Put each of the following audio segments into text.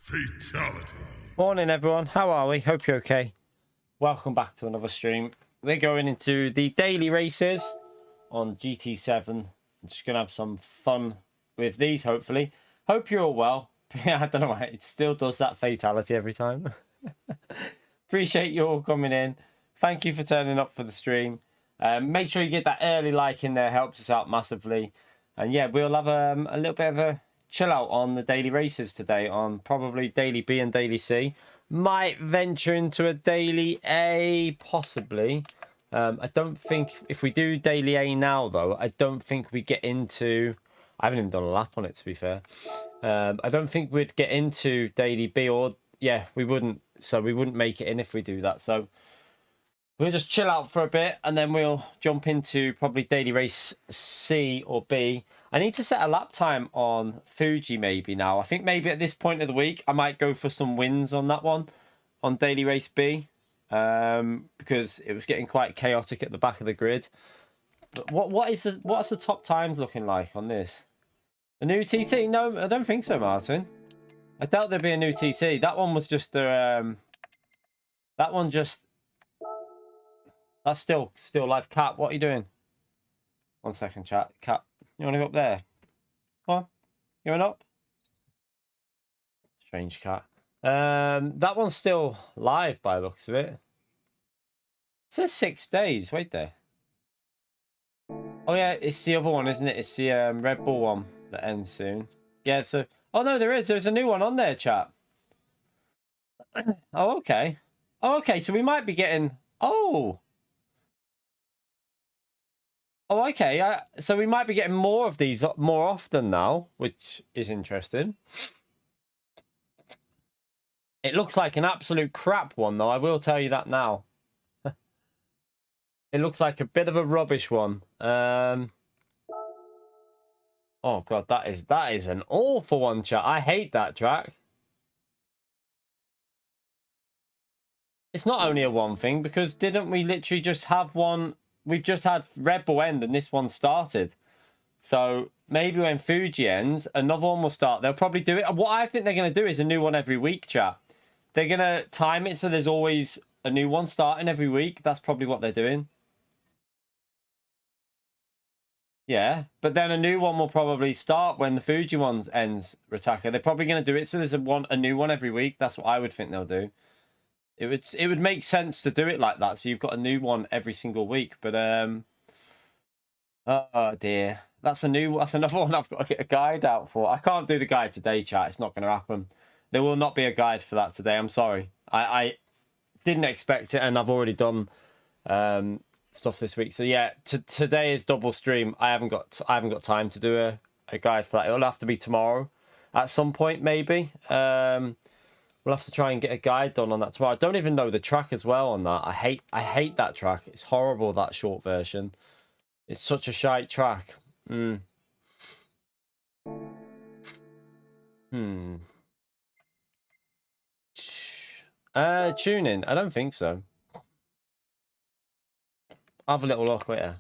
Fatality. Morning everyone, how are we? Hope you're okay. Welcome back to another stream. We're going into the daily races on GT7. I'm just gonna have some fun with these, hopefully. Hope you're all well. I don't know why it still does that fatality every time. Appreciate you all coming in. Thank you for turning up for the stream. Make sure you get that early like in there, helps us out massively. And yeah, we'll have a little bit of a chill out on the daily races today, on probably daily B and daily C. Might venture into a daily A, possibly. I don't think, if we do daily A now though, I don't think we get into, I haven't even done a lap on it to be fair. I don't think we'd get into daily B, or yeah, we wouldn't. So we wouldn't make it in if we do that. So we'll just chill out for a bit and then we'll jump into probably daily race C or B. I need to set a lap time on Fuji maybe now. I think maybe at this point of the week, I might go for some wins on that one, on daily race B, because it was getting quite chaotic at the back of the grid. But what's the top times looking like on this? The new TT? No, I don't think so, Martin. I doubt there'd be a new TT. That one was just the that one just. That's still live. Cat, what are you doing? 1 second, chat. Cat, you want to go up there? Come on, you going up? Strange cat. That one's still live by the looks of it. It says 6 days. Wait there. Oh yeah, it's the other one, isn't it? It's the Red Bull one that ends soon. Yeah. So, oh no, there's a new one on there, chat. Oh okay. Oh okay. So we might be getting. Oh, okay. So we might be getting more of these more often now, which is interesting. It looks like an absolute crap one, though. I will tell you that now. It looks like a bit of a rubbish one. Oh god, that is an awful one, chat. I hate that track. It's not only a one thing, because didn't we literally just have one? We've just had Red Bull end and this one started. So maybe when Fuji ends, another one will start. They'll probably do it. What I think they're going to do is a new one every week, chat. They're going to time it so there's always a new one starting every week. That's probably what they're doing. Yeah, but then a new one will probably start when the Fuji one ends, Rataka. They're probably going to do it so there's a new one every week. That's what I would think they'll do. It would make sense to do it like that, so you've got a new one every single week. But oh dear, that's another one I've got to get a guide out for. I can't do the guide today, chat. It's not going to happen. There will not be a guide for that today. I'm sorry. I didn't expect it, and I've already done stuff this week. So yeah, today is double stream. I haven't got time to do a guide for that. It'll have to be tomorrow at some point, maybe. We'll have to try and get a guide done on that tomorrow. I don't even know the track as well on that. I hate that track. It's horrible, that short version. It's such a shite track. Tuning? I don't think so. I'll have a little look later.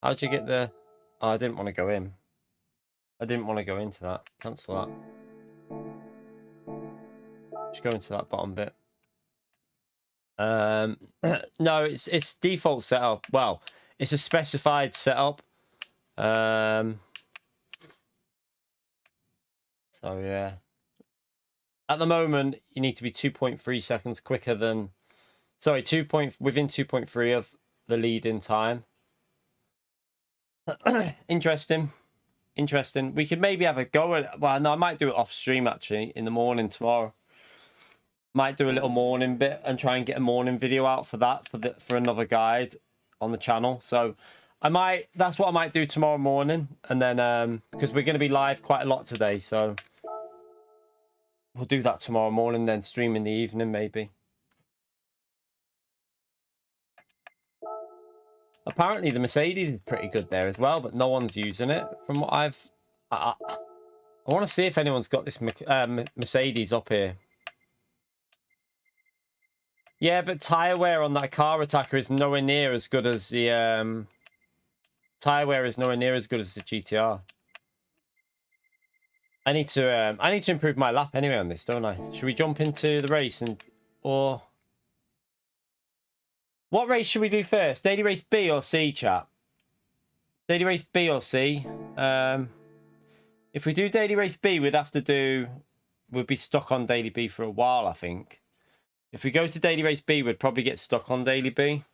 How'd you get the... Oh, I didn't want to go in. I didn't want to go into that. Cancel that. Just go into that bottom bit. No, it's default setup. Well, it's a specified setup. So yeah. At the moment, you need to be 2.3 seconds quicker than... Sorry, within 2.3 of the lead in time. Interesting. We could maybe have a go at... Well, no, I might do it off stream, actually, in the morning tomorrow. Might do a little morning bit and try and get a morning video out for that, for another guide on the channel. So that's what I might do tomorrow morning. And then, because we're going to be live quite a lot today, so we'll do that tomorrow morning, then stream in the evening, maybe. Apparently the Mercedes is pretty good there as well, but no one's using it. From what I want to see if anyone's got this Mercedes up here. Yeah, but tyre wear on that car attacker is nowhere near as good as the tyre wear is nowhere near as good as the GTR. I need to improve my lap anyway on this, don't I? Should we jump into the race or what race should we do first? Daily race B or C, chat? Daily race B or C? If we do daily race B, we'd be stuck on daily B for a while, I think. If we go to daily race B, we'd probably get stuck on daily B.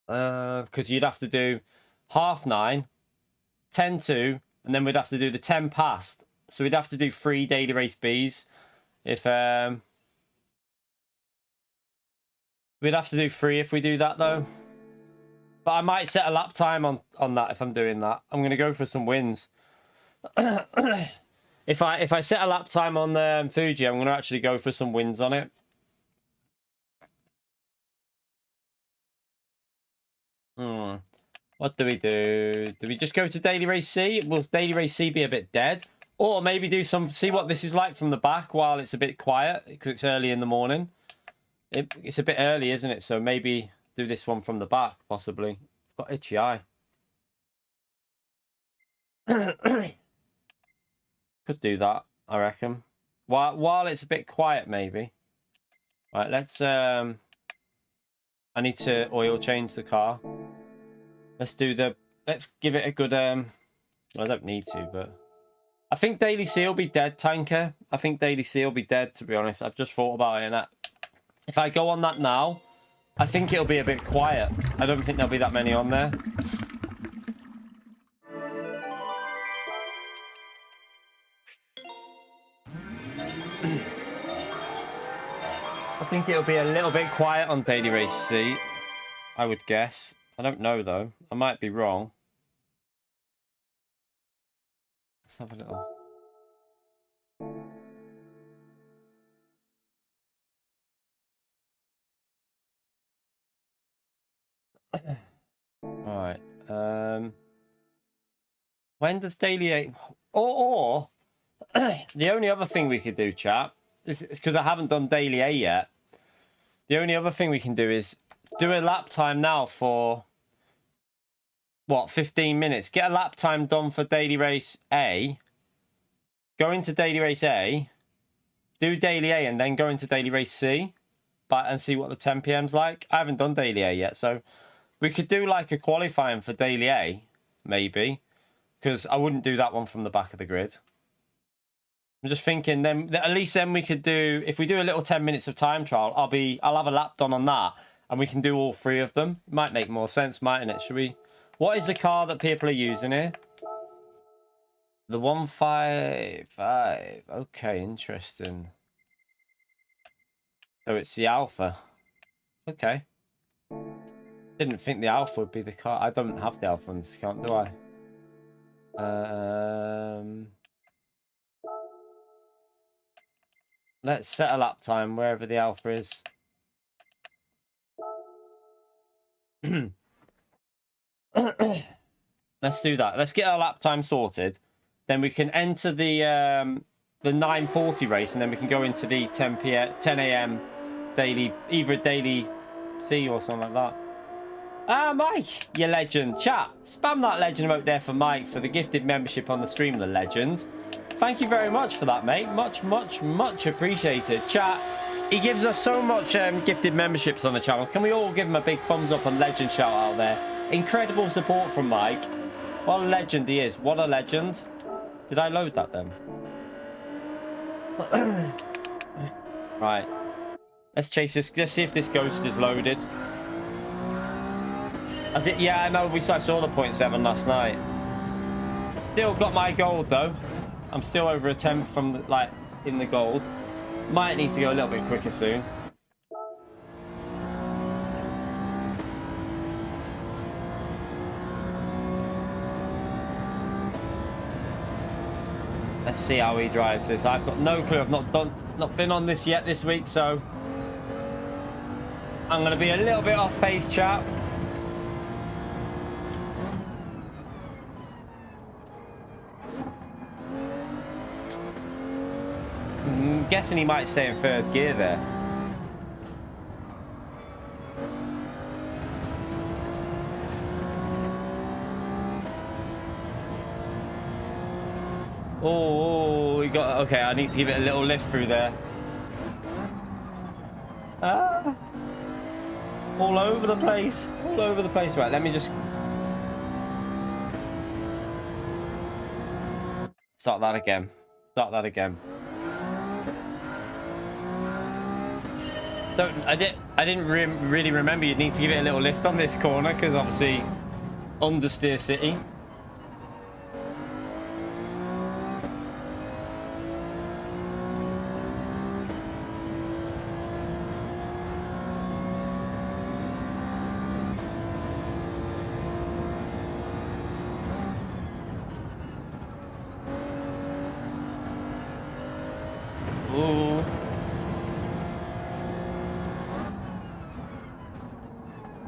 Because you'd have to do 9:30, 10:02, and then we'd have to do the 10 past. So we'd have to do 3 daily race Bs. We'd have to do 3 if we do that, though. But I might set a lap time on that if I'm doing that. I'm going to go for some wins. If I set a lap time on Fuji, I'm going to actually go for some wins on it. What do we do? Do we just go to daily race C? Will daily race C be a bit dead? Or maybe see what this is like from the back while it's a bit quiet because it's early in the morning. It's a bit early, isn't it? So maybe do this one from the back, possibly. Got itchy eye. Could do that, I reckon. While it's a bit quiet, maybe. Right, let's I need to oil change the car. Let's give it a good I don't need to, but I think daily C will be dead, Tanker. I think daily C will be dead, to be honest. I've just thought about it, and if I go on that now, I think it'll be a bit quiet. I don't think there'll be that many on there. I think it'll be a little bit quiet on daily race C, I would guess. I don't know, though. I might be wrong. Let's have a little... Alright. When does daily 8... Or the only other thing we could do, chat, is because I haven't done daily A yet. The only other thing we can do is do a lap time now for, what, 15 minutes. Get a lap time done for daily race A. Go into daily race A. Do daily A and then go into daily race C. And see what the 10 PM's like. I haven't done daily A yet, so we could do like a qualifying for daily A, maybe. Because I wouldn't do that one from the back of the grid. I'm just thinking then at least then we could do, if we do a little 10 minutes of time trial, I'll have a lap done on that and we can do all 3 of them. It might make more sense, mightn't it? Should we? What is the car that people are using here? The 155. Okay, interesting. So it's the Alpha. Okay. Didn't think the Alpha would be the car. I don't have the Alpha on this account, do I? Let's set a lap time wherever the Alpha is. Let's do that. Let's get our lap time sorted. Then we can enter the 9:40 race, and then we can go into the 10 a.m. daily, either daily C or something like that. Mike, you legend. Chat, spam that legend emote there for Mike for the gifted membership on the stream, the legend. Thank you very much for that, mate. Much, much, much appreciated. Chat, he gives us so much gifted memberships on the channel. Can we all give him a big thumbs up and legend shout out there? Incredible support from Mike. What a legend he is. What a legend. Did I load that then? Right. Let's chase this. Let's see if this ghost is loaded. Has it? Yeah, I know. I saw the 0.7 last night. Still got my gold though. I'm still over a 10 from in the gold. Might need to go a little bit quicker soon. Let's see how he drives this. I've got no clue. I've not been on this yet this week, so I'm going to be a little bit off pace, chat. I'm guessing he might stay in 3rd gear there. Oh, we got... Okay, I need to give it a little lift through there. Ah. All over the place. All over the place. Right, let me just... Start that again. Start that again. I didn't really remember you'd need to give it a little lift on this corner, because obviously understeer city. Ooh.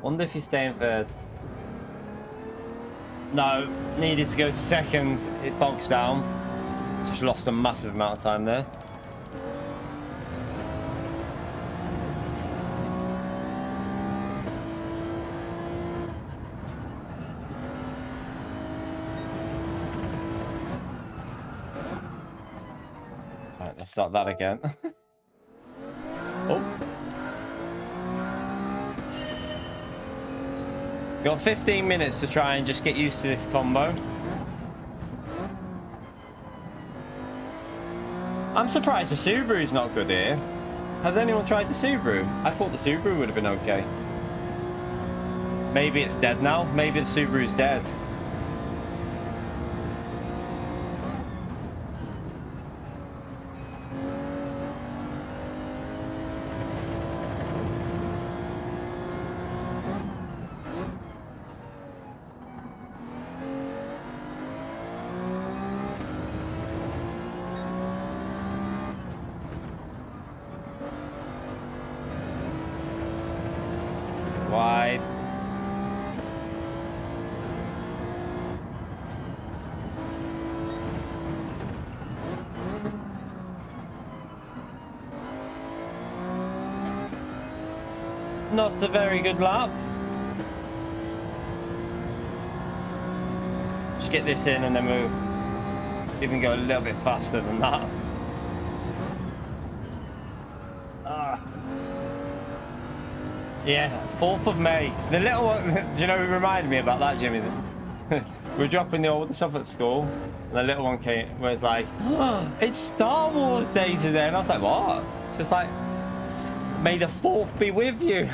Wonder if you stay in third. No, needed to go to second. It bogs down. Just lost a massive amount of time there. Right, let's start that again. Oh. Got 15 minutes to try and just get used to this combo. I'm surprised the Subaru's not good here. Has anyone tried the Subaru? I thought the Subaru would have been okay. Maybe it's dead now. Maybe the Subaru's dead. Wide. Not a very good lap. Just get this in and then we'll even go a little bit faster than that. Yeah, 4th of May. The little one, do you know who reminded me about that, Jimmy? We were dropping the older stuff at school, and the little one came, where it's like, oh, it's Star Wars Day today. And I was like, what? It's just like, may the 4th be with you.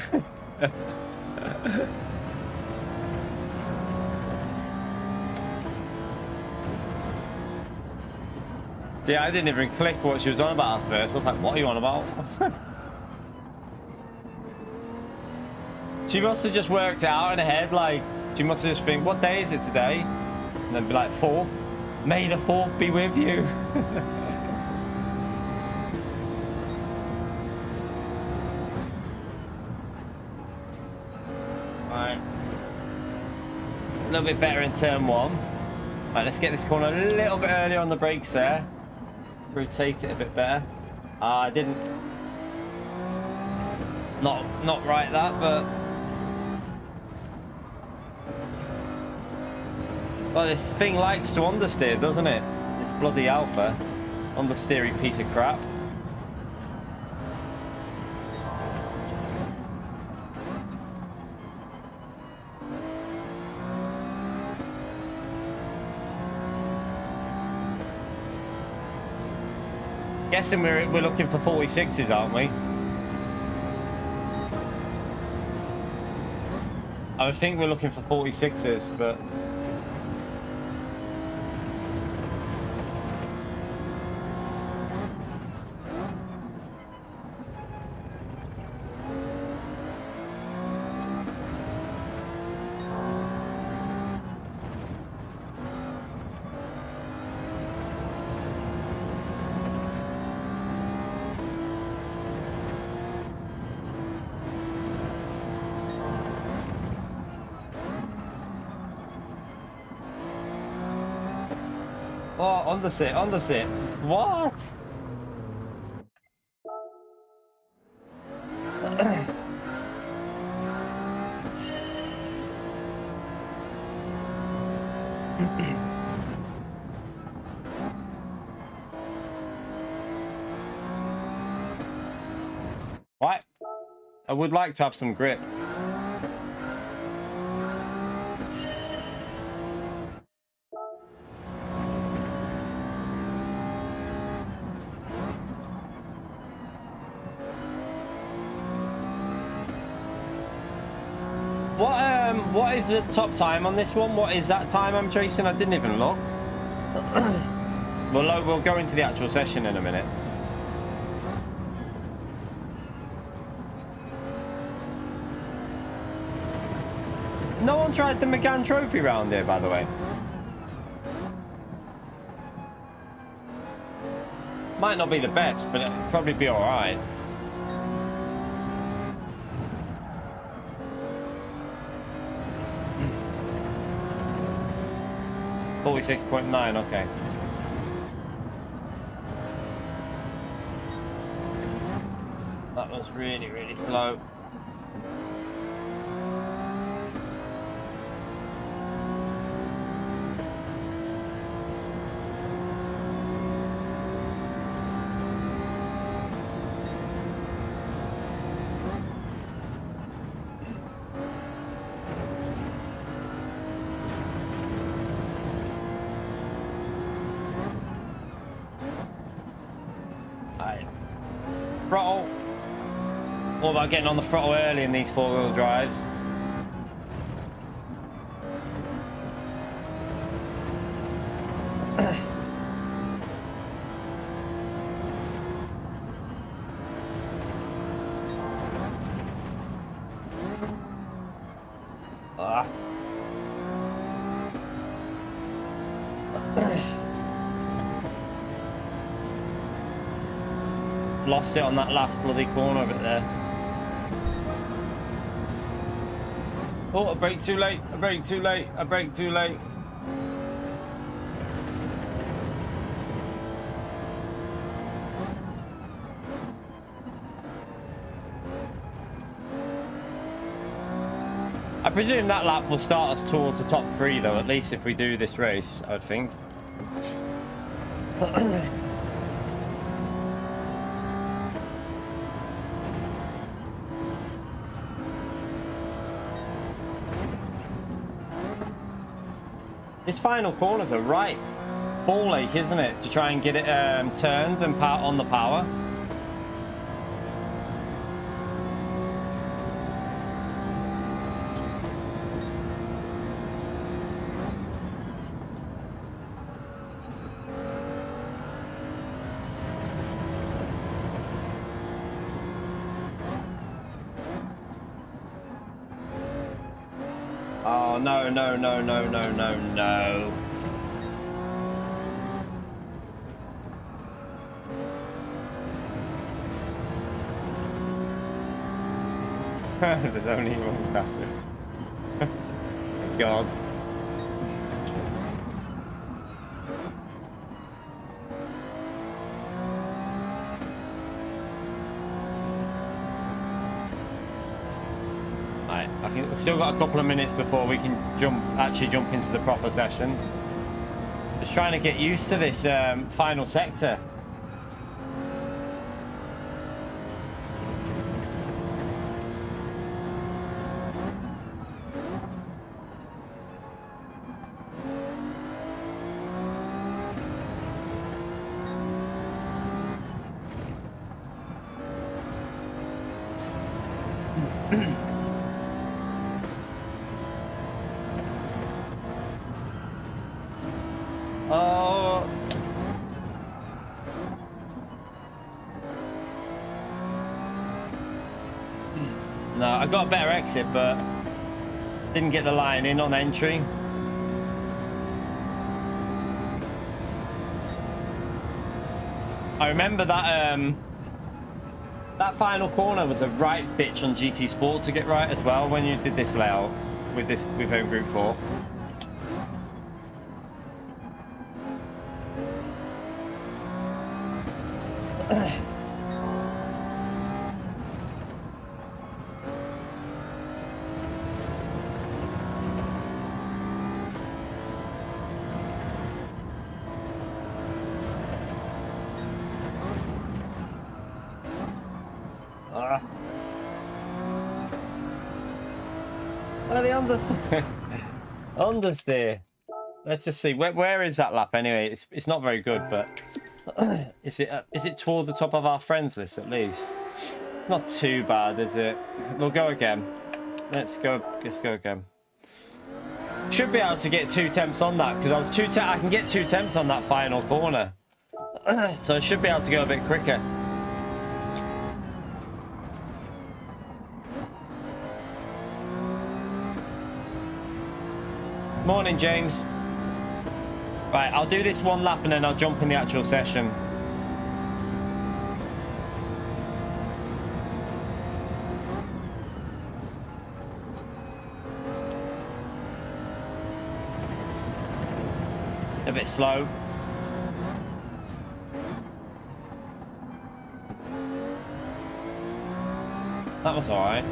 See, I didn't even click what she was on about at first. I was like, what are you on about? She must have just worked it out in her head, like, she must have just think, what day is it today? And then be like, 4th. May the 4th be with you. Right. A little bit better in turn 1. Right, let's get this corner a little bit earlier on the brakes there. Rotate it a bit better. I didn't... Not right that, but... Well, this thing likes to understeer, doesn't it? This bloody Alpha. Understeering piece of crap. Guessing we're looking for 46s, aren't we? I think we're looking for 46s, but... Oh, on the sit. What? I would like to have some grip. What is the top time on this one? What is that time I'm chasing? I didn't even look. We'll go into the actual session in a minute. No one tried the McGann Trophy round here, by the way. Might not be the best, but it'll probably be alright. .9, okay. That was really, really slow. Throttle. All about getting on the throttle early in these four-wheel drives. Lost it on that last bloody corner bit there. Oh, I braked too late. I braked too late. I braked too late. I presume that lap will start us towards the top three, though, at least if we do this race, I would think. This final corner's a right ball ache, isn't it? To try and get it turned and on the power. Oh, no, no, no, no, no, no, no. There's only one faster. God. We've still got a couple of minutes before we can actually jump into the proper session. Just trying to get used to this final sector. No, I got a better exit, but didn't get the line in on entry. I remember that that final corner was a right bitch on GT Sport to get right as well when you did this layout with Home Group 4. No, the understeer. Understeer. Let's just see. Where is that lap anyway? It's not very good, but is it towards the top of our friends list at least? It's not too bad, is it? We'll go again. Let's go again. Should be able to get 2 temps on that because I was I can get 2 temps on that final corner, so I should be able to go a bit quicker. Morning, James. Right, I'll do this one lap and then I'll jump in the actual session. A bit slow. That was alright.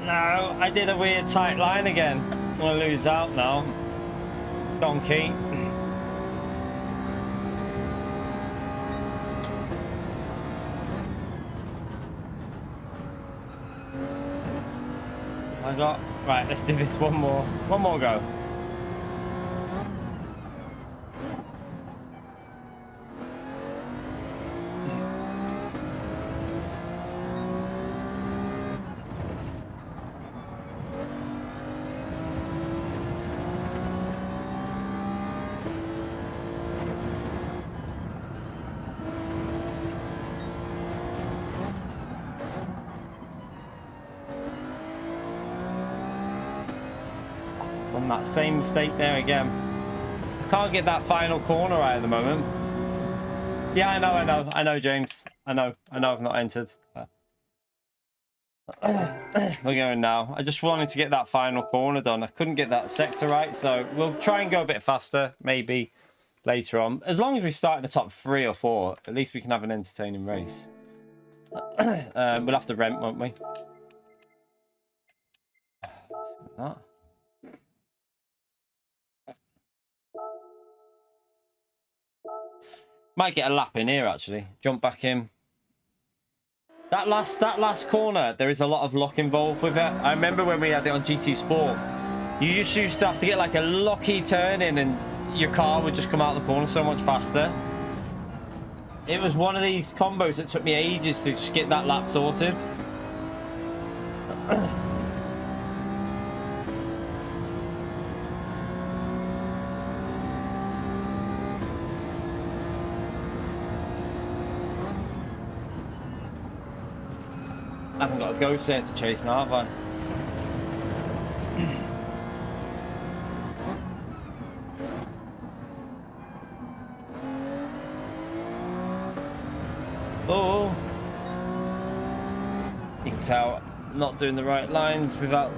No, I did a weird tight line again. I'm gonna lose out now. Donkey. Right, let's do this one more go. That same mistake there again. I can't get that final corner right at the moment. Yeah, I know, James. I know I've not entered. We're going now. I just wanted to get that final corner done. I couldn't get that sector right, so we'll try and go a bit faster, maybe later on. As long as we start in the top 3 or 4, at least we can have an entertaining race. We'll have to rent, won't we? That. Might get a lap in here actually. Jump back in. That last corner, there is a lot of lock involved with it. I remember when we had it on GT Sport, you just used to have to get like a locky turn in and your car would just come out the corner so much faster. It was one of these combos that took me ages to just get that lap sorted. I haven't got a ghost there to chase now, have I? Oh! You can tell I'm not doing the right lines without...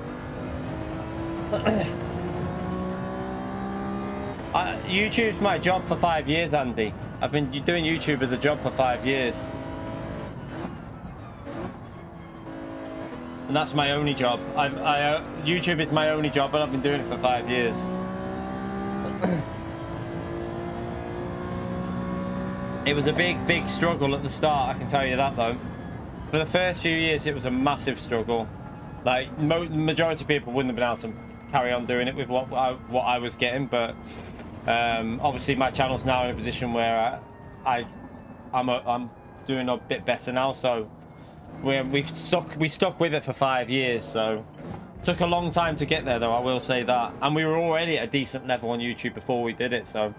YouTube's my job for 5 years, Andy. I've been doing YouTube as a job for 5 years. And that's my only job. YouTube is my only job, and I've been doing it for 5 years. It was a big struggle at the start, I can tell you that though. For the first few years, it was a massive struggle. Like, the majority of people wouldn't have been able to carry on doing it with what I was getting, but obviously my channel's now in a position where I'm doing a bit better now, so we stuck with it for 5 years, so took a long time to get there though, I will say that. And we were already at a decent level on YouTube before we did it, so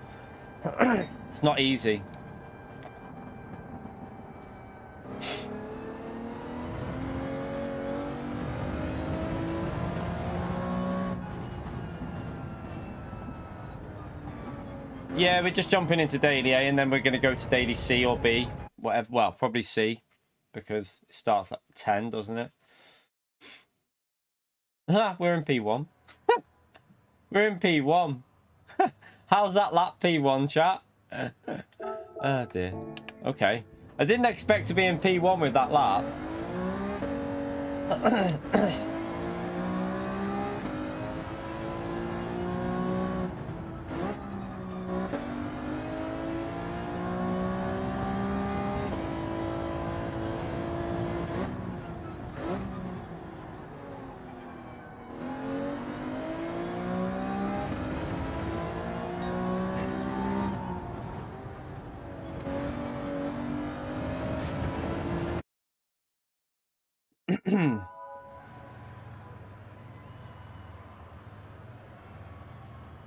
it's not easy. Yeah, we're just jumping into daily A and then we're going to go to daily C or B, whatever. Well, probably C, because it starts at 10, doesn't it? We're in P1. We're in P1. How's that lap, P1, chat? Oh dear. Okay. I didn't expect to be in P1 with that lap.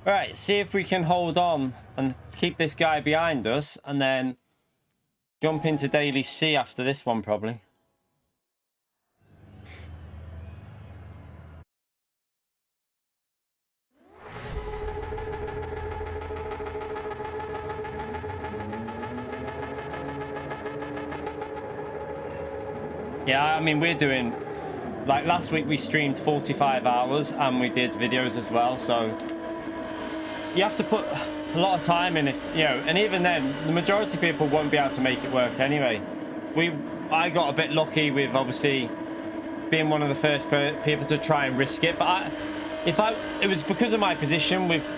Right, see if we can hold on and keep this guy behind us and then jump into Daily C after this one, probably. Yeah, I mean, we're doing... Like, last week we streamed 45 hours and we did videos as well, so... You have to put a lot of time in, if you know, and even then, the majority of people won't be able to make it work anyway. I got a bit lucky with obviously being one of the first people to try and risk it, but it was because of my position with,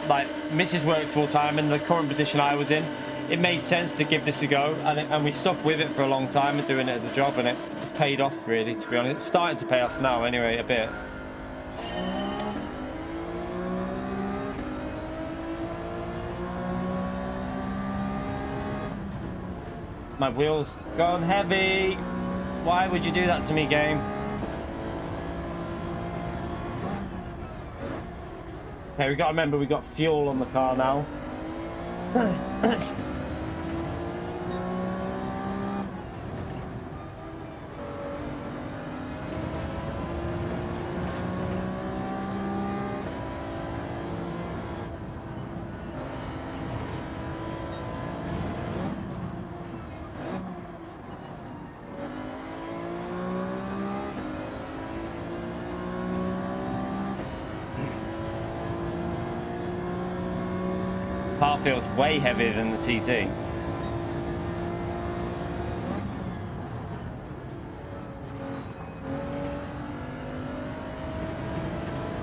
like, Mrs. works full time and the current position I was in, it made sense to give this a go, and we stuck with it for a long time and doing it as a job, and it's paid off, really, to be honest. It's starting to pay off now anyway, a bit. My wheels gone heavy. Why would you do that to me, game? Okay, we got to remember we got fuel on the car now. Car feels way heavier than the TT.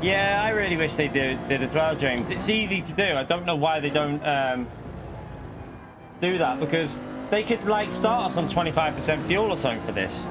Yeah, I really wish they did as well, James. It's easy to do. I don't know why they don't do that, because they could, like, start us on 25% fuel or something for this.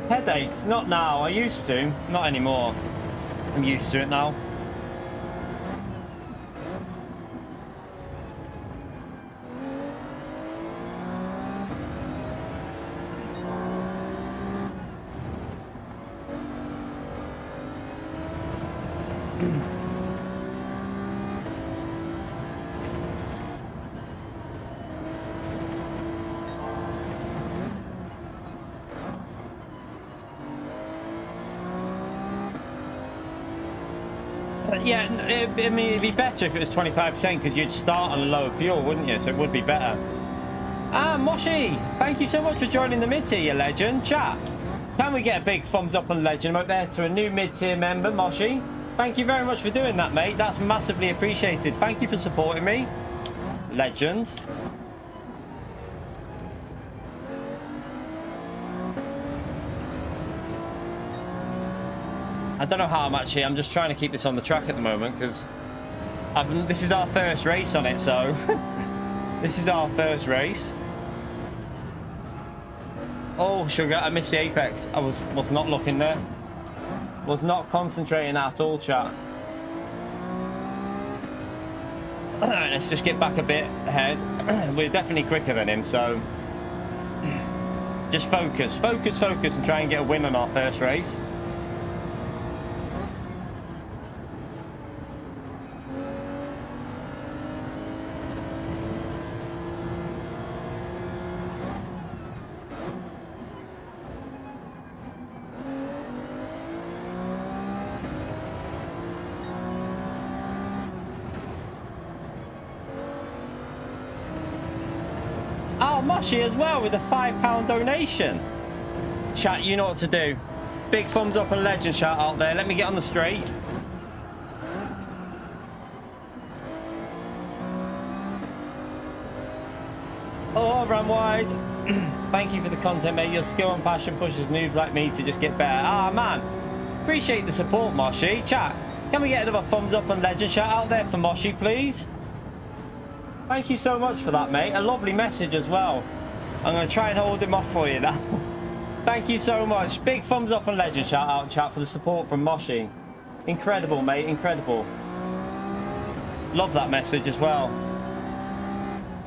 Headaches? Not now. I used to. Not anymore. I'm used to it now. Yeah, I mean, it'd be better if it was 25% because you'd start on a lower fuel, wouldn't you? So it would be better. Ah, Moshi, thank you so much for joining the mid-tier, you legend. Chat, can we get a big thumbs up on legend up there to a new mid-tier member, Moshi? Thank you very much for doing that, mate. That's massively appreciated. Thank you for supporting me. Legend. I don't know how I'm just trying to keep this on the track at the moment because this is our first race on it, so this is our first race. Oh, sugar, I missed the apex. I was not looking there. Was not concentrating at all, chat. Let's just get back a bit ahead. We're definitely quicker than him, so just focus, and try and get a win on our first race. Moshi as well with a £5 donation. Chat, you know what to do. Big thumbs up and legend shout out there. Let me get on the straight. Oh, run wide. Thank you for the content, mate. Your skill and passion pushes noobs like me to just get better. Ah, man. Appreciate the support, Moshi. Chat, can we get another thumbs up and legend shout out there for Moshi, please? Thank you so much for that, mate. A lovely message as well. I'm going to try and hold him off for you now. Thank you so much. Big thumbs up and legend shout out, chat, for the support from Moshi. Incredible, mate. Incredible. Love that message as well.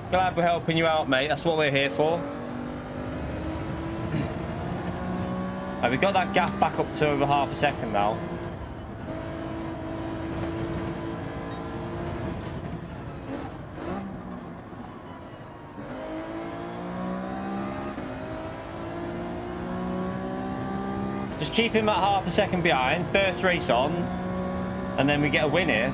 Glad we're helping you out, mate. That's what we're here for. Right, we got that gap back up to over half a second now. Just keep him at half a second behind. First race on. And then we get a win here.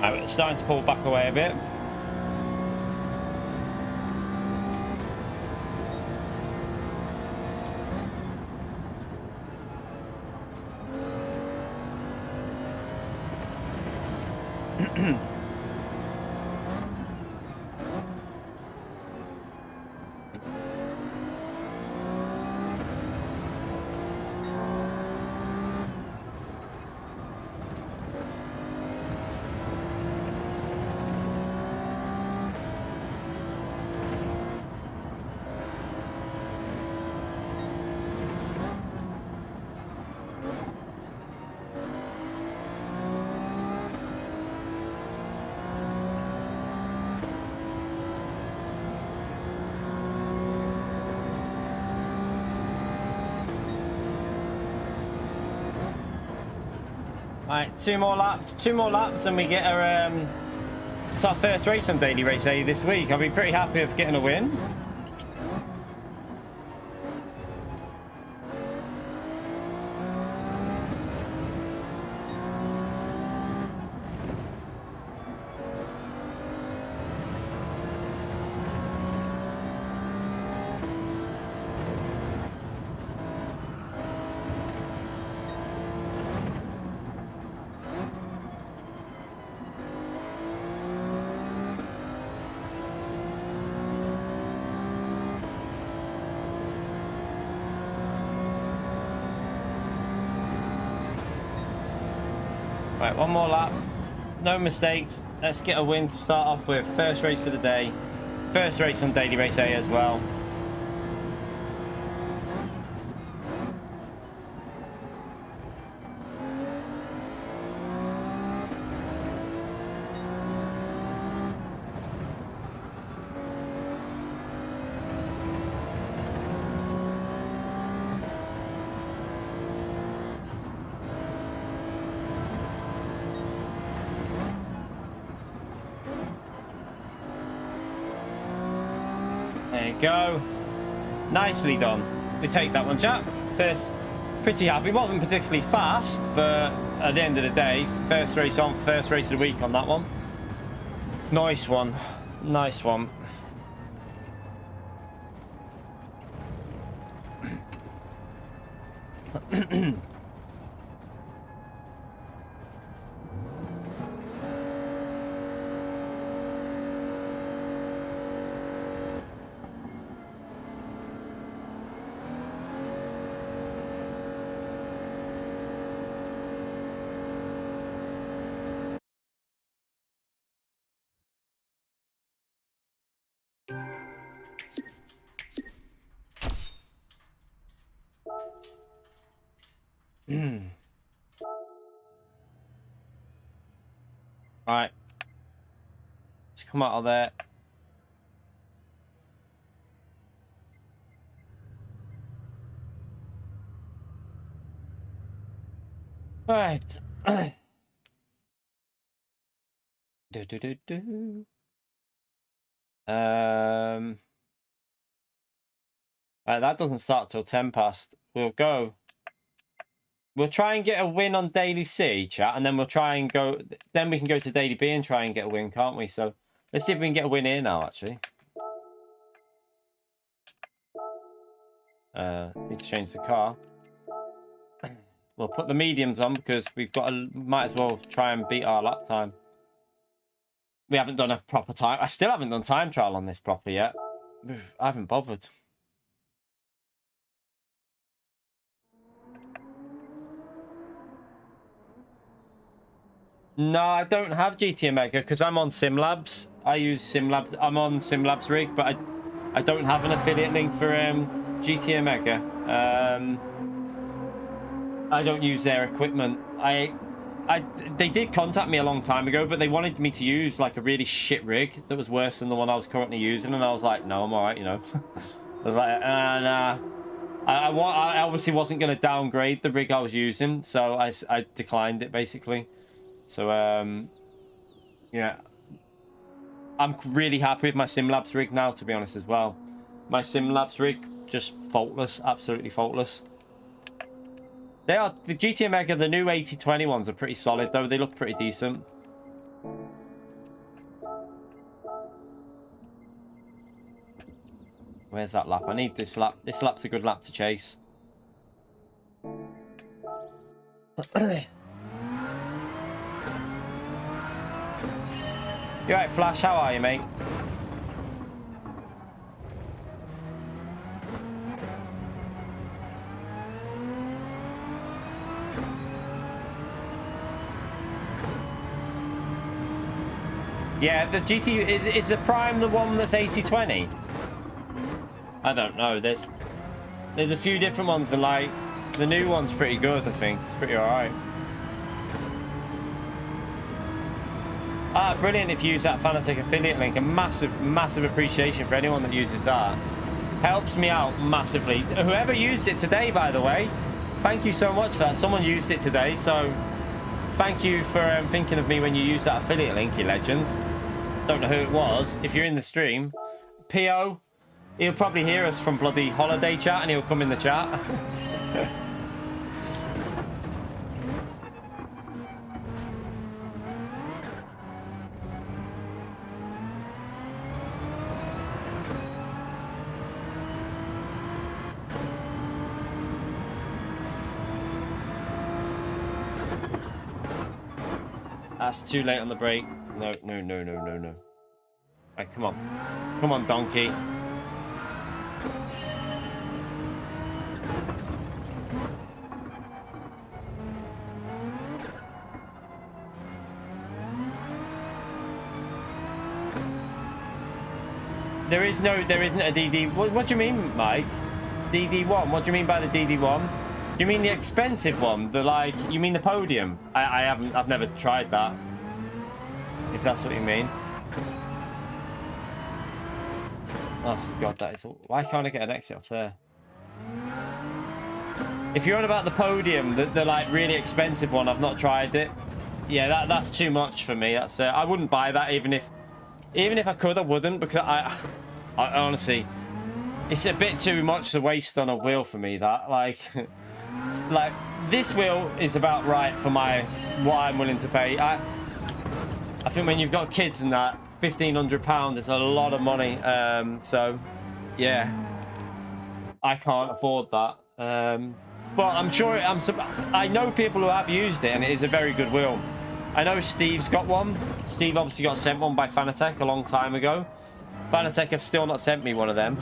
Right, it's starting to pull back away a bit. Right, two more laps and we get our it's our first race on Daily Race A this week. I'll be pretty happy with getting a win. Right, one more lap. No mistakes. Let's get a win to start off with. First race of the day. First race on Daily Race A as well. There you go. Nicely done. We take that one, chap. First, pretty happy. Wasn't particularly fast, but at the end of the day, first race on, first race of the week on that one. Nice one. Nice one. Right. Let's come out of there. Right. Right, that doesn't start till 10 past. We'll go. We'll try and get a win on Daily C, chat, and then we'll try and go. Then we can go to Daily B and try and get a win, can't we? So let's see if we can get a win here now, actually. Need to change the car. We'll put the mediums on because we've got to, might as well try and beat our lap time. We haven't done a proper time. I still haven't done time trial on this properly yet. I haven't bothered. No, I don't have GT Omega because I'm on SimLabs. I use SimLabs. I'm on SimLabs rig, but I don't have an affiliate link for GT Omega. I don't use their equipment. They did contact me a long time ago, but they wanted me to use like a really shit rig that was worse than the one I was currently using, and I was like, no, I'm all right, you know. I was like, nah. I obviously wasn't going to downgrade the rig I was using, so I declined it basically. So yeah, I'm really happy with my SimLabs rig now, to be honest as well. My SimLabs rig just faultless, absolutely faultless. They are the GT Omega, the new 8020 ones are pretty solid though. They look pretty decent. Where's that lap? I need this lap. This lap's a good lap to chase. You alright, Flash? How are you, mate? Yeah, the GT is the Prime the one that's 8020? I don't know. There's a few different ones, and like the new one's pretty good. I think it's pretty alright. Ah, brilliant! If you use that Fanatec affiliate link, a massive appreciation for anyone that uses that. Helps me out massively. Whoever used it today, by the way, thank you so much for that. Someone used it today, so thank you for thinking of me when you use that affiliate link, you legend. Don't know who it was. If you're in the stream, PO, he'll probably hear us from bloody holiday chat and he'll come in the chat. That's too late on the brake. No. Right, come on. Come on, donkey. There isn't a DD. What do you mean, Mike? DD1? What do you mean by the DD1? Do you mean the expensive one? The like, you mean the podium? I've never tried that. If that's what you mean. Oh god, that is. Why can't I get an exit off there? If you're on about the podium, the like really expensive one, I've not tried it. Yeah, that's too much for me. That's I wouldn't buy that even if I could, I wouldn't, because I honestly, it's a bit too much to waste on a wheel for me. That like this wheel is about right for what I'm willing to pay. I think when you've got kids and that, £1,500 is a lot of money. So yeah, I can't afford that. But I'm sure I know people who have used it, and it is a very good wheel. I know Steve's got one. Steve obviously got sent one by Fanatec a long time ago. Fanatec have still not sent me one of them.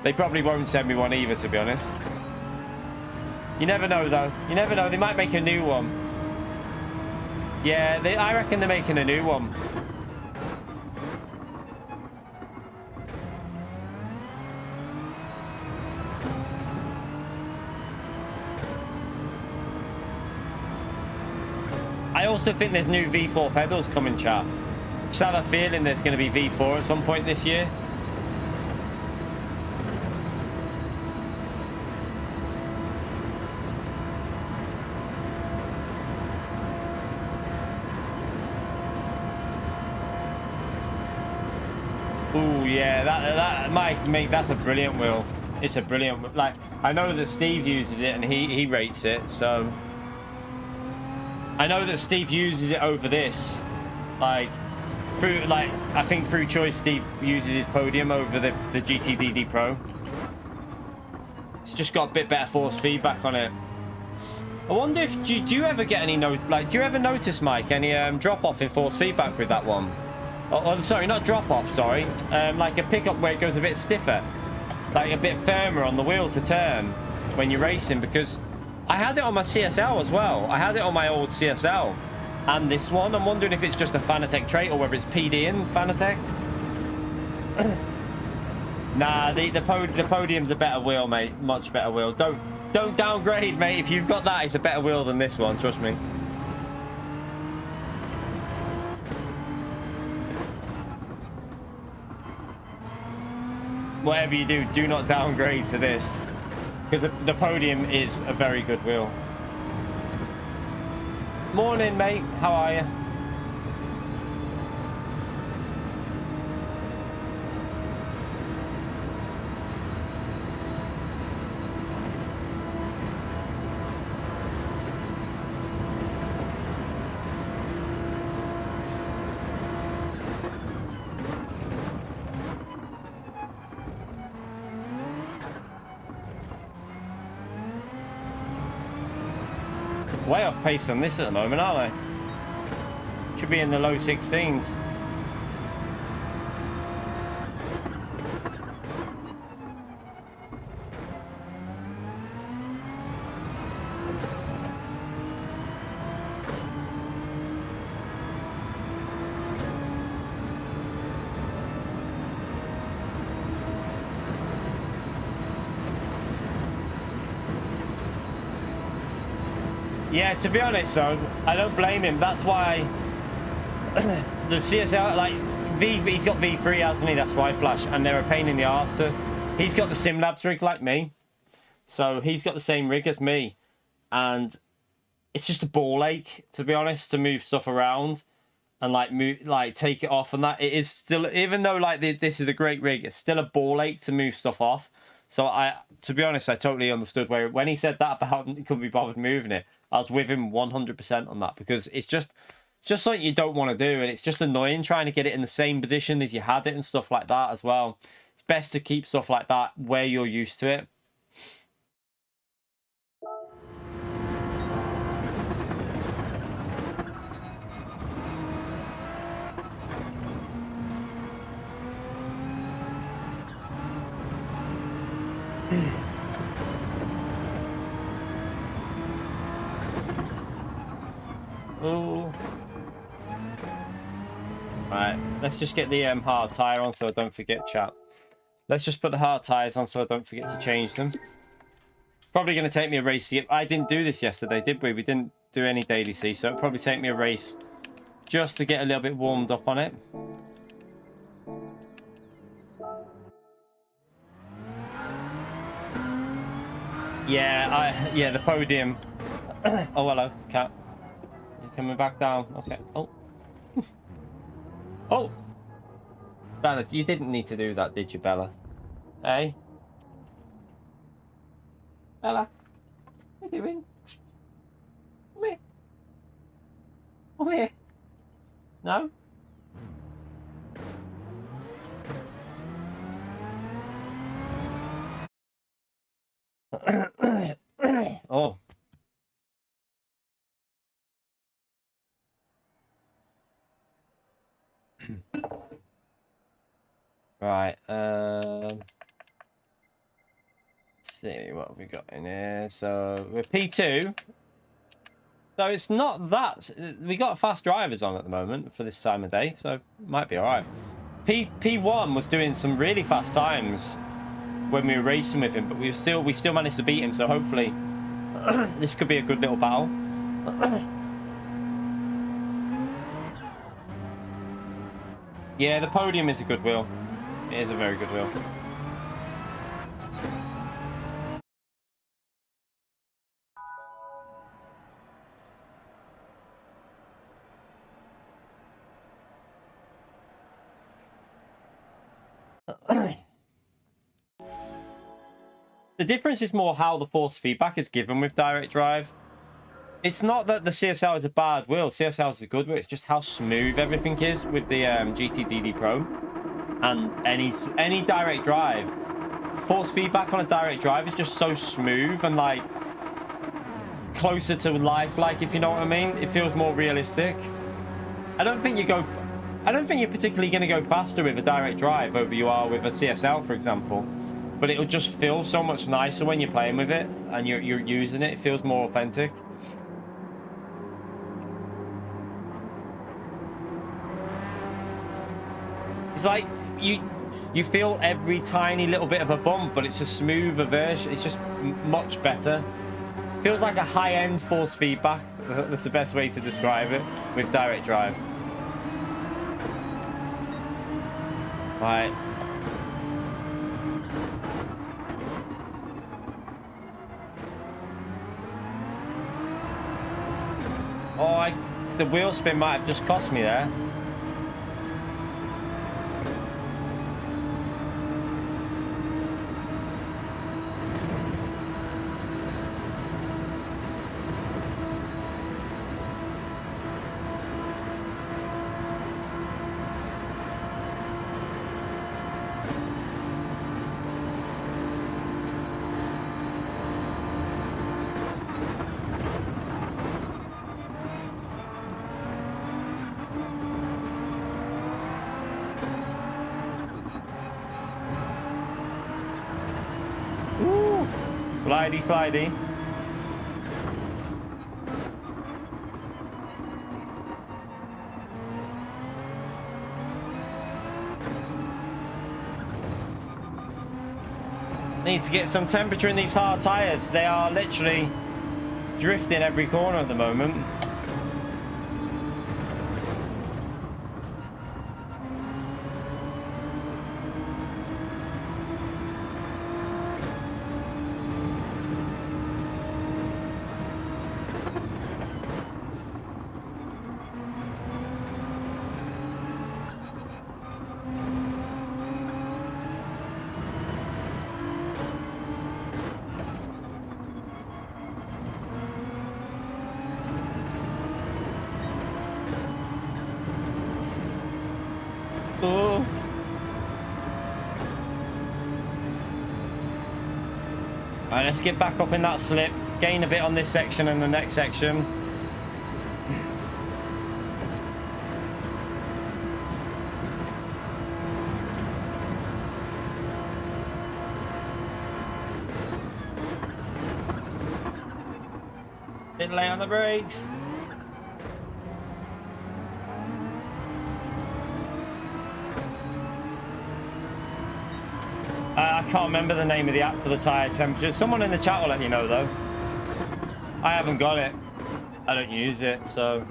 They probably won't send me one either, to be honest. You never know, though. You never know. They might make a new one. Yeah, I reckon they're making a new one. also think there's new V4 pedals coming, chat. Just have a feeling there's going to be V4 at some point this year. Ooh, yeah, that Mike, mate, that's a brilliant wheel. It's a brilliant, like, I know that Steve uses it and he rates it, so I know that Steve uses it over this, like through, like, I think through choice Steve uses his Podium over the GTDD Pro. It's just got a bit better force feedback on it. I wonder if do you ever get any do you ever notice, Mike, any drop off in force feedback with that one? Oh, sorry, not drop off, sorry. Like a pickup where it goes a bit stiffer, like a bit firmer on the wheel to turn when you're racing, because I had it on my CSL as well. I had it on my old CSL and this one. I'm wondering if it's just a Fanatec trait or whether it's PD in Fanatec. Nah, the Podium's a better wheel, mate. Much better wheel. Don't downgrade, mate. If you've got that, it's a better wheel than this one, trust me. Whatever you do, do not downgrade to this, because the Podium is a very good wheel. Morning, mate. How are you? Way off pace on this at the moment, aren't they? Should be in the low 16s. Yeah, to be honest, though, I don't blame him. That's why the CSL, like, he's got V3, hasn't he? That's why Flash, and they're a pain in the arse. So he's got the SimLabs rig like me, so he's got the same rig as me, and it's just a ball ache, to be honest, to move stuff around and like take it off, and that it is still, even though like this is a great rig, it's still a ball ache to move stuff off. So to be honest, I totally understood where when he said that about he couldn't be bothered moving it. I was with him 100% on that, because it's just something you don't want to do, and it's just annoying trying to get it in the same position as you had it and stuff like that as well. It's best to keep stuff like that where you're used to it. Oh. Right, let's just get the hard tyre on so I don't forget, chat. Let's just put the hard tyres on so I don't forget to change them. Probably going to take me a race. I didn't do this yesterday, did we? We didn't do any daily C, so it'll probably take me a race just to get a little bit warmed up on it. Yeah, the Podium. Oh, hello, cat. You're coming back down. Okay. Oh. Oh. Bella, you didn't need to do that, did you, Bella? Hey? Bella? What are you doing? Come here. Come here. No? Oh. Right, let's see what we got in here. So we're P2. So it's not that we got fast drivers on at the moment for this time of day, so it might be all right. P1 was doing some really fast times when we were racing with him, but we still managed to beat him. So hopefully this could be a good little battle. Yeah, the Podium is a good wheel. It is a very good wheel. The difference is more how the force feedback is given with direct drive. It's not that the CSL is a bad wheel. CSL is a good wheel. It's just how smooth everything is with the GTDD Pro. And any direct drive, force feedback on a direct drive is just so smooth and like closer to life, like, if you know what I mean. It feels more realistic. I don't think you're particularly going to go faster with a direct drive over you are with a CSL, for example. But it'll just feel so much nicer when you're playing with it and you're using it. It feels more authentic. It's like you feel every tiny little bit of a bump, but it's a smoother version. It's just much better. Feels like a high-end force feedback. That's the best way to describe it with direct drive. Right. Oh, the wheel spin might have just cost me there. Slidey, slidey. Need to get some temperature in these hard tires. They are literally drifting every corner at the moment. Oh. Alright, let's get back up in that slip. Gain a bit on this section and the next section. Bit late on the brakes. I can't remember the name of the app for the tyre temperature. Someone in the chat will let you know, though. I haven't got it. I don't use it, so...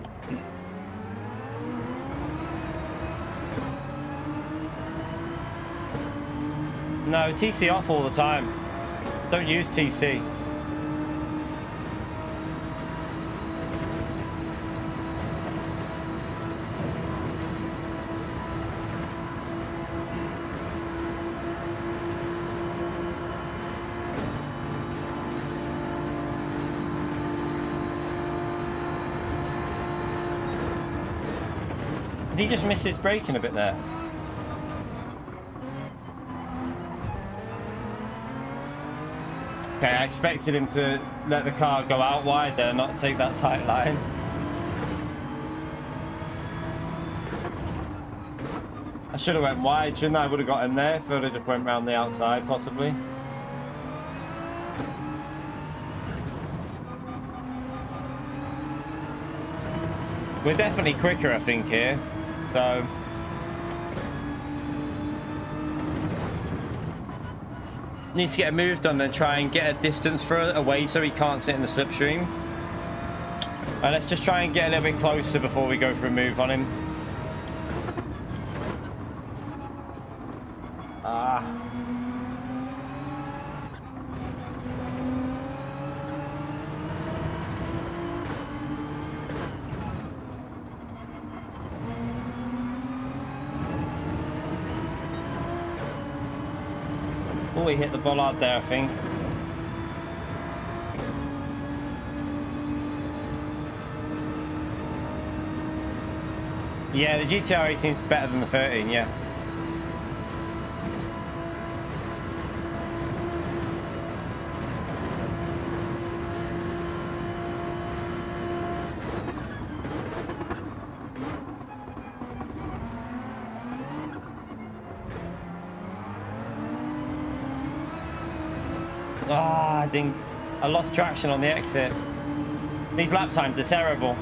No, TC off all the time. Don't use TC. Did he just miss his braking a bit there? Okay, I expected him to let the car go out wide there, not take that tight line. I should have went wide, shouldn't I? I would have got him there if I would have just went round the outside, possibly. We're definitely quicker, I think, here. So... need to get a move done, then try and get a distance further away so he can't sit in the slipstream. Let's just try and get a little bit closer before we go for a move on him. Ah. Oh, he hit the bollard there, I think. Yeah, the GTR 18 is better than the 13, yeah. Ah, I lost traction on the exit. These lap times are terrible.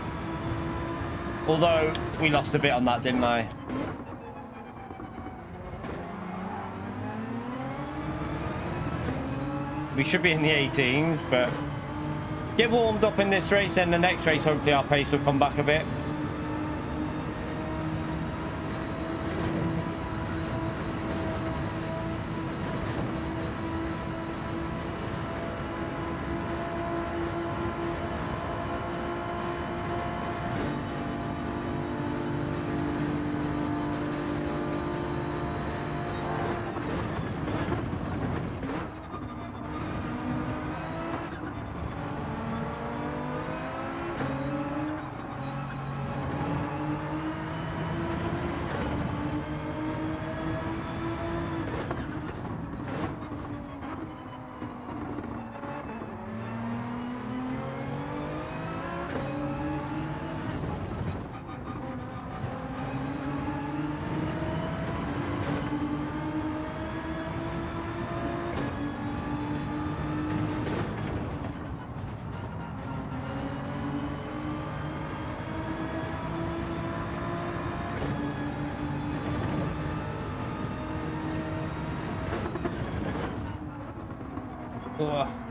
Although we lost a bit on that, didn't I? We should be in the 18s, but get warmed up in this race, and the next race hopefully our pace will come back a bit. Oh.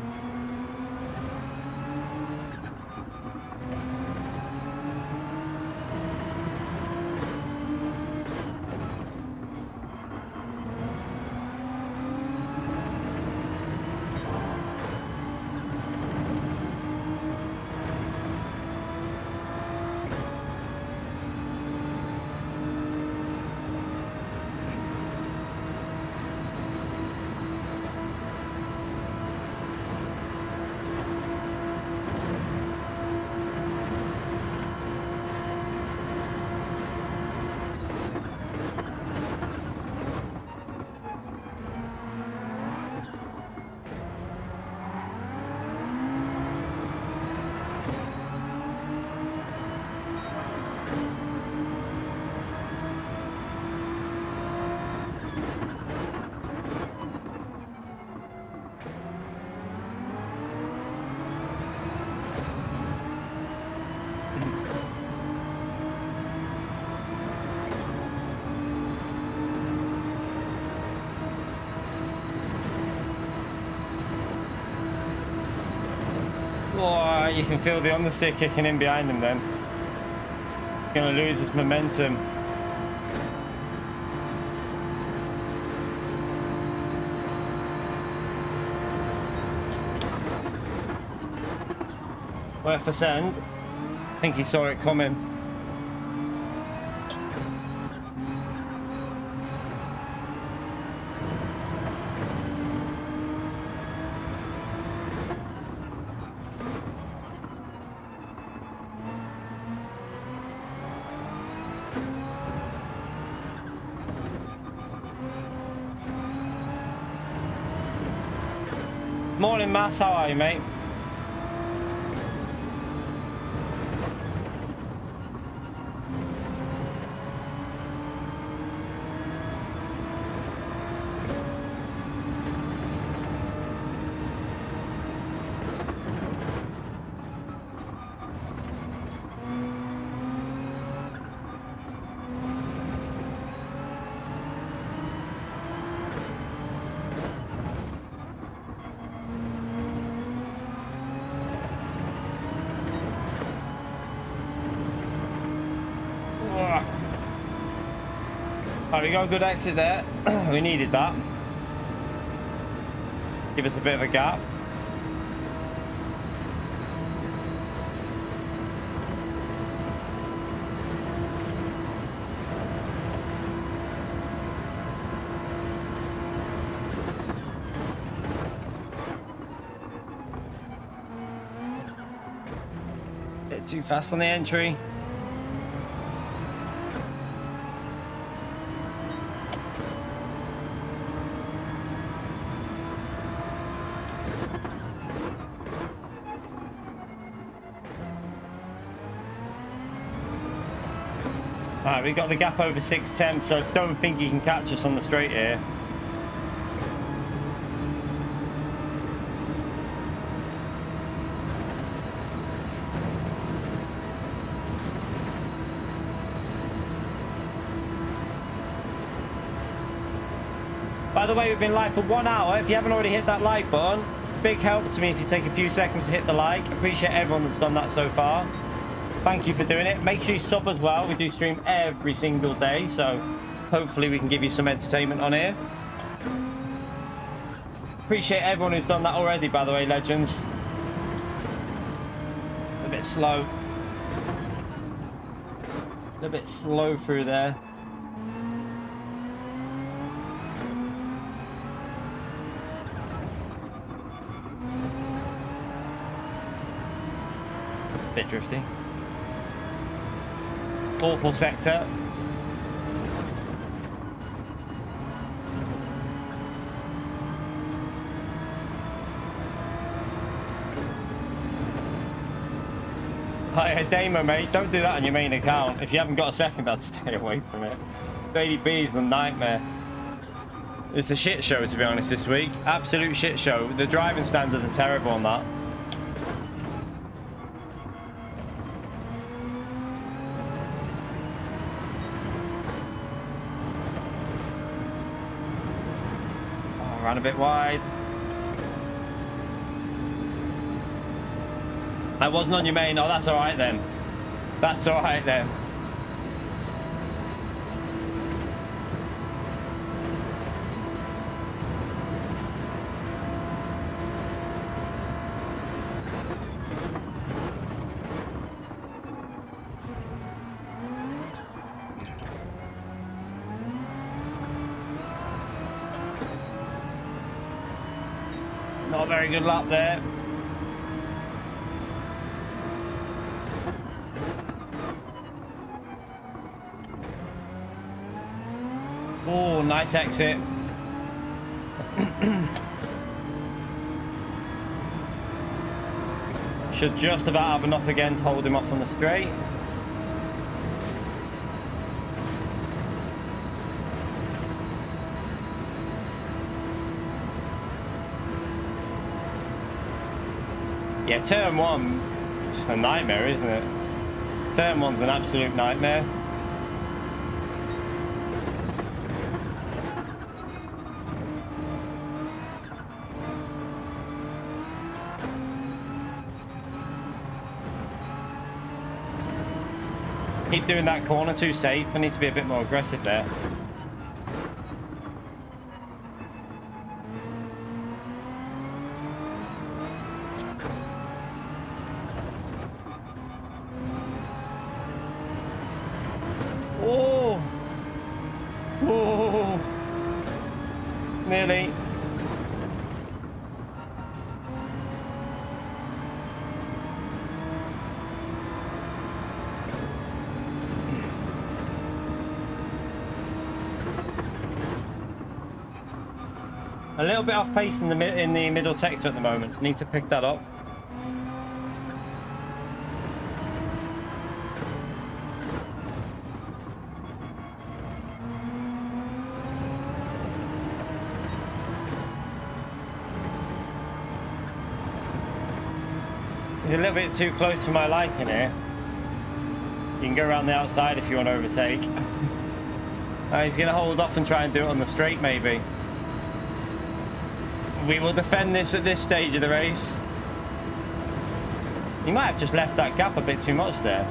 Oh, you can feel the understeer kicking in behind him then. Gonna lose his momentum. Worth a send. I think he saw it coming. Morning, Mass. How are you, mate? Right, we got a good exit there. We needed that. Give us a bit of a gap. Bit too fast on the entry. Alright, we got the gap over 610, so don't think you can catch us on the straight here. By the way, we've been live for 1 hour. If you haven't already hit that like button, big help to me if you take a few seconds to hit the like. Appreciate everyone that's done that so far. Thank you for doing it. Make sure you sub as well. We do stream every single day, so hopefully we can give you some entertainment on here. Appreciate everyone who's done that already, by the way, legends. A bit slow. A bit slow through there. Bit drifty. Awful sector. Hi, Damo, mate. Don't do that on your main account. If you haven't got a second, I'd stay away from it. Daily B is a nightmare. It's a shit show, to be honest, this week. Absolute shit show. The driving standards are terrible on that. Ran a bit wide. I wasn't on your main. Oh, that's all right then. That's all right then. Not a very good lap there. Oh, nice exit. Should just about have enough again to hold him off on the straight. Yeah, turn one, it's just a nightmare, isn't it? Turn one's an absolute nightmare. Keep doing that corner too safe. I need to be a bit more aggressive there. Oh! Oh! Nearly. A little bit off pace in the middle sector at the moment. Need to pick that up. He's a little bit too close for my liking here. You can go around the outside if you want to overtake. He's going to hold off and try and do it on the straight maybe. We will defend this at this stage of the race. He might have just left that gap a bit too much there.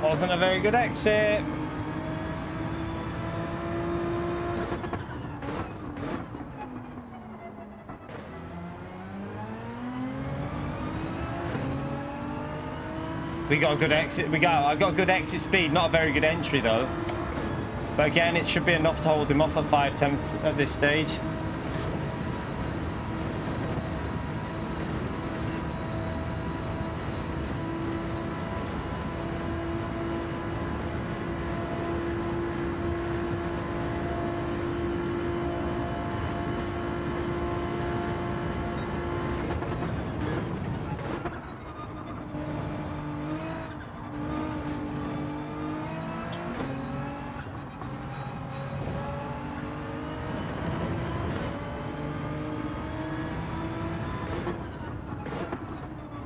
Wasn't a very good exit. We got a good exit. I got a good exit speed. Not a very good entry though. But again, it should be enough to hold him off at 5/10 at this stage.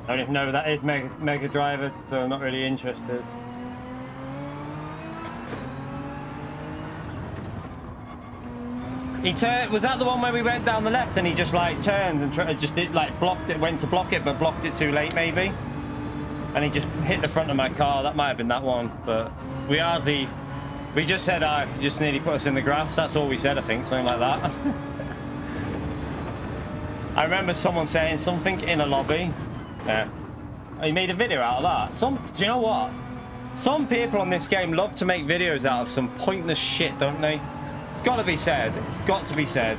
I don't even know if that is Mega Driver, so I'm not really interested. He turned. Was that the one where we went down the left and he just like turned and just did like blocked it, went to block it, but blocked it too late maybe, and he just hit the front of my car. That might have been that one, but we just said just nearly put us in the grass. That's all we said, I think, something like that. I remember someone saying something in a lobby. Yeah, he made a video out of that. Do you know what? Some people on this game love to make videos out of some pointless shit, don't they? It's got to be said. It's got to be said.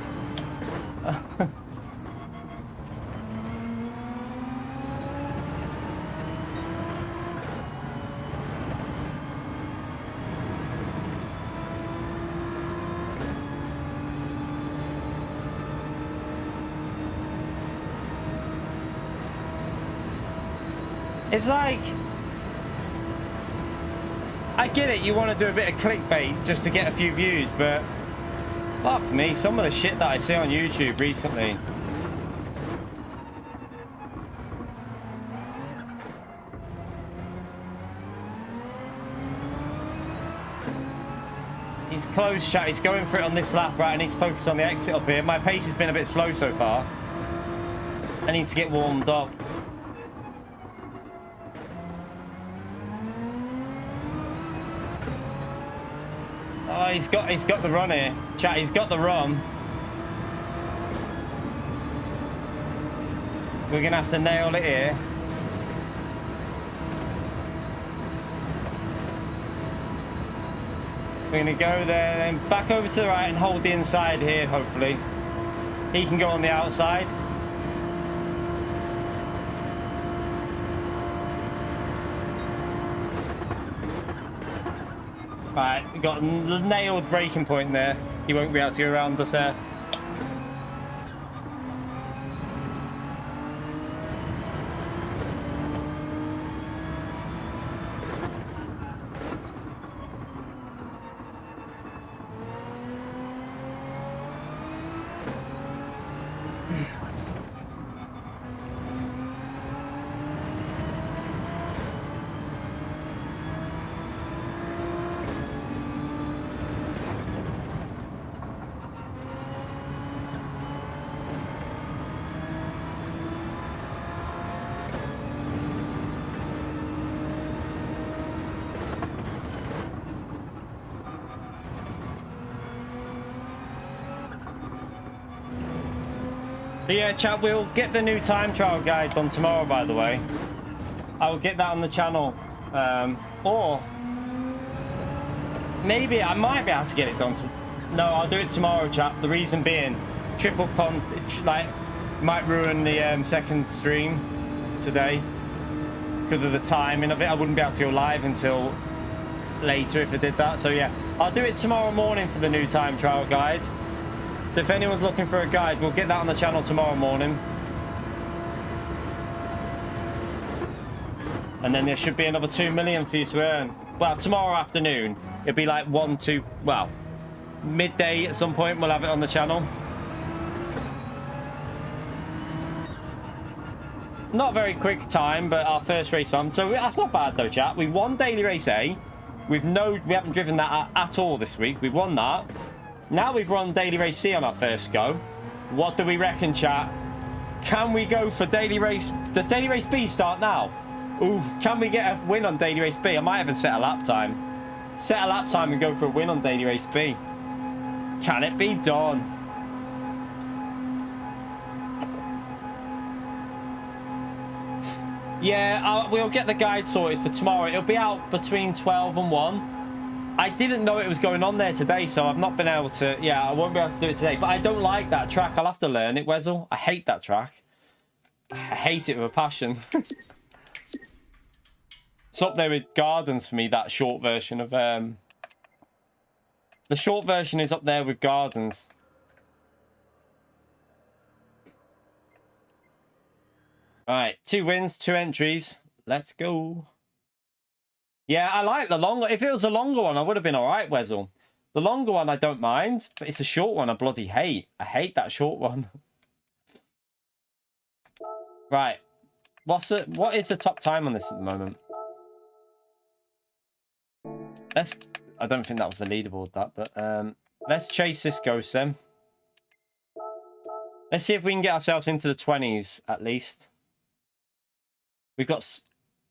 It's like, I get it, you want to do a bit of clickbait just to get a few views, but fuck me, some of the shit that I see on YouTube recently. He's close, chat, he's going for it on this lap, right? I need to focus on the exit up here. My pace has been a bit slow so far. I need to get warmed up. Oh, he's got the run here. Chat, he's got the run. We're gonna have to nail it here. We're gonna go there, then back over to the right and hold the inside here, hopefully. He can go on the outside. Right, we got a nailed braking point there. He won't be able to go around us there. But yeah, chat, we'll get the new time trial guide done tomorrow, by the way. I will get that on the channel. Or maybe I might be able to get it done. No, I'll do it tomorrow, chat. The reason being, might ruin the second stream today because of the timing of it. I wouldn't be able to go live until later if I did that. So yeah, I'll do it tomorrow morning for the new time trial guide. So if anyone's looking for a guide, we'll get that on the channel tomorrow morning. And then there should be another 2 million for you to earn. Well, tomorrow afternoon, it'll be like midday at some point, we'll have it on the channel. Not very quick time, but our first race on. So that's not bad though, chat. We won Daily Race A. We haven't driven that at all this week. We won that. Now we've run Daily Race C on our first go. What do we reckon, chat? Can we go for Daily Race? Does Daily Race B start now? Ooh, can we get a win on Daily Race B? I might even set a lap time. Set a lap time and go for a win on Daily Race B. Can it be done? Yeah, we'll get the guide sorted for tomorrow. It'll be out between 12 and 1. I didn't know it was going on there today, so I've not been able to... Yeah, I won't be able to do it today. But I don't like that track. I'll have to learn it, Wezel. I hate that track. I hate it with a passion. It's up there with Gardens for me, that short version of... The short version is up there with Gardens. Alright, 2 wins, 2 entries. Let's go. Yeah, I like the longer... If it was a longer one, I would have been alright, Wezel. The longer one, I don't mind. But it's a short one I bloody hate. I hate that short one. Right. What is the top time on this at the moment? I don't think that was the leaderboard, that, but let's chase this ghost then. Let's see if we can get ourselves into the 20s at least. We've got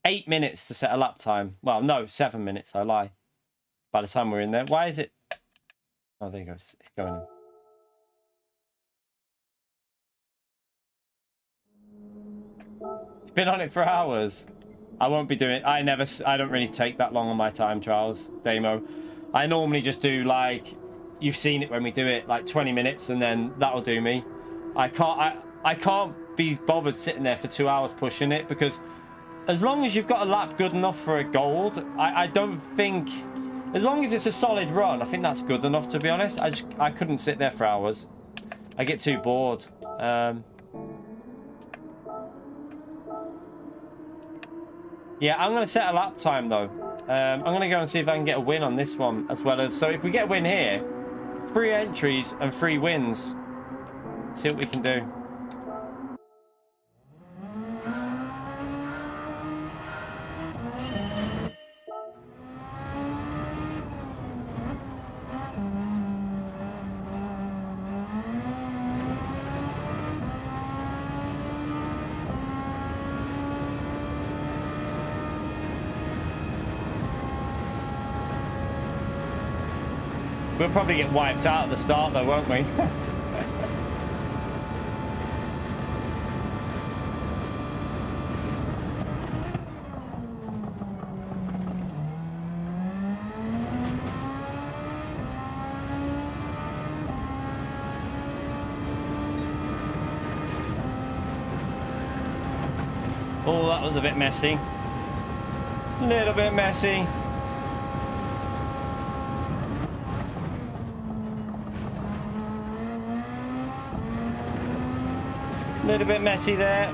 8 minutes to set a lap time. Well, no, 7 minutes, I lie. By the time we're in there. Why is it... Oh, there you go. It's going in. It's been on it for hours. I won't be doing... I don't really take that long on my time trials, Damo. I normally just do, like... You've seen it when we do it, like 20 minutes, and then that'll do me. I can't be bothered sitting there for 2 hours pushing it, because as long as you've got a lap good enough for a gold, I don't think... As long as it's a solid run, I think that's good enough, to be honest. I couldn't sit there for hours. I get too bored. Yeah, I'm going to set a lap time, though. I'm going to go and see if I can get a win on this one, as well as... So if we get a win here, 3 entries and 3 wins. See what we can do. We'll probably get wiped out at the start, though, won't we? Oh, that was a bit messy. A little bit messy. A little bit messy there.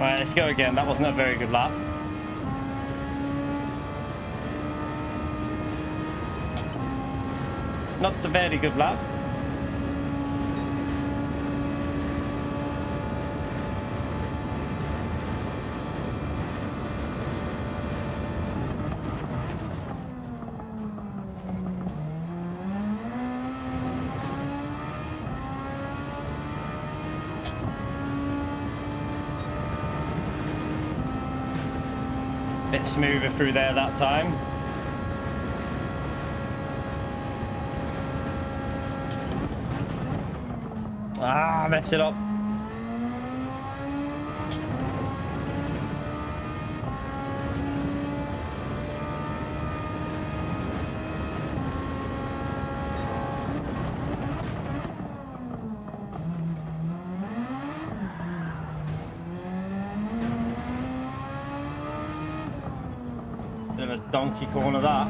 Right, let's go again. That wasn't a very good lap. Not a very good lap. Bit smoother through there that time. Ah, messed it up. Bit of a donkey corner that.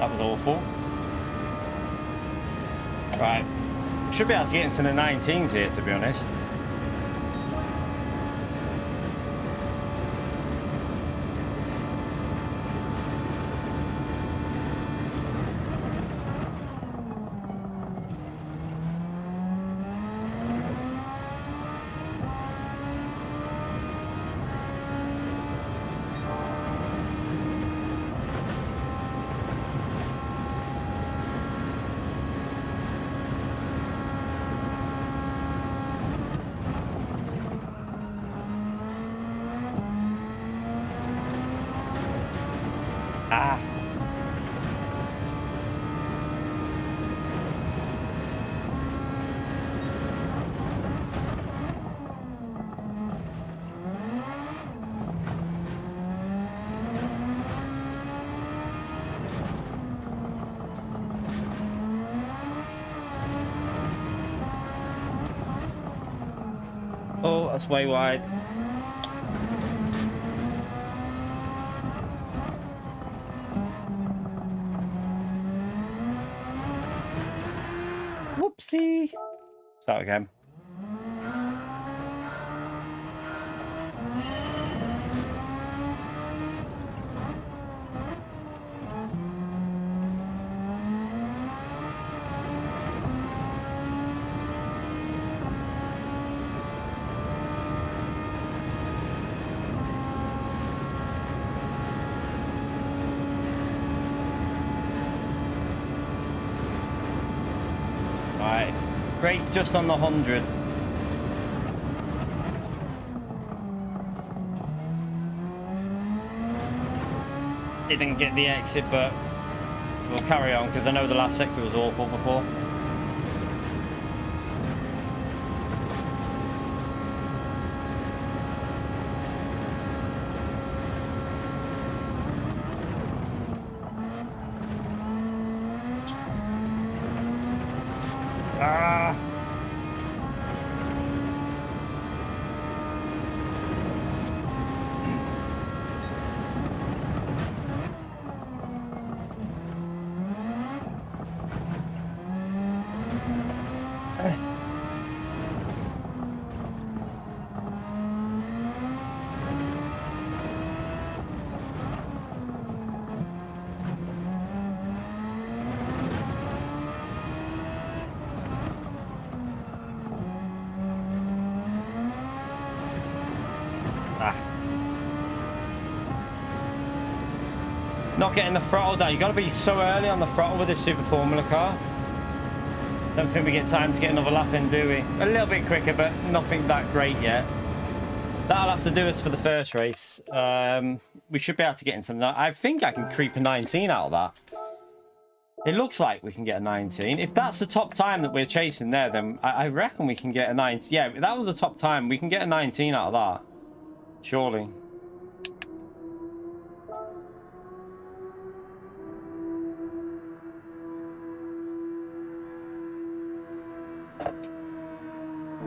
That was awful. Right. Should be able to get into the 19s here, to be honest. Ah. Oh, that's way wide. Whoopsie. Start again. Right. Great, just on the 100. It didn't get the exit, but we'll carry on because I know the last sector was awful before. Ah! Not getting the throttle down. You got to be so early on the throttle with this Super Formula car. Don't think we get time to get another lap in, do we? A little bit quicker, but nothing that great yet. That'll have to do us for the first race. We should be able to get into the... I think I can creep a 19 out of that. It looks like we can get a 19. If that's the top time that we're chasing there, then I reckon we can get a 19. Yeah, if that was the top time. We can get a 19 out of that. Surely.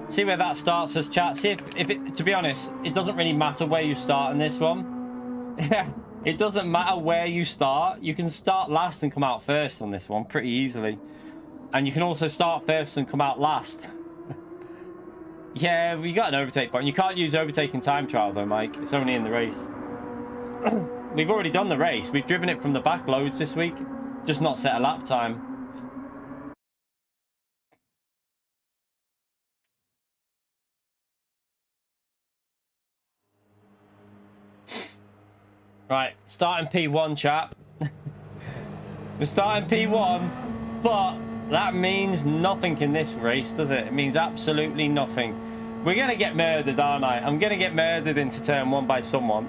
See where that starts us, chat. See if it, to be honest, it doesn't really matter where you start in this one. Yeah, it doesn't matter where you start. You can start last and come out first on this one pretty easily. And you can also start first and come out last. Yeah, we got an overtake point. You can't use overtaking time trial though, Mike. It's only in the race. We've already done the race. We've driven it from the back loads this week. Just not set a lap time. Right, starting P1, chap. We're starting P1, but that means nothing in this race, does it? It means absolutely nothing. We're going to get murdered, aren't I? I'm going to get murdered into turn 1 by someone.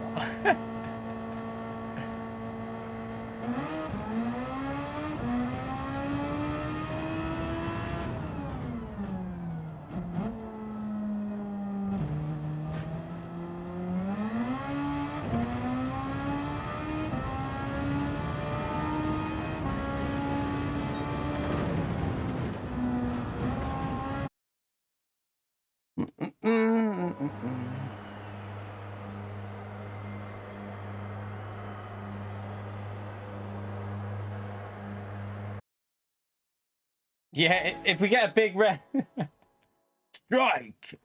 Yeah, if we get a big red strike.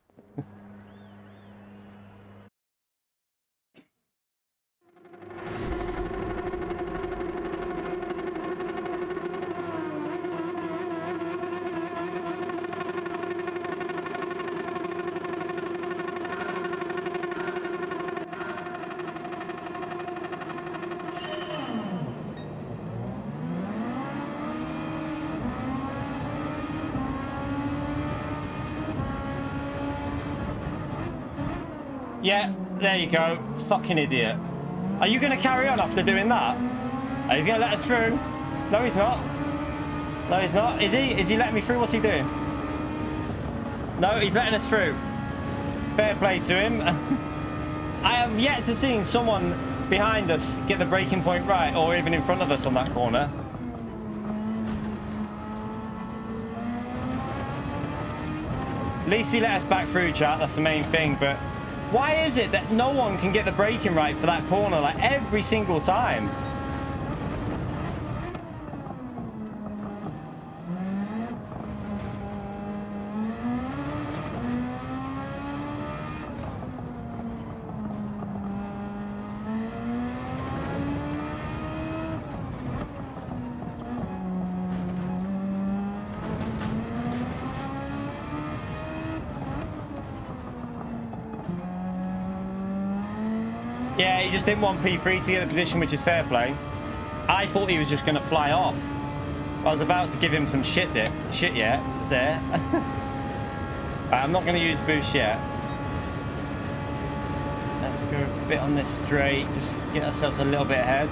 Yeah, there you go. Fucking idiot. Are you going to carry on after doing that? Are you going to let us through? No, he's not. No, he's not. Is he? Is he letting me through? What's he doing? No, he's letting us through. Fair play to him. I have yet to see someone behind us get the braking point right, or even in front of us on that corner. At least he let us back through, chat. That's the main thing. But why is it that no one can get the braking right for that corner, like, every single time? Yeah, he just didn't want P3 to get the position, which is fair play. I thought he was just going to fly off. I was about to give him some shit there. Right, I'm not going to use boost yet. Let's go a bit on this straight, just get ourselves a little bit ahead.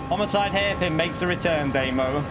Homicide hairpin makes a return, Damo.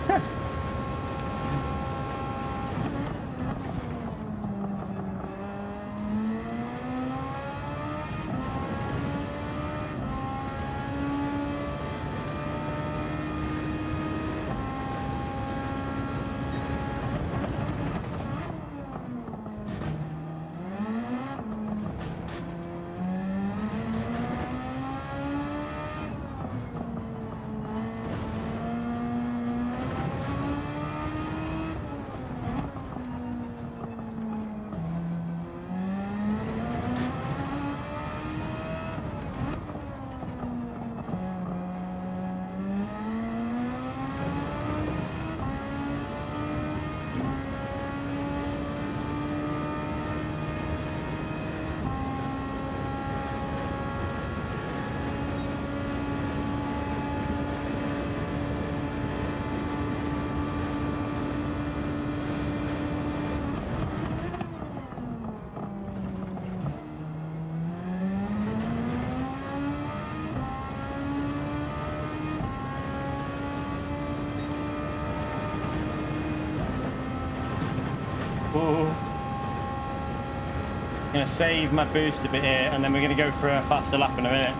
Gonna save my boost a bit here, and then we're gonna go for a faster lap in a minute.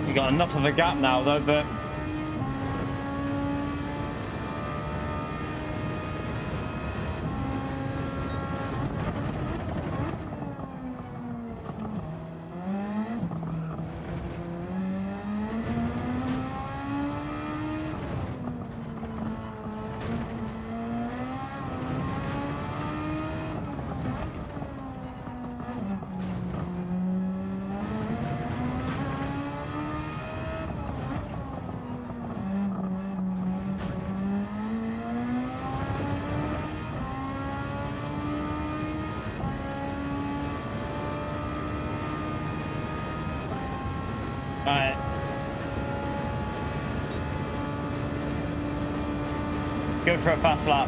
We got enough of a gap now though, but alright. Let's go for a fast lap.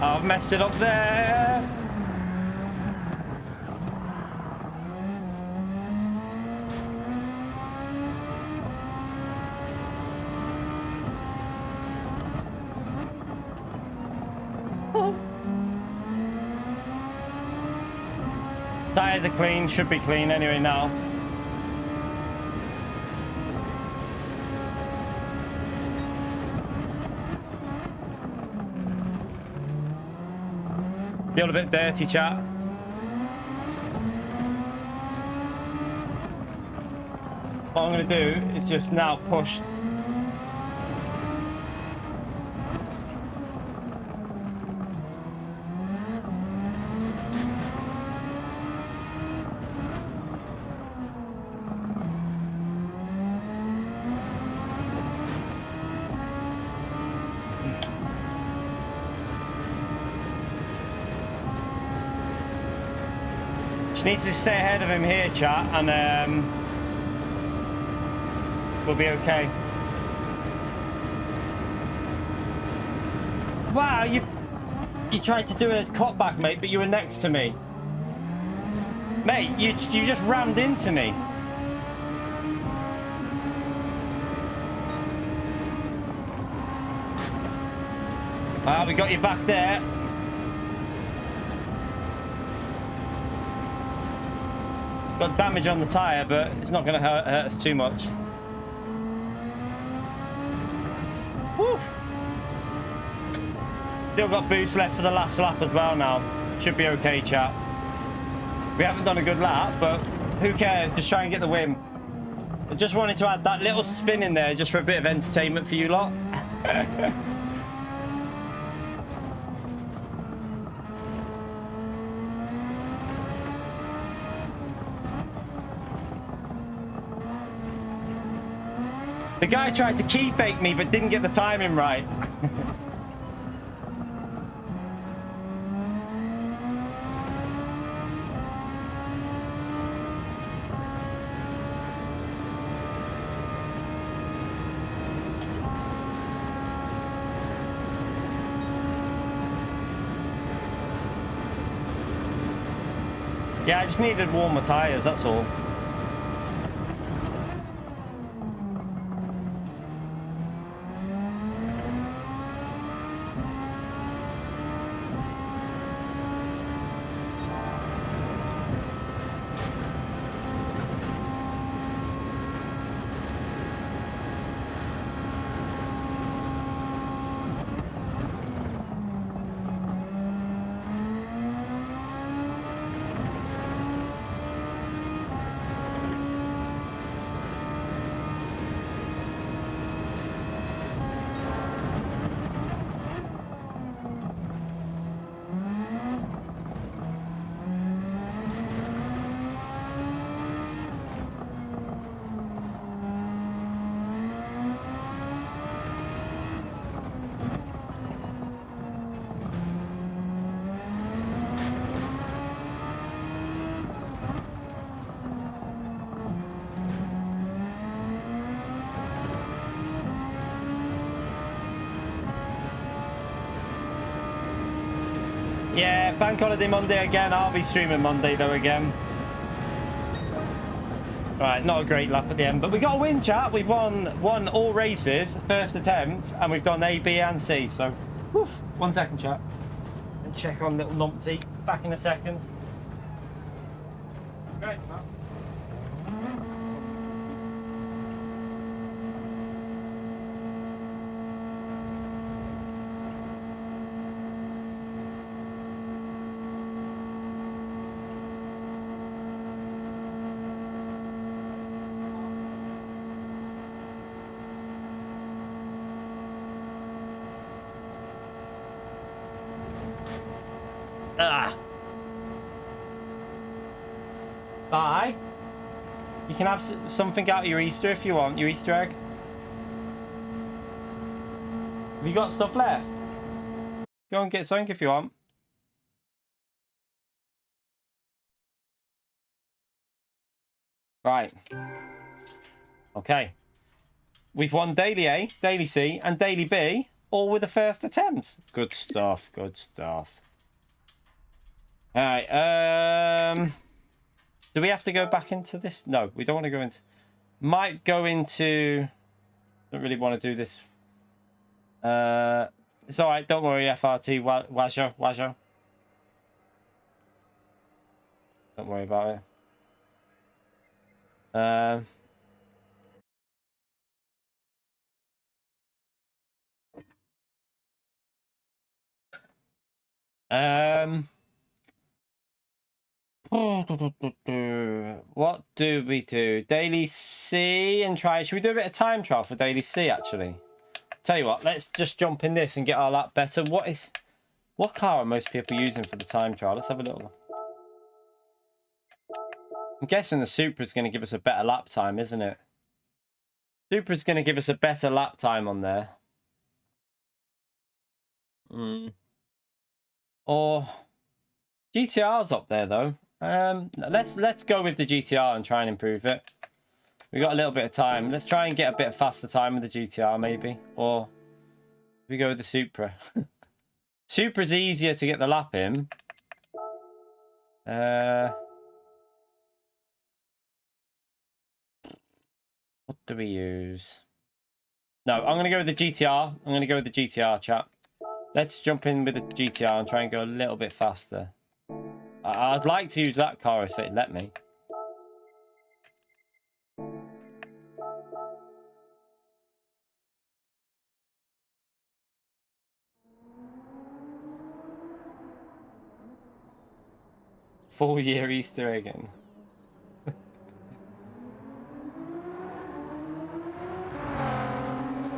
I've messed it up there. Tires are clean, should be clean anyway now. Still a bit dirty, chat. What I'm going to do is just now push. Just need to stay ahead of him here, chat, and we'll be okay. Wow, you tried to do a cutback, mate, but you were next to me. Mate, you just rammed into me. Well, we got you back there. Got damage on the tyre, but it's not going to hurt us too much. Woo. Still got boost left for the last lap as well now. Should be okay, chat. We haven't done a good lap, but who cares? Just try and get the win. I just wanted to add that little spin in there just for a bit of entertainment for you lot. The guy tried to key fake me, but didn't get the timing right. Yeah, I just needed warmer tyres, that's all. Yeah, bank holiday Monday again. I'll be streaming Monday though again. Right, not a great lap at the end, but we got a win, chat. We've won all races, first attempt, and we've done A, B, and C. So, woof. 1 second, chat. And check on little numpty. Back in a second. Great, man. Bye. You can have something out of your Easter if you want, your Easter egg. Have you got stuff left? Go and get something if you want. Right. Okay. We've won Daily A, Daily C, and Daily B, all with the first attempt. Good stuff, good stuff. Alright, do we have to go back into this? No, we don't want to go into... Might go into... Don't really want to do this. It's all right. Don't worry, FRT. Wajo. Don't worry about it. What do we do? Daily C and try. Should we do a bit of time trial for Daily C actually? Tell you what, let's just jump in this and get our lap better. What car are most people using for the time trial? Let's have a little look. I'm guessing the Supra is going to give us a better lap time, isn't it? Supra is going to give us a better lap time on there. Or GTR's up there though. Let's go with the GTR and try and improve it. We got a little bit of time. Let's try and get a bit of faster time with the GTR maybe, or we go with the Supra. Supra's easier to get the lap in. What do we use? No, I'm going to go with the GTR. I'm going to go with the GTR, chat. Let's jump in with the GTR and try and go a little bit faster. I'd like to use that car if it let me. Full-year Easter egg again.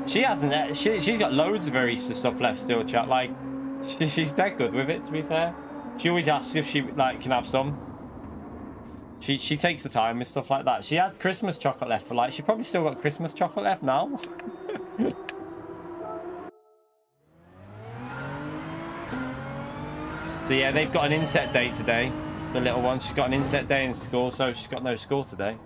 She hasn't. She's got loads of her Easter stuff left still, chat. Like, she's dead good with it. To be fair, she always asks if she like can have some. She takes the time with stuff like that. She had Christmas chocolate left for like. She probably still got Christmas chocolate left now. So yeah, they've got an inset day today. The little one, she's got an inset day in school, so she's got no school today.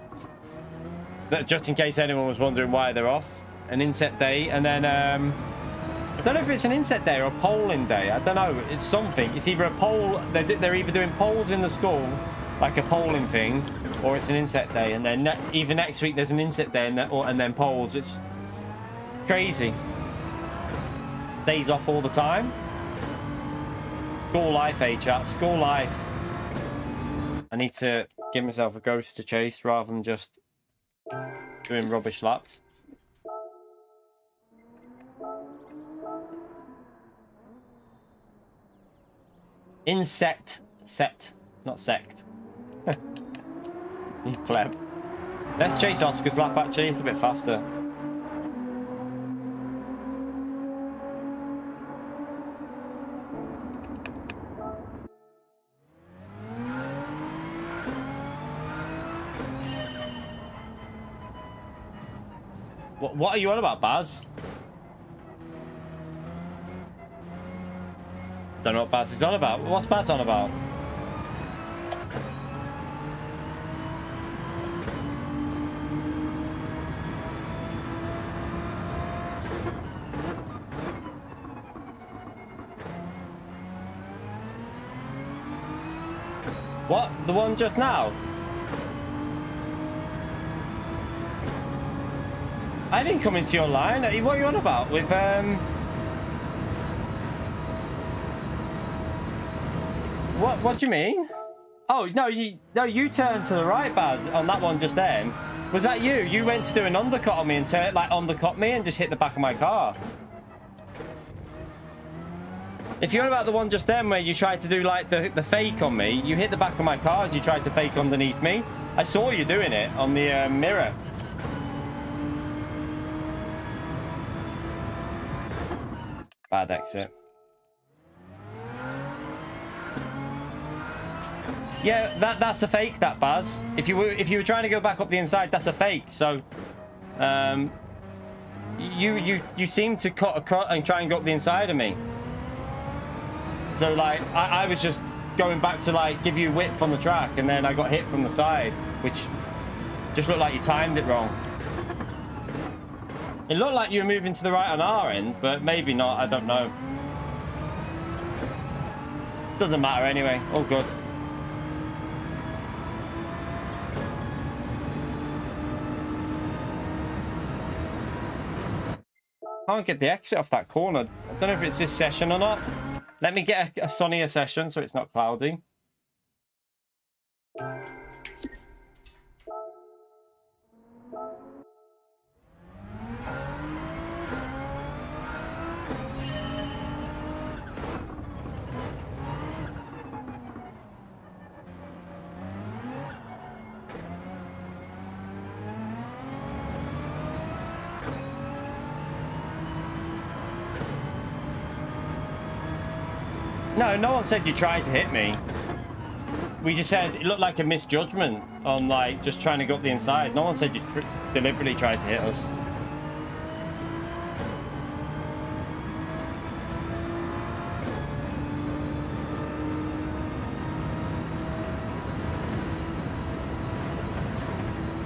Just in case anyone was wondering why they're off. An inset day, and then I don't know if it's an inset day or a polling day. I don't know. It's something. It's either a poll. They're either doing polls in the school, like a polling thing, or it's an inset day. And then even next week there's an inset day, and then polls. It's crazy. Days off all the time. School life, chat. School life. I need to give myself a ghost to chase rather than just doing rubbish laps. Insect. Set. Not sect. You pleb. Let's chase Oscar's lap actually. It's a bit faster. What are you on about, Baz? Don't know what Baz is on about. What's Baz on about? What? The one just now? I didn't come into your line. What are you on about? With What do you mean? Oh no, you turned to the right, Baz, on that one just then. Was that you? You went to do an undercut on me and undercut me and just hit the back of my car. If you're about the one just then where you tried to do like the fake on me, you hit the back of my car as you tried to fake underneath me. I saw you doing it on the mirror. Bad exit. Yeah, that's a fake, that Baz. If you were trying to go back up the inside, that's a fake. So, you seem to cut across and try and go up the inside of me. So like, I was just going back to like give you width on the track, and then I got hit from the side, which just looked like you timed it wrong. It looked like you were moving to the right on our end, but maybe not. I don't know. Doesn't matter anyway. All good. Can't get the exit off that corner. Don't know if it's this session or not. Let me get a sunnier session so it's not cloudy. No, no one said you tried to hit me. We just said it looked like a misjudgment on like just trying to go up the inside. No one said you deliberately tried to hit us.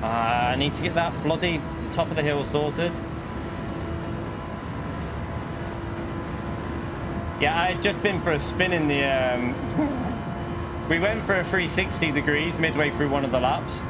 I need to get that bloody top of the hill sorted. Yeah, I had just been for a spin in the... we went for a 360 degrees midway through one of the laps.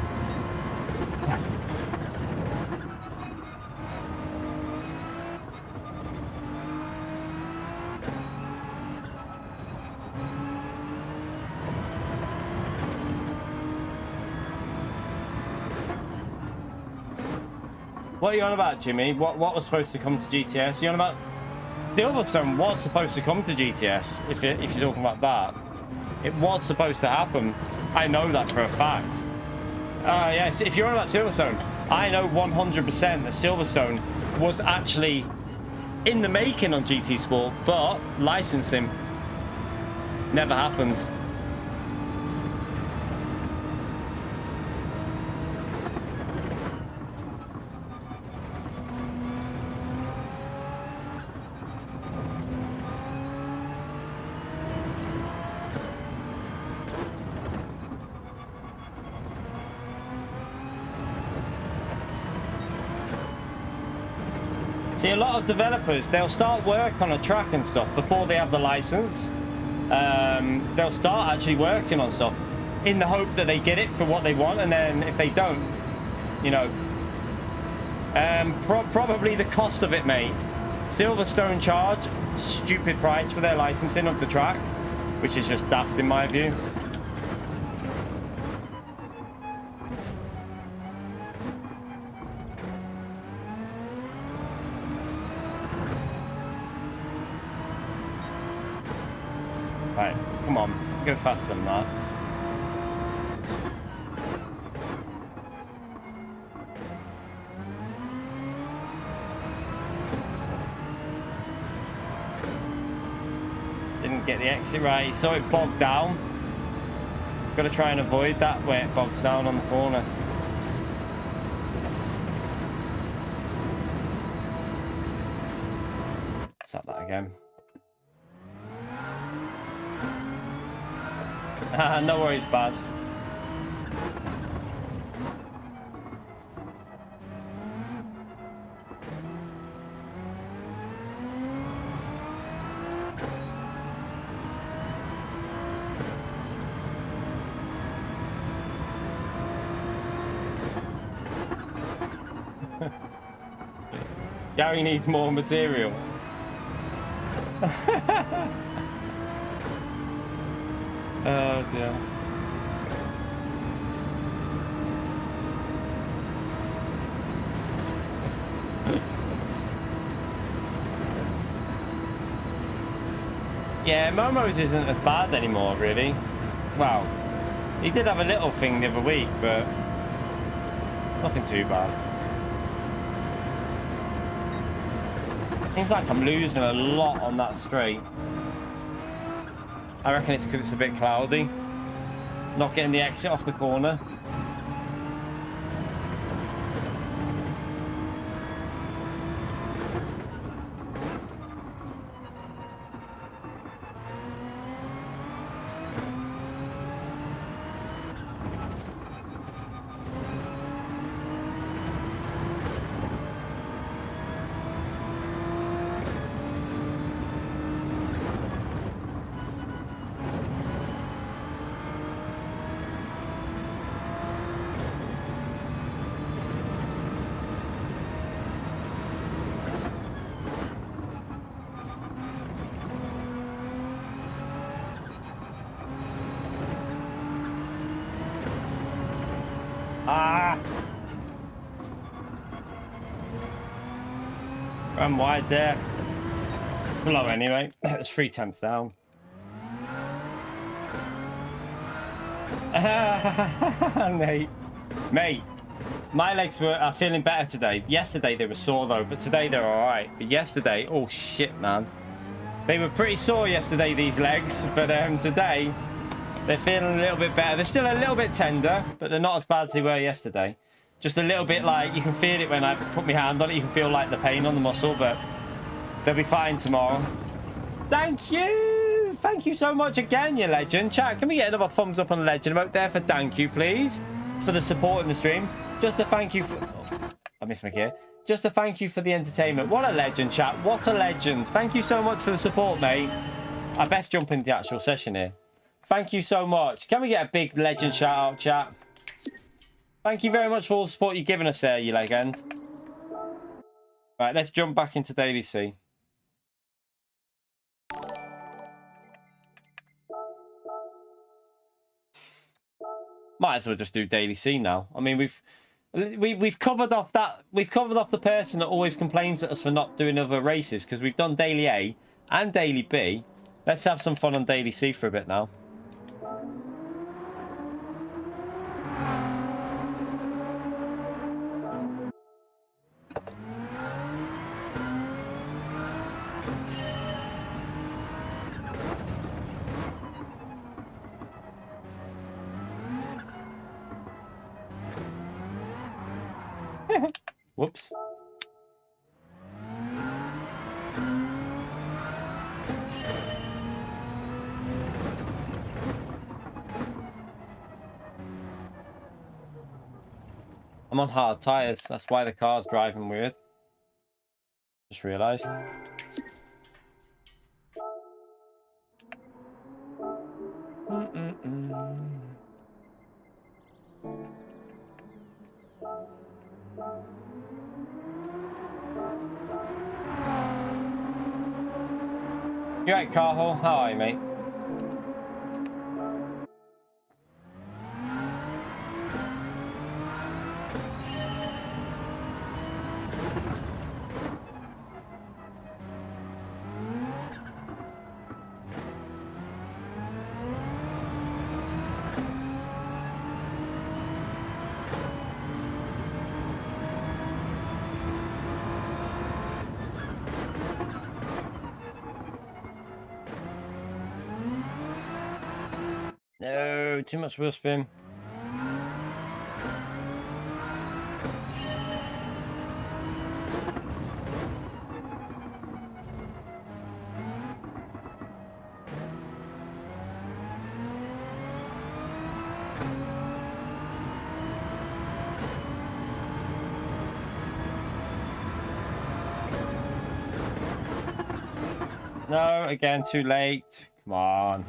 What are you on about, Jimmy? What was supposed to come to GTS? Are you on about... Silverstone was supposed to come to GTS, if you're talking about that. It was supposed to happen. I know that for a fact. Yes, if you're on about Silverstone, I know 100% that Silverstone was actually in the making on GT Sport, but licensing never happened. See, a lot of developers, they'll start work on a track and stuff before they have the license. They'll start actually working on stuff in the hope that they get it for what they want, and then if they don't, you know, probably the cost of it, mate. Silverstone charge stupid price for their licensing of the track, which is just daft in my view. Right, come on, go faster than that. Didn't get the exit right, so it bogged down. Got to try and avoid that where it bogs down on the corner. Let's have that again. No worries, Baz. Gary needs more material. Oh dear. Yeah, Momo's isn't as bad anymore, really. Well, he did have a little thing the other week, but nothing too bad. Seems like I'm losing a lot on that straight. I reckon it's because it's a bit cloudy. Not getting the exit off the corner. Ran wide there. It's low anyway. It's 3 tenths down. Mate, my legs are feeling better today. Yesterday they were sore though, but today they're all right. But yesterday, oh shit, man. They were pretty sore yesterday, these legs, but today they're feeling a little bit better. They're still a little bit tender, but they're not as bad as they were yesterday. Just a little bit like, you can feel it when I put my hand on it. You can feel like the pain on the muscle, but they'll be fine tomorrow. Thank you. Thank you so much again, you legend. Chat, can we get another thumbs up on legend emote there for thank you, please? For the support in the stream. Just a thank you for... Oh, I missed my gear. Just a thank you for the entertainment. What a legend, chat. What a legend. Thank you so much for the support, mate. I best jump into the actual session here. Thank you so much. Can we get a big legend shout out, chat? Thank you very much for all the support you've given us there, you legend. Right, let's jump back into Daily C. Might as well just do Daily C now. I mean, we've covered off the person that always complains at us for not doing other races, because we've done Daily A and Daily B. Let's have some fun on Daily C for a bit now. Whoops. I'm on hard tires. That's why the car's driving weird. Just realized. You right, Carhol? How are you, mate? No, too much wheel spin. No, again, too late. Come on.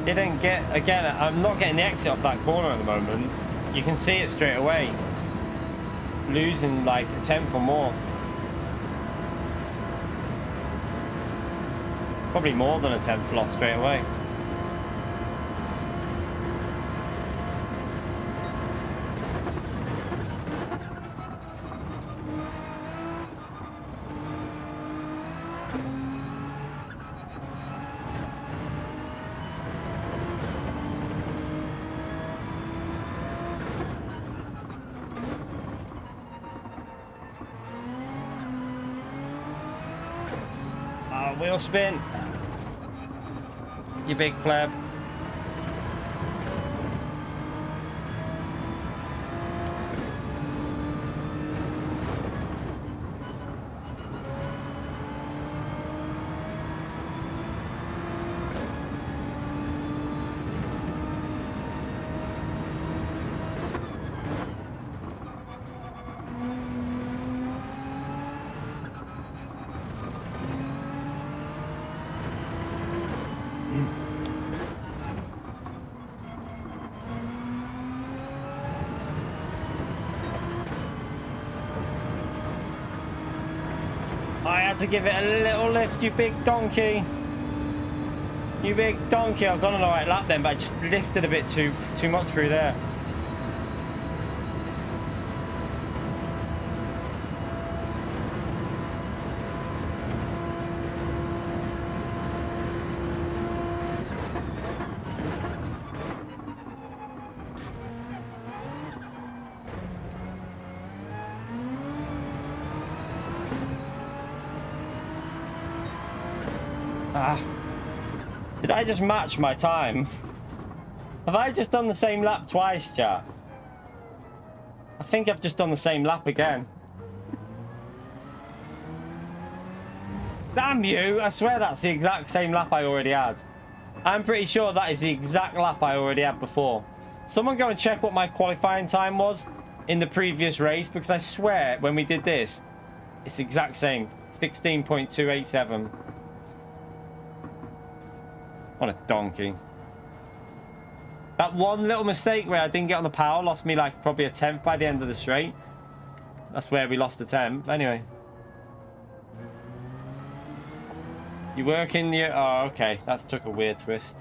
Didn't get, again, I'm not getting the exit off that corner at the moment. You can see it straight away. Losing like a tenth or more. Probably more than a tenth lost straight away. Wheel spin, you big pleb. I had to give it a little lift, you big donkey. You big donkey. I've gone on the right lap then, but I just lifted a bit too much through there. Did I just match my time? Have I just done the same lap twice, chat? I think I've just done the same lap again. Damn you! I swear that's the exact same lap I already had. I'm pretty sure that is the exact lap I already had before. Someone go and check what my qualifying time was in the previous race, because I swear when we did this, it's the exact same. 16.287. What a donkey. That one little mistake where I didn't get on the power lost me like probably a 10th by the end of the straight. That's where we lost a 10th. Anyway. You work in the... Oh, okay. That took a weird twist.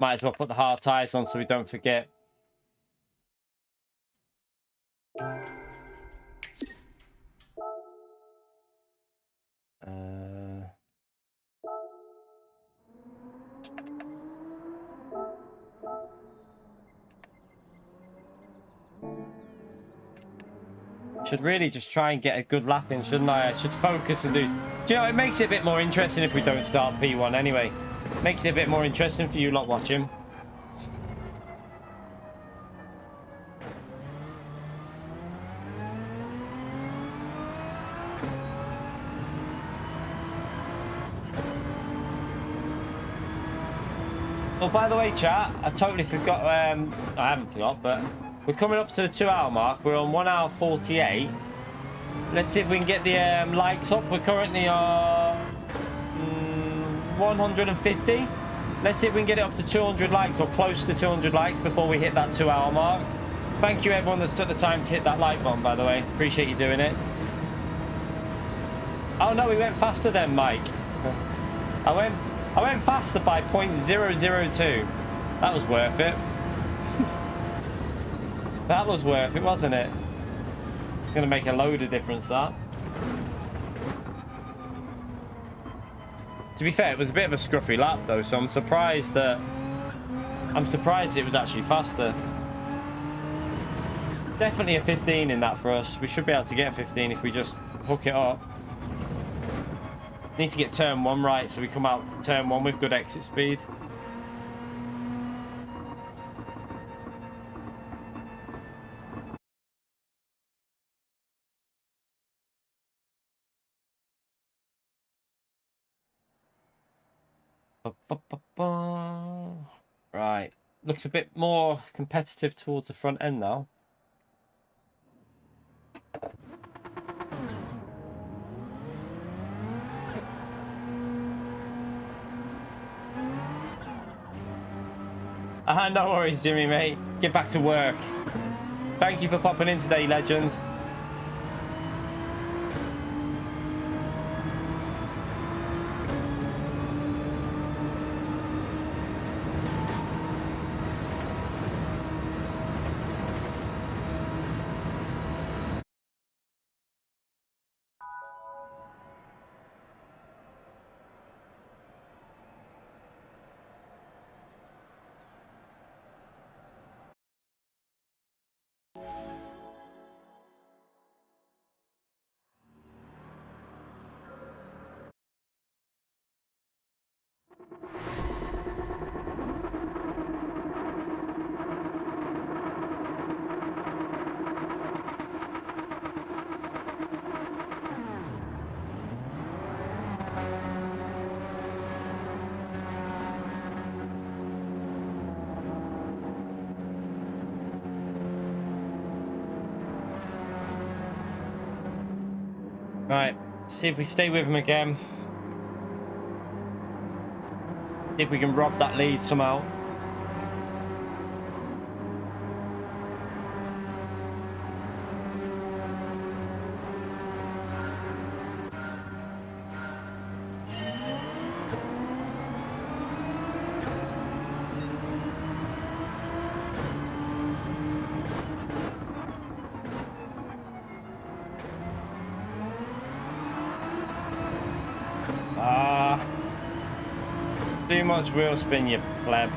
Might as well put the hard tyres on so we don't forget. Should really just try and get a good lap in, shouldn't I? I should focus and do... Do you know, it makes it a bit more interesting if we don't start P1 anyway. Makes it a bit more interesting for you lot watching. Oh, by the way, chat, I totally forgot. I haven't forgot, but we're coming up to the 2 hour mark. We're on 1 hour 48. Let's see if we can get the likes up. We're currently on 150. Let's see if we can get it up to 200 likes or close to 200 likes before we hit that 2 hour mark. Thank you, everyone that's took the time to hit that like button, by the way. Appreciate you doing it. Oh, no, we went faster then, Mike. I went faster by 0.002. That was worth it. That was worth it, wasn't it? It's going to make a load of difference, that. To be fair, it was a bit of a scruffy lap, though, so I'm surprised it was actually faster. Definitely a 15 in that for us. We should be able to get a 15 if we just hook it up. Need to get turn 1 right so we come out turn 1 with good exit speed. Right. Looks a bit more competitive towards the front end now. No worries, Jimmy, mate. Get back to work. Thank you for popping in today, legend. Right, see if we stay with him again. See if we can rob that lead somehow. Too much wheel spin, you pleb.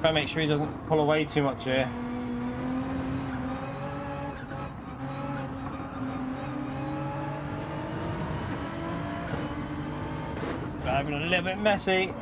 Try to make sure he doesn't pull away too much here. Driving a little bit messy.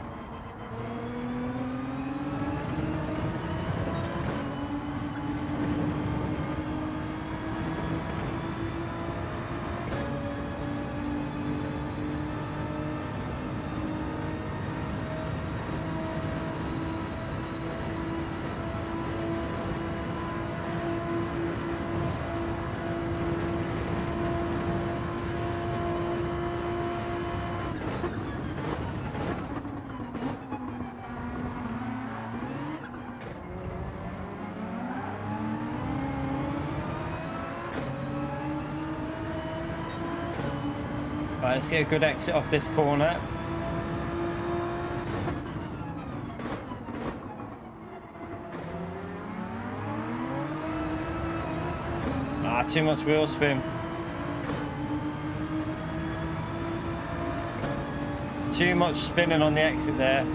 Right, let's get a good exit off this corner. Too much wheel spin. Too much spinning on the exit there.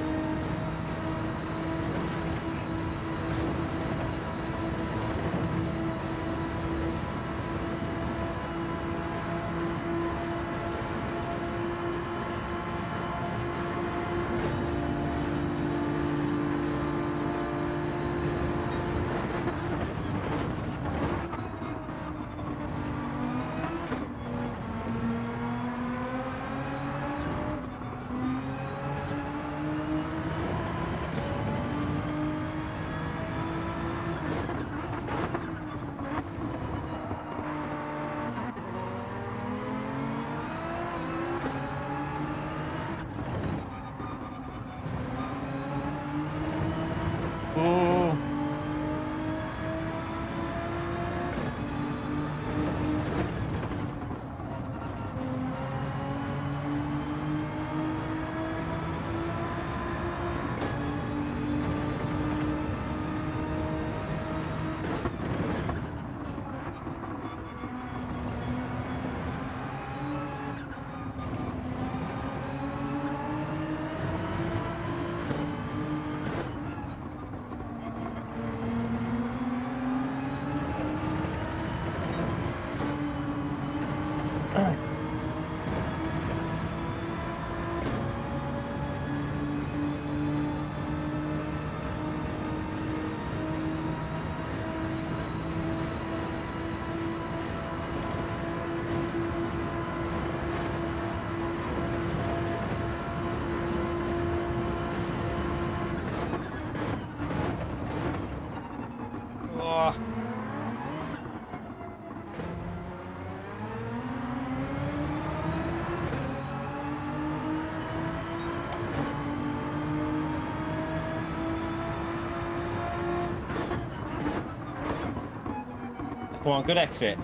Come on, good exit.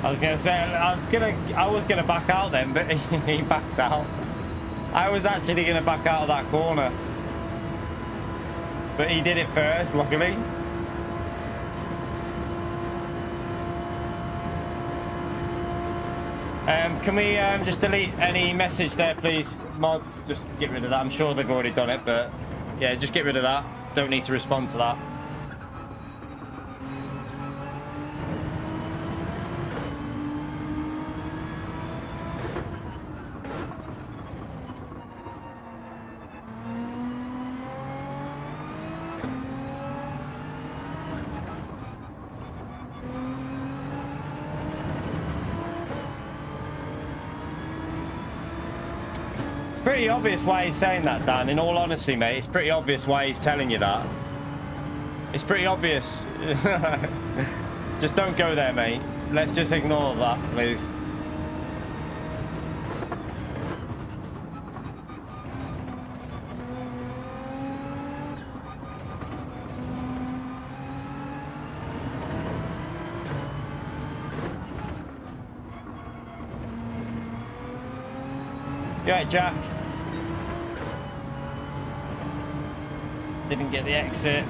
I was gonna say I was gonna back out then, but he backed out. I was actually gonna back out of that corner, but he did it first, luckily. Can we just delete any message there, please, mods? Just get rid of that. I'm sure they've already done it, but yeah, just get rid of that. Don't need to respond to that. Pretty obvious why he's saying that, Dan. In all honesty, mate, it's pretty obvious why he's telling you that. It's pretty obvious. Just don't go there, mate. Let's just ignore that, please. You right, Jack? Didn't get the exit.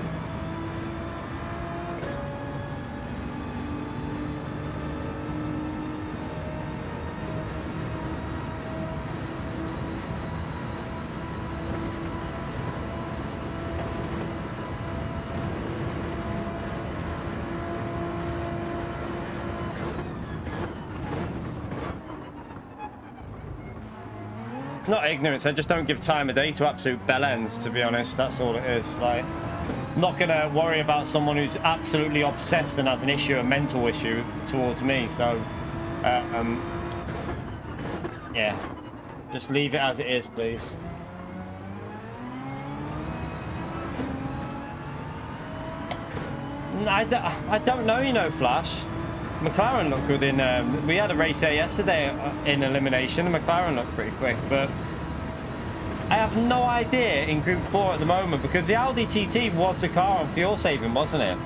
Not ignorance, I just don't give time of day to absolute bellends, to be honest. That's all it is. Like, I'm not gonna worry about someone who's absolutely obsessed and has an issue, a mental issue towards me. So yeah, just leave it as it is, please. I don't know, you know, Flash. McLaren looked good in we had a race there yesterday in elimination, and McLaren looked pretty quick, but I have no idea in Group 4 at the moment, because the Audi TT was the car on fuel saving, wasn't it?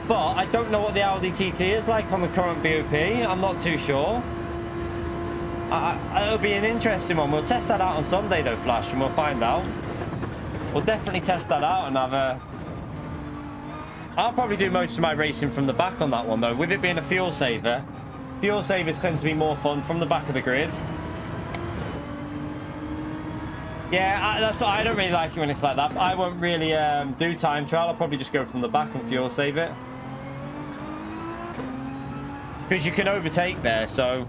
But I don't know what the Audi TT is like on the current BOP. I'm not too sure. It'll be an interesting one. We'll test that out on Sunday though, Flash, and we'll find out. We'll definitely test that out and have a... I'll probably do most of my racing from the back on that one though. With it being a fuel saver, fuel savers tend to be more fun from the back of the grid. Yeah, that's what I don't really like it when it's like that. I won't really do time trial. I'll probably just go from the back and fuel save it, because you can overtake there. So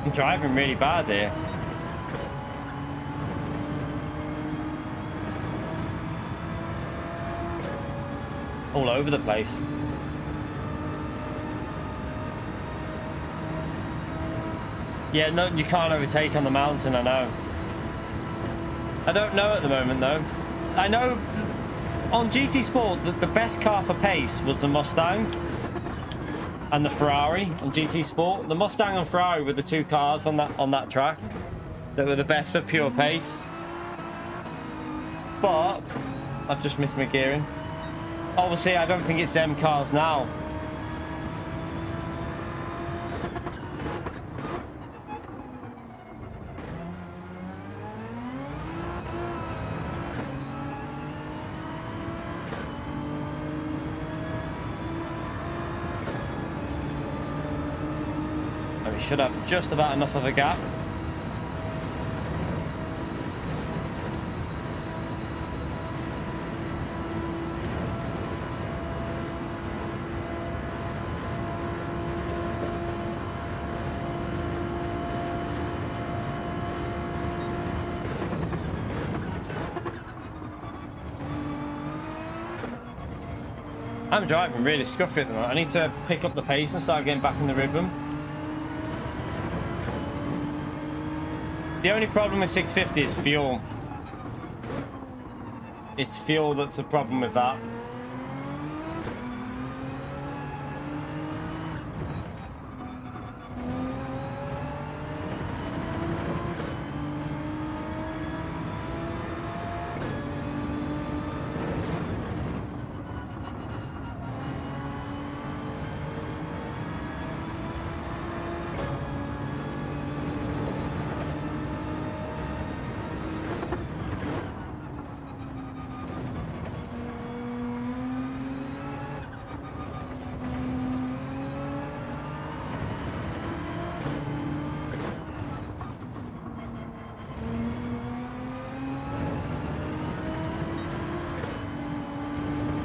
I'm driving really bad here. All over the place. Yeah, no, you can't overtake on the mountain, I know. I don't know at the moment though. I know on GT Sport the best car for pace was the Mustang and the Ferrari on GT Sport. The Mustang and Ferrari were the two cars on that track that were the best for pure pace. But I've just missed my gearing. Obviously, I don't think it's them cars now. And we should have just about enough of a gap. I'm driving really scuffy at the moment. I need to pick up the pace and start getting back in the rhythm. The only problem with 650 is fuel. It's fuel that's the problem with that.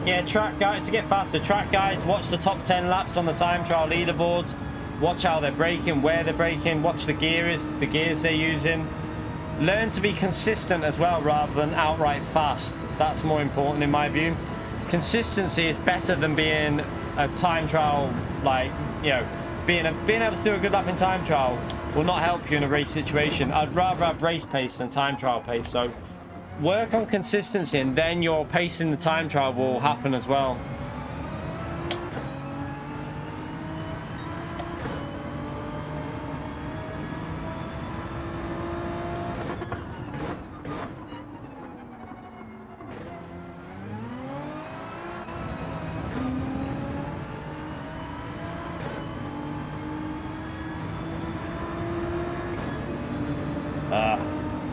Yeah, track guide to get faster. Track guides, watch the top 10 laps on the time trial leaderboards. Watch how they're braking, where they're braking. Watch the gears they're using. Learn to be consistent as well rather than outright fast. That's more important in my view. Consistency is better than being a time trial, like, you know, being able to do a good lap in time trial will not help you in a race situation. I'd rather have race pace than time trial pace. So work on consistency and then your pace in the time trial will happen as well.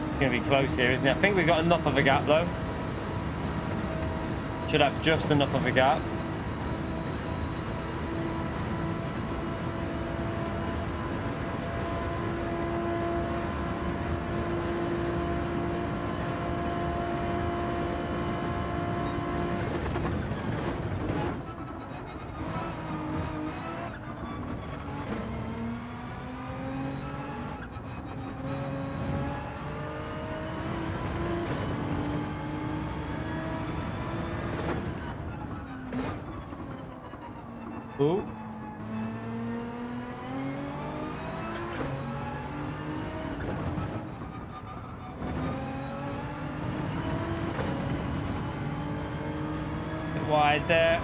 It's going to be close here, isn't it? I think we've got enough of a gap though. Should have just enough of a gap. Ooh. Bit wide there.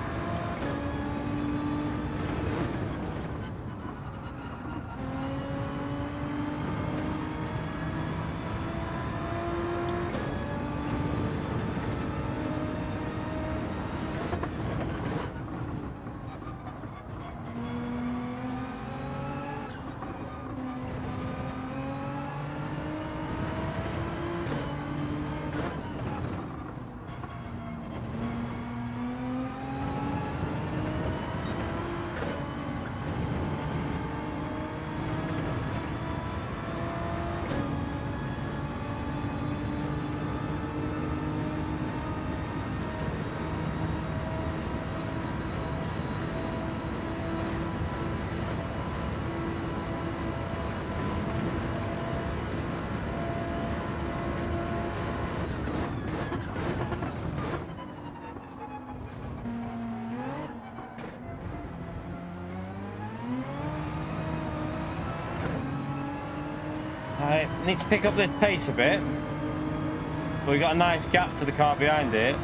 Alright, need to pick up this pace a bit. But we got a nice gap to the car behind it.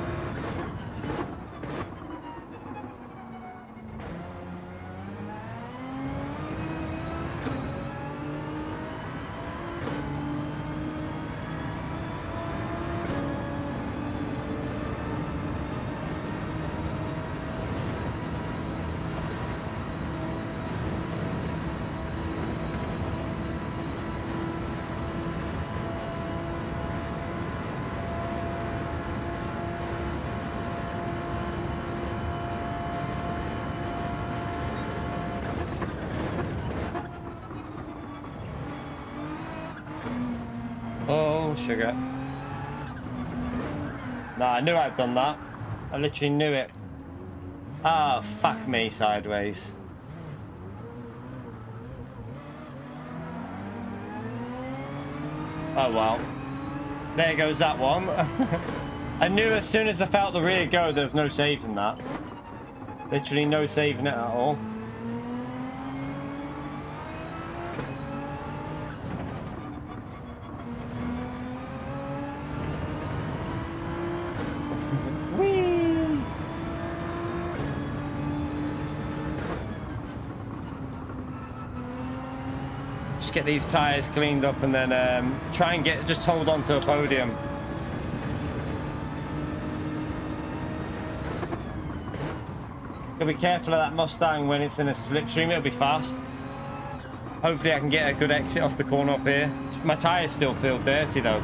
Oh, sugar. Nah, I knew I'd done that. I literally knew it. Ah, fuck me sideways. Oh well. There goes that one. I knew as soon as I felt the rear go, there was no saving that. Literally no saving it at all. Whee! Just get these tyres cleaned up and then try and just hold on to a podium. Gotta be careful of that Mustang when it's in a slipstream, it'll be fast. Hopefully I can get a good exit off the corner up here. My tyres still feel dirty though.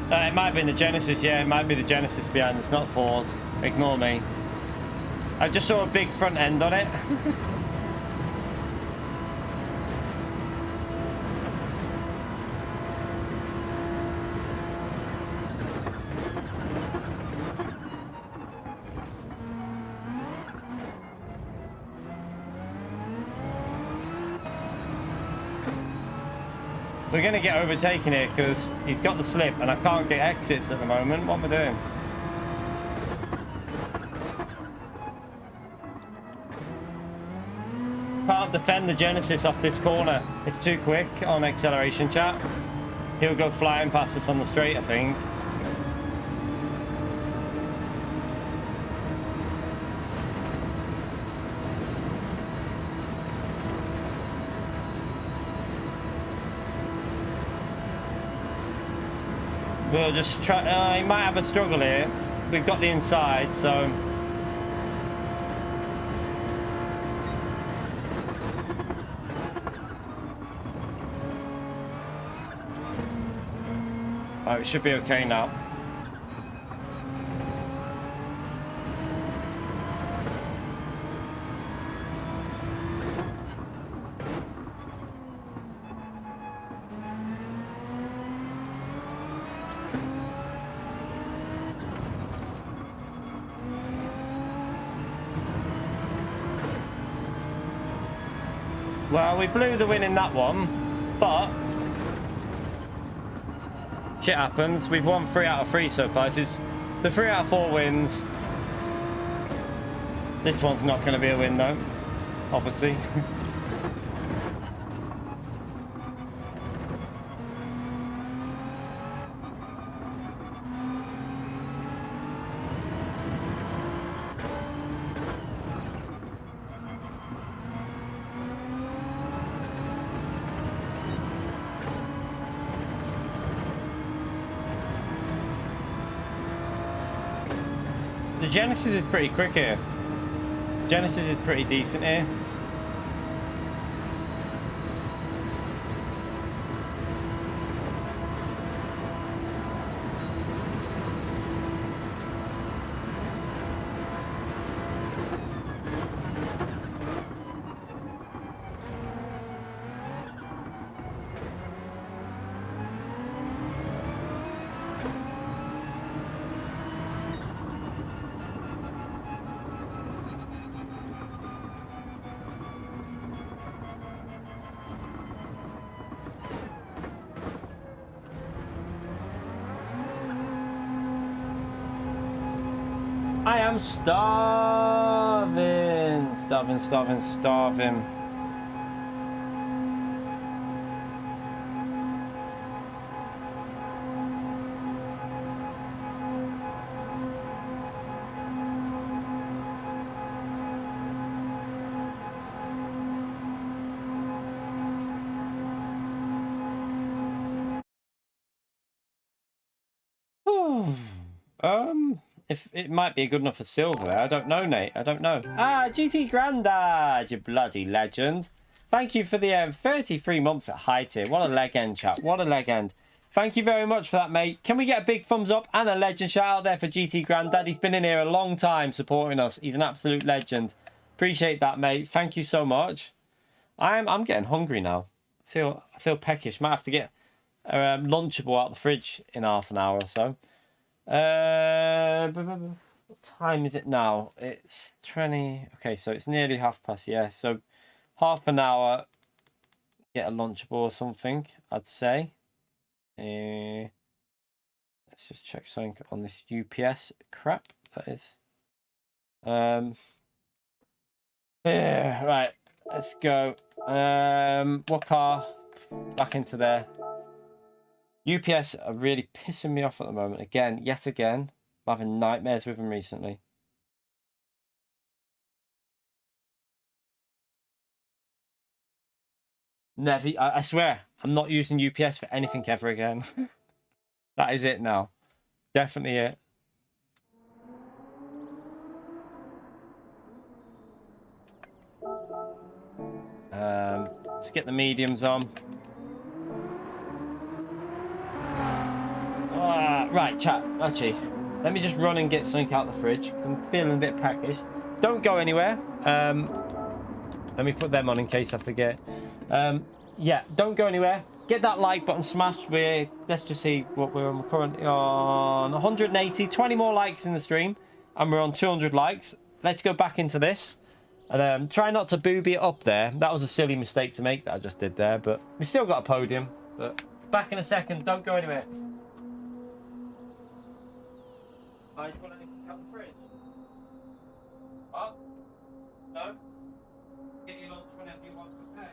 It might be in the Genesis, yeah, it might be the Genesis behind, it's not Ford. Ignore me. I just saw a big front end on it. We're going to get overtaken here because he's got the slip and I can't get exits at the moment. What am I doing? Can't defend the Genesis off this corner. It's too quick on acceleration, chat. He'll go flying past us on the straight, I think. We'll just try. He might have a struggle here. We've got the inside, so. Oh, it should be okay now. Well, we blew the win in that one, but shit happens. We've won 3 out of 3 so far. This is the 3 out of 4 wins. This one's not going to be a win though, obviously. The Genesis is pretty quick here. Genesis is pretty decent here. I am starving. Starving. If it might be good enough for silver, I don't know, Nate. I don't know. Ah, GT Grandad, you bloody legend. Thank you for the 33 months at high tier. What a legend, chap. What a legend. Thank you very much for that, mate. Can we get a big thumbs up and a legend shout out there for GT Grandad? He's been in here a long time supporting us. He's an absolute legend. Appreciate that, mate. Thank you so much. I'm getting hungry now. I feel peckish. Might have to get a Lunchable out of the fridge in half an hour or so. time is it now? It's 20. Okay, so it's nearly past. Yeah, so half an hour. Get a lunchable or something, I'd say. Let's just check something on this UPS crap. That is. Yeah, right. Let's go. What car? Back into there. UPS are really pissing me off at the moment. Again, yet again. I'm having nightmares with them recently. Never. I swear, I'm not using UPS for anything ever again. That is it now. Definitely it. Let's get the mediums on. Right, chat. Actually, let me just run and get something out of the fridge. I'm feeling a bit peckish. Don't go anywhere. Let me put them on in case I forget. Yeah, don't go anywhere. Get that like button smashed. Let's just see what we're on. We're currently on 180. 20 more likes in the stream, and we're on 200 likes. Let's go back into this. And try not to booby it up there. That was a silly mistake to make that I just did there, but we still got a podium. But back in a second. Don't go anywhere. Oh, you want anything out the fridge? What? No? Get your lunch whenever you want, okay?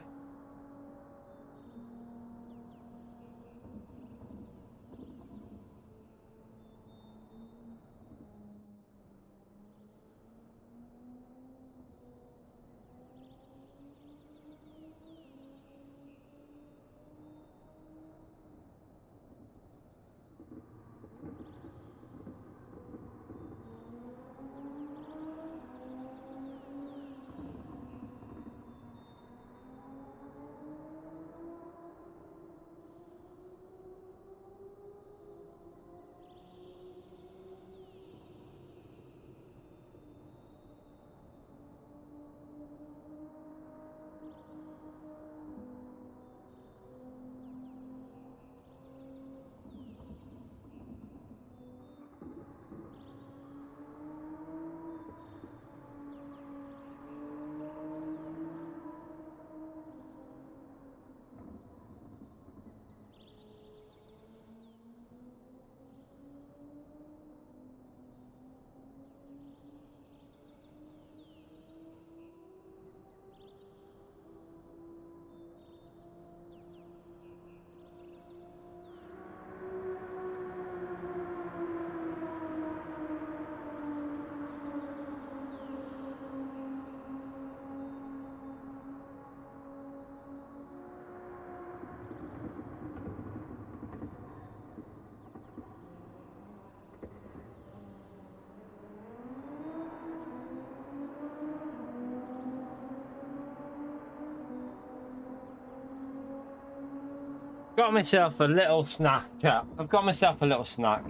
Got myself a little snack. Yeah, I've got myself a little snack.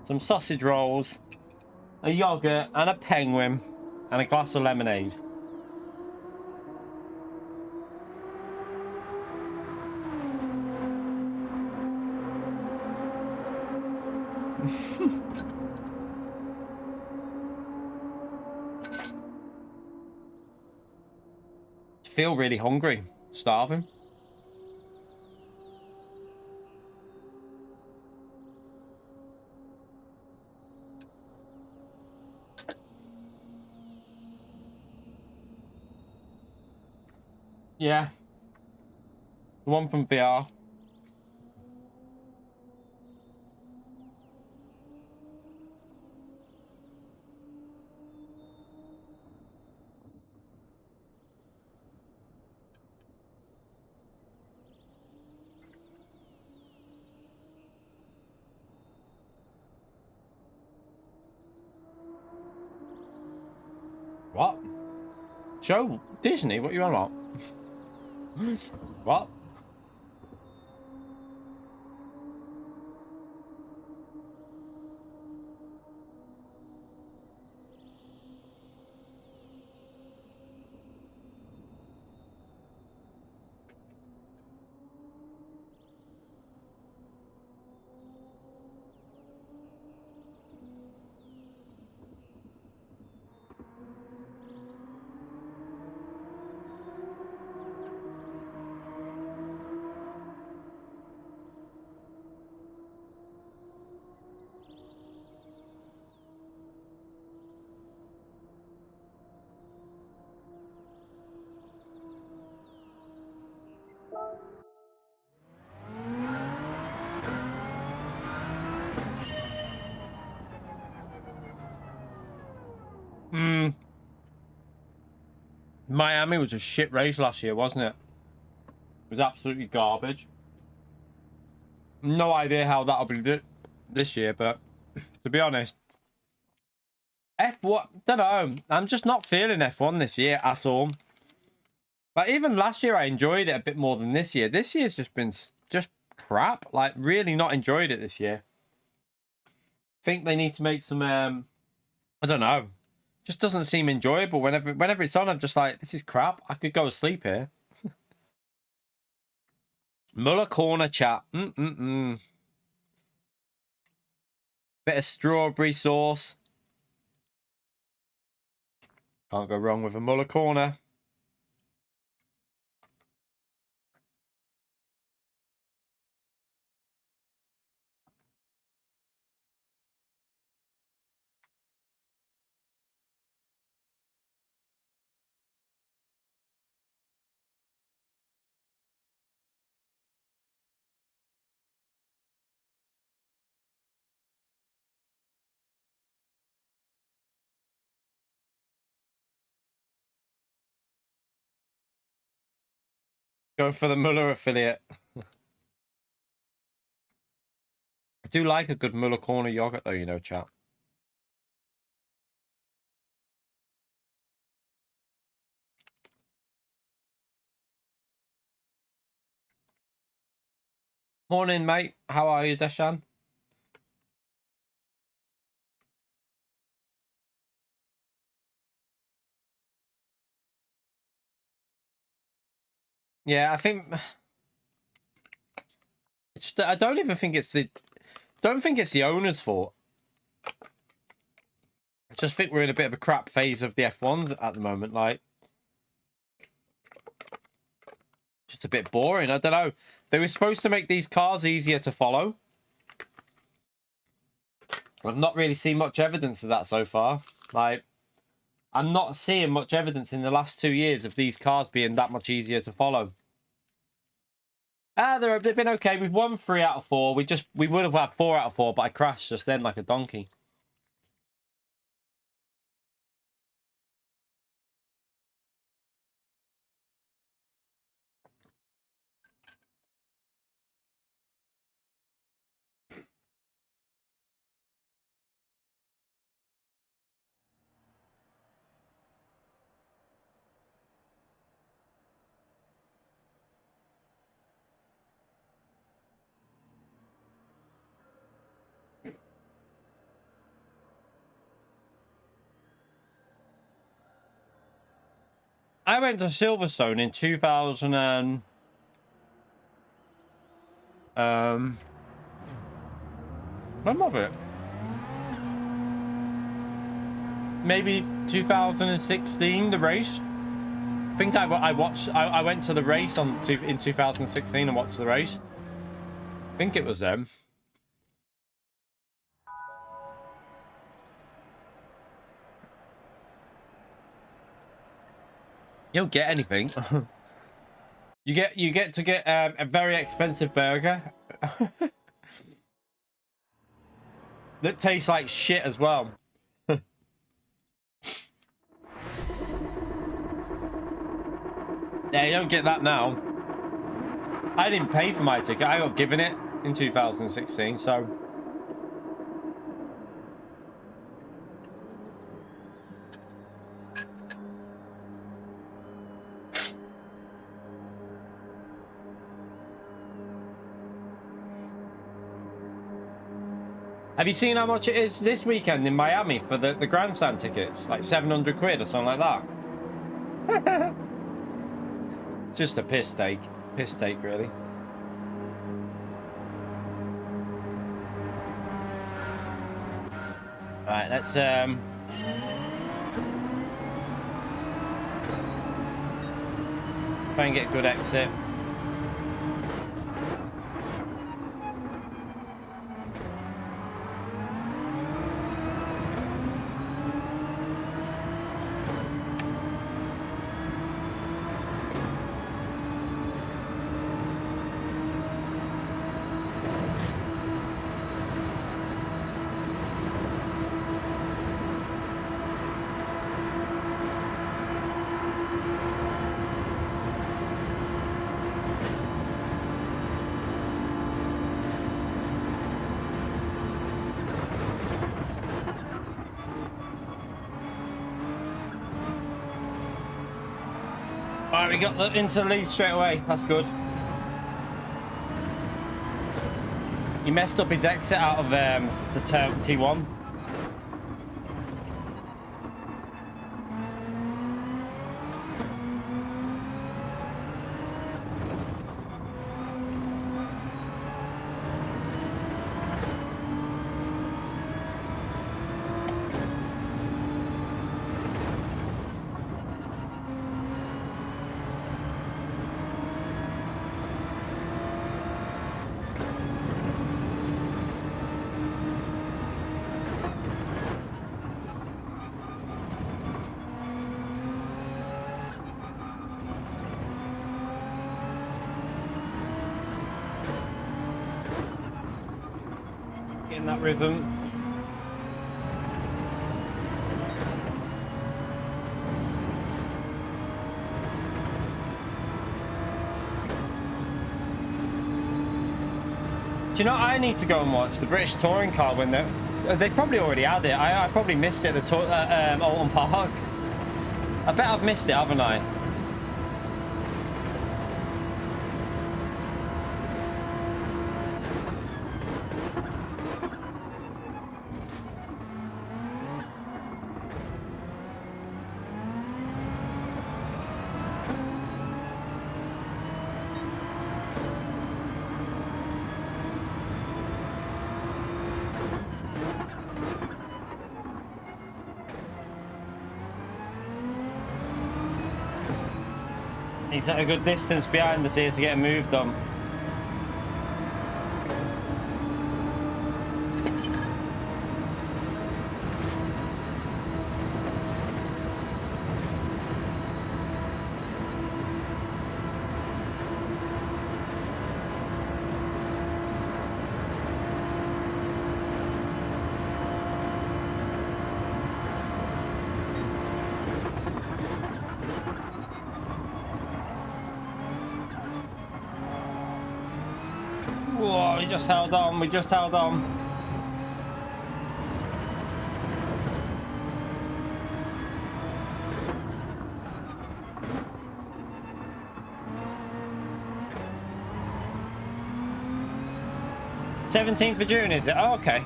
Some sausage rolls, a yogurt, and a penguin, and a glass of lemonade. Feel really hungry. Starving. Yeah. The one from VR. What? Show Disney? What you on about? What? Miami was a shit race last year, wasn't it? It was absolutely garbage. No idea how that'll be this year, but to be honest, F1, don't know. I'm just not feeling F1 this year at all. But even last year, I enjoyed it a bit more than this year. This year's just been just crap. Like, really not enjoyed it this year. Think they need to make some, I don't know. Just doesn't seem enjoyable. Whenever it's on, I'm just like, this is crap. I could go to sleep here. Muller corner chat. Bit of strawberry sauce. Can't go wrong with a Muller corner. Going for the Muller affiliate. I do like a good Muller corner yogurt though, you know, chat. Morning, mate. How are you, Zeshan? Yeah, I think I don't even think it's the owner's fault. I just think we're in a bit of a crap phase of the F1s at the moment. Like, just a bit boring. I don't know. They were supposed to make these cars easier to follow. I've not really seen much evidence of that so far. Like, I'm not seeing much evidence in the last 2 years of these cars being that much easier to follow. They've been okay. We've won 3 out of 4. We would have had 4 out of 4, but I crashed just then like a donkey. I went to Silverstone in 2000 and when was it? Maybe 2016, the race. I think I went to the race in 2016 and watched the race. I think it was them. You don't get anything. you get to get a very expensive burger that tastes like shit as well. Yeah, you don't get that now. I didn't pay for my ticket. I got given it in 2016, so. Have you seen how much it is this weekend in Miami for the grandstand tickets? Like 700 quid or something like that. Just a piss take. Piss take, really. Alright, let's try and get a good exit. Alright, we got into the lead straight away. That's good. He messed up his exit out of the T1. In that rhythm. Do you know, I need to go and watch the British Touring Car when they probably already had it. I probably missed it at Alton Park. I bet I've missed it, haven't I? He's at a good distance behind us here to get moved on. Whoa, we just held on, we just held on. "17th of June, is it? Oh, okay.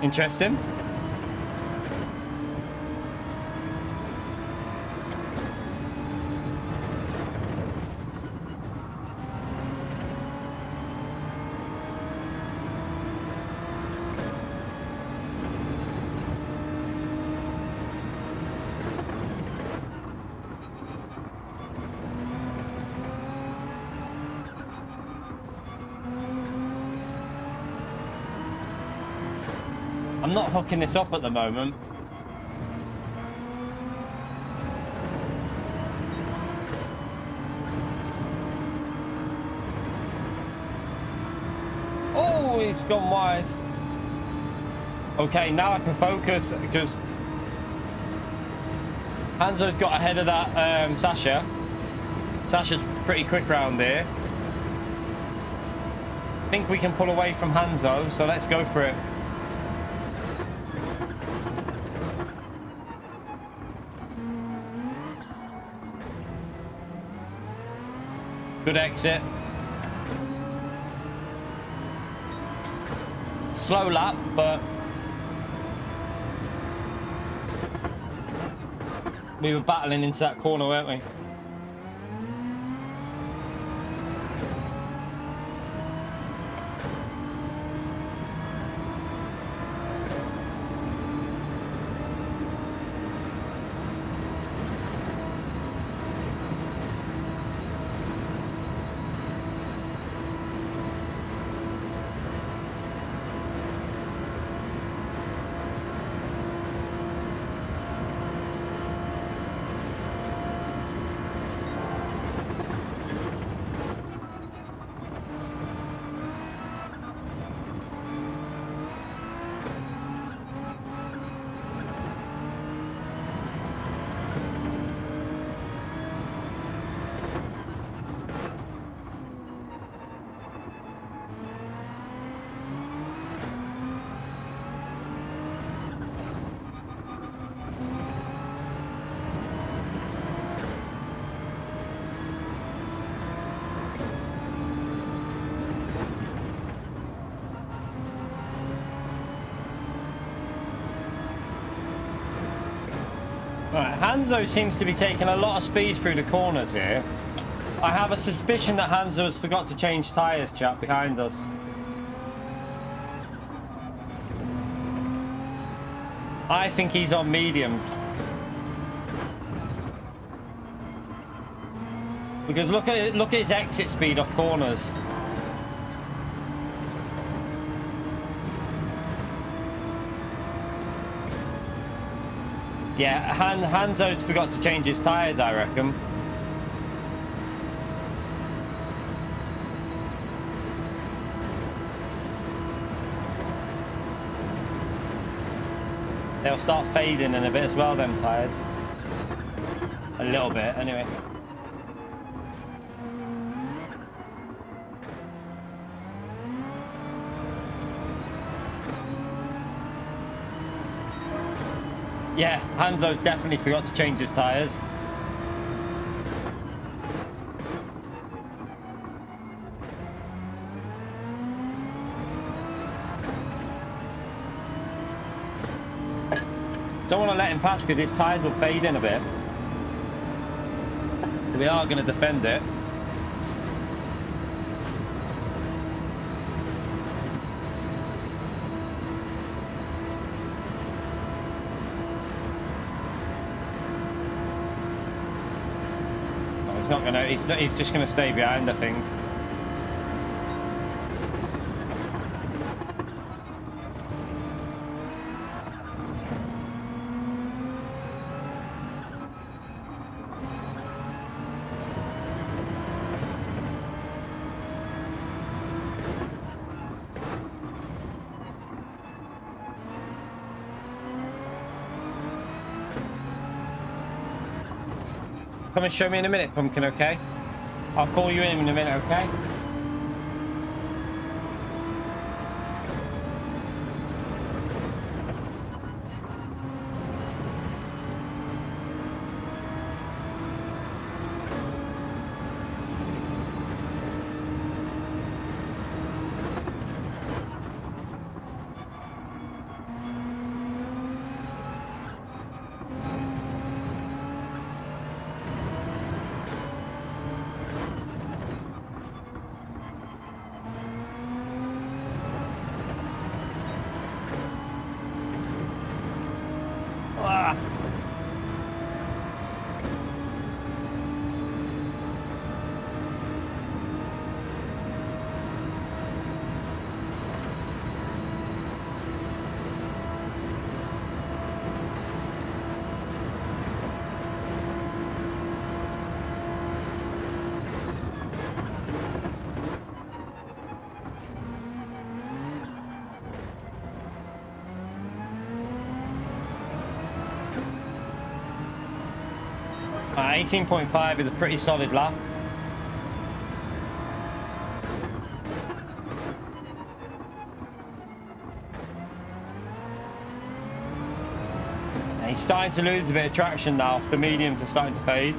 Interesting. I'm not hooking this up at the moment. Oh, it's gone wide. Okay, now I can focus because Hanzo's got ahead of that Sasha. Sasha's pretty quick round here. I think we can pull away from Hanzo, so let's go for it. Good exit. Slow lap, but we were battling into that corner, weren't we? Right, Hanzo seems to be taking a lot of speed through the corners here. I have a suspicion that Hanzo has forgot to change tyres, chap, behind us. I think he's on mediums. Because look at his exit speed off corners. Yeah, Hanzo's forgot to change his tyres, I reckon. They'll start fading in a bit as well, them tyres. A little bit, anyway. Yeah, Hanzo's definitely forgot to change his tyres. Don't want to let him pass because his tyres will fade in a bit. We are going to defend it. He's not gonna. He's just gonna stay behind, I think. Come and show me in a minute, Pumpkin, okay? I'll call you in a minute, okay? Uh, 18.5 is a pretty solid lap. And he's starting to lose a bit of traction now. The mediums are starting to fade.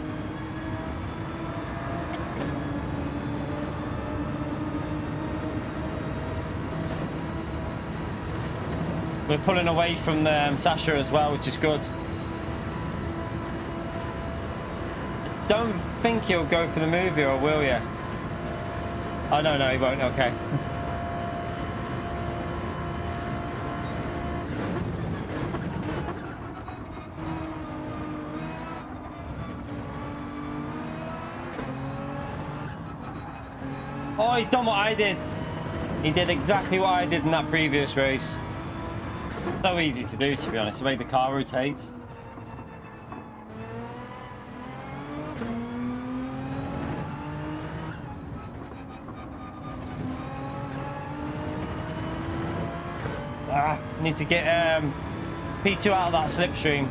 We're pulling away from Sasha as well, which is good. Don't think he'll go for the movie, or will you? Oh, no, he won't. Okay. Oh, he's done what I did. He did exactly what I did in that previous race. So easy to do, to be honest, the way the car rotates. Need to get P2 out of that slipstream.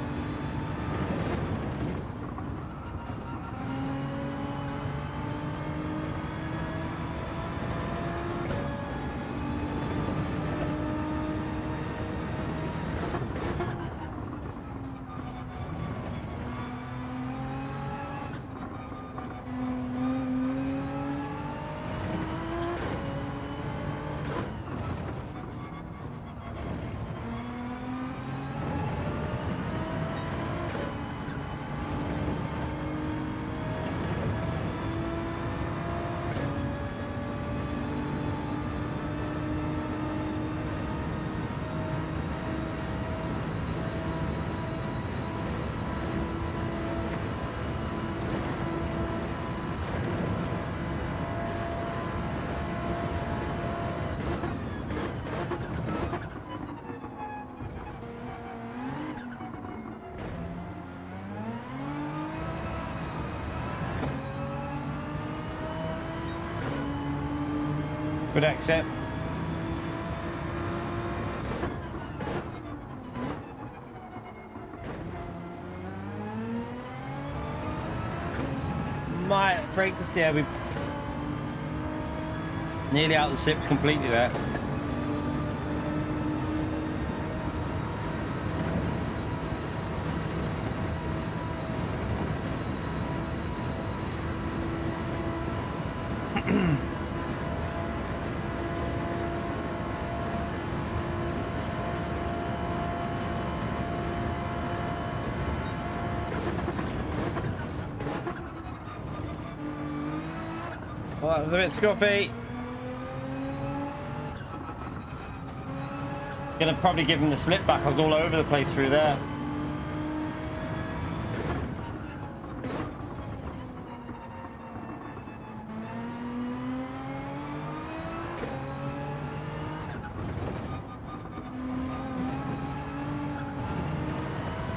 Good exit. Might break this. Yeah, we nearly out the slips completely there. Well, a bit scuffy. Gonna probably give him the slip back. I was all over the place through there.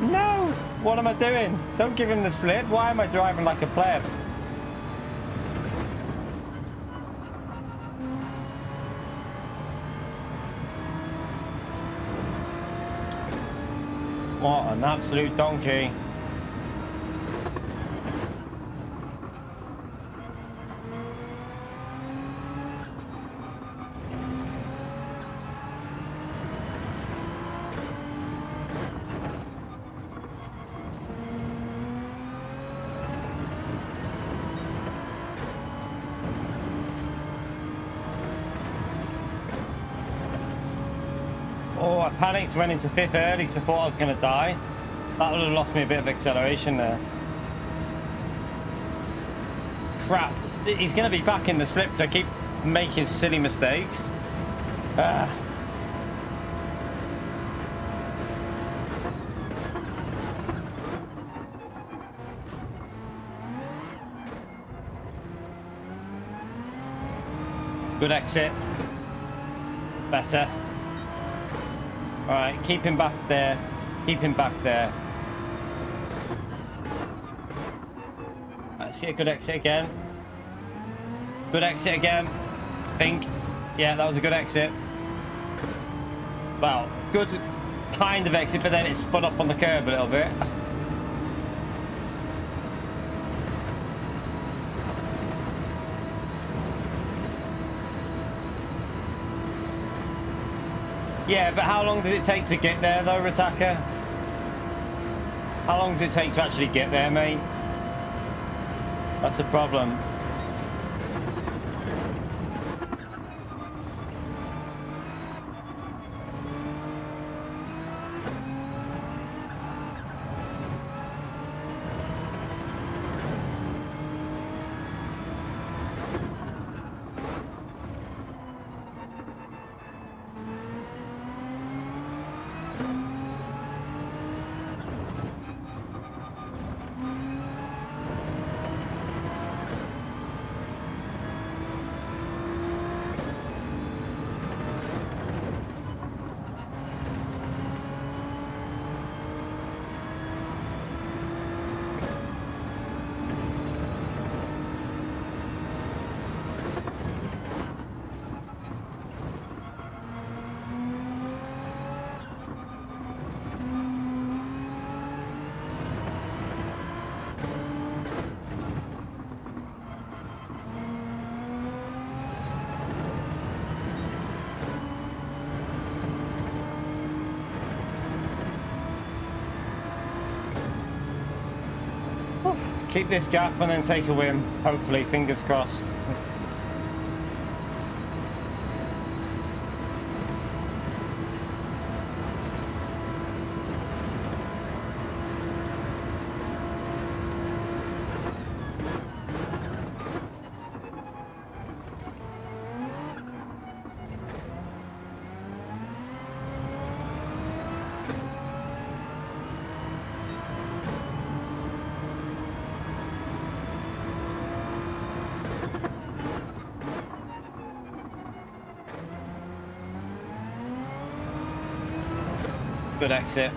No! What am I doing? Don't give him the slip. Why am I driving like a pleb? What an absolute donkey. Oh, I panicked, went into fifth early because I thought I was going to die. That would have lost me a bit of acceleration there. Crap. He's going to be back in the slip to keep making silly mistakes. Good exit. Better. All right, keep him back there. Keep him back there. Let's see a good exit again. Good exit again. I think. Yeah, that was a good exit. Well, good kind of exit, but then it spun up on the curb a little bit. Yeah, but how long does it take to get there, though, Rataka? How long does it take to actually get there, mate? That's the problem. Keep this gap and then take a win. Hopefully, fingers crossed. Good exit.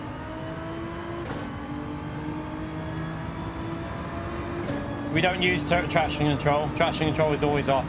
We don't use traction control. Traction control is always off.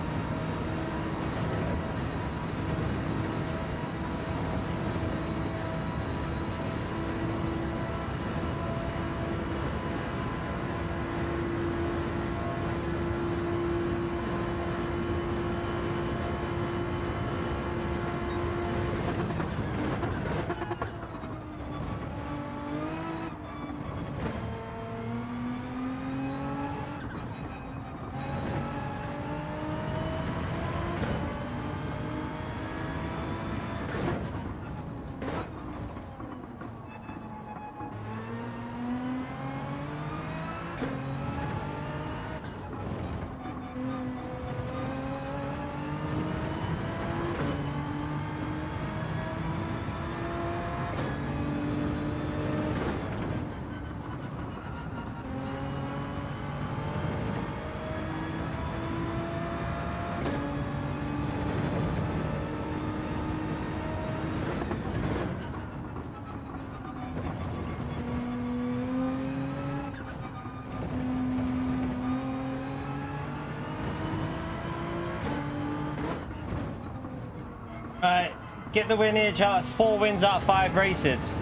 Right, get the win here, chat. That's 4 wins out of 5 races.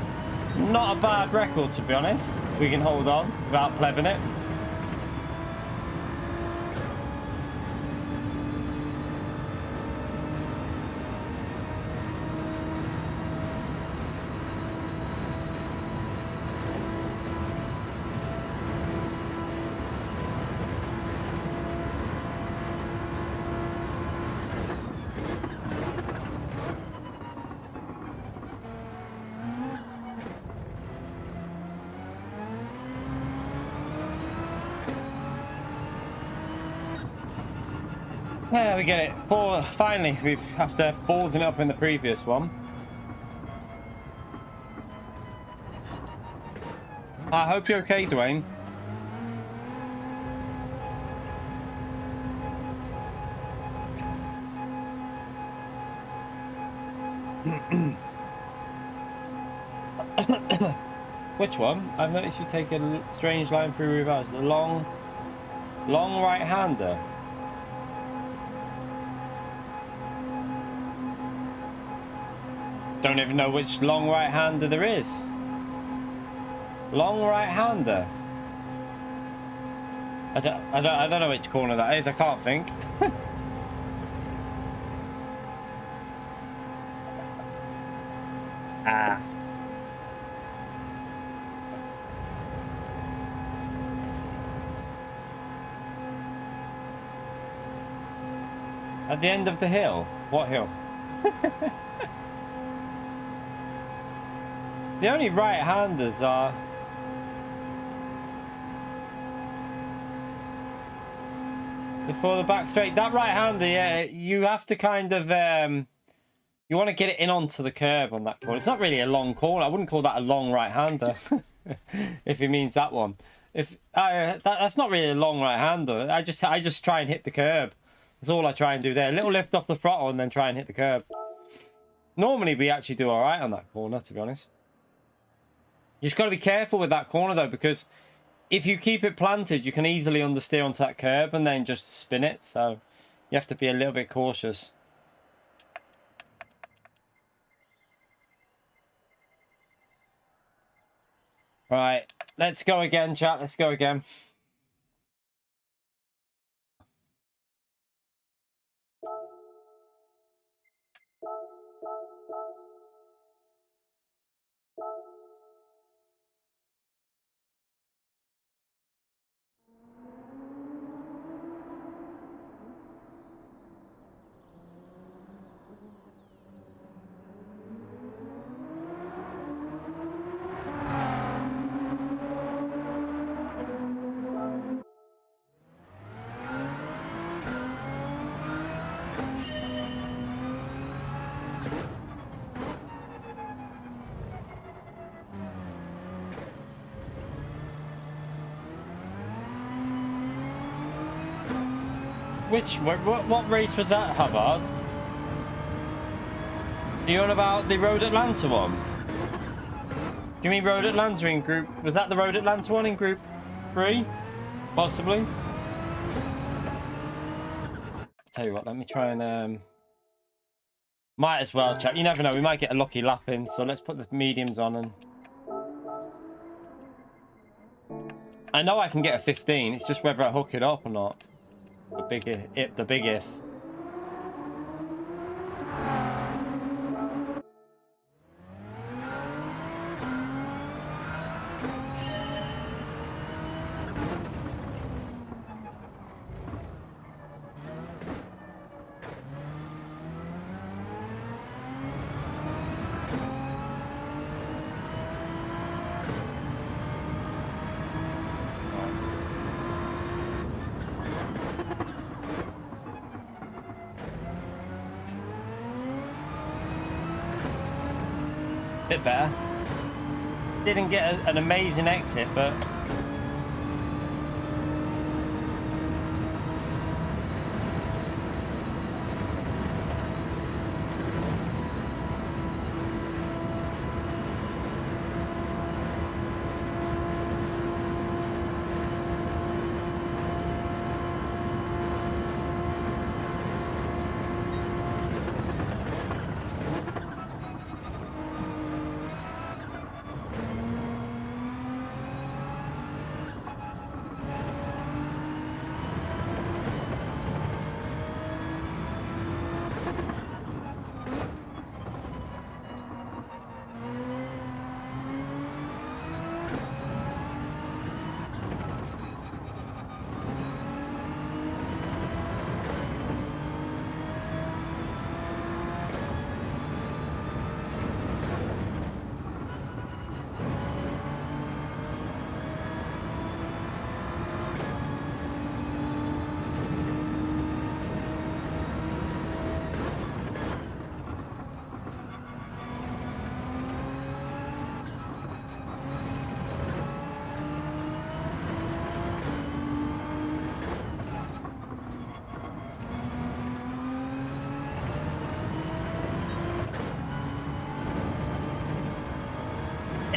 Not a bad record, to be honest. If we can hold on without plebbing it. Yeah, we get it. 4, finally, we've, after ballsing it up in the previous one. I hope you're okay, Dwayne. Which one? I've noticed you take a strange line through reverse. The long right-hander. Don't even know which long right-hander there is. Long right-hander. I don't know which corner that is. I can't think. Ah. At the end of the hill? What hill? The only right-handers are... before the back straight. That right-hander, yeah, you have to kind of... you want to get it in onto the curb on that corner. It's not really a long corner. I wouldn't call that a long right-hander. If it means that one. If that's not really a long right-hander. I just try and hit the curb. That's all I try and do there. A little lift off the throttle and then try and hit the curb. Normally, we actually do all right on that corner, to be honest. You just got to be careful with that corner, though, because if you keep it planted, you can easily understeer onto that curb and then just spin it. So you have to be a little bit cautious. Right, let's go again, chat. Let's go again. What race was that, Hubbard? Are you on about the Road Atlanta one? Do you mean Road Atlanta in group... was that the Road Atlanta one in group 3? Possibly? Tell you what, let me try and... might as well, chat. You never know, we might get a lucky lap in, so let's put the mediums on and... I know I can get a 15, it's just whether I hook it up or not. The big if. Bit better. Didn't get an amazing exit, but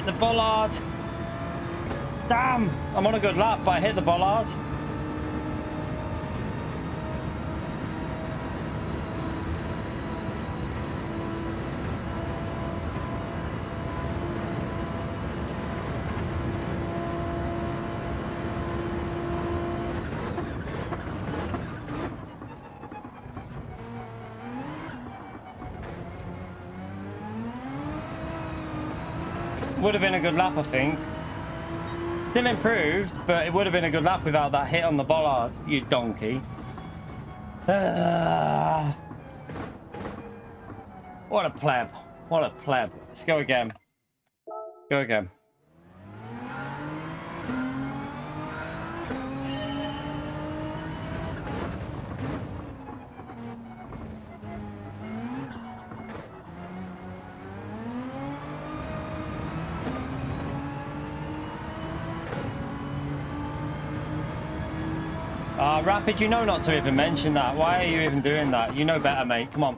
Hit the bollard. Damn! I'm on a good lap, but I hit the bollard. Would have been a good lap, I think. Still improved, but it would have been a good lap without that hit on the bollard, you donkey. What a pleb. What a pleb. Let's go again. Go again. Rapid, you know not to even mention that. Why are you even doing that? You know better, mate. Come on.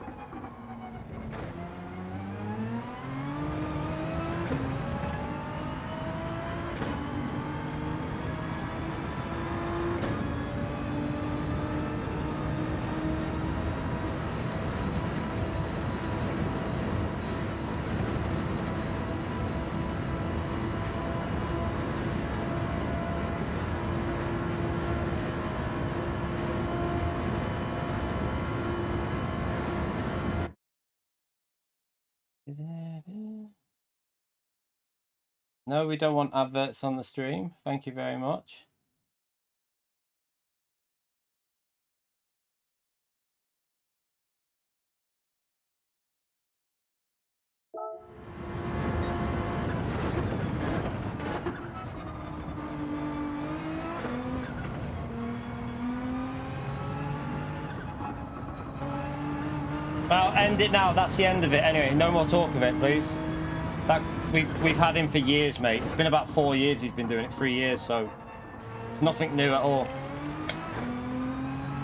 No, we don't want adverts on the stream. Thank you very much. Well, end it now. That's the end of it. Anyway, no more talk of it, please. That we've had him for years, mate. It's been about 4 years he's been doing it. 3 years, so it's nothing new at all.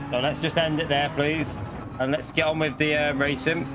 So let's just end it there, please, and let's get on with the racing.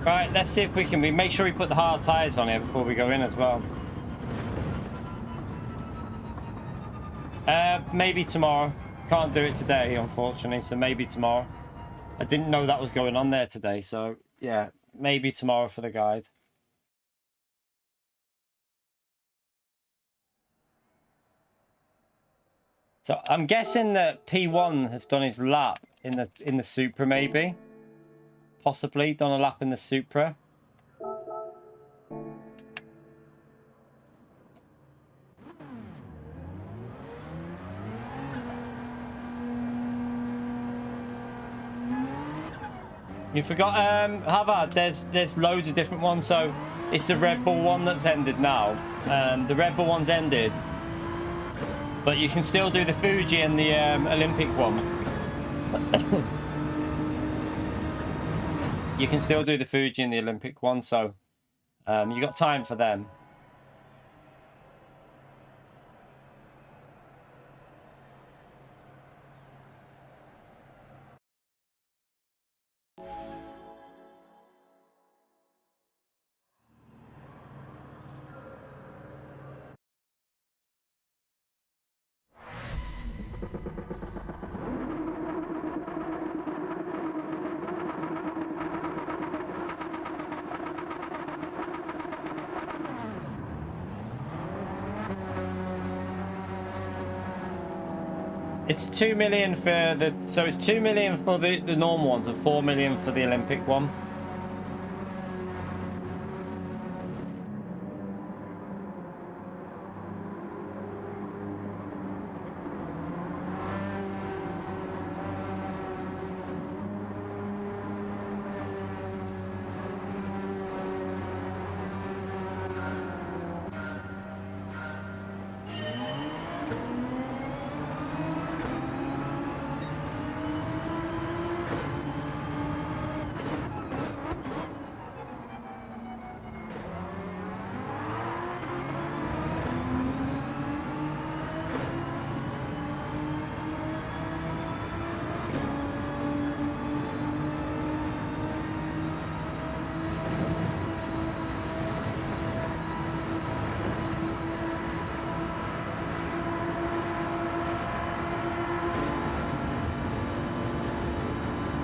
Right, let's see if we can make sure we put the hard tires on here before we go in as well. Maybe tomorrow. Can't do it today, unfortunately, so maybe tomorrow. I didn't know that was going on there today, so yeah, maybe tomorrow for the guide. So I'm guessing that P1 has done his lap in the Supra, maybe. Possibly done a lap in the Supra. You forgot, Havard, there's loads of different ones. So it's the Red Bull one that's ended now. The Red Bull one's ended, but you can still do the Fuji and the Olympic one. You can still do the Fuji and the Olympic one, so you got time for them. It's 2 million for the... So it's 2 million for the normal ones and 4 million for the Olympic one.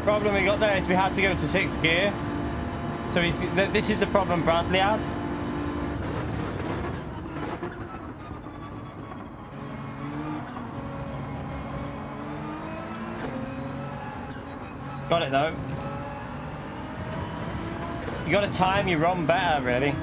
Problem we got there is we had to go to 6th gear. So this is the problem Bradley had. Got it though. You got to time your run better, really.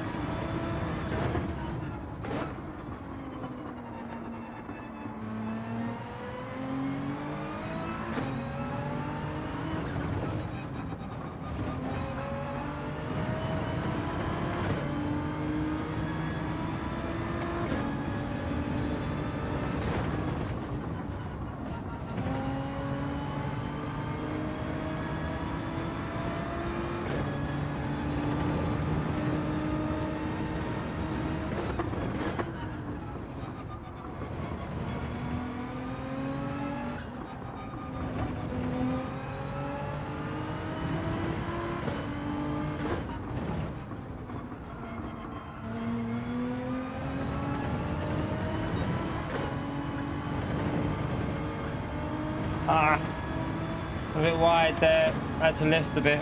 Ah, a bit wide there. I had to lift a bit.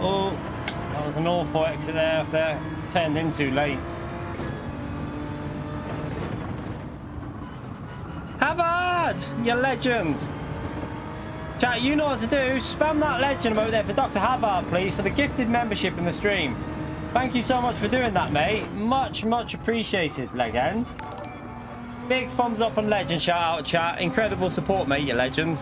Oh, that was an awful exit there if that turned in too late. Havard, you legend. Chat, you know what to do. Spam that legend over there for Dr. Havard, please, for the gifted membership in the stream. Thank you so much for doing that, mate. Much, much appreciated, legend. Big thumbs up and legend shout out, chat. Incredible support, mate, you legend.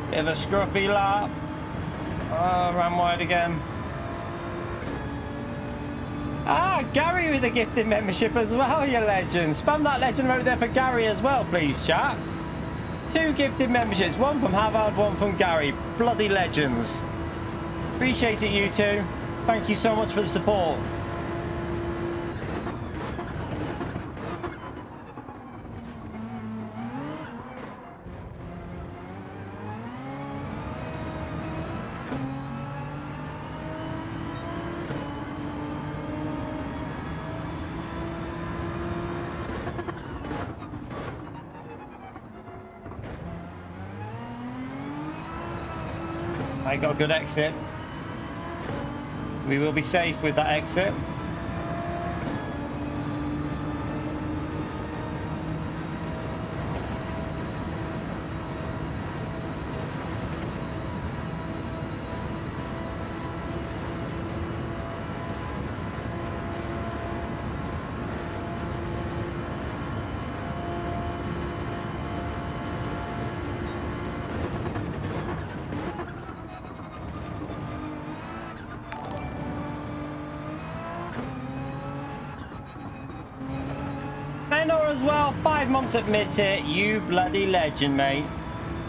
Bit of a scruffy lap. Oh, ran wide again. Ah, Gary with a gifted membership as well, you legend. Spam that legend over there for Gary as well, please, chat. 2 gifted memberships, one from Havard, one from Gary. Bloody legends. Appreciate it, you two. Thank you so much for the support. I got a good exit. We will be safe with that exit. As well, 5 months at mid-tier, you bloody legend, mate.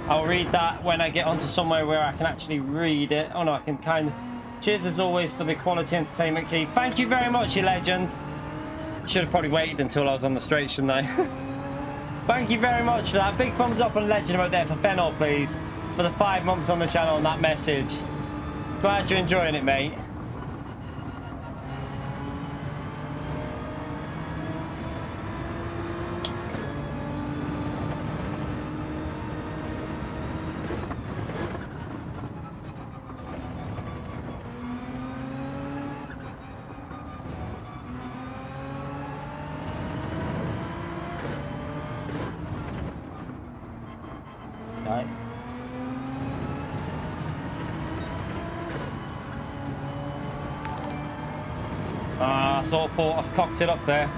I'll read that when I get onto somewhere where I can actually read it. Oh no, I can kind of... Cheers as always for the quality entertainment key. Thank you very much, you legend. Should have probably waited until I was on the straight, shouldn't I? Thank you very much for that. Big thumbs up and legend out there for Fennel, please. For the 5 months on the channel and that message. Glad you're enjoying it, mate. Sort of thought I've cocked it up there.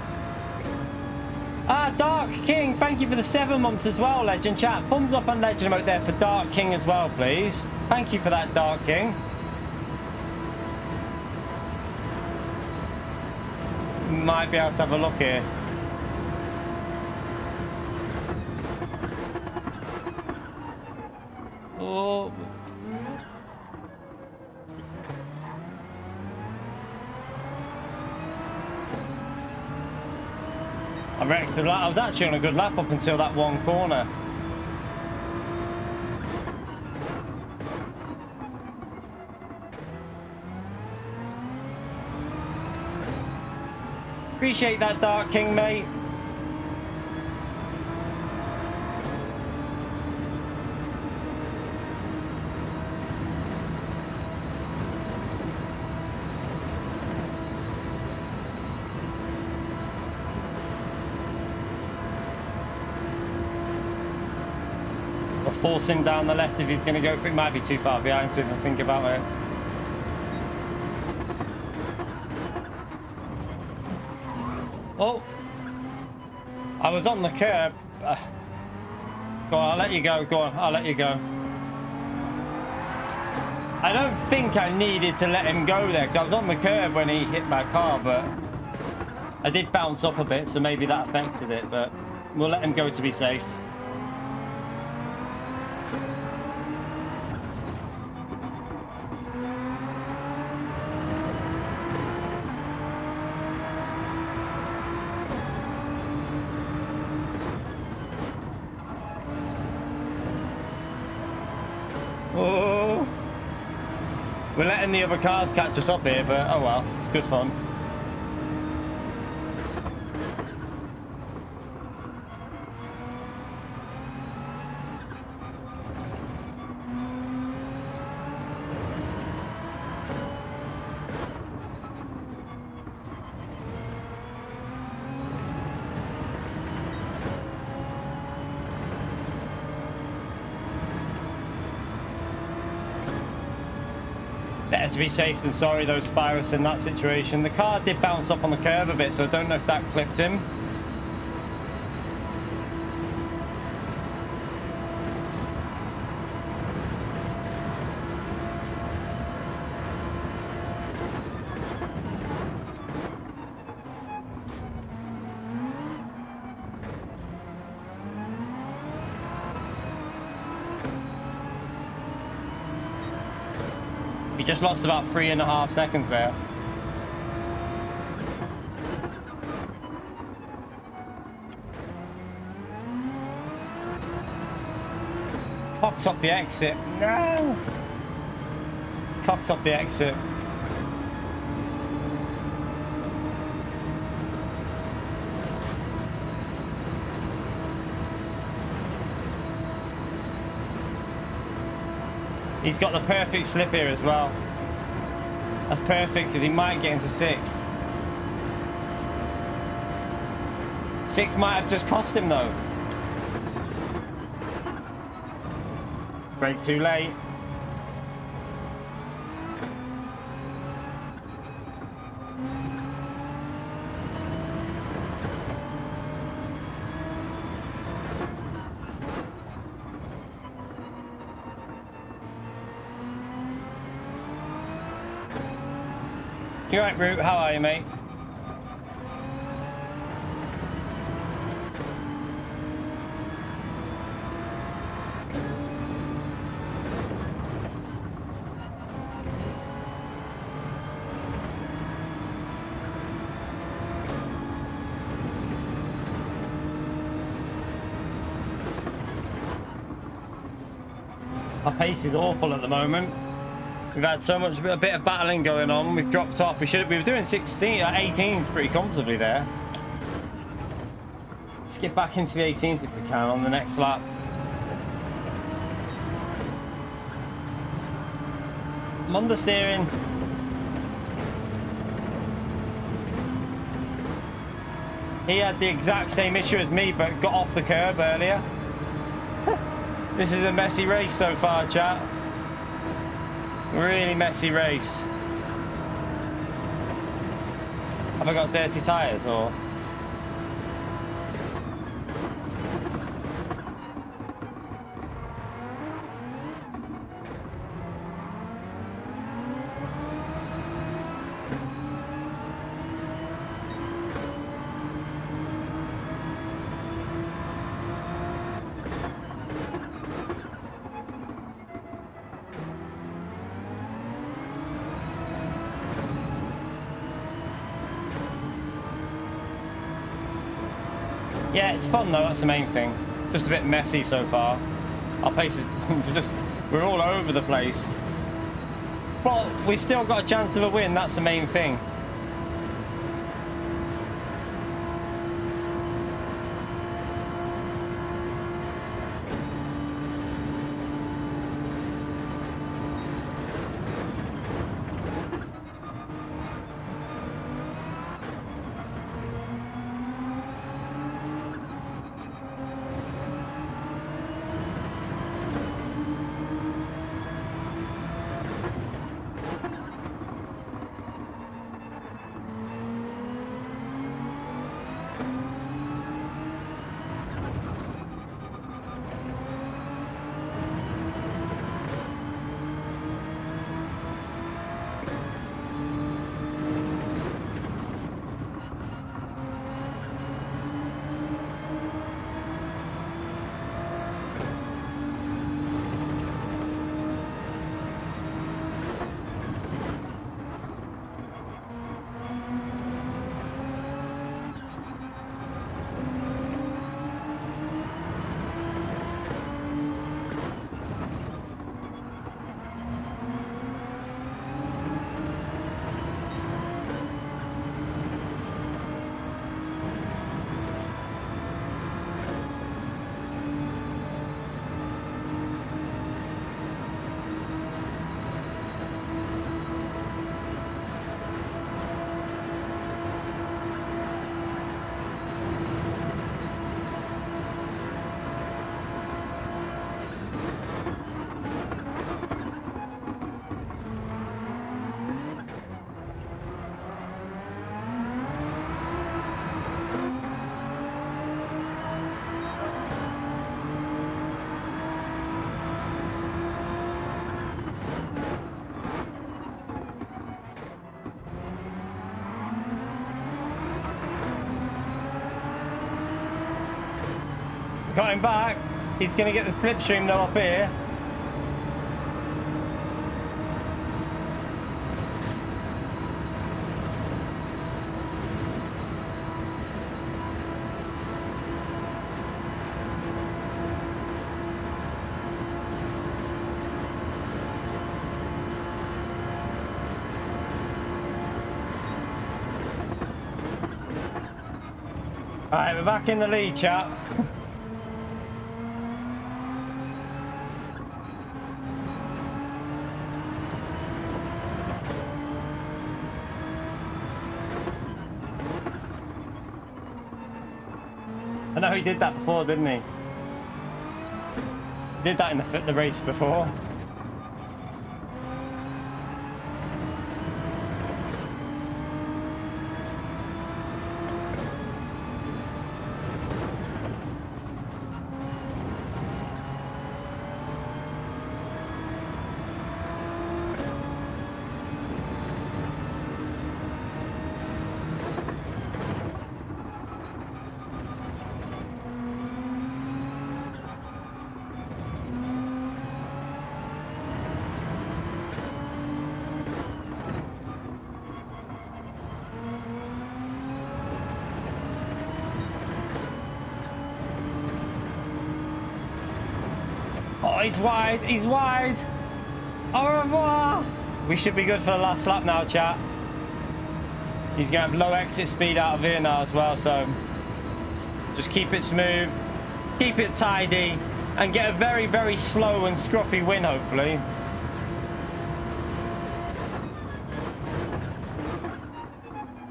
Dark King, thank you for the 7 months as well, legend chat. Thumbs up and legend out there for Dark King as well, please. Thank you for that, Dark King. Might be able to have a look here. Oh. I wrecked a lap. I was actually on a good lap up until that one corner. Appreciate that, Dark King, mate. Force him down the left if he's going to go for it. Might be too far behind to even think about it. Oh, I was on the curb. Go on, I'll let you go. Go on, I'll let you go. I don't think I needed to let him go there because I was on the curb when he hit my car, but I did bounce up a bit, so maybe that affected it, but we'll let him go to be safe. Oh, we're letting the other cars catch us up here, but oh well, good fun. Better to be safe than sorry, though, Spyrus, in that situation. The car did bounce up on the curb a bit, so I don't know if that clipped him. He just lost about 3.5 seconds there. Cocked up the exit. No! Cocked up the exit. He's got the perfect slip here as well. That's perfect because he might get into 6th. 6th might have just cost him though. Brake too late. You right, Root? How are you, mate? Our pace is awful at the moment. We've had so much, a bit of battling going on. We've dropped off. We were doing 18s pretty comfortably there. Let's get back into the 18s if we can on the next lap. I'm understeering. He had the exact same issue as me, but got off the curb earlier. This is a messy race so far, chat. Really messy race. Have I got dirty tyres or? Yeah, it's fun though, that's the main thing. Just a bit messy so far. Our pace is we're all over the place. Well, we've still got a chance of a win, that's the main thing. Got him back. He's going to get the slipstream though up here. Alright, we're back in the lead, chat. I know he did that before, didn't he? Did that in the race before. Oh, he's wide, he's wide. Au revoir. We should be good for the last lap now, chat. He's going to have low exit speed out of here now as well, so just keep it smooth, keep it tidy, and get a very, very slow and scruffy win, hopefully.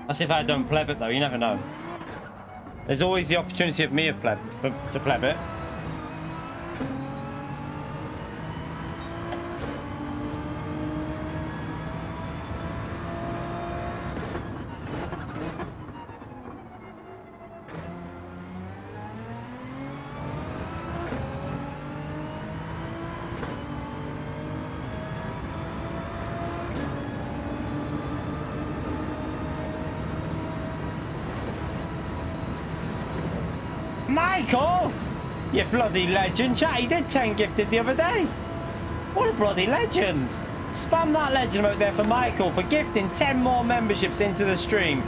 That's if I don't pleb it, though. You never know. There's always the opportunity of me to pleb it. Michael! You bloody legend. Chat, he did 10 gifted the other day. What a bloody legend. Spam that legend out there for Michael for gifting 10 more memberships into the stream.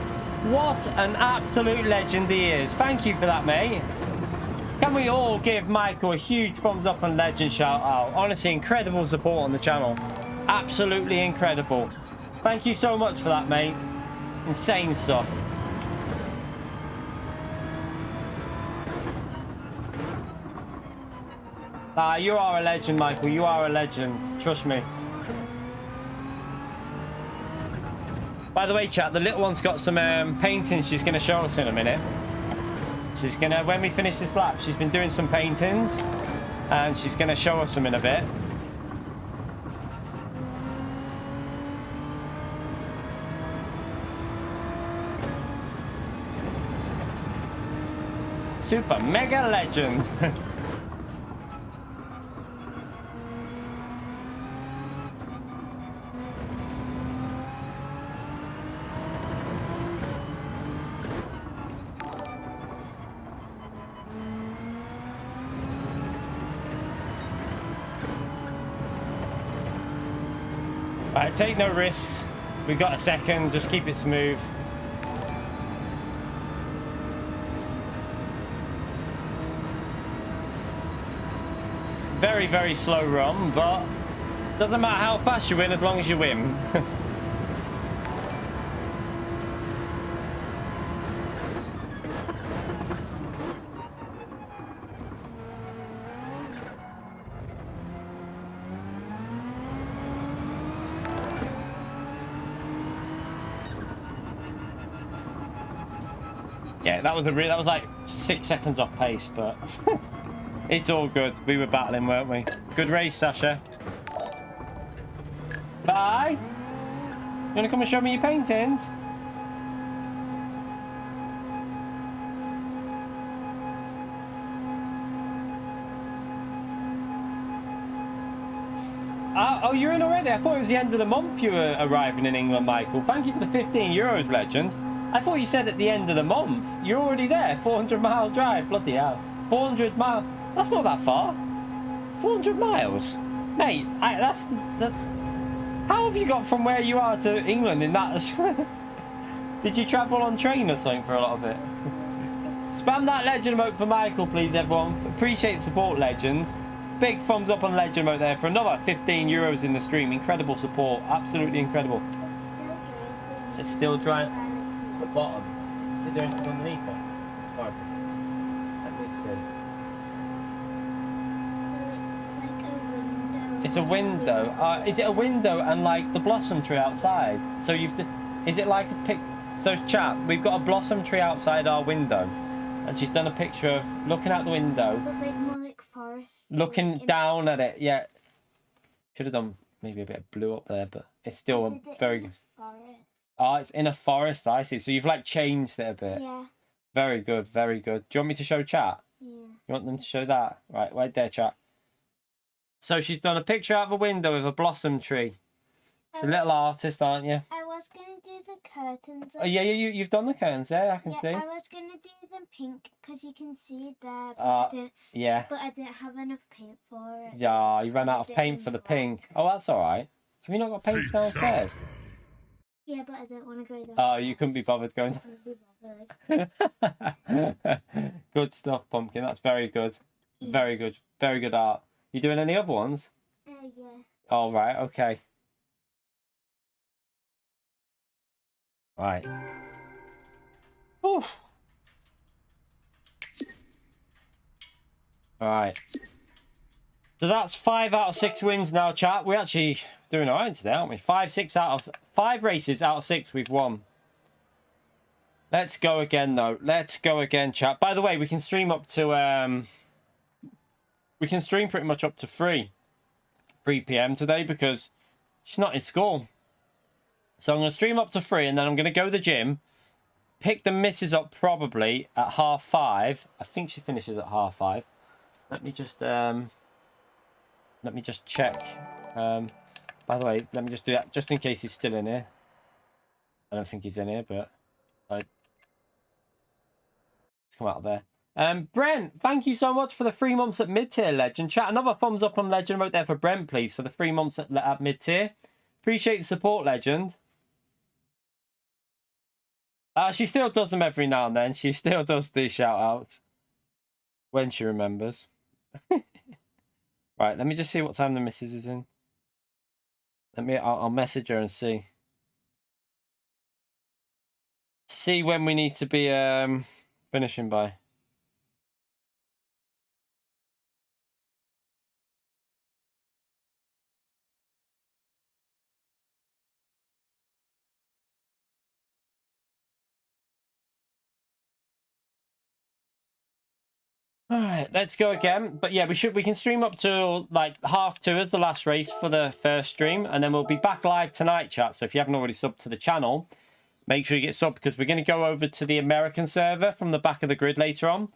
What an absolute legend he is. Thank you for that, mate. Can we all give Michael a huge thumbs up and legend shout out? Honestly, incredible support on the channel. Absolutely incredible. Thank you so much for that, mate. Insane stuff. You are a legend, Michael. You are a legend. Trust me. By the way, chat, the little one's got some paintings she's going to show us in a minute. She's going to, when we finish this lap, she's been doing some paintings. And she's going to show us them in a bit. Super mega legend. Right, take no risks. We've got a second, just keep it smooth. Very, very slow run, but doesn't matter how fast you win as long as you win. Yeah, that was like 6 seconds off pace, but it's all good. We were battling, weren't we? Good race, Sasha. Bye. You want to come and show me your paintings? Oh, you're in already? I thought it was the end of the month you were arriving in England, Michael. Thank you for the 15 euros, legend. I thought you said at the end of the month. You're already there. 400 mile drive. Bloody hell. 400 miles. That's not that far. 400 miles. Mate, how have you got from where you are to England in that? Did you travel on train or something for a lot of it? Spam that legend emote for Michael, please, everyone. Appreciate the support, legend. Big thumbs up on legend emote there for another 15 euros in the stream. Incredible support. Absolutely incredible. It's still drying. The bottom. Is there anything underneath it? Oh. Let me see. It's a window. Is it a window and like the blossom tree outside? So is it like a pic? So chat, we've got a blossom tree outside our window, And she's done a picture of looking out the window. But like more like forest. Looking like down at it, yeah. Should have done maybe a bit of blue up there, but it's still very good. Oh, it's in a forest, I see. So you've like changed it a bit. Yeah. Very good, very good. Do you want me to show chat? Yeah. You want them to show that? Right there, chat. So she's done a picture out of a window with a blossom tree. She's a little artist, aren't you? I was going to do the curtains. Oh, yeah, you've done the curtains there, I can see. I was going to do them pink because you can see there, but, yeah. But I didn't have enough paint for it. Yeah, you ran out of paint for the pink. Oh, that's all right. Have you not got paint downstairs? Yeah, but I didn't want to go downstairs. Oh, you couldn't be bothered going Good stuff, Pumpkin. That's very good. Yeah. Very good. Very good art. You doing any other ones? Yeah. Oh, right. Okay. Right. Oof. All right. So that's 5 out of 6 wins now, chat. We're actually doing all right today, aren't we? 5 races out of 6 we've won. Let's go again, though. Let's go again, chat. By the way, we can stream up to we can stream pretty much up to 3 p.m. today because she's not in school. So I'm going to stream up to 3 and then I'm going to go to the gym, pick the missus up probably at 5:30. I think she finishes at 5:30. Let me just check. By the way, let me just do that just in case he's still in here. I don't think he's in here, but let's come out of there. Brent, thank you so much for the 3 months at mid-tier, Legend. Chat, another thumbs up on Legend right there for Brent, please, for the 3 months at mid-tier. Appreciate the support, Legend. She still does them every now and then. She still does these shout-outs when she remembers. Right, let me just see what time the missus is in. I'll message her and see. See when we need to be finishing by. All right, let's go again. But yeah, we can stream up to like 2:30 as the last race for the first stream, and then we'll be back live tonight, chat. So if you haven't already subbed to the channel, make sure you get subbed because we're going to go over to the American server from the back of the grid later on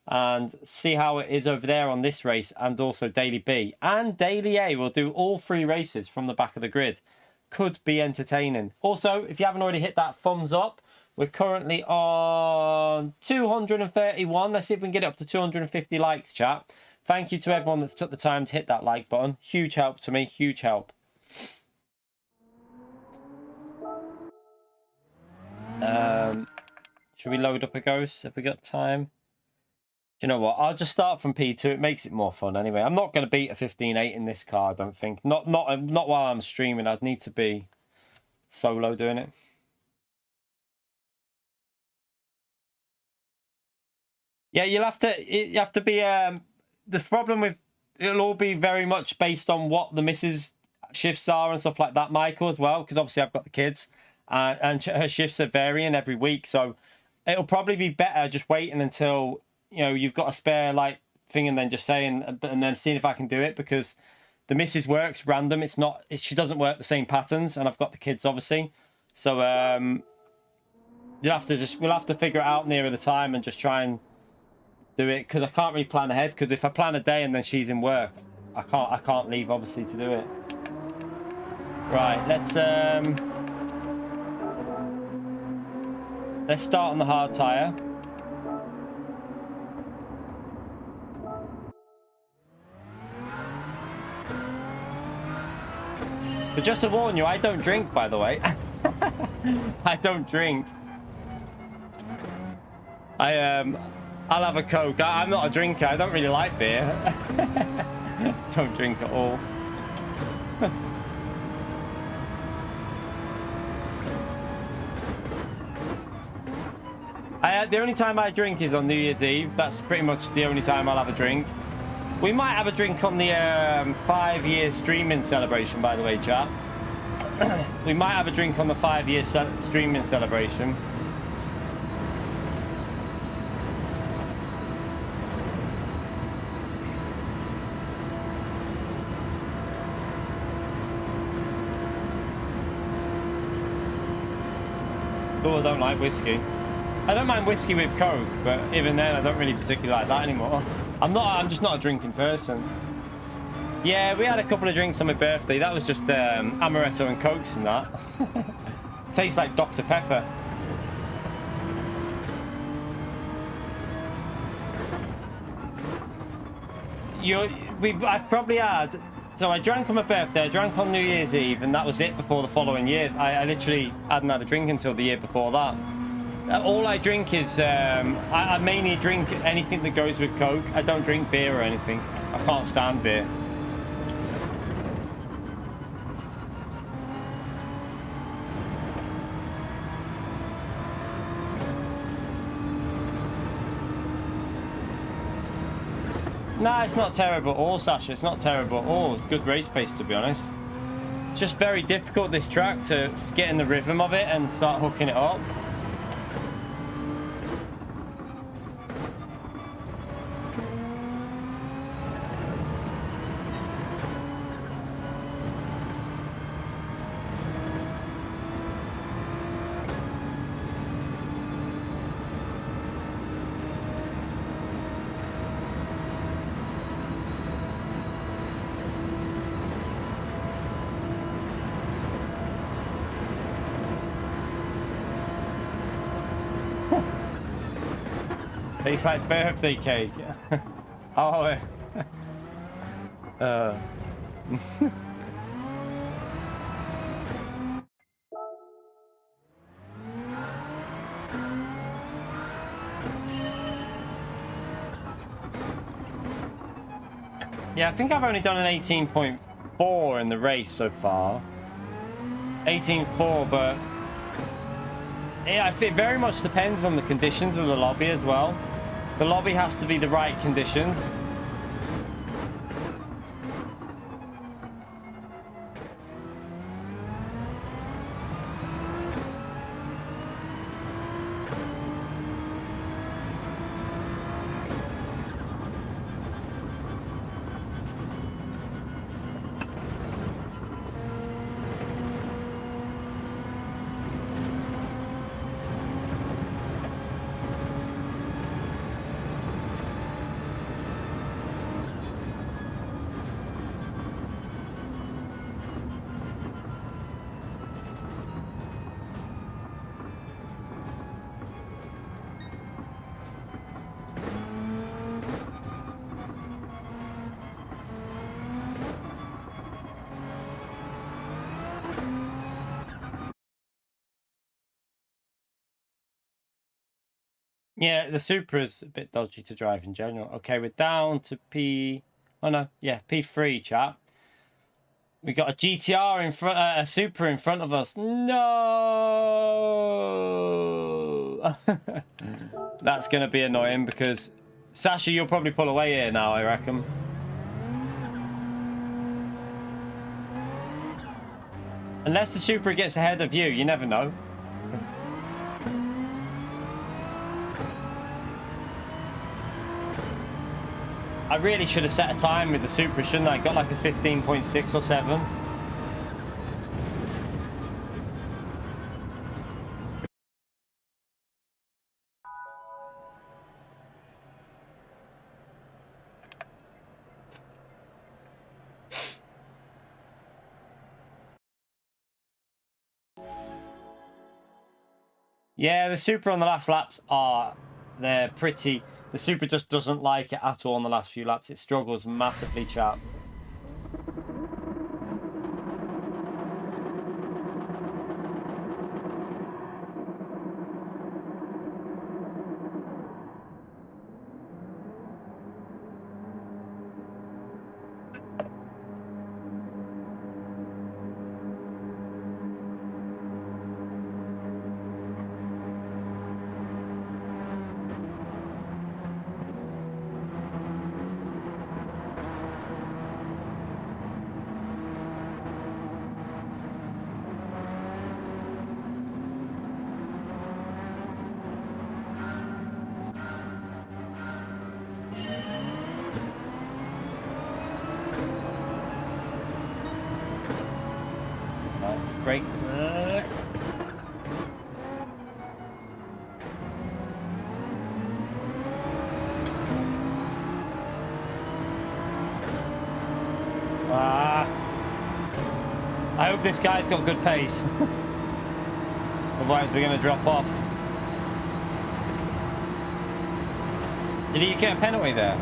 and see how it is over there on this race, and also Daily B and Daily A. We'll do all 3 races from the back of the grid. Could be entertaining. Also, if you haven't already hit that thumbs up, we're currently on 231. Let's see if we can get it up to 250 likes, chat. Thank you to everyone that's took the time to hit that like button. Huge help to me. Huge help. Should we load up a ghost? Have we got time? Do you know what? I'll just start from P2. It makes it more fun anyway. I'm not going to beat a 15.8 in this car, I don't think. Not while I'm streaming. I'd need to be solo doing it. Yeah, you have to be the problem with it'll all be very much based on what the missus shifts are and stuff like that, Michael, as well, because obviously I've got the kids and her shifts are varying every week, so it'll probably be better just waiting until you've got a spare like thing and then just saying and then seeing if I can do it, because the missus works random. She doesn't work the same patterns, and I've got the kids obviously, so we'll have to figure it out nearer the time and just try and do it, because I can't really plan ahead, because if I plan a day and then she's in work, I can't leave obviously to do it. Right, let's start on the hard tire. But just to warn you, I don't drink, by the way. I don't drink. I'll have a Coke. I'm not a drinker. I don't really like beer. Don't drink at all. The only time I drink is on New Year's Eve. That's pretty much the only time I'll have a drink. We might have a drink on the 5-year streaming celebration, by the way, chat. We might have a drink on the 5-year streaming celebration. Oh, I don't like whiskey. I don't mind whiskey with Coke, but even then, I don't really particularly like that anymore. I'm just not a drinking person. Yeah, we had a couple of drinks on my birthday. That was just amaretto and Cokes and that. Tastes like Dr. Pepper. I've probably had... So I drank on my birthday, I drank on New Year's Eve, and that was it before the following year. I literally hadn't had a drink until the year before that. All I drink is... I mainly drink anything that goes with Coke. I don't drink beer or anything. I can't stand beer. Nah, it's not terrible at all, Sasha. It's not terrible at all. It's good race pace, to be honest. It's just very difficult, this track, to get in the rhythm of it and start hooking it up. It's like birthday cake. Oh. Yeah, I think I've only done an 18.4 in the race so far. 18.4, but yeah, it very much depends on the conditions of the lobby as well. The lobby has to be the right conditions. Yeah, the Supra's a bit dodgy to drive in general. Okay, we're down to P... Oh, no. Yeah, P3, chat. We got a GTR in front... a Supra in front of us. No! That's going to be annoying because... Sasha, you'll probably pull away here now, I reckon. Unless the Supra gets ahead of you, you never know. I really should have set a time with the Supra, shouldn't I? Got like a 15.6 or 7. Yeah, the Supra on the last laps they're pretty... The Supra just doesn't like it at all on the last few laps. It struggles massively, chat. Brake. hope this guy's got good pace. Otherwise we're going to drop off. Did he get a penalty there?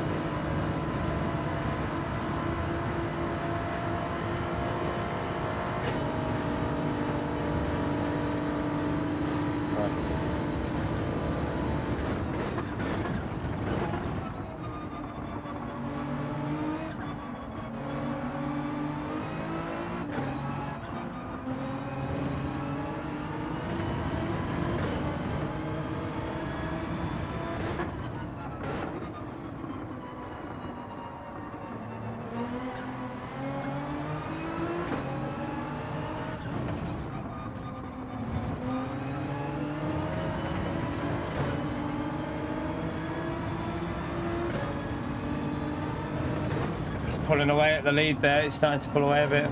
Pulling away at the lead there. It's starting to pull away a bit.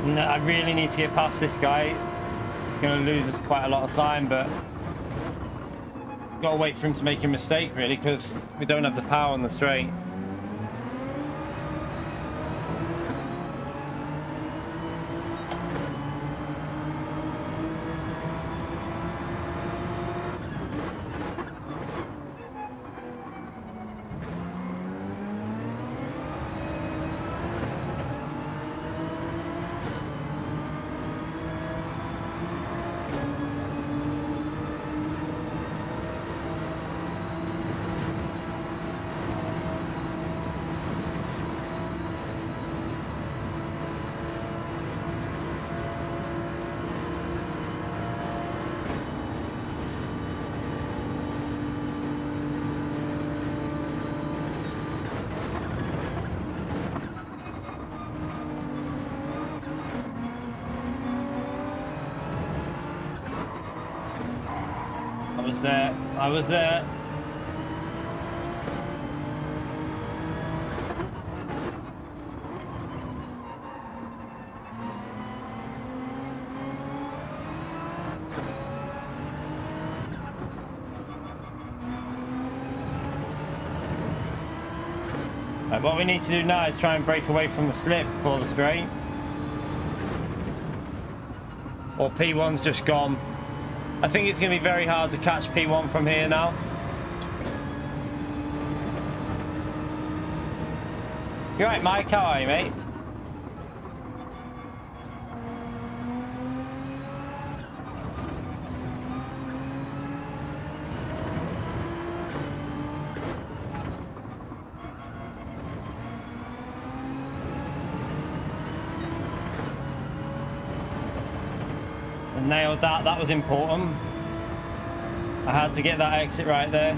No, I really need to get past this guy. He's going to lose us quite a lot of time, but got to wait for him to make a mistake, really, because we don't have the power on the straight. I was there. Right, what we need to do now is try and break away from the slip before the straight. Or P1's just gone. I think it's going to be very hard to catch P1 from here now. You right, Mike? How are you, mate? Nailed that. That was important. I had to get that exit right there.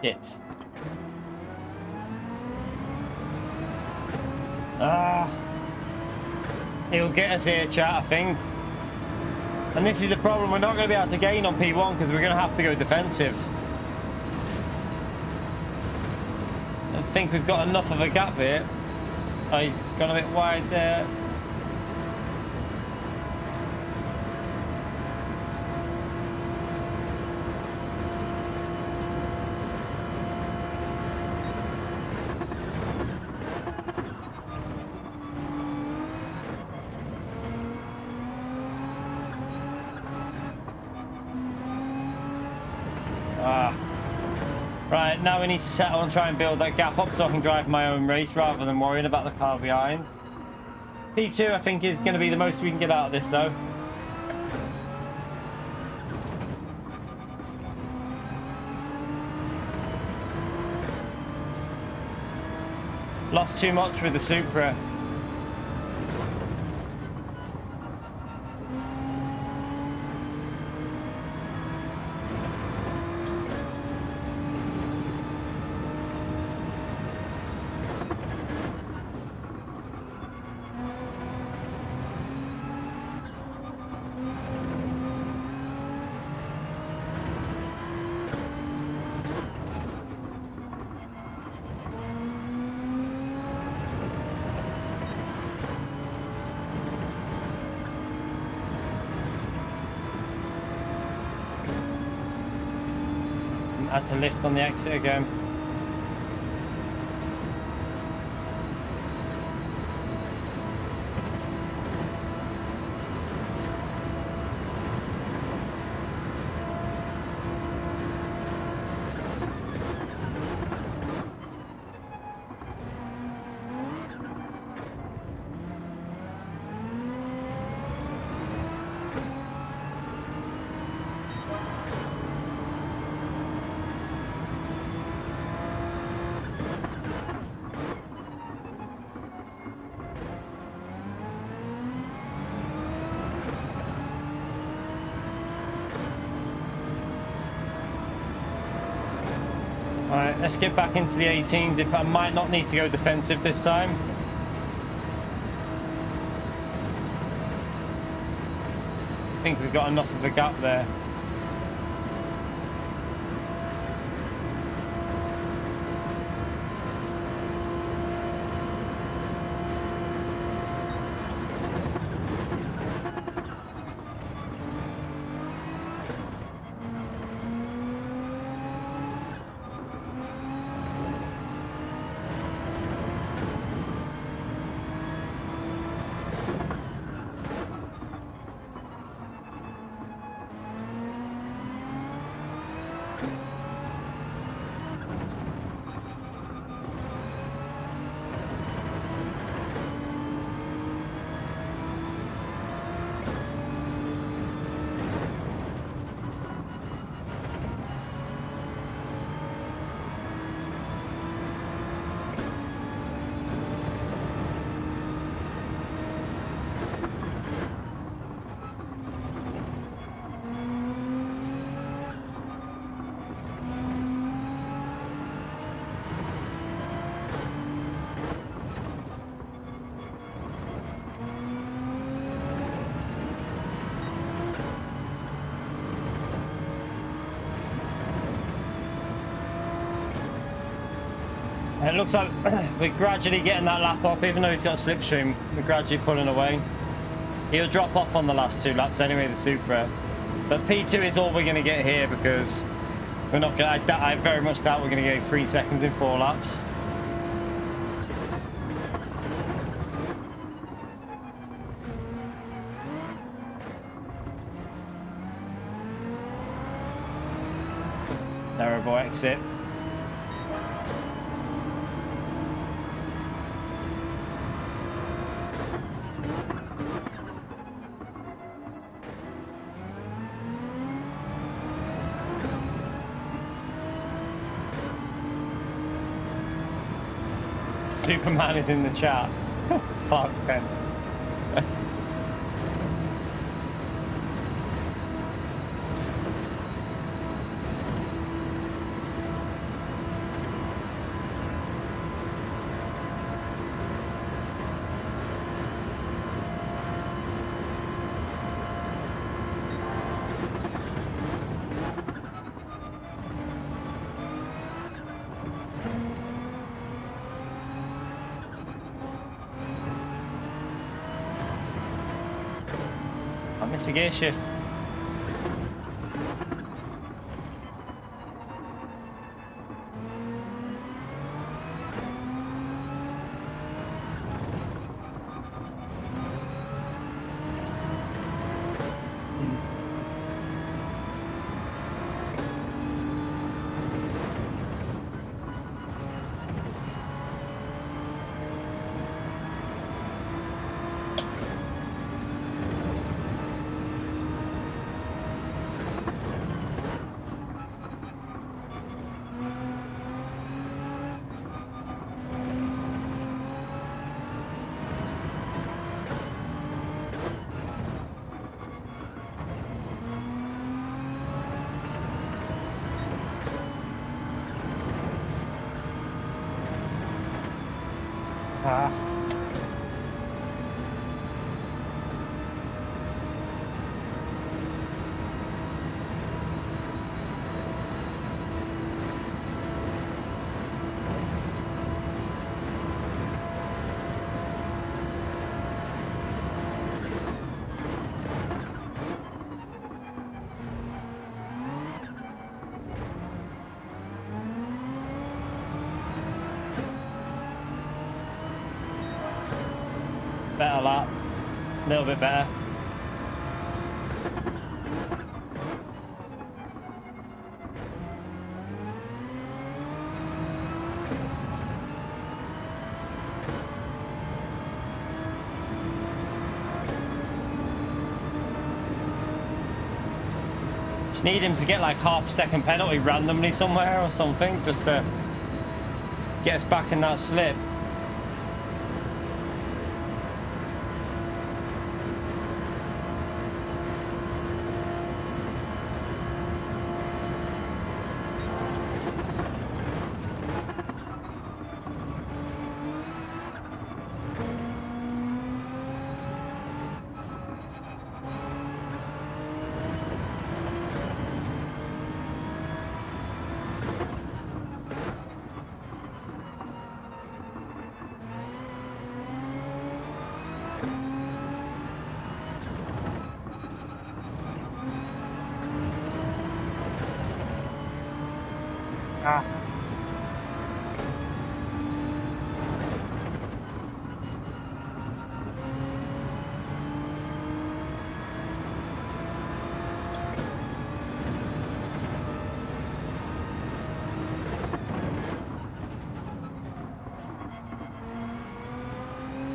It. He'll get us here, chat, I think. And this is a problem. We're not going to be able to gain on P1 because we're going to have to go defensive. I think we've got enough of a gap here. Oh, he's gone a bit wide there. Right, now we need to settle and try and build that gap up so I can drive my own race rather than worrying about the car behind. P2, I think, is going to be the most we can get out of this, though. Lost too much with the Supra. Had to lift on the exit again. Alright, let's get back into the 18. I might not need to go defensive this time. I think we've got enough of a gap there. It looks like we're gradually getting that lap up, even though he's got a slipstream. We're gradually pulling away. He'll drop off on the last 2 laps anyway, the Supra. But P2 is all we're going to get here because we're not going. I very much doubt we're going to get 3 seconds in 4 laps. Terrible exit. Superman is in the chat. Fuck, Ben. I missed a gear shift. Ah. Better lap, a little bit better. Just need him to get like half a second penalty randomly somewhere or something, just to get us back in that slip. Ah.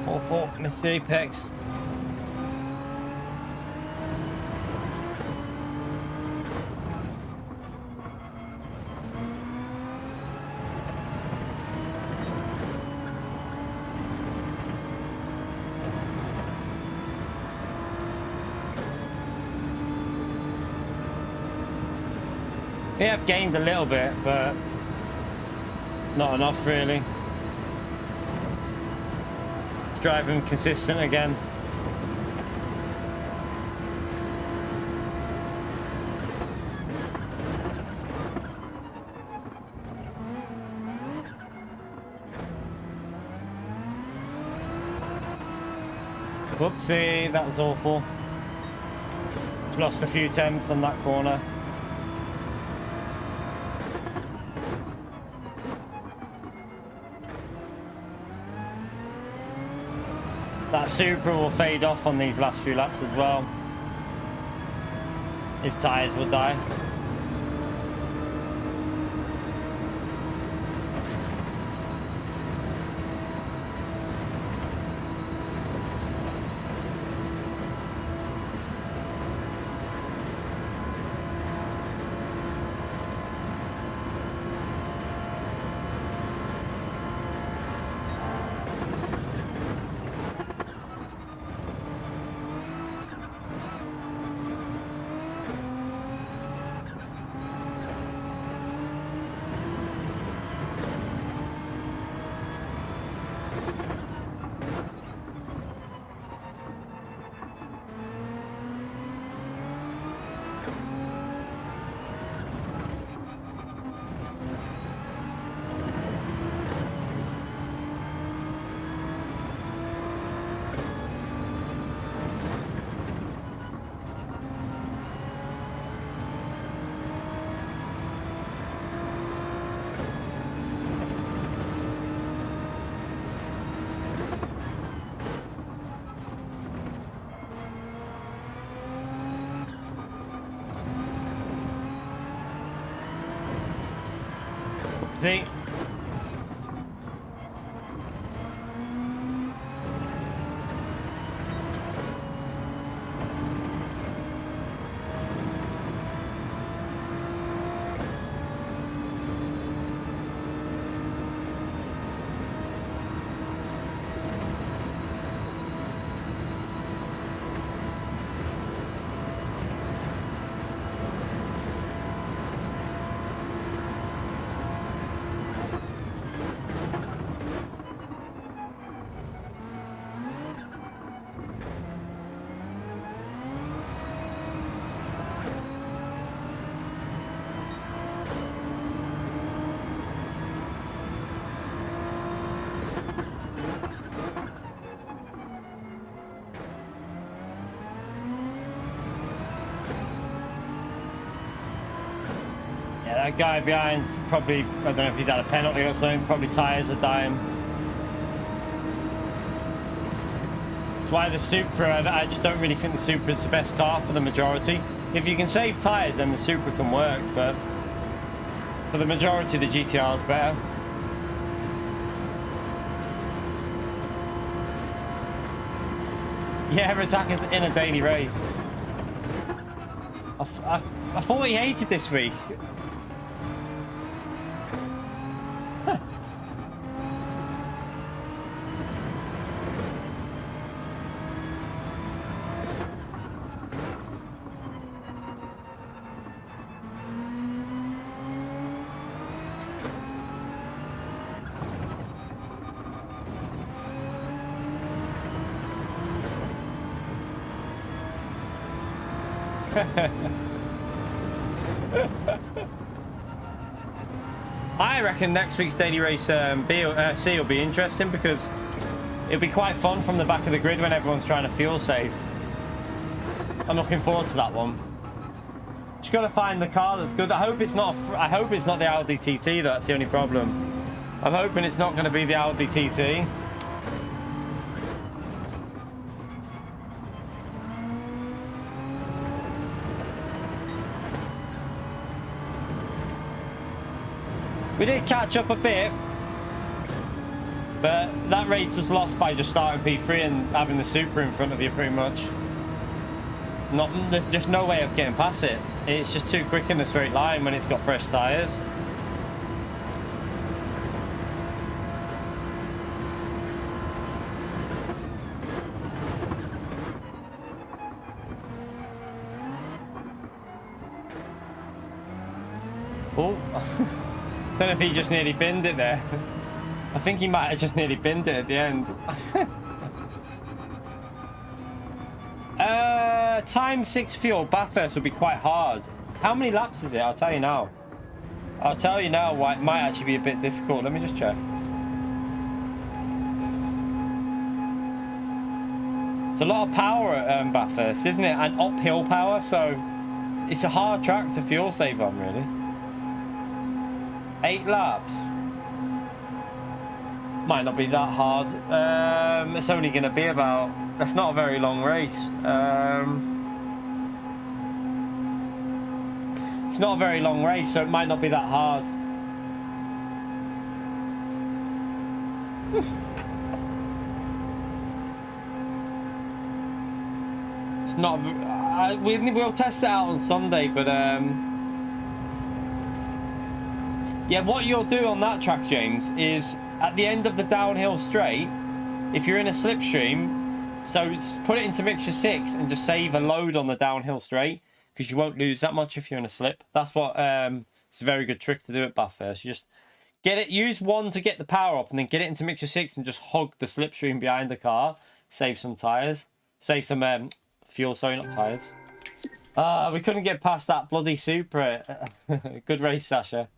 Awful, missed the apex. We have gained a little bit, but not enough really. Let's drive him consistent again. Whoopsie, that was awful. Lost a few tenths on that corner. That Supra will fade off on these last few laps as well. His tyres will die. See? That guy behind's probably, I don't know if he's had a penalty or something, probably tyres are dying. That's why the Supra, I just don't really think the Supra is the best car for the majority. If you can save tyres, then the Supra can work, but for the majority, the GTR is better. Yeah, Attackers in a daily race. I thought he hated this week. I reckon next week's daily race C will be interesting because it'll be quite fun from the back of the grid when everyone's trying to fuel save. I'm looking forward to that one. Just got to find the car that's good. I hope it's not the Audi TT though. That's the only problem. I'm hoping it's not going to be the Audi TT. We did catch up a bit, but that race was lost by just starting P3 and having the Supra in front of you pretty much. There's just no way of getting past it. It's just too quick in a straight line when it's got fresh tyres. Oh. I don't know if he just nearly binned it there. I think he might have just nearly binned it at the end. Time 6 fuel, Bathurst would be quite hard. How many laps is it? I'll tell you now. I'll tell you now why it might actually be a bit difficult. Let me just check. It's a lot of power at Bathurst, isn't it? And uphill power, so it's a hard track to fuel save on, really. 8 laps. Might not be that hard. It's only going to be about... That's not a very long race. It's not a very long race, so it might not be that hard. It's not... we'll test it out on Sunday, but... Yeah, what you'll do on that track, James, is at the end of the downhill straight, if you're in a slipstream, so put it into mixture 6 and just save a load on the downhill straight, because you won't lose that much if you're in a slip. That's what it's a very good trick to do at Bathurst. You just get it, use 1 to get the power up, and then get it into mixture 6 and just hug the slipstream behind the car. Save some tyres. Save some fuel, sorry, not tyres. We couldn't get past that bloody Supra. Good race, Sasha.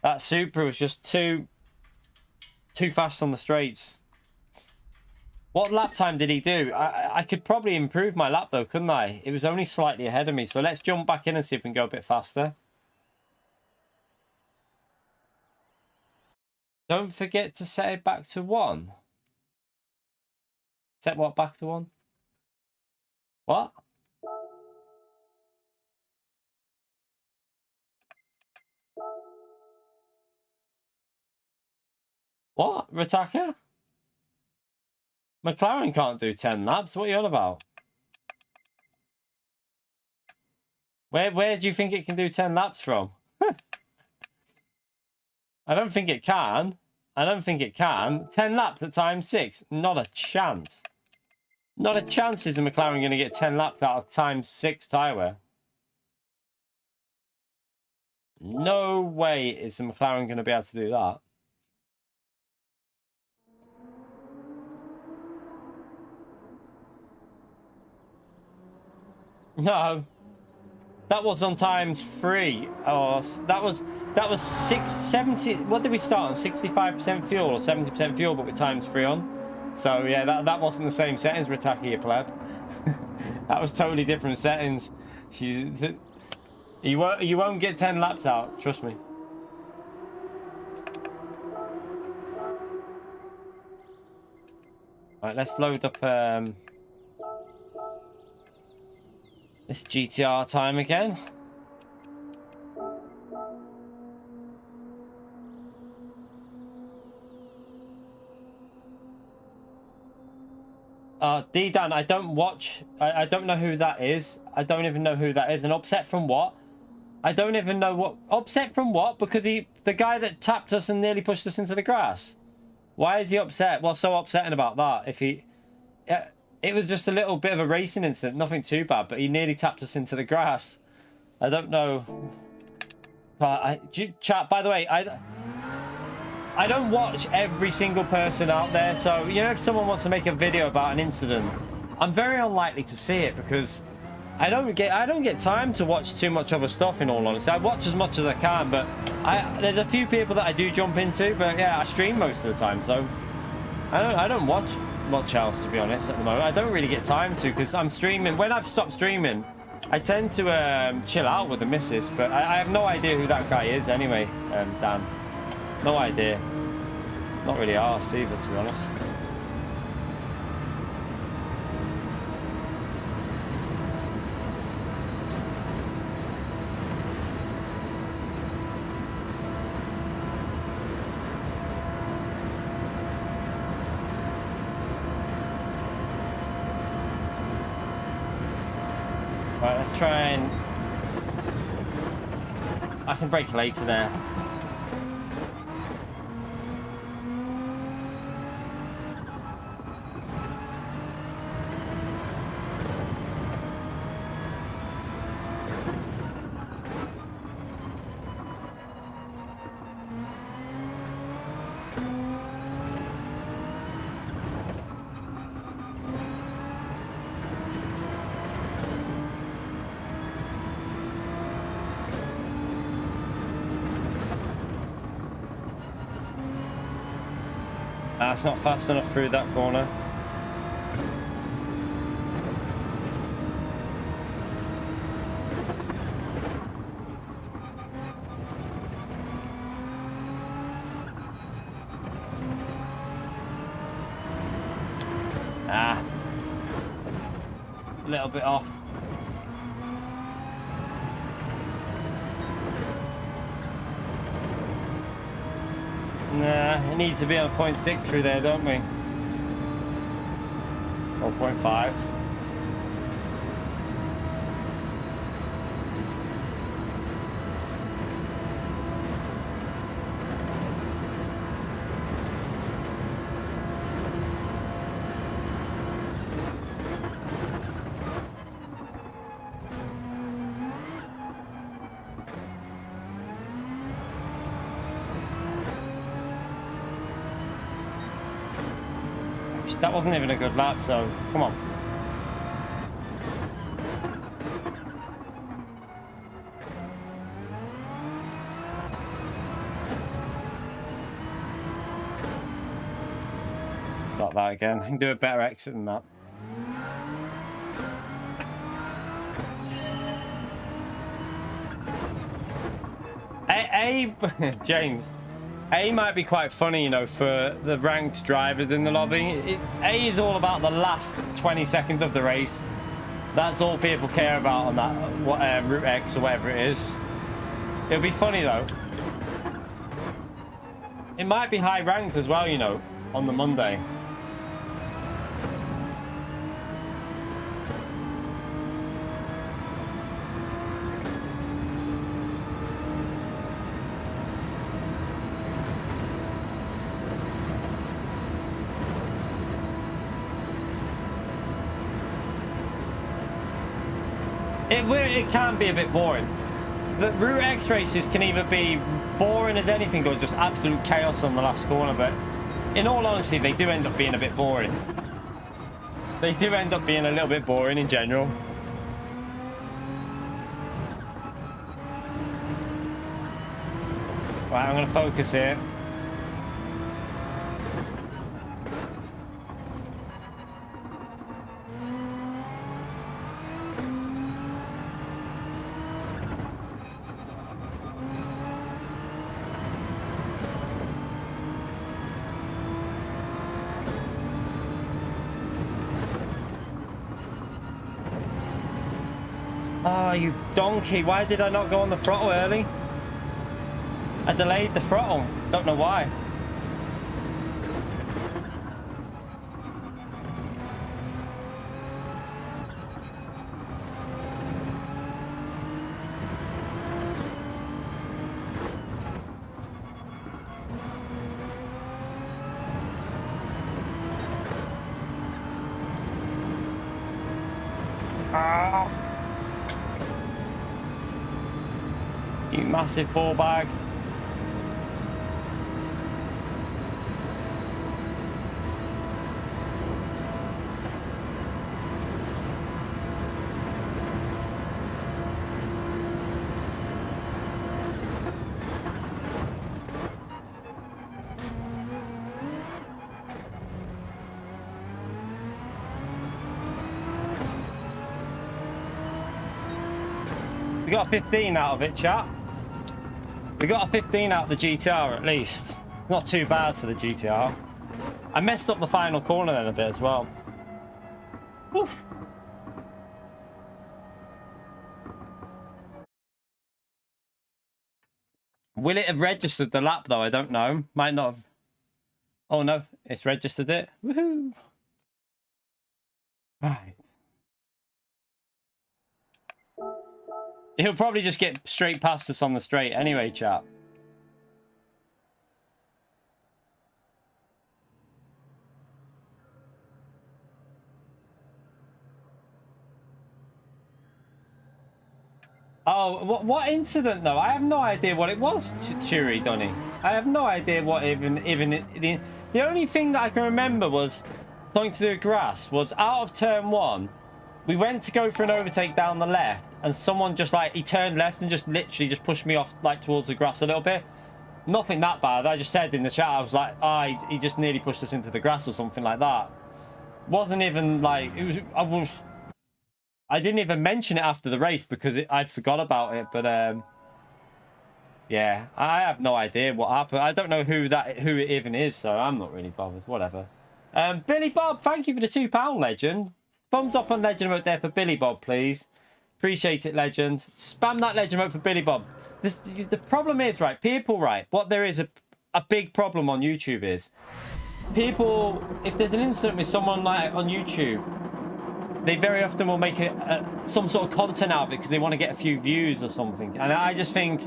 That Supra was just too fast on the straights. What lap time did he do? I could probably improve my lap though, couldn't I? It was only slightly ahead of me. So let's jump back in and see if we can go a bit faster. Don't forget to set it back to 1. Set what back to 1? What? What? Rataka? McLaren can't do 10 laps. What are you on about? Where do you think it can do 10 laps from? I don't think it can. I don't think it can. 10 laps at time 6? Not a chance. Not a chance is the McLaren going to get 10 laps out of time 6 tyre wear. No way is the McLaren going to be able to do that. No, that was on times 3. Oh, that was 70. What did we start on? 65% fuel or 70% fuel, but with times 3 on. So yeah, that wasn't the same settings, Rataki, you pleb. That was totally different settings. You won't get 10 laps out, trust me. Right, let's load up this GTR time again. D-Dan, I don't watch. I don't know who that is. I don't even know who that is. And upset from what? I don't even know what. Upset from what? Because the guy that tapped us and nearly pushed us into the grass. Why is he upset? What's so upsetting about that? If he... it was just a little bit of a racing incident. Nothing too bad. But he nearly tapped us into the grass. I don't know. Chat, by the way, I don't watch every single person out there, so you know, if someone wants to make a video about an incident, I'm very unlikely to see it because I don't get time to watch too much other stuff. In all honesty, I watch as much as I can, but there's a few people that I do jump into, but yeah, I stream most of the time, so I don't watch much else, to be honest. At the moment, I don't really get time to because I'm streaming. When I've stopped streaming, I tend to chill out with the missus, but I have no idea who that guy is anyway. Dan. No idea. Not really arsed either, to be honest. Right, let's try and... I can brake later there. It's not fast enough through that corner. A little bit off. Nah, it needs to be on 0.6 through there, don't we? Or 0.5. That wasn't even a good lap, so come on. Start that again. I can do a better exit than that. James. A might be quite funny, you know, for the ranked drivers in the lobby. A is all about the last 20 seconds of the race. That's all people care about on that Route X or whatever it is. It'll be funny though. It might be high ranked as well, you know, on the Monday. It can be a bit boring. The Route X races can either be boring as anything or just absolute chaos on the last corner, but in all honesty, they do end up being a bit boring. They do end up being a little bit boring in general. Right, I'm going to focus here. Oh, you donkey. Why did I not go on the throttle early? I delayed the throttle. Don't know why. Ah. You massive ball bag. We got a 15 out of it, chat. We got a 15 out of the GTR at least. Not too bad for the GTR. I messed up the final corner then a bit as well. Oof. Will it have registered the lap though? I don't know. Might not have. Oh no, it's registered it. Woohoo! Right. He'll probably just get straight past us on the straight anyway, chat. Oh, what incident though? I have no idea what it was, Churi Donny. I have no idea what even the only thing that I can remember was something to do with grass. Was out of turn one, we went to go for an overtake down the left, and someone just like he turned left and just literally just pushed me off like towards the grass a little bit. Nothing that bad. I just said in the chat, I was like, he just nearly pushed us into the grass or something like that. Wasn't even like it was. I didn't even mention it after the race because I'd forgot about it. But yeah, I have no idea what happened. I don't know who it even is, so I'm not really bothered. Whatever. Billy Bob, thank you for the £2 legend. Thumbs up on legend mode there for Billy Bob, please. Appreciate it, legend. Spam that legend mode for Billy Bob. The problem is, right, people, right, what there is a big problem on YouTube is people, if there's an incident with someone like on YouTube, they very often will make some sort of content out of it because they want to get a few views or something. And I just think,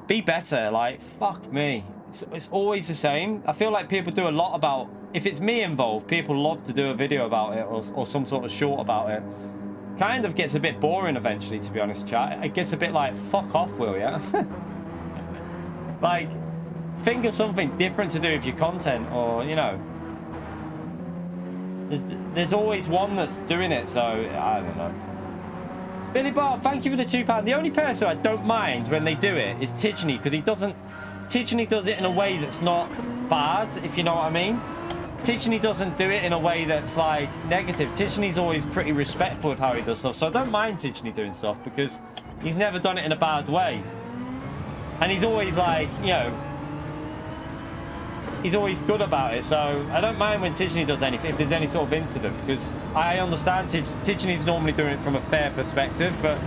be better. Like, fuck me. It's always the same. I feel like people do a lot about, if it's me involved, people love to do a video about it or some sort of short about it. Kind of gets a bit boring eventually, to be honest, chat. It gets a bit like, fuck off, will ya? Like, think of something different to do with your content, or, you know. There's always one that's doing it, so I don't know. Billy Bob, thank you for the £2. The only person I don't mind when they do it is Tidgeny, because Tidgeny does it in a way that's not bad, if you know what I mean. Tidgeny doesn't do it in a way that's like negative. Tidgeny's always pretty respectful of how he does stuff, so I don't mind Tidgeny doing stuff because he's never done it in a bad way. And he's always like, you know, he's always good about it, so I don't mind when Tidgeny does anything, if there's any sort of incident, because I understand Tidgeny's normally doing it from a fair perspective, but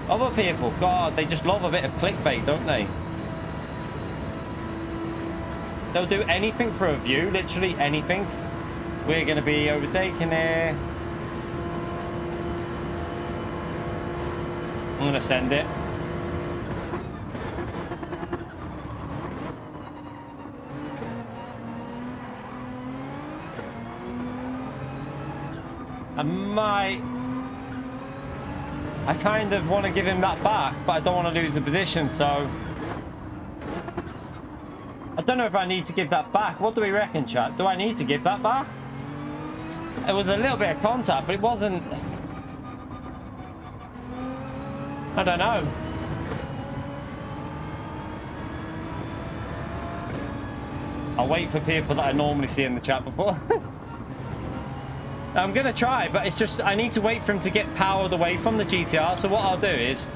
other people, God, they just love a bit of clickbait, don't they? They'll do anything for a view, literally anything. We're going to be overtaking here. I'm going to send it. I kind of want to give him that back, but I don't want to lose the position, so I don't know if I need to give that back. What do we reckon, chat? Do I need to give that back? It was a little bit of contact, but it wasn't, I don't know. I'll wait for people that I normally see in the chat before. I'm going to try, but it's just, I need to wait for him to get powered away from the GTR. So what I'll do is,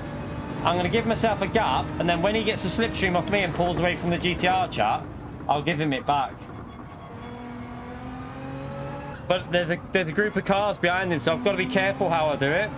I'm going to give myself a gap, and then when he gets a slipstream off me and pulls away from the GTR, chat, I'll give him it back. But there's a group of cars behind him, so I've got to be careful how I do it.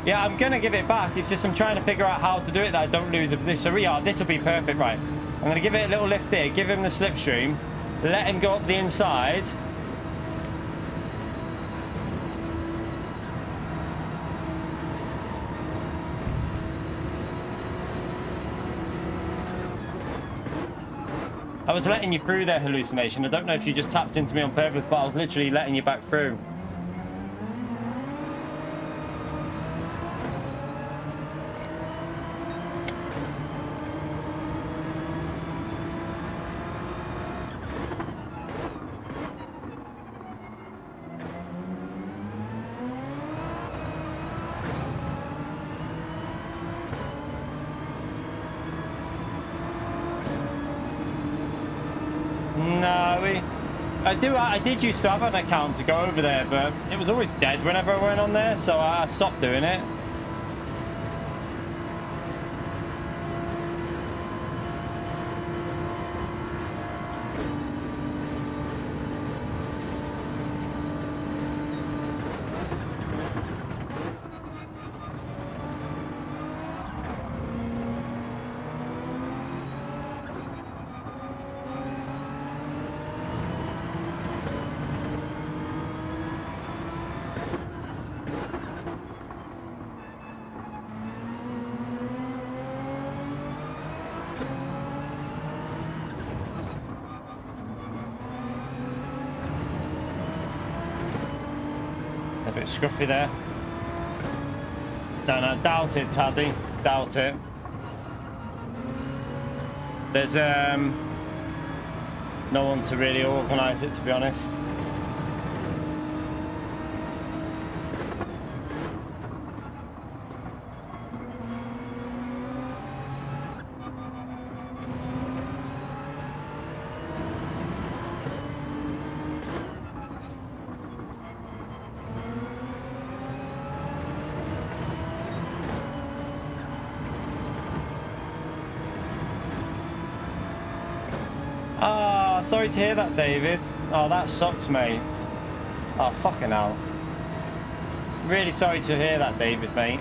Yeah, I'm going to give it back. It's just I'm trying to figure out how to do it that I don't lose a position. So, yeah, this will be perfect, right? I'm going to give it a little lift here, give him the slipstream, let him go up the inside. I was letting you through there, hallucination. I don't know if you just tapped into me on purpose, but I was literally letting you back through. No, I did used to have an account to go over there, but it was always dead whenever I went on there, so I stopped doing it. A bit scruffy there. No, doubt it, Taddy. Doubt it. There's no one to really organise it, to be honest. Ah, sorry to hear that, David. Oh, that sucks, mate. Oh, fucking hell. Really sorry to hear that, David, mate.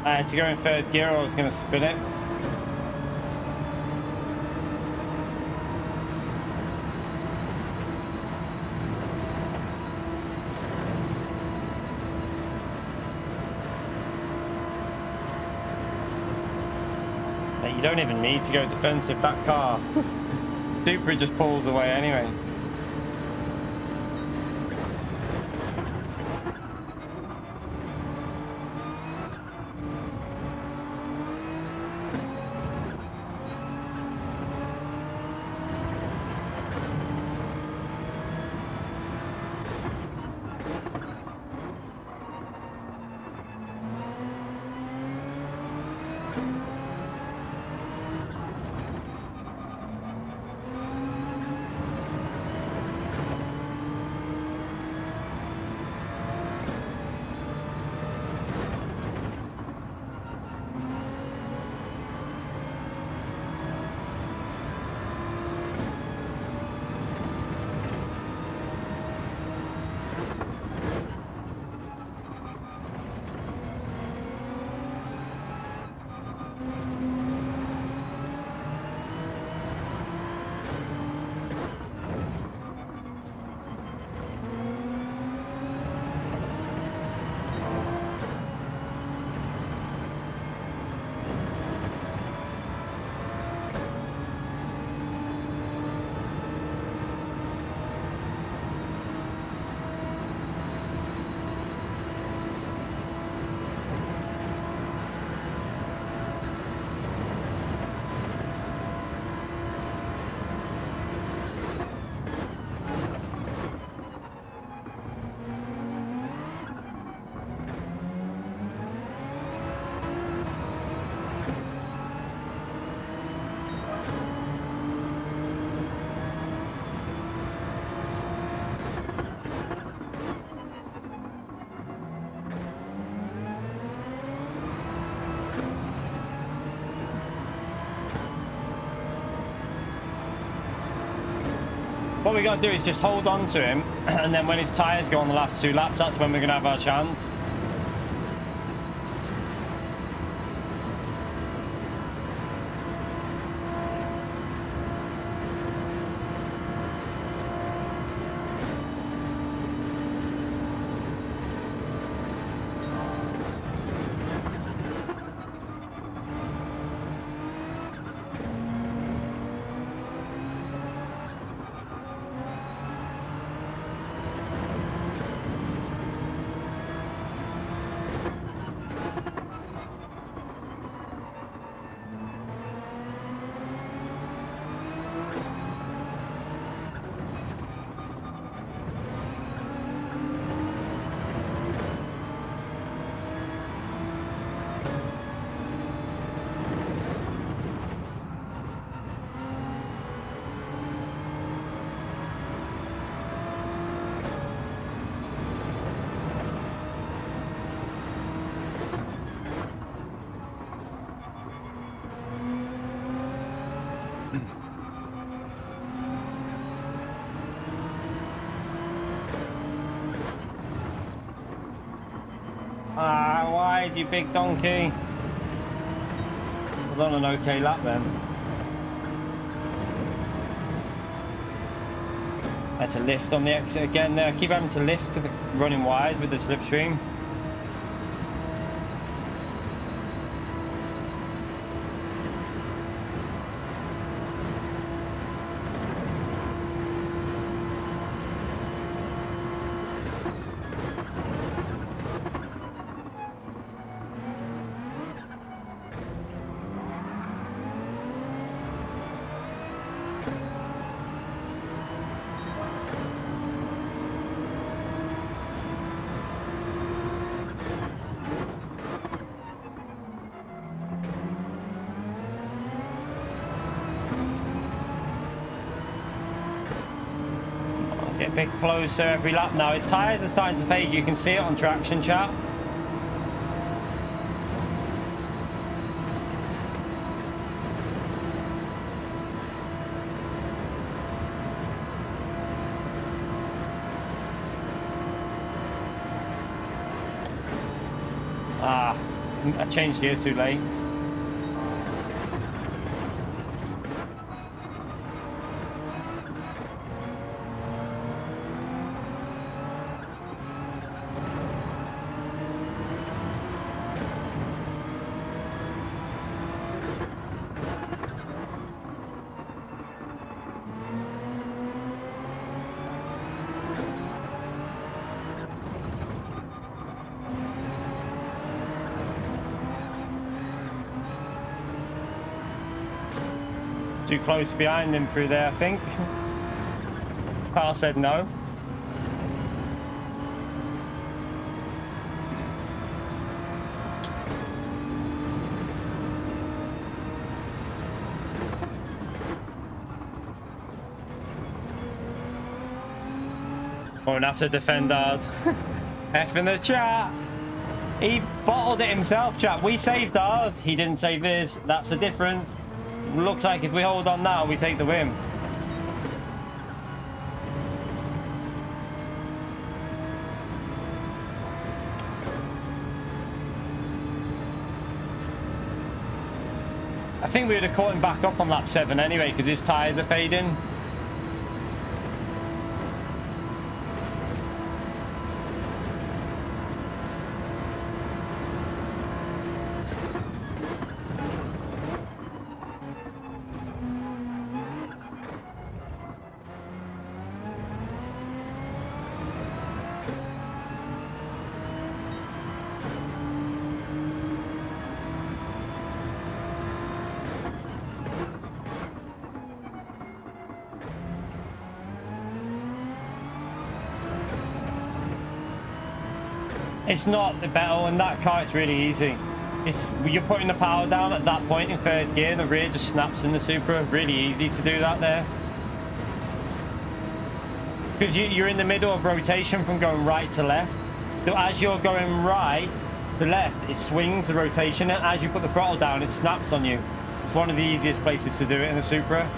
I had to go in third gear or I was going to spin it. You don't even need to go defensive. That car Supra just pulls away anyway. What we got to do is just hold on to him, and then when his tyres go on the last 2 laps, that's when we're going to have our chance. Ah, wide, you big donkey. I was on an okay lap then. Had to lift on the exit again there. I keep having to lift because I'm running wide with the slipstream. Get a bit closer every lap now. His tyres are starting to fade. You can see it on traction, chat. Ah, I changed gear too late. Too close behind him through there, I think. Carl said no. Won't have to defend hard. F in the chat. He bottled it himself, chat. We saved ours. He didn't save his. That's the difference. Looks like if we hold on now, we take the win. I think we would have caught him back up on lap 7 anyway, because his tyres are fading. It's not the battle in that car. It's really easy. It's you're putting the power down at that point in 3rd gear. The rear just snaps in the Supra. Really easy to do that there. Because you're in the middle of rotation from going right to left. So as you're going right to left, it swings the rotation, and as you put the throttle down, it snaps on you. It's one of the easiest places to do it in the Supra.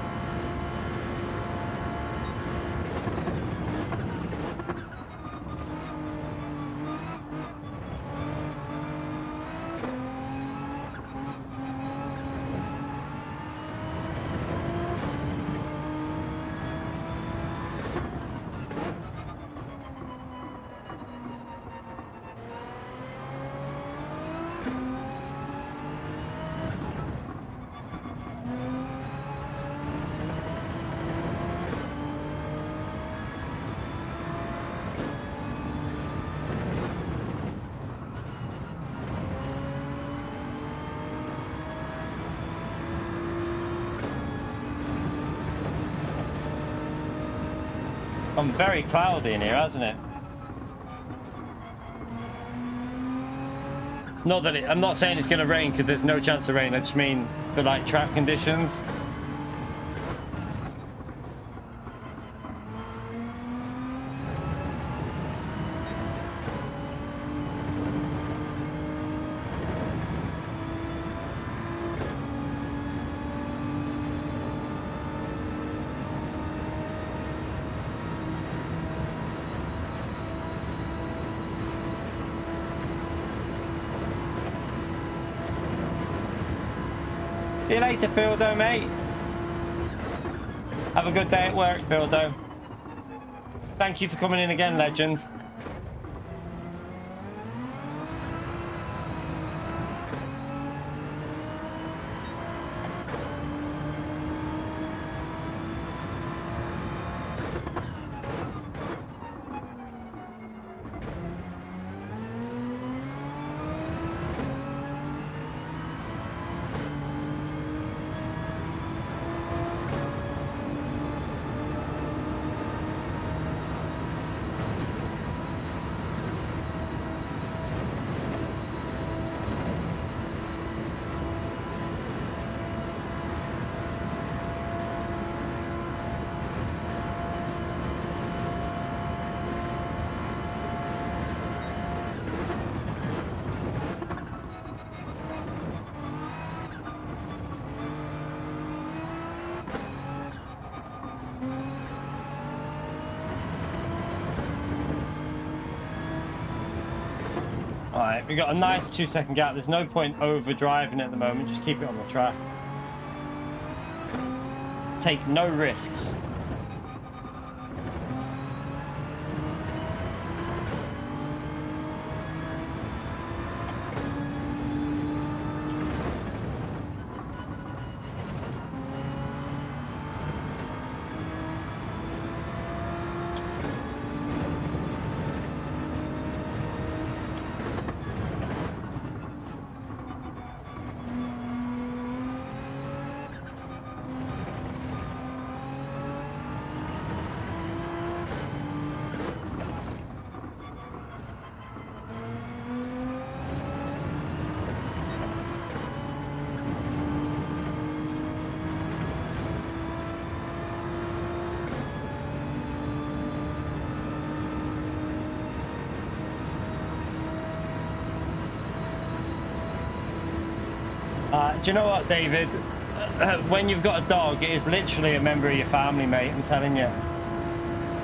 I'm very cloudy in here, hasn't it? Not that I'm not saying it's going to rain because there's no chance of rain. I just mean the like track conditions. See you later, Phildo, mate. Have a good day at work, Phildo. Thank you for coming in again, legend. Alright, we got a nice 2-second gap. There's no point over driving at the moment. Just keep it on the track. Take no risks. Do you know what, David? When you've got a dog, it is literally a member of your family, mate. I'm telling you.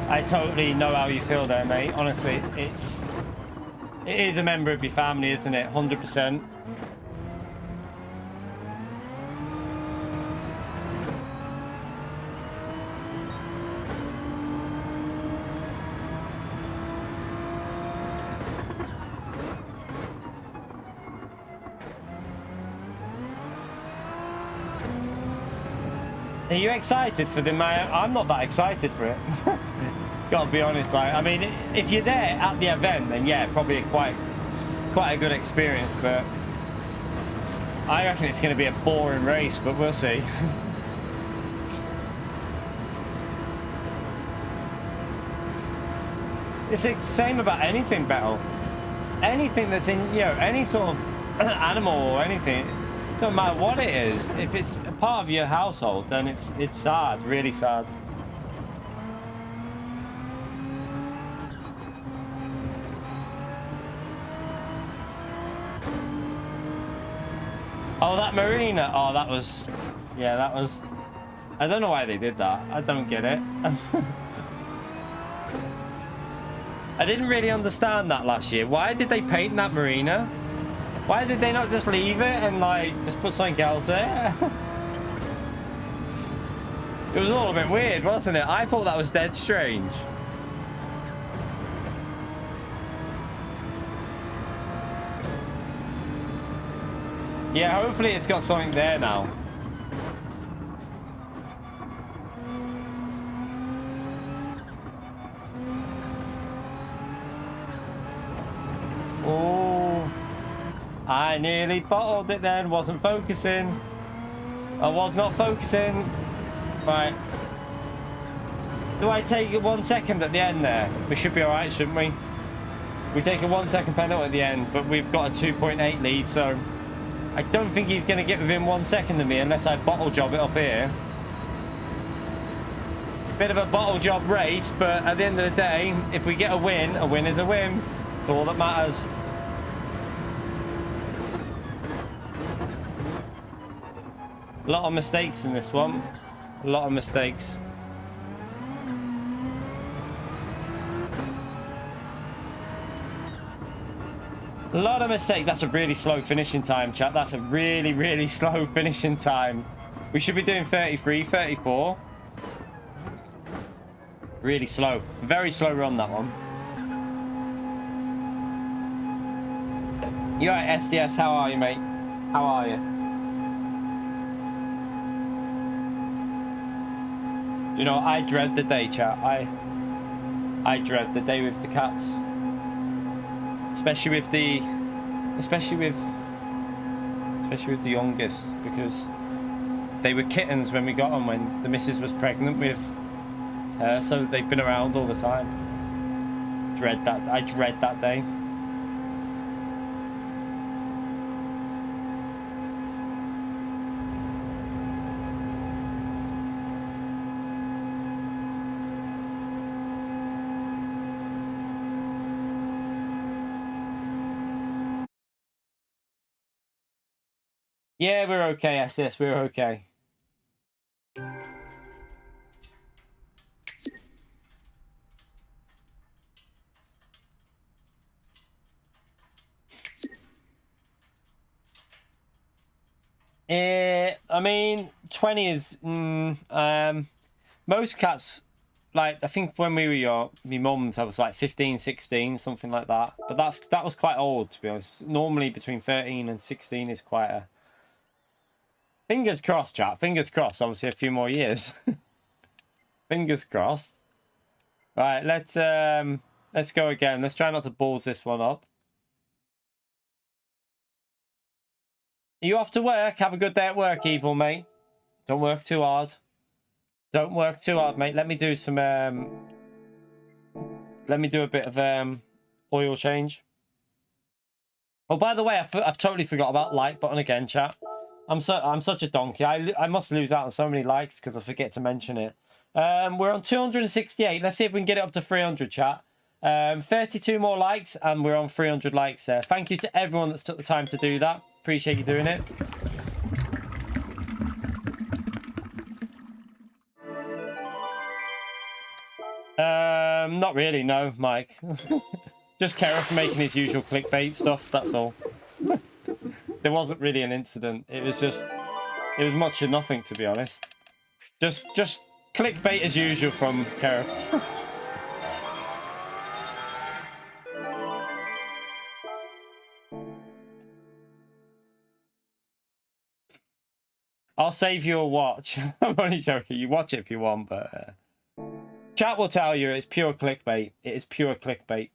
I totally know how you feel there, mate. Honestly, it is a member of your family, isn't it? 100%. Are you excited for the Maya? I'm not that excited for it. Gotta be honest. Like, I mean, if you're there at the event, then yeah, probably quite a good experience. But I reckon it's going to be a boring race. But we'll see. It's the same about anything, Battle. Anything that's in, you know, any sort of animal or anything. No matter what it is, if it's a part of your household, then it's sad, really sad. Oh, that marina. Oh, that was, yeah, that was. I don't know why they did that. I don't get it. I didn't really understand that last year. Why did they paint that marina? Why did they not just leave it and like just put something else there? It was all a bit weird, wasn't it? I thought that was dead strange. Yeah, hopefully it's got something there now. Oh, I nearly bottled it then, wasn't focusing. I was not focusing. Right. Do I take it 1 second at the end there? We should be alright, shouldn't we? We take a 1 second penalty at the end, but we've got a 2.8 lead, so I don't think he's going to get within 1 second of me unless I bottle job it up here. Bit of a bottle job race, but at the end of the day, if we get a win is a win. That's all that matters. A lot of mistakes in this one. A lot of mistakes. A lot of mistakes. That's a really slow finishing time, chat. That's a really, really slow finishing time. We should be doing 33, 34. Really slow. Very slow run, that one. You alright, SDS? How are you, mate? How are you? You know, I dread the day, chat. I dread the day with the cats. Especially with the youngest, because they were kittens when we got them, when the missus was pregnant with her, so they've been around all the time. I dread that day. Yeah, we're okay, SS, we're okay. I mean, 20 is... most cats, like, I think when we were young, my mum's, I was like 15, 16, something like that. But that was quite old, to be honest. Normally between 13 and 16 is quite a... Fingers crossed, chat. Fingers crossed. Obviously, a few more years. Fingers crossed. Right, let's go again. Let's try not to balls this one up. Are you off to work? Have a good day at work, Evil, mate. Don't work too hard. Don't work too hard, mate. Let me do some... let me do a bit of oil change. Oh, by the way, I've totally forgot about like button again, chat. I'm such a donkey. I must lose out on so many likes because I forget to mention it. We're on 268. Let's see if we can get it up to 300, chat. 32 more likes and we're on 300 likes there. Thank you to everyone that's took the time to do that. Appreciate you doing it. Not really, no, Mike. Just Kereth making his usual clickbait stuff, that's all. There wasn't really an incident. It was much of nothing, to be honest. Just clickbait as usual from Kereth. I'll save you a watch. I'm only joking. You watch it if you want, but chat will tell you it's pure clickbait. It is pure clickbait.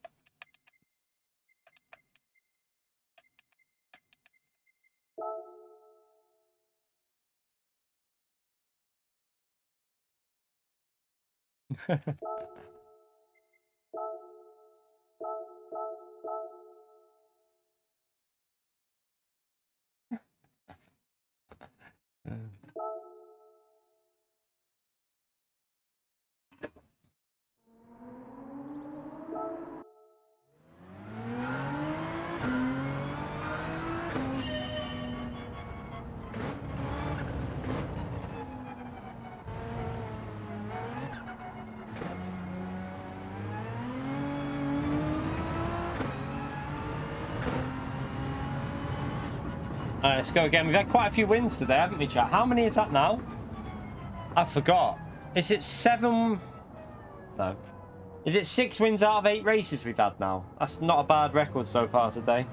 Alright, let's go again. We've had quite a few wins today, haven't we, chat? How many is that now? I forgot. Is it 7? No. Is it 6 wins out of 8 races we've had now? That's not a bad record so far today.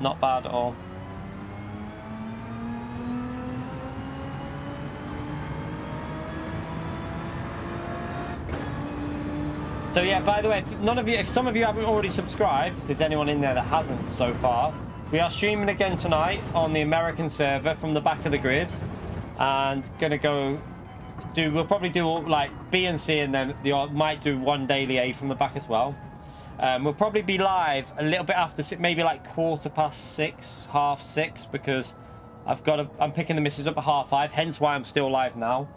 Not bad at all. So yeah, by the way, if some of you haven't already subscribed, if there's anyone in there that hasn't so far, we are streaming again tonight on the American server from the back of the grid, and gonna go we'll probably do like B and C, and then might do one daily A from the back as well. We'll probably be live a little bit after, maybe like 6:15, half 6, because I'm picking the missus up at 5:30, hence why I'm still live now.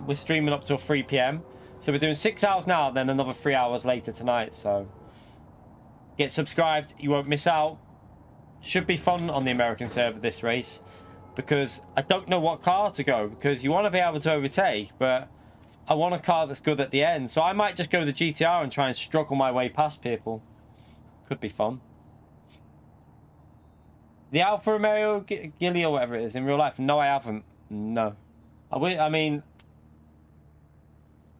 We're streaming up till 3 p.m. So we're doing 6 hours now, then another 3 hours later tonight. So get subscribed, you won't miss out. Should be fun on the American server, this race, because I don't know what car to go, because you want to be able to overtake, but I want a car that's good at the end. So I might just go the GTR and try and struggle my way past people. Could be fun. The Alfa Romeo Ghillie or whatever it is in real life? No, I haven't. No. I mean,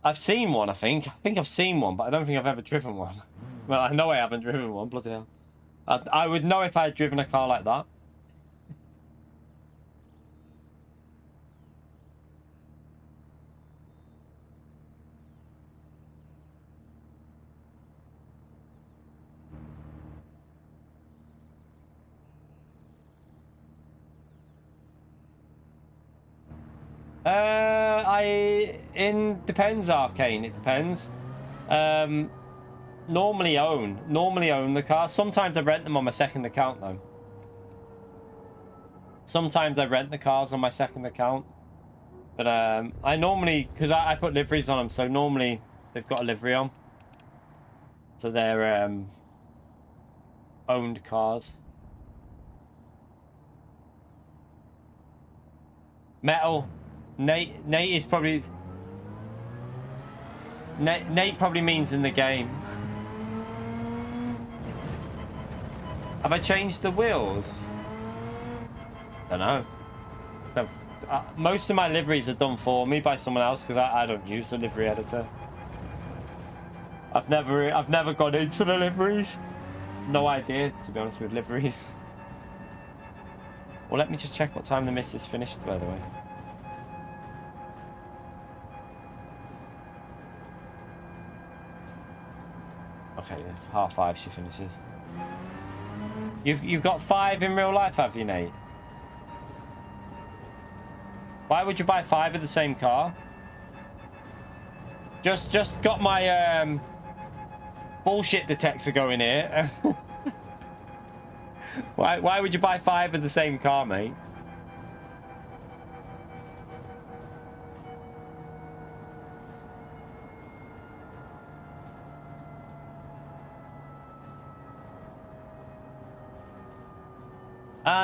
I've seen one, I think. I think I've seen one, but I don't think I've ever driven one. Well, I know I haven't driven one, bloody hell. I would know if I had driven a car like that. Depends, Arcane. It depends. Normally own the car. Sometimes I rent them on my second account though. Sometimes I rent the cars on my second account, but I normally, because I put liveries on them, so normally they've got a livery on, so they're owned cars. Metal. Nate is probably... Nate probably means in the game. Have I changed the wheels? I don't know. Most of my liveries are done for me by someone else, because I don't use the livery editor. I've never gone into the liveries. No idea, to be honest, with liveries. Well, let me just check what time the missus finished, by the way. Okay, 5:30 she finishes. You've got 5 in real life, have you, Nate? Why would you buy 5 of the same car? Just got my bullshit detector going here. Why would you buy 5 of the same car, mate?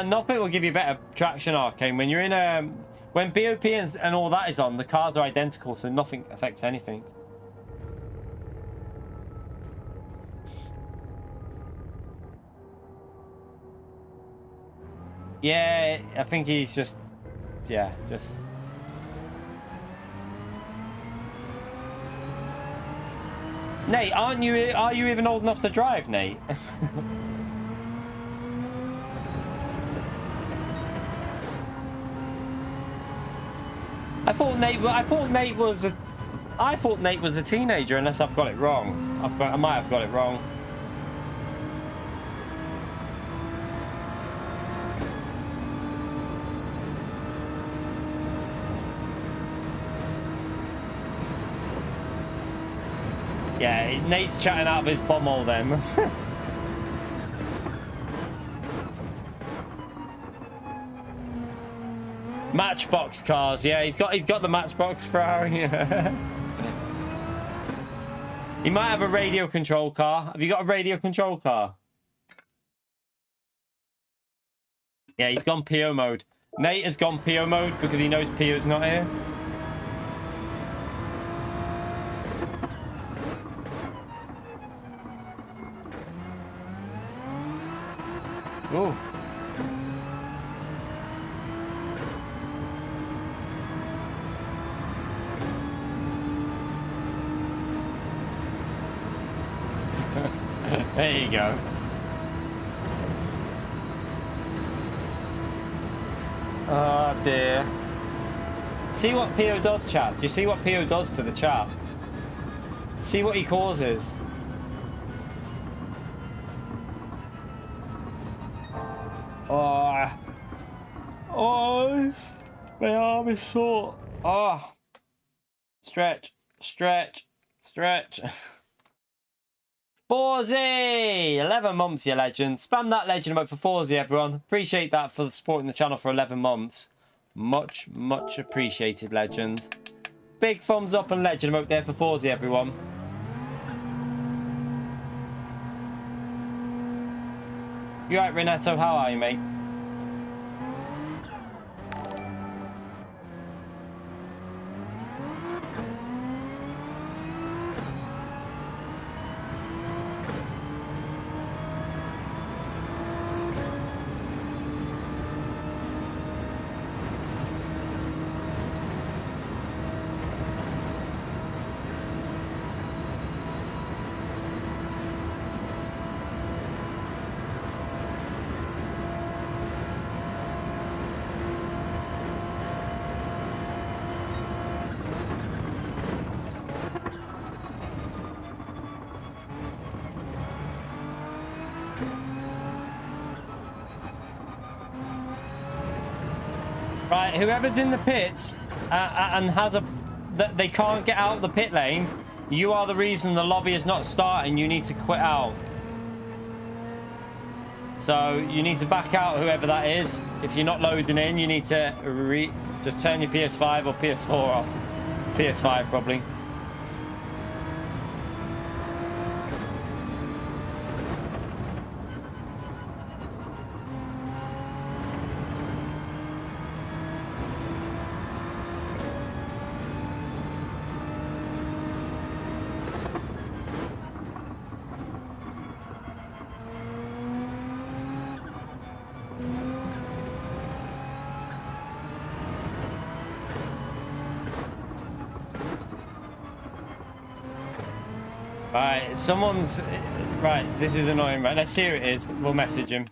Nothing will give you better traction, Arcane. When you're in when BOP and all that is on, the cars are identical, so nothing affects anything. Yeah, I think he's just... Yeah, just... Nate, are you even old enough to drive, Nate? I thought Nate was a teenager, unless I've got it wrong. I might have got it wrong. Yeah, Nate's chatting out of his bumhole then. Matchbox cars, yeah, he's got the Matchbox Ferrari. He might have a radio control car. Have you got a radio control car? Yeah, he's gone PO mode. Nate has gone PO mode because he knows PO's not here. Ooh. There you go. Oh dear. See what PO does, chat. Do you see what PO does to the chat? See what he causes. Oh, my arm is sore. Oh, Stretch. Stretch. Stretch. Forzy! 11 months, you legend. Spam that legend emote for Forzy, everyone. Appreciate that for supporting the channel for 11 months. Much, much appreciated, legend. Big thumbs up and legend emote there for Forzy, everyone. You right, Renato? How are you, mate? Right, whoever's in the pits and has they can't get out the pit lane, you are the reason the lobby is not starting. You need to quit out. So you need to back out, whoever that is. If you're not loading in, you need to just turn your PS5 or PS4 off. PS5 probably. Right, someone's... Right, this is annoying. Right, let's see who it is. We'll message him.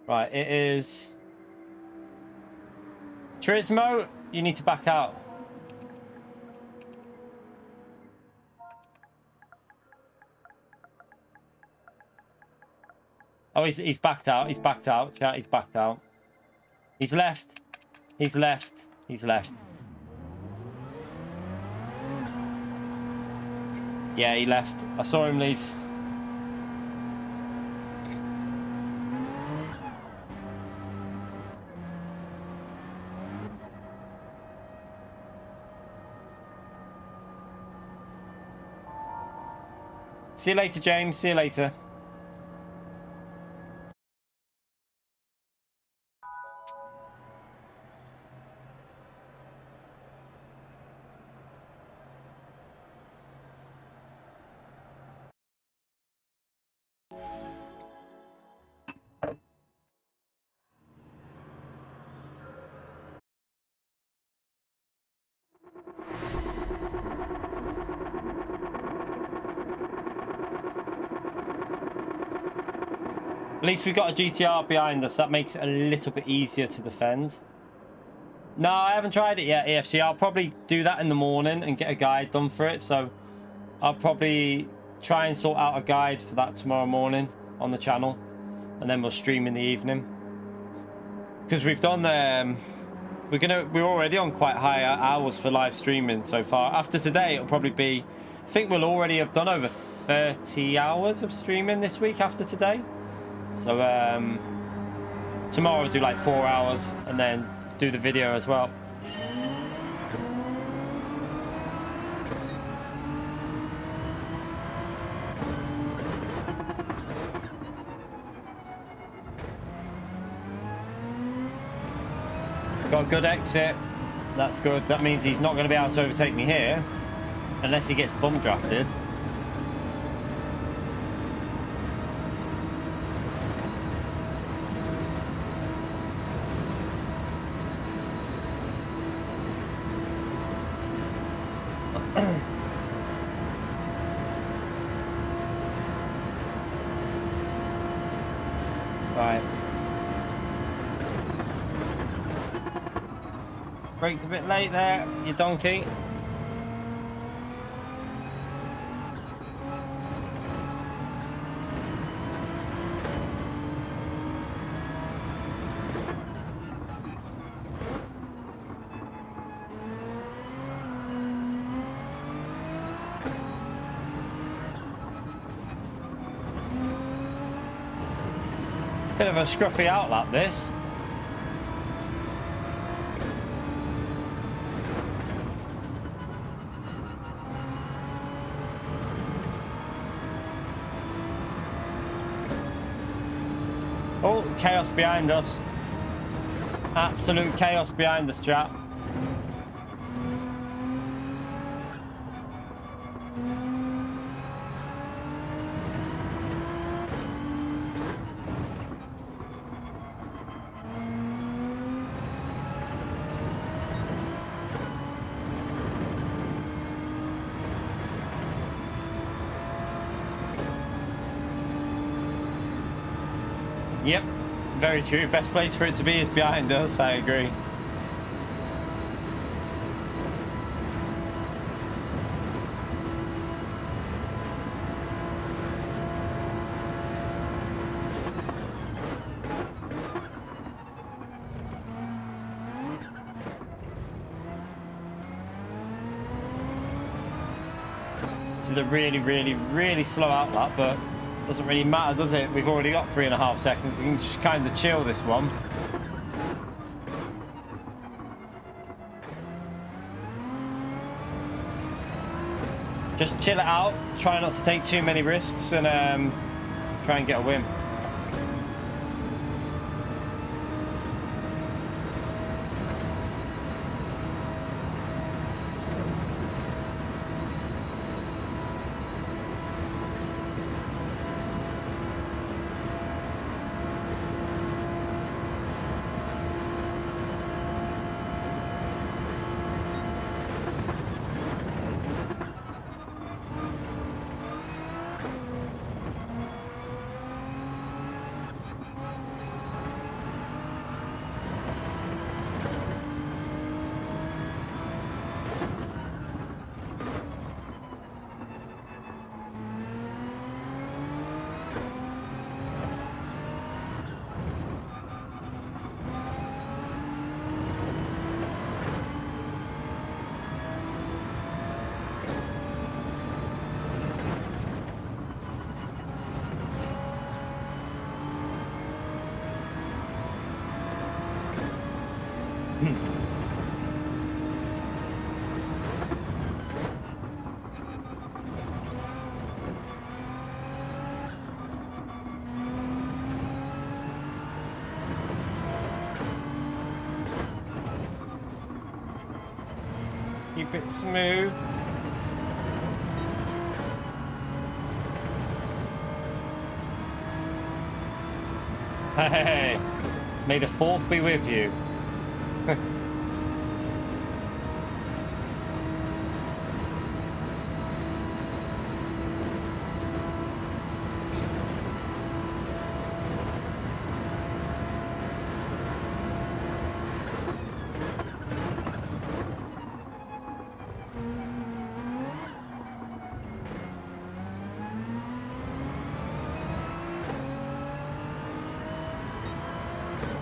Right, it is... Turismo, you need to back out. Oh, he's backed out. He's backed out. Chat, he's backed out. He's left. He's left. He's left. Yeah, he left. I saw him leave. See you later, James. See you later. At least we got a GTR behind us. That makes it a little bit easier to defend. No, I haven't tried it yet, EFC. I'll probably do that in the morning and get a guide done for it. So I'll probably try and sort out a guide for that tomorrow morning on the channel. And then we'll stream in the evening. Because we've done... we're already on quite high hours for live streaming so far. After today, it'll probably be... I think we'll already have done over 30 hours of streaming this week after today. So tomorrow we'll do like 4 hours and then do the video as well. Got a good exit. That's good. That means he's not going to be able to overtake me here unless he gets bum drafted. Right. Brakes a bit late there, you donkey. Bit of a scruffy outlap, this. Oh, chaos behind us. Absolute chaos behind us, chap. Yep, very true. Best place for it to be is behind us, I agree. This is a really slow outlap, but doesn't really matter, does it? We've already got 3.5 seconds. We can just kind of chill this one. Just chill it out. Try not to take too many risks and try and get a win. Keep it smooth. Hey, may the 4th be with you.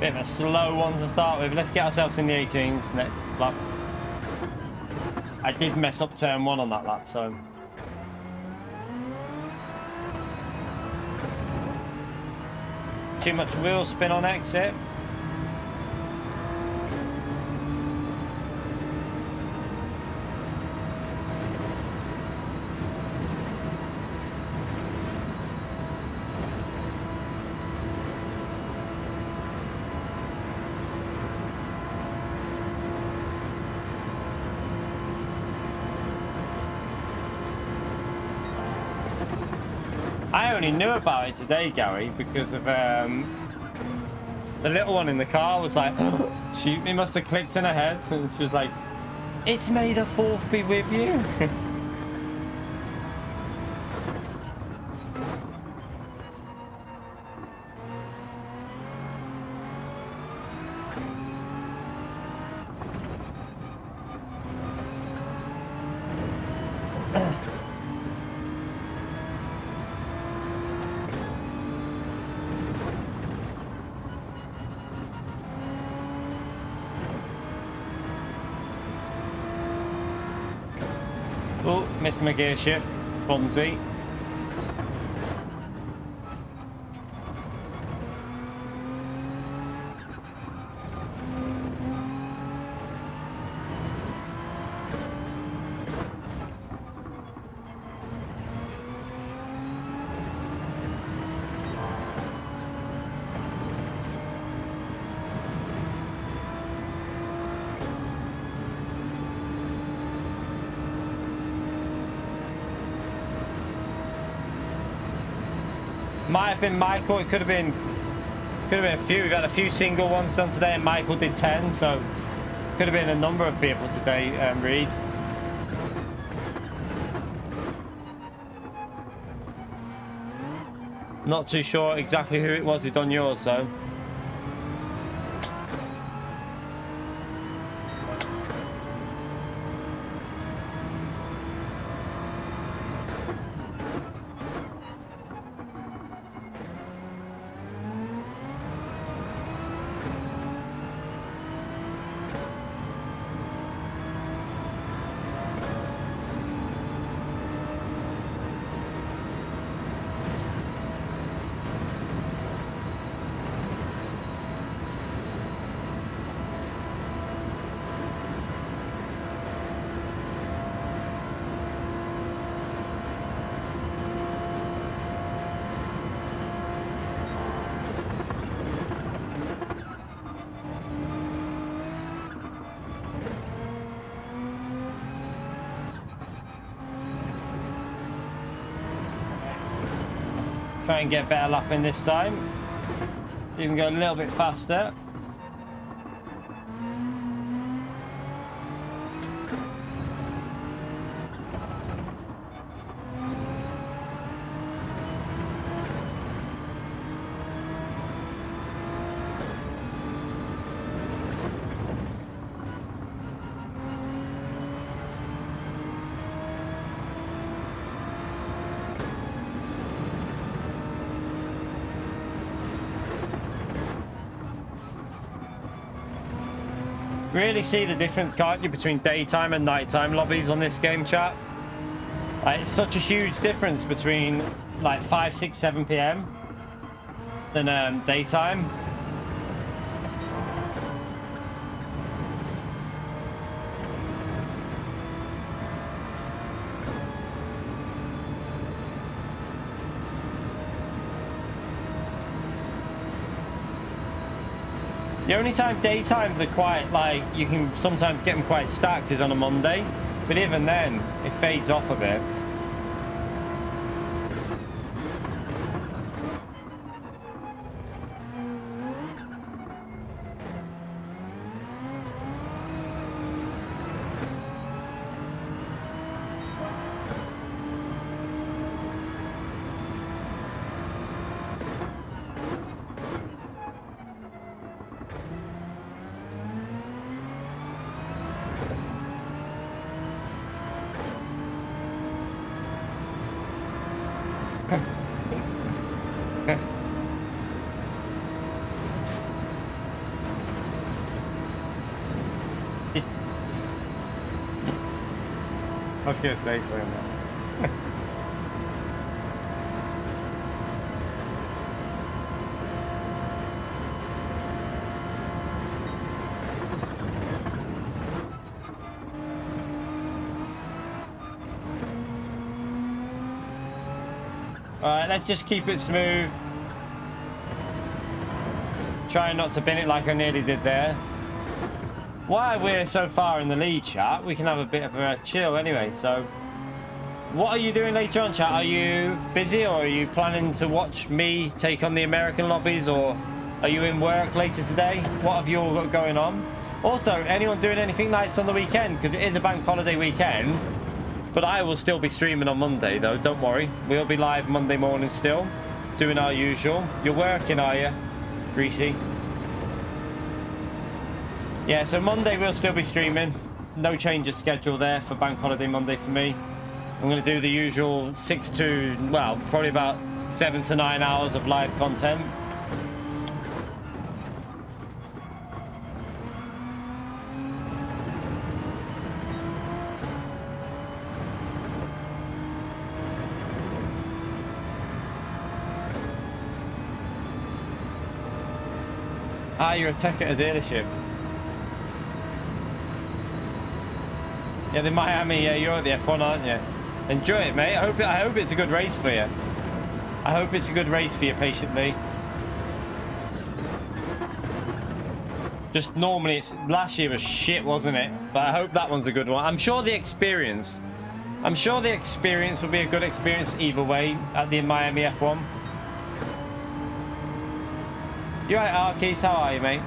Bit of a slow one to start with. Let's get ourselves in the 18s next lap. I did mess up turn 1 on that lap, so. Too much wheel spin on exit. I only knew about it today, Gary, because of the little one in the car was like, she must have clicked in her head, and she was like, "It's may the 4th be with you." Oh, missed my gear shift. Clumsy. Might have been Michael. It could have been a few. We've had a few single ones done today, and Michael did 10. So could have been a number of people today. Reed. Not too sure exactly who it was who done yours though. Try and get better lapping this time. Even go a little bit faster. Really see the difference, can't you, between daytime and nighttime lobbies on this game, chat? Like, it's such a huge difference between like 5, 6, 7 p.m. than daytime. The only time daytimes are quite, like, you can sometimes get them quite stacked is on a Monday. But even then, it fades off a bit. I was going to say something. Alright, let's just keep it smooth. Trying not to bin it like I nearly did there. While we're so far in the lead, chat, we can have a bit of a chill anyway. So what are you doing later on, chat? Are you busy, or are you planning to watch me take on the American lobbies, or are you in work later today? What have you all got going on? Also, anyone doing anything nice on the weekend? Because it is a bank holiday weekend. But I will still be streaming on Monday, though. Don't worry. We'll be live Monday morning still, doing our usual. You're working, are you, Greasy? Yeah, so Monday we'll still be streaming. No change of schedule there for Bank Holiday Monday for me. I'm going to do the usual 6 to, well, probably about 7 to 9 hours of live content. Ah, you're a tech at a dealership. Yeah, the Miami, yeah, you're at the F1, aren't you? Enjoy it, mate. I hope it's a good race for you. I hope it's a good race for you, patiently. Just normally, last year was shit, wasn't it? But I hope that one's a good one. I'm sure the experience will be a good experience either way at the Miami F1. You right, Arkies? How are you, mate?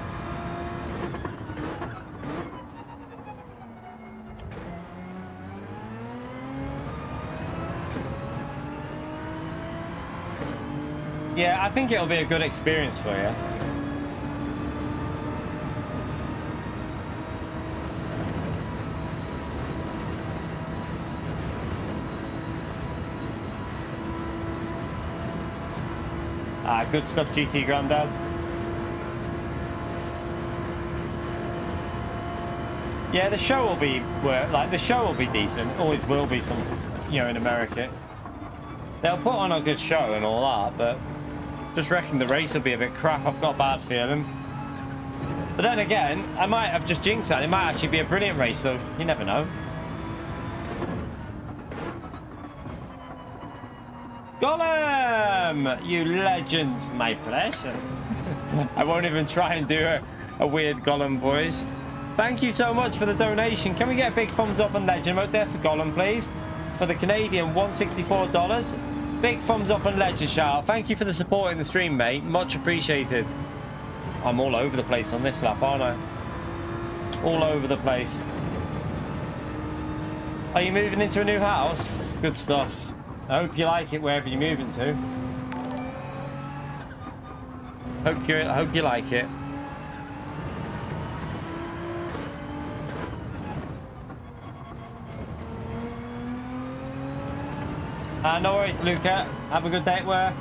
Yeah, I think it'll be a good experience for you. Good stuff, GT Grandad. Yeah, the show will be the show will be decent. Always will be something, you know, in America. They'll put on a good show and all that, but just reckon the race will be a bit crap. I've got a bad feeling. But then again, I might have just jinxed that. It might actually be a brilliant race, so you never know. Gollum! You legend, my precious. I won't even try and do a weird Gollum voice. Thank you so much for the donation. Can we get a big thumbs up on Legend mode there for Gollum, please? For the Canadian $164. Big thumbs up on Legend shout. Thank you for the support in the stream, mate. Much appreciated. I'm all over the place on this lap, aren't I? All over the place. Are you moving into a new house? Good stuff. I hope you like it wherever you're moving to. I hope you like it. No worries, Luca. Have a good day at work.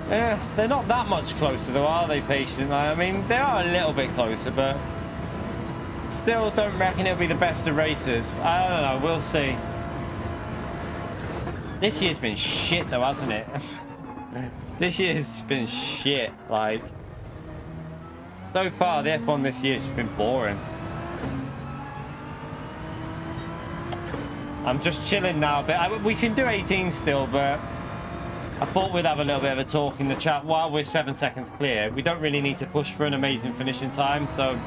Yeah, they're not that much closer though, are they, Patient? I mean, they are a little bit closer, but still don't reckon it'll be the best of races. I don't know, we'll see. This year's been shit though, hasn't it? This year's been shit. Like, so far the F1 this year's just been boring. I'm just chilling now, but we can do 18 still, but I thought we'd have a little bit of a talk in the chat while we're 7 seconds clear. We don't really need to push for an amazing finishing time, so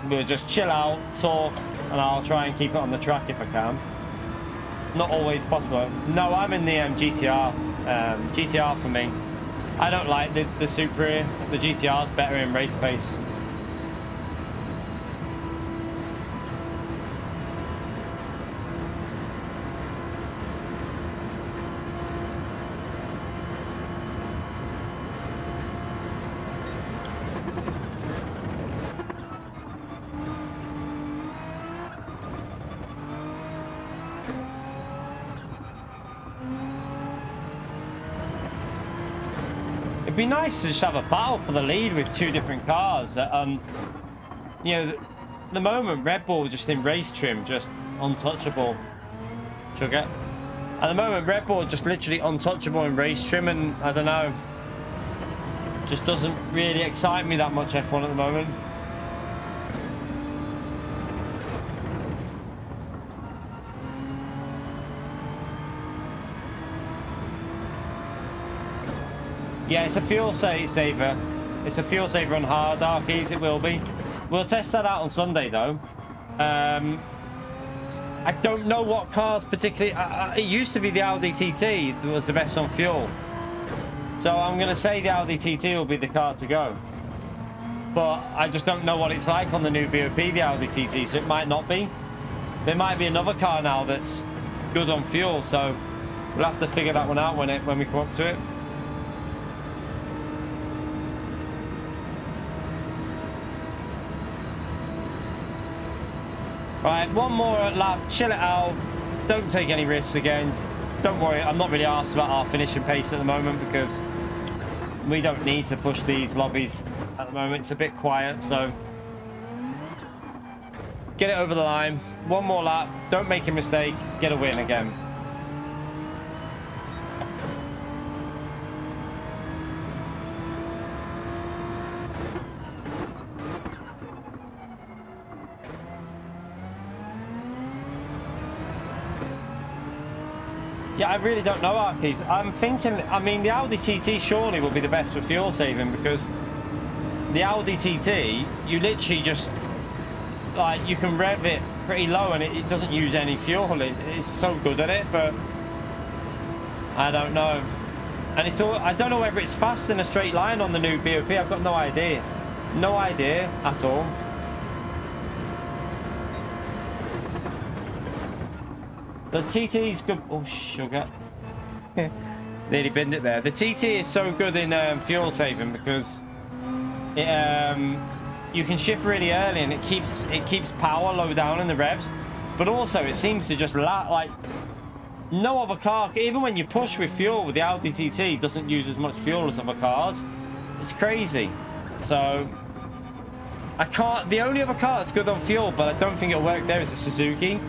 we'll just chill out, talk, and I'll try and keep it on the track if I can. Not always possible. No, I'm in the GTR. GTR for me. I don't like the Super here. The GTR's better in race pace. It'd be nice to just have a battle for the lead with two different cars. You know, the moment Red Bull just in race trim, just untouchable. Sugar. At the moment, Red Bull just literally untouchable in race trim, and I don't know, just doesn't really excite me that much, F1 at the moment. Yeah, it's a fuel saver. It's a fuel saver on hard Arkies, it will be. We'll test that out on Sunday, though. I don't know what cars particularly... it used to be the Audi TT that was the best on fuel. So I'm going to say the Audi TT will be the car to go. But I just don't know what it's like on the new BOP, the Audi TT, so it might not be. There might be another car now that's good on fuel, so we'll have to figure that one out when we come up to it. Right, one more lap, chill it out, don't take any risks again. Don't worry, I'm not really asked about our finishing pace at the moment because we don't need to push these lobbies at the moment. It's a bit quiet, so get it over the line. One more lap, don't make a mistake, get a win again. Yeah, I really don't know, Arky. I'm thinking, I mean, the Audi TT surely will be the best for fuel saving because the Audi TT, you literally just, like you can rev it pretty low and it doesn't use any fuel. It's so good at it, but I don't know. And it's all, I don't know whether it's fast in a straight line on the new BOP. I've got no idea. No idea at all. The TT's good. Oh, sugar. Nearly binned it there. The TT is so good in fuel saving because it, you can shift really early and it keeps power low down in the revs. But also it seems to just like no other car, even when you push with fuel with the Audi TT, doesn't use as much fuel as other cars. It's crazy. So I can't. The only other car that's good on fuel, but I don't think it'll work there, is the Suzuki.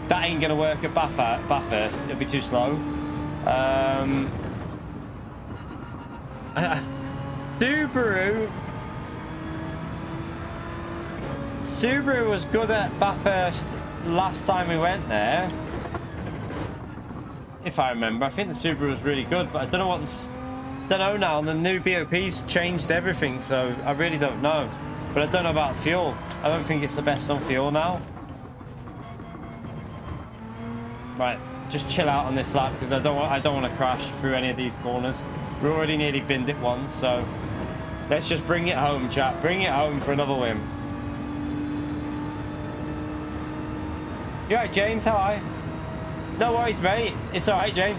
That ain't gonna work at Bathurst. It'll be too slow. Subaru was good at Bathurst last time we went there, if I remember. I think the Subaru was really good, but I don't know what's. Don't know now. The new BOP's changed everything, so I really don't know. But I don't know about fuel. I don't think it's the best on fuel now. Right, just chill out on this lap because I don't want to crash through any of these corners. We already nearly binned it once, so let's just bring it home, chat. Bring it home for another win. You alright, James? How are you? No worries, mate. It's alright, James.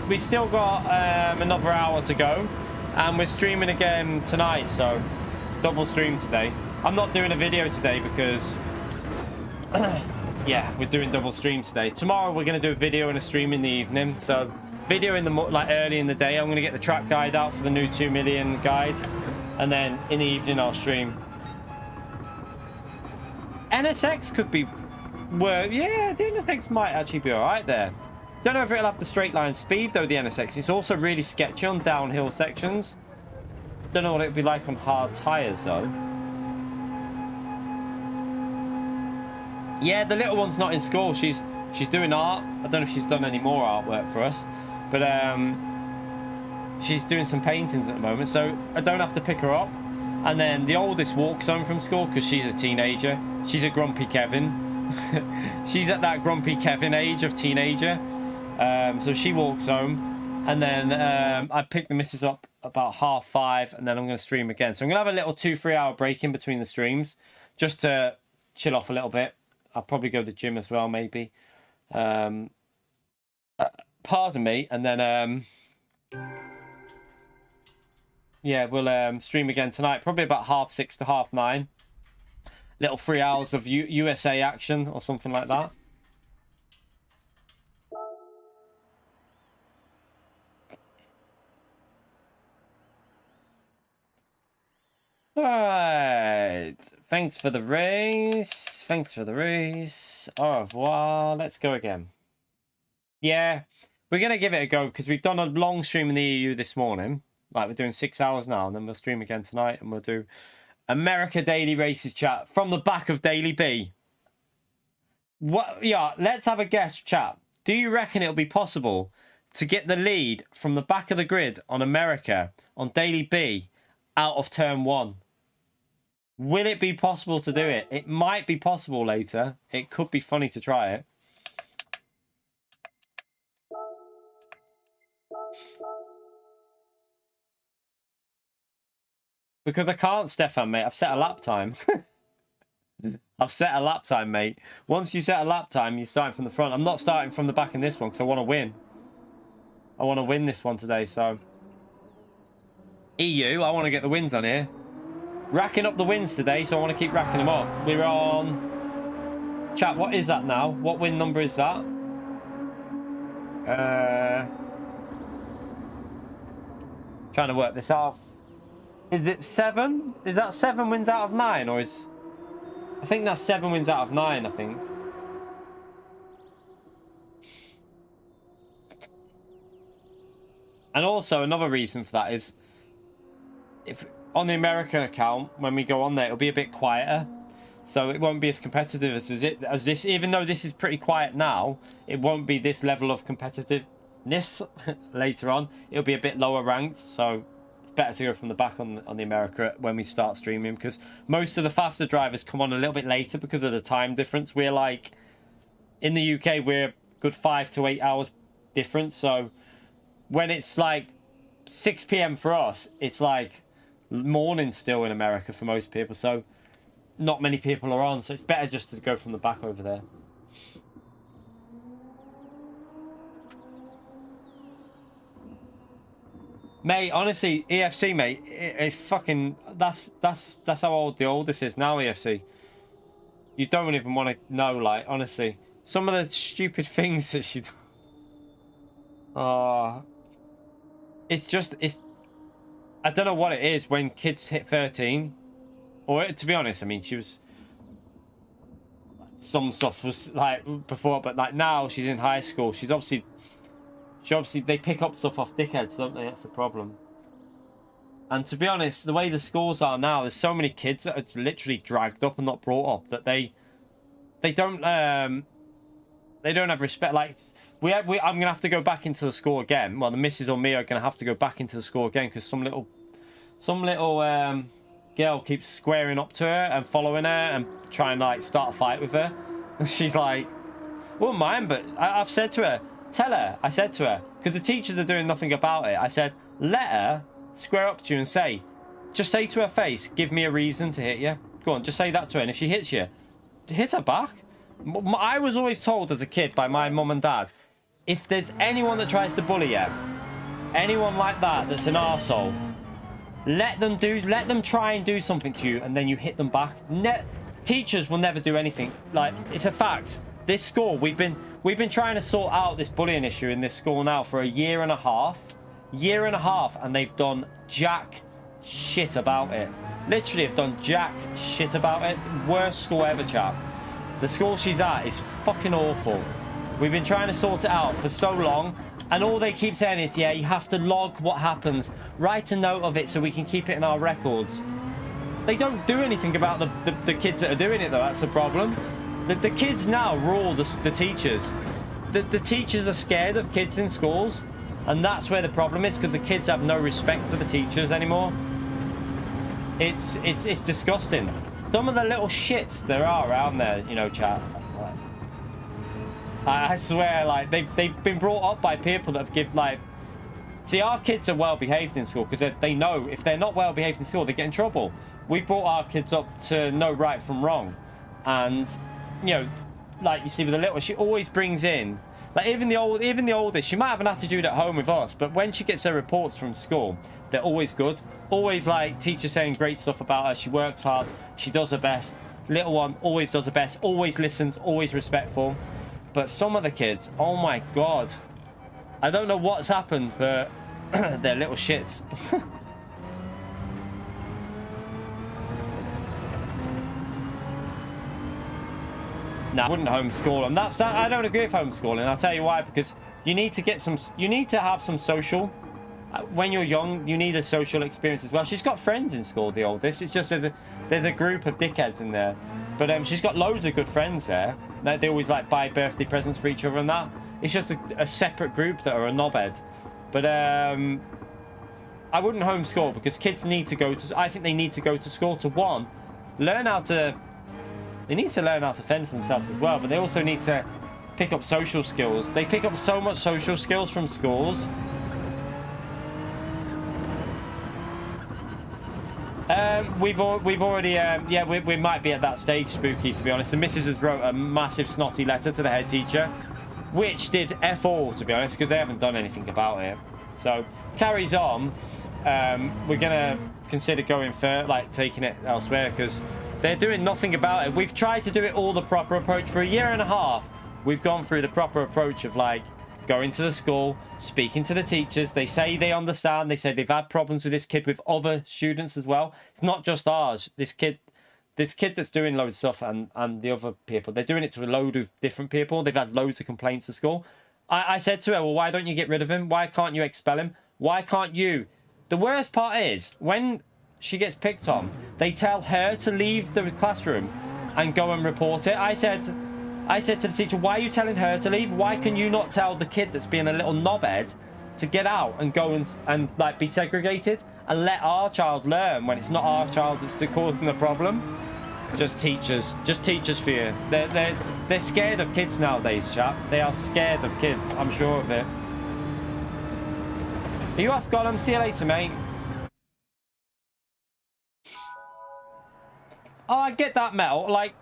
We've still got another hour to go, and we're streaming again tonight, so double stream today. I'm not doing a video today because yeah, we're doing double stream today. Tomorrow we're going to do a video and a stream in the evening. So video in the like early in the day. I'm going to get the track guide out for the new 2 million guide, and then in the evening I'll stream. NSX could be yeah, the NSX might actually be all right there. Don't know if it'll have the straight line speed though, the NSX. It's also really sketchy on downhill sections. Don't know what it'd be like on hard tires though. Yeah, the little one's not in school. She's doing art. I don't know if she's done any more artwork for us, but she's doing some paintings at the moment, so I don't have to pick her up. And then the oldest walks home from school because she's a teenager. She's a grumpy Kevin. She's at that grumpy Kevin age of teenager. So she walks home, and then I pick the missus up about 5:30, and then I'm going to stream again. So I'm going to have a little 2-3 hour break in between the streams just to chill off a little bit. I'll probably go to the gym as well, maybe. Pardon me. And then, yeah, we'll stream again tonight, probably about 6:30 to 9:30. Little 3 hours of USA action or something like that. Alright. Thanks for the race. Thanks for the race. Au revoir. Let's go again. Yeah, we're going to give it a go because we've done a long stream in the EU this morning. Like, we're doing 6 hours now, and then we'll stream again tonight, and we'll do America Daily Races, chat, from the back of Daily B. What? Yeah, let's have a guess, chat. Do you reckon it'll be possible to get the lead from the back of the grid on America on Daily B out of turn 1? Will it be possible to do it? It might be possible later. It could be funny to try it. Because I can't, Stefan, mate. I've set a lap time. I've set a lap time, mate. Once you set a lap time, you're starting from the front. I'm not starting from the back in this one because I want to win. I want to win this one today, so. EU, I want to get the wins on here. Racking up the wins today, so I want to keep racking them up. We're on... Chat, what is that now? What win number is that? Trying to work this out. Is it 7? Is that 7 wins out of 9? Or is... I think that's 7 wins out of 9, I think. And also, another reason for that is... if on the American account, when we go on there, it'll be a bit quieter. So it won't be as competitive as this. Even though this is pretty quiet now, it won't be this level of competitiveness later on. It'll be a bit lower ranked, so... better to go from the back on the America when we start streaming, because most of the faster drivers come on a little bit later because of the time difference. We're like, in the UK, we're a good 5 to 8 hours difference. So when it's like 6 p.m. for us, it's like morning still in America for most people. So not many people are on. So it's better just to go from the back over there. Mate, honestly, EFC, mate, it fucking, that's how old the oldest is now, EFC. You don't even want to know, like, honestly. Some of the stupid things that she... Oh. It's just, I don't know what it is when kids hit 13. Or, to be honest, I mean, she was... Some stuff was, like, before, but, like, now she's in high school. She's obviously... they pick up stuff off dickheads, don't they? That's the problem. And to be honest, the way the schools are now, there's so many kids that are literally dragged up and not brought up that they don't have respect. Like I'm gonna have to go back into the school again. Well, the missus or me are gonna have to go back into the school again because some little girl keeps squaring up to her and following her and trying to like start a fight with her. And she's like, "Wouldn't mind," but I've said to her. Tell her, I said to her, because the teachers are doing nothing about it. I said, let her square up to you and just say to her face, give me a reason to hit you. Go on, just say that to her. And if she hits you, hit her back. I was always told as a kid by my mum and dad, if there's anyone that tries to bully you, anyone like that that's an arsehole, let them try and do something to you and then you hit them back. Teachers will never do anything. Like, it's a fact. This school, we've been trying to sort out this bullying issue in this school now for a year and a half, and they've done jack shit about it. Literally have done jack shit about it. Worst school ever, chap. The school she's at is fucking awful. We've been trying to sort it out for so long, and all they keep saying is, yeah, you have to log what happens, write a note of it so we can keep it in our records. They don't do anything about the kids that are doing it, though. That's the problem. The kids now rule the teachers. The teachers are scared of kids in schools, and that's where the problem is, because the kids have no respect for the teachers anymore. It's disgusting. Some of the little shits there are around there, you know, chat. I swear, like they've been brought up by people that have see, our kids are well behaved in school because they know if they're not well behaved in school, they get in trouble. We've brought our kids up to know right from wrong, and you know, like you see with the little, she always brings in, like even the oldest, she might have an attitude at home with us, but when she gets her reports from school, they're always good. Always like teachers saying great stuff about her. She works hard, she does her best. Little one always does her best, always listens, always respectful. But some of the kids, oh my god, I don't know what's happened, but they're little shits. No, I wouldn't homeschool them. I don't agree with homeschooling. I'll tell you why. Because you need to have some social. When you're young, you need a social experience as well. She's got friends in school, the oldest. It's just there's a group of dickheads in there. But she's got loads of good friends there. They always like buy birthday presents for each other and that. It's just a separate group that are a knobhead. But I wouldn't homeschool because kids need to go to... I think they need to go to school to, one, learn how to... They need to learn how to fend for themselves as well, but they also need to pick up social skills. They pick up so much social skills from schools. We've already, yeah, we might be at that stage, Spooky, to be honest. The missus has wrote a massive snotty letter to the head teacher, which did F all, to be honest, because they haven't done anything about it. So, carries on. We're going to consider going for, like, taking it elsewhere, because they're doing nothing about it. We've tried to do it all the proper approach for a year and a half. We've gone through the proper approach of, like, going to the school, speaking to the teachers. They say they understand. They say they've had problems with this kid with other students as well. It's not just ours. This kid that's doing loads of stuff and the other people, they're doing it to a load of different people. They've had loads of complaints at school. I said to her, well, why don't you get rid of him? Why can't you expel him? Why can't you? The worst part is when she gets picked on, they tell her to leave the classroom and go and report it. I said to the teacher, why are you telling her to leave? Why can you not tell the kid that's being a little knobhead to get out and go and like be segregated? and let our child learn when it's not our child that's causing the problem. Just teachers for you. They're scared of kids nowadays, chap. They are scared of kids. I'm sure of it. Are you off, Gollum? See you later, mate. Oh, I get that, Mel. Like,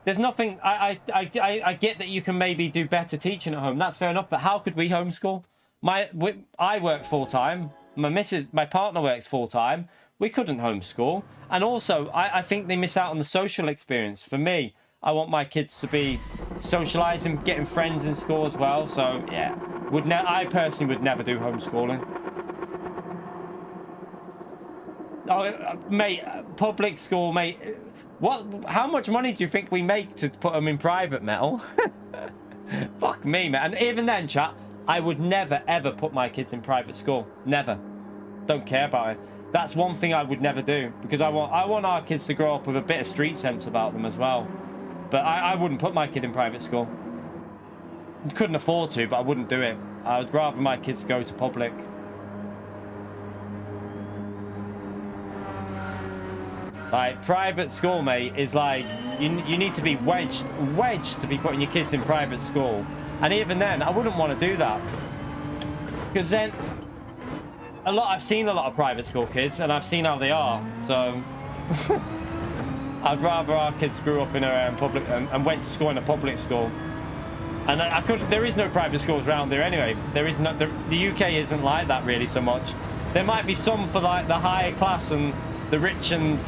there's nothing. I get that you can maybe do better teaching at home. That's fair enough. But how could we homeschool? I work full time. My partner works full time. We couldn't homeschool. And also, I think they miss out on the social experience. For me, I want my kids to be socializing, getting friends in school as well. So yeah, I personally would never do homeschooling. Oh, mate, public school, mate. How much money do you think we make to put them in private, Metal? Fuck me, man. And even then, chat, I would never, ever put my kids in private school. Never. Don't care about it. That's one thing I would never do, because I want our kids to grow up with a bit of street sense about them as well. But I wouldn't put my kid in private school. Couldn't afford to, but I wouldn't do it. I would rather my kids go to public. Like, private school, mate, is like, you need to be wedged to be putting your kids in private school. And even then, I wouldn't want to do that. Because then, I've seen a lot of private school kids, and I've seen how they are, so... I'd rather our kids grew up in a public, and went to school in a public school. And there is no private schools around there anyway. There is no, the UK isn't like that really so much. There might be some for like the higher class and the rich and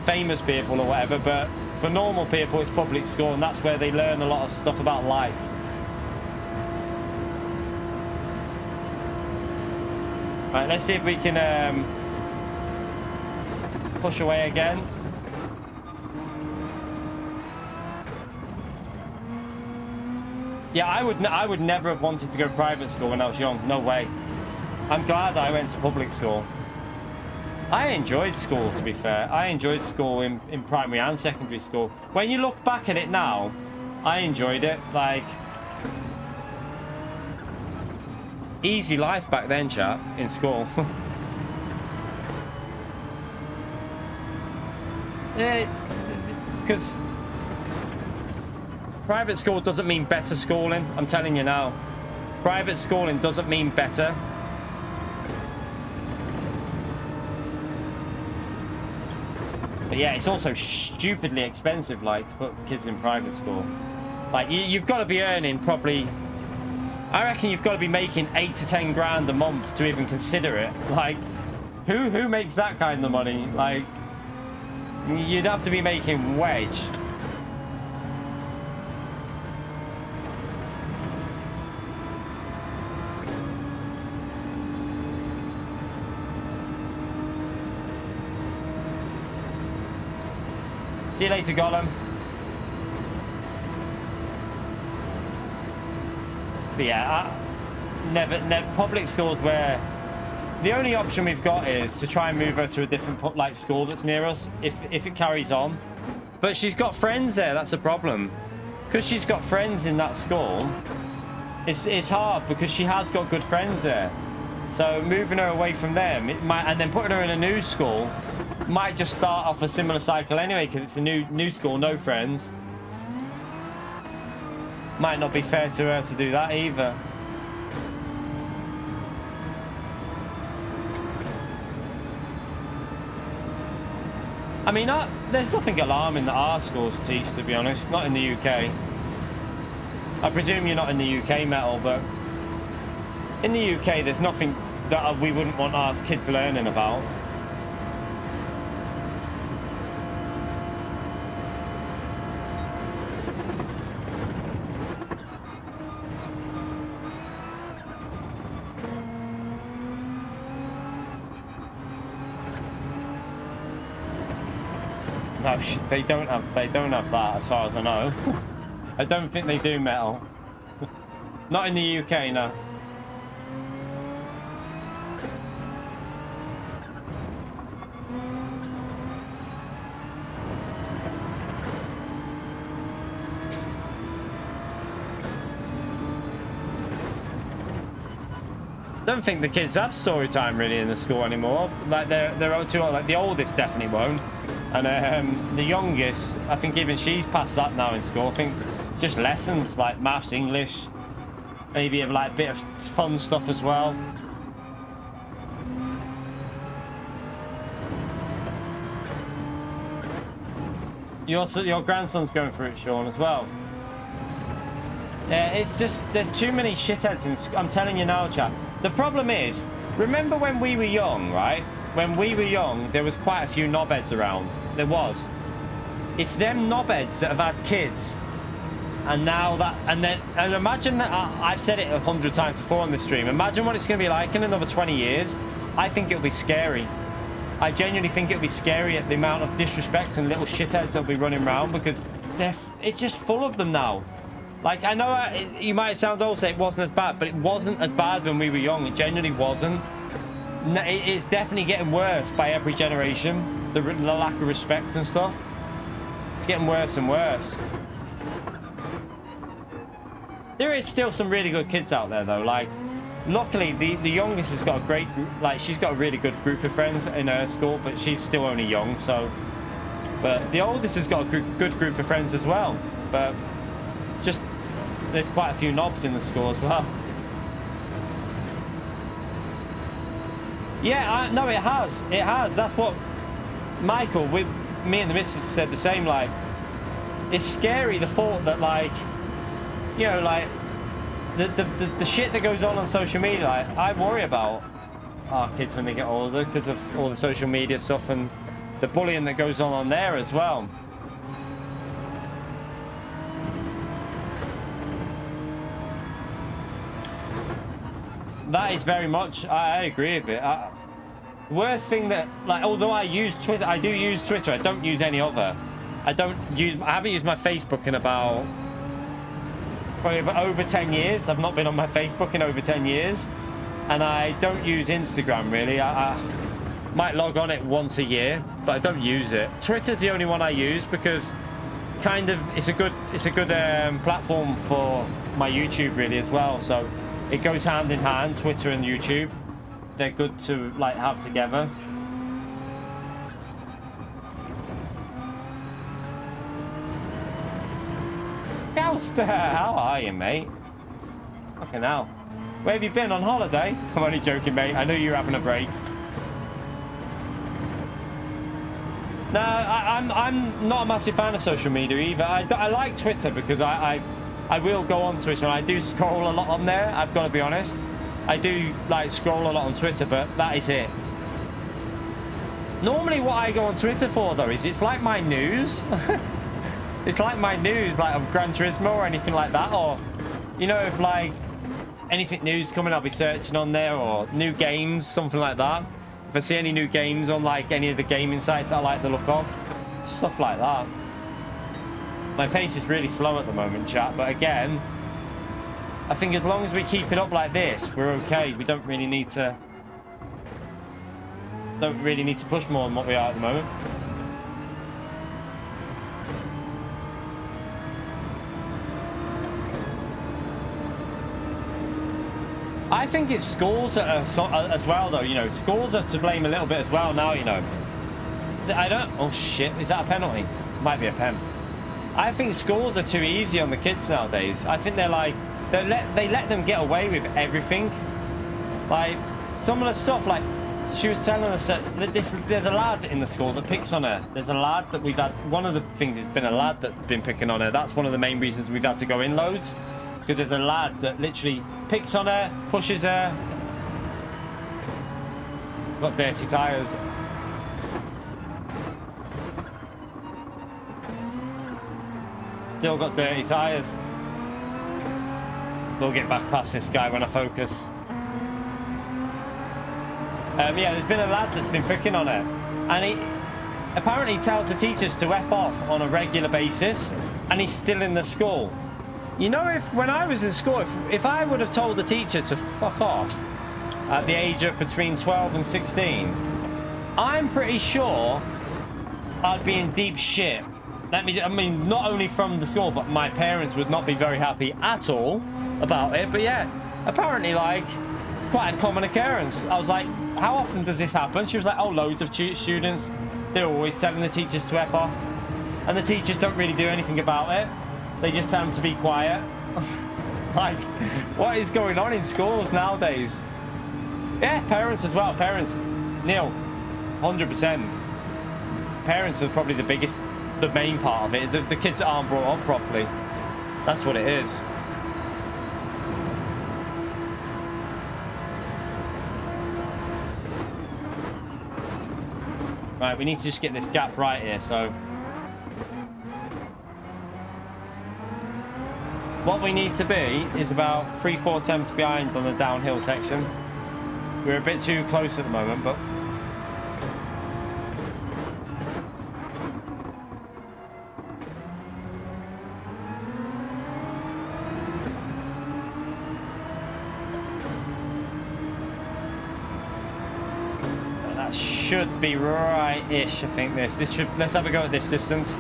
famous people or whatever, but for normal people it's public school, and that's where they learn a lot of stuff about life. Right, let's see if we can push away again. Yeah, I would never have wanted to go private school when I was young. No way. I'm glad I went to public school. I enjoyed school, to be fair. I enjoyed school in primary and secondary school. When you look back at it now, I enjoyed it. Like, easy life back then, chat, in school. Because private school doesn't mean better schooling. I'm telling you now. Private schooling doesn't mean better. But yeah, it's also stupidly expensive, like, to put kids in private school. Like, you've got to be earning probably... I reckon you've got to be making 8 to 10 grand a month to even consider it. Like, who makes that kind of money? Like, you'd have to be making wedge. See you later, Gollum. But yeah, never public schools where the only option we've got is to try and move her to a different school that's near us if it carries on. But she's got friends there. That's a problem. Because she's got friends in that school, it's hard because she has got good friends there. So moving her away from them, and then putting her in a new school might just start off a similar cycle anyway, because it's a new school, no friends. Might not be fair to her to do that either. I mean, there's nothing alarming that our schools teach, to be honest. Not in the UK. I presume you're not in the UK, Metal, but in the UK there's nothing that we wouldn't want our kids learning about. No, they don't have that, as far as I know. I don't think they do, Metal. Not in the UK, no. don't think the kids have story time really in the school anymore. Like they're too old. Like the oldest definitely won't, and the youngest, I think even she's past that now in school. I think just lessons like maths, English, maybe like a bit of fun stuff as well. Your grandson's going through it, Sean, as well. Yeah, it's just there's too many shitheads in. I'm telling you now, chap. The problem is, remember when we were young, right? When we were young, there was quite a few knobheads around. There was. It's them knobheads that have had kids, and now that and imagine that I've said it 100 times before on this stream. Imagine what it's going to be like in another 20 years. I think it'll be scary. I genuinely think it'll be scary at the amount of disrespect and little shitheads that'll be running around because it's just full of them now. Like, I know you might sound old saying it wasn't as bad, but it wasn't as bad when we were young. It genuinely wasn't. It's definitely getting worse by every generation. The lack of respect and stuff. It's getting worse and worse. There is still some really good kids out there, though. Like, luckily, the youngest has got a great, like, she's got a really good group of friends in her school, but she's still only young, so. But the oldest has got a good group of friends as well. But just, there's quite a few knobs in the school as well. Yeah, no, it has. It has. That's what Michael, with me and the missus said the same. Like, it's scary, the thought that, like, you know, like, the shit that goes on social media, like, I worry about our kids when they get older because of all the social media stuff and the bullying that goes on there as well. That is very much, I agree with it. Worst thing that, like, although I use Twitter, I do use Twitter, I don't use any other. I haven't used my Facebook in about probably over 10 years. I've not been on my Facebook in over 10 years. And I don't use Instagram really. I might log on it once a year, but I don't use it. Twitter's the only one I use because kind of it's a good platform for my YouTube really as well. So it goes hand in hand, Twitter and YouTube. They're good to like have together. Gouster, how are you, mate? Fucking hell. Where have you been, on holiday? I'm only joking, mate. I knew you were having a break. No, I'm not a massive fan of social media either. I like Twitter because I will go on Twitter and I do scroll a lot on there, I've got to be honest. I do like scroll a lot on Twitter, but that is it. Normally what I go on Twitter for though is it's like my news. It's like my news, like of Gran Turismo or anything like that, or you know, if like anything news coming, I'll be searching on there, or new games, something like that. If I see any new games on like any of the gaming sites I like the look of, stuff like that. My pace is really slow at the moment, chat, but again, I think as long as we keep it up like this, we're okay. We don't really need to push more than what we are at the moment. I think it's schools that are as well, though. You know, schools are to blame a little bit as well now. You know, I don't. Oh shit! Is that a penalty? Might be a pen. I think schools are too easy on the kids nowadays. I think they're like they let them get away with everything. Like some of the stuff, like she was telling us that there's a lad in the school that picks on her. There's a lad that we've had. One of the things has been a lad that's been picking on her. That's one of the main reasons we've had to go in loads. Because there's a lad that literally picks on her, pushes her. Got dirty tyres. Still got dirty tyres. We'll get back past this guy when I focus. Yeah, there's been a lad that's been picking on her. And he apparently tells the teachers to F off on a regular basis. And he's still in the school. You know, when I was in school, if I would have told the teacher to fuck off at the age of between 12 and 16, I'm pretty sure I'd be in deep shit. I mean, not only from the school, but my parents would not be very happy at all about it. But yeah, apparently, like, quite a common occurrence. I was like, how often does this happen? She was like, oh, loads of students. They're always telling the teachers to F off. And the teachers don't really do anything about it. They just tell them to be quiet. Like, what is going on in schools nowadays? Yeah, parents as well. Parents, Neil, 100%. Parents are probably the main part of it. The kids that aren't brought up properly. That's what it is. Right, we need to just get this gap right here, so... What we need to be is about 3-4 temps behind on the downhill section. We're a bit too close at the moment, but... That should be right-ish, I think, this should... Let's have a go at this distance.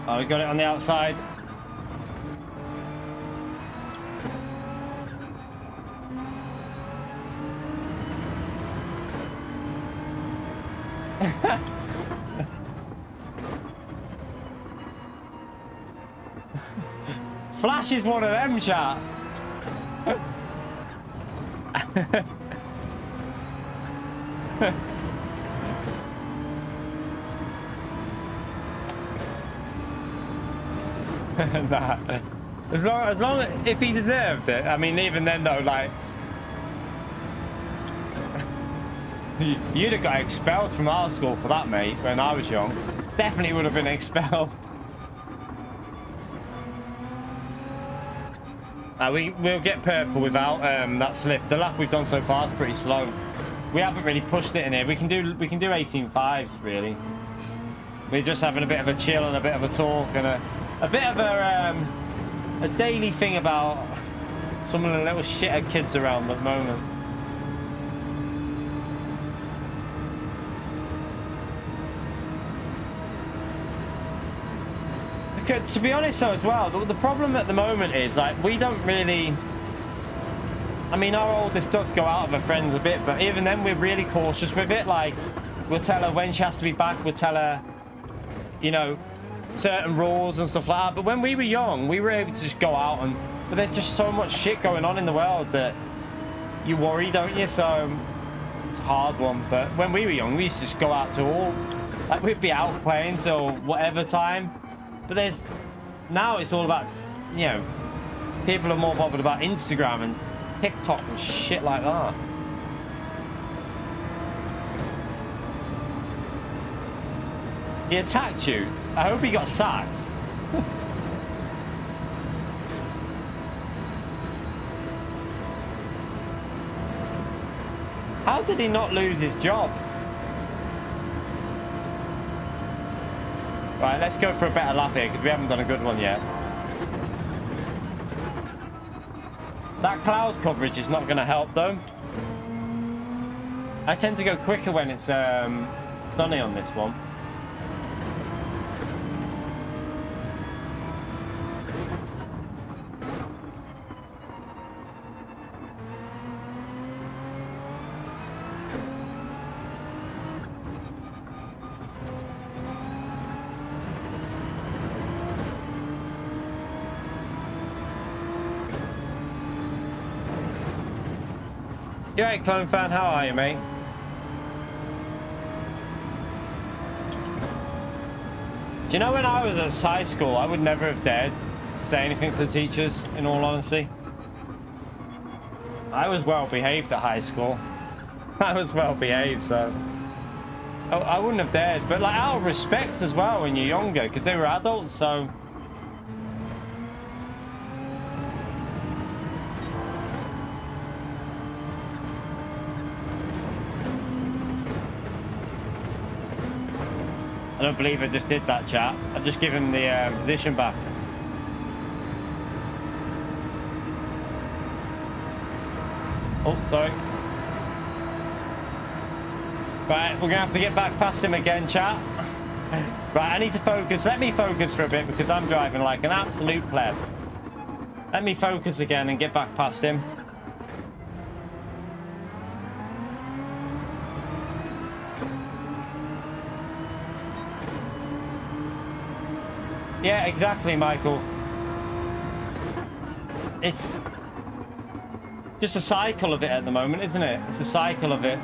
Oh, we got it on the outside. Flash is one of them, chat. Nah. As long as if he deserved it. I mean, even then though, like, you'd have got expelled from our school for that, mate. When I was young, definitely would have been expelled. We'll get purple without that slip. The lap we've done so far is pretty slow. We haven't really pushed it in here. We can do 18.5s really. We're just having a bit of a chill and a bit of a talk and a bit of a daily thing about some of the little shithead kids around at the moment. To be honest though as well, the problem at the moment is like we don't really... I mean, our oldest does go out with her friends a bit, but even then we're really cautious with it. Like, we'll tell her when she has to be back, we'll tell her, you know, certain rules and stuff like that. But when we were young, we were able to just go out and... But there's just so much shit going on in the world that you worry, don't you? So it's a hard one. But when we were young, we used to just go out to all... Like, we'd be out playing till whatever time. But there's... Now it's all about, you know, people are more bothered about Instagram and TikTok and shit like that. He attacked you. I hope he got sacked. How did he not lose his job? Right, let's go for a better lap here because we haven't done a good one yet. That cloud coverage is not going to help though. I tend to go quicker when it's sunny on this one. You right, Clone Fan? How are you, mate? Do you know when I was at high school, I would never have dared say anything to the teachers, in all honesty. I was well behaved at high school. I was well behaved, so... I wouldn't have dared, but like out of respect as well when you're younger, because they were adults, so... I don't believe I just did that, chat. I've just given the position back. Oh, sorry. Right, we're going to have to get back past him again, chat. Right, I need to focus. Let me focus for a bit because I'm driving like an absolute pleb. Let me focus again and get back past him. Yeah, exactly, Michael. It's just a cycle of it at the moment, isn't it? It's a cycle of it.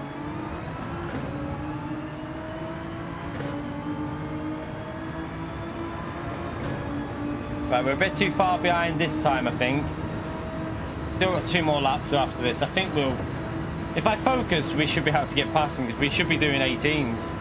Right, we're a bit too far behind this time, I think. Still got 2 more laps after this. I think we'll... If I focus, we should be able to get past them because we should be doing 18s.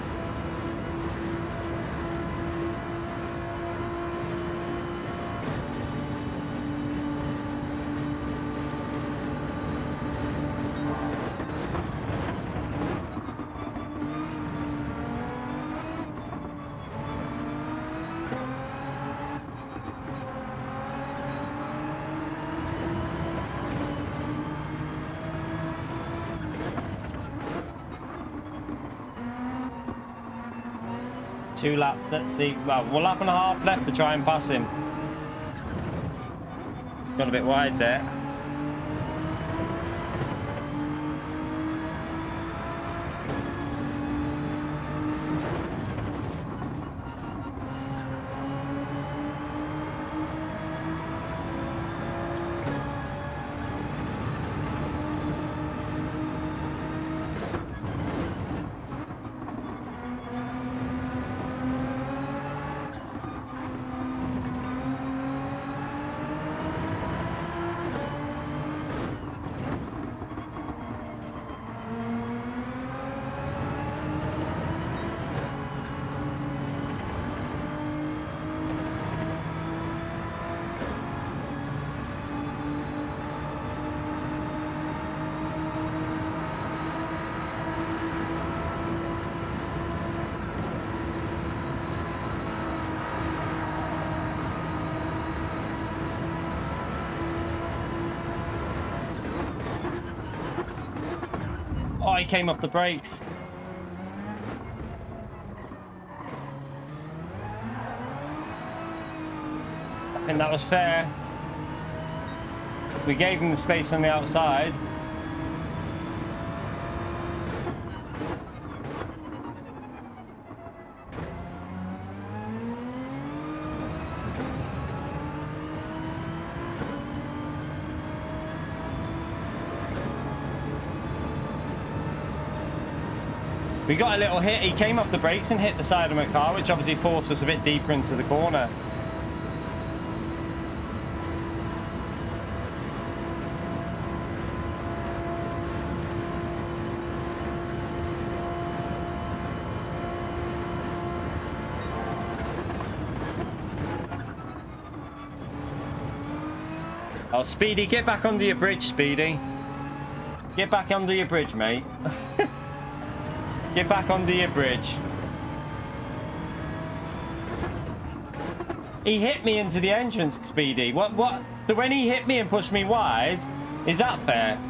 Two laps, let's see. Well, 1.5 laps left to try and pass him. It's gone a bit wide there. Oh, he came off the brakes. I think that was fair. We gave him the space on the outside. We got a little hit. He came off the brakes and hit the side of my car, which obviously forced us a bit deeper into the corner. Oh, Speedy, get back under your bridge, Speedy. Get back under your bridge, mate. Get back under your bridge. He hit me into the entrance, Speedy. What? So when he hit me and pushed me wide, is that fair?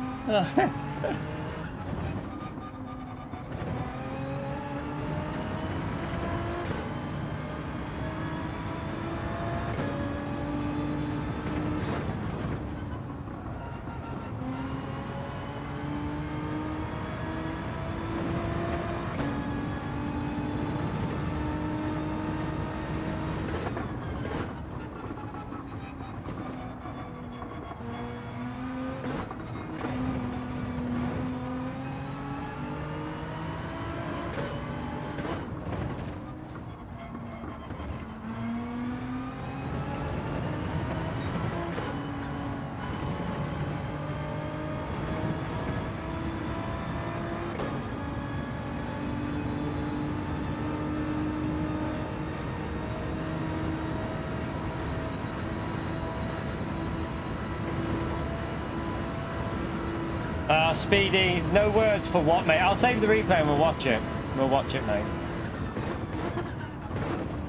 Speedy, no words for what, mate? I'll save the replay and we'll watch it. We'll watch it, mate.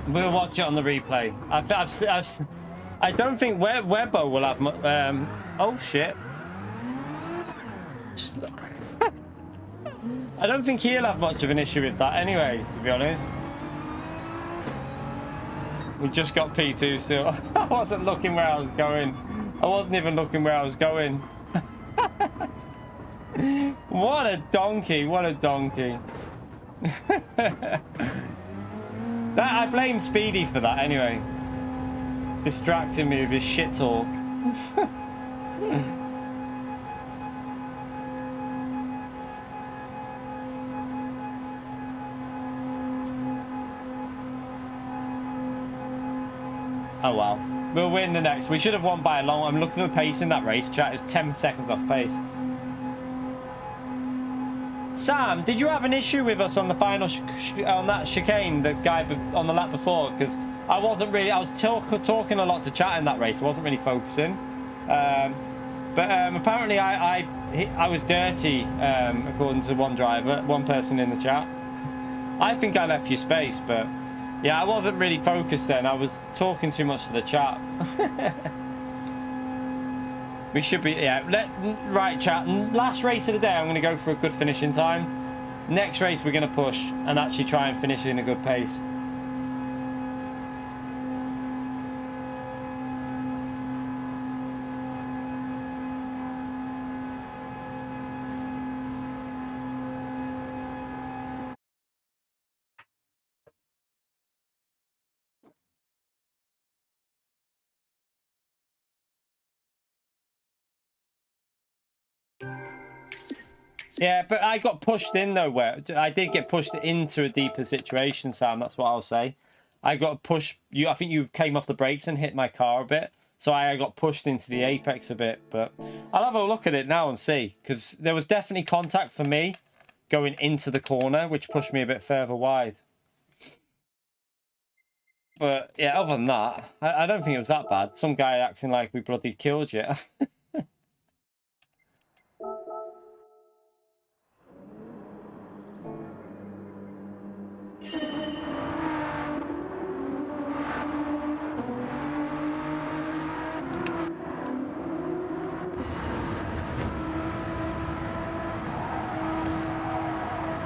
We'll watch it on the replay. I don't think Webbo will have... oh, shit. I don't think he'll have much of an issue with that anyway, to be honest. We just got P2 still. I wasn't looking where I was going. I wasn't even looking where I was going. What a donkey. What a donkey. I blame Speedy for that anyway. Distracting me with his shit talk. Oh well, we'll win the next. We should have won by a long. I'm looking at the pace in that race, chat. It was 10 seconds off pace. Sam, did you have an issue with us on the final on that chicane, the guy on the lap before? Because I wasn't really. I was talking a lot to chat in that race. I wasn't really focusing. But apparently I was dirty, according to one person in the chat. I think I left you space, but. Yeah, I wasn't really focused then. I was talking too much to the chat. We should be, yeah. Right, chat. Last race of the day, I'm going to go for a good finishing time. Next race, we're going to push and actually try and finish in a good pace. Yeah, but I got pushed in though. Where I did get pushed into a deeper situation, Sam. That's what I'll say. I got pushed. I think you came off the brakes and hit my car a bit, so I got pushed into the apex a bit. But I'll have a look at it now and see, because there was definitely contact for me going into the corner, which pushed me a bit further wide. But yeah, other than that, I don't think it was that bad. Some guy acting like we bloody killed you.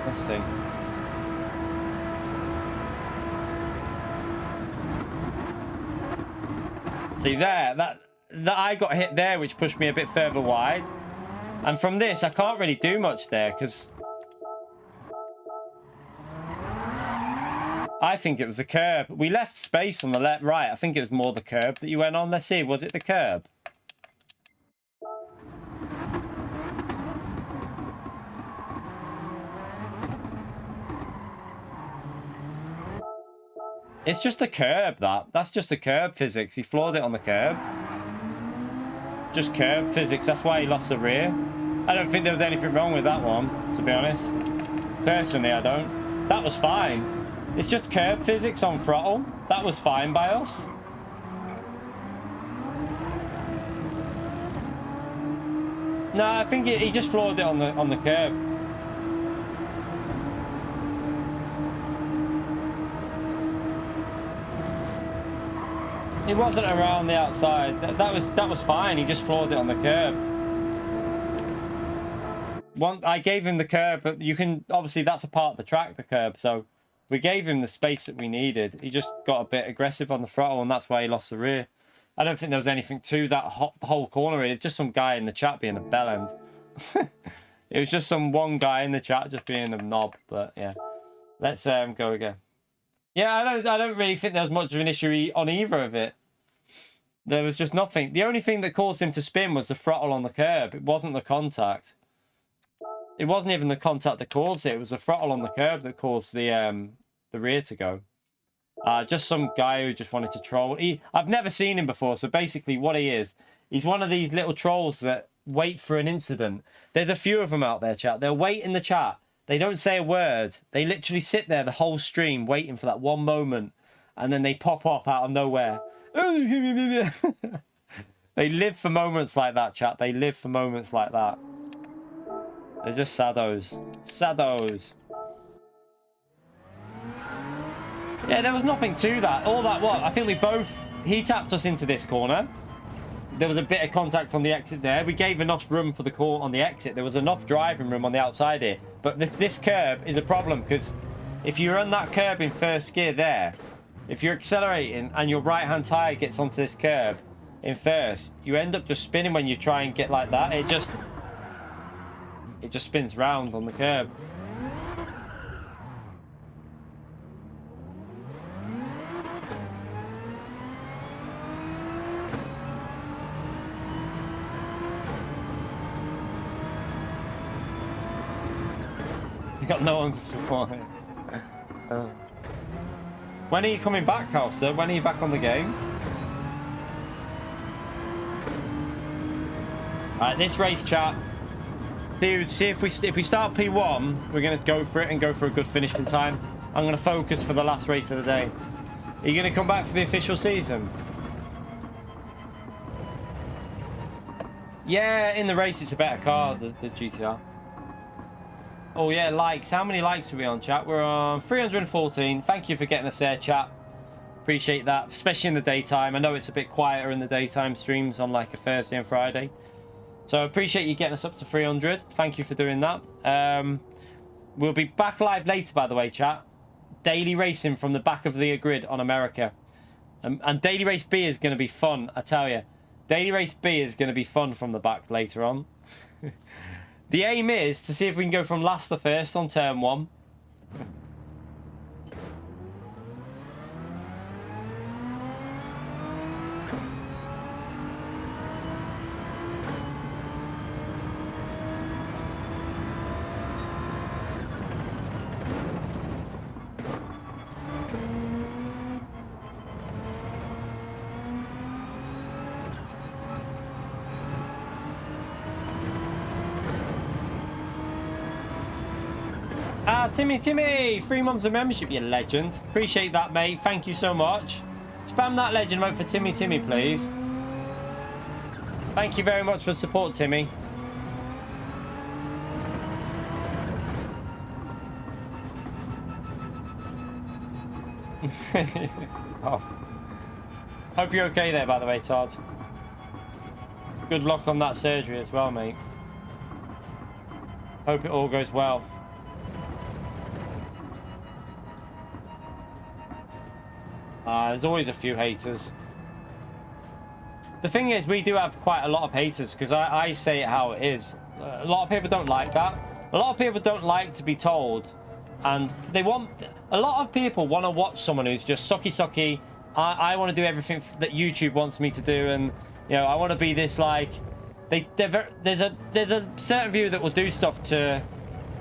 Let's see. See there, that I got hit there, which pushed me a bit further wide. And from this, I can't really do much there, because I think it was the curb. We left space on the left, right. I think it was more the curb that you went on. Let's see, was it the curb? It's just a curb, that's just a curb physics. He floored it on the curb. Just curb physics, that's why he lost the rear. I don't think there was anything wrong with that one, to be honest. Personally, I don't. That was fine. It's just curb physics on throttle. That was fine by us. No, I think he just floored it on the curb. He wasn't around the outside. That was fine. He just floored it on the curb. I gave him the curb, but you can obviously that's a part of the track, the curb. So we gave him the space that we needed. He just got a bit aggressive on the throttle, and that's why he lost the rear. I don't think there was anything to that whole corner. It's just some guy in the chat being a bellend. It was just some one guy in the chat just being a knob. But yeah, let's go again. Yeah, I don't really think there was much of an issue on either of it. There was just nothing. The only thing that caused him to spin was the throttle on the curb. It wasn't the contact. It wasn't even the contact that caused it. It was the throttle on the curb that caused the rear to go. Just some guy who just wanted to troll. I've never seen him before. So basically what he is, he's one of these little trolls that wait for an incident. There's a few of them out there, chat. They'll wait in the chat. They don't say a word. They literally sit there the whole stream waiting for that one moment. And then they pop up out of nowhere. They live for moments like that, chat. They live for moments like that. They're just saddos. Saddos. Yeah, there was nothing to that. All that what? I think he tapped us into this corner. there was a bit of contact on the exit there. We gave enough room for the call on the exit. There was enough driving room on the outside here. But this curb is a problem because if you run that curb in first gear there, if you're accelerating and your right-hand tyre gets onto this curb in first, you end up just spinning when you try and get like that. It just spins round on the curb. Got no one to support him. When are you coming back, Corsair? When are you back on the game? Alright, this race, chat. Dude, see if we start P1, we're gonna go for it and go for a good finishing time. I'm gonna focus for the last race of the day. Are you gonna come back for the official season? Yeah, in the race it's a better car, the GTR. Oh yeah, likes. How many likes are we on, chat? We're on 314. Thank you for getting us there, chat. Appreciate that, especially in the daytime. I know it's a bit quieter in the daytime streams on like a Thursday and Friday. So I appreciate you getting us up to 300. Thank you for doing that. We'll be back live later, by the way, chat. Daily racing from the back of the grid on America. And Daily Race B is going to be fun, I tell you. Daily Race B is going to be fun from the back later on. The aim is to see if we can go from last to first on turn 1. Timmy, 3 months of membership, you legend. Appreciate that, mate. Thank you so much. Spam that legend vote for Timmy, please. Thank you very much for the support, Timmy. Oh. Hope you're okay there, by the way, Todd. Good luck on that surgery as well, mate. Hope it all goes well. There's always a few haters. The thing is, we do have quite a lot of haters because I say it how it is. A lot of people don't like that. A lot of people don't like to be told, and they want. A lot of people want to watch someone who's just sucky. I want to do everything that YouTube wants me to do, and you know, I want to be this like. There's a certain view that will do stuff to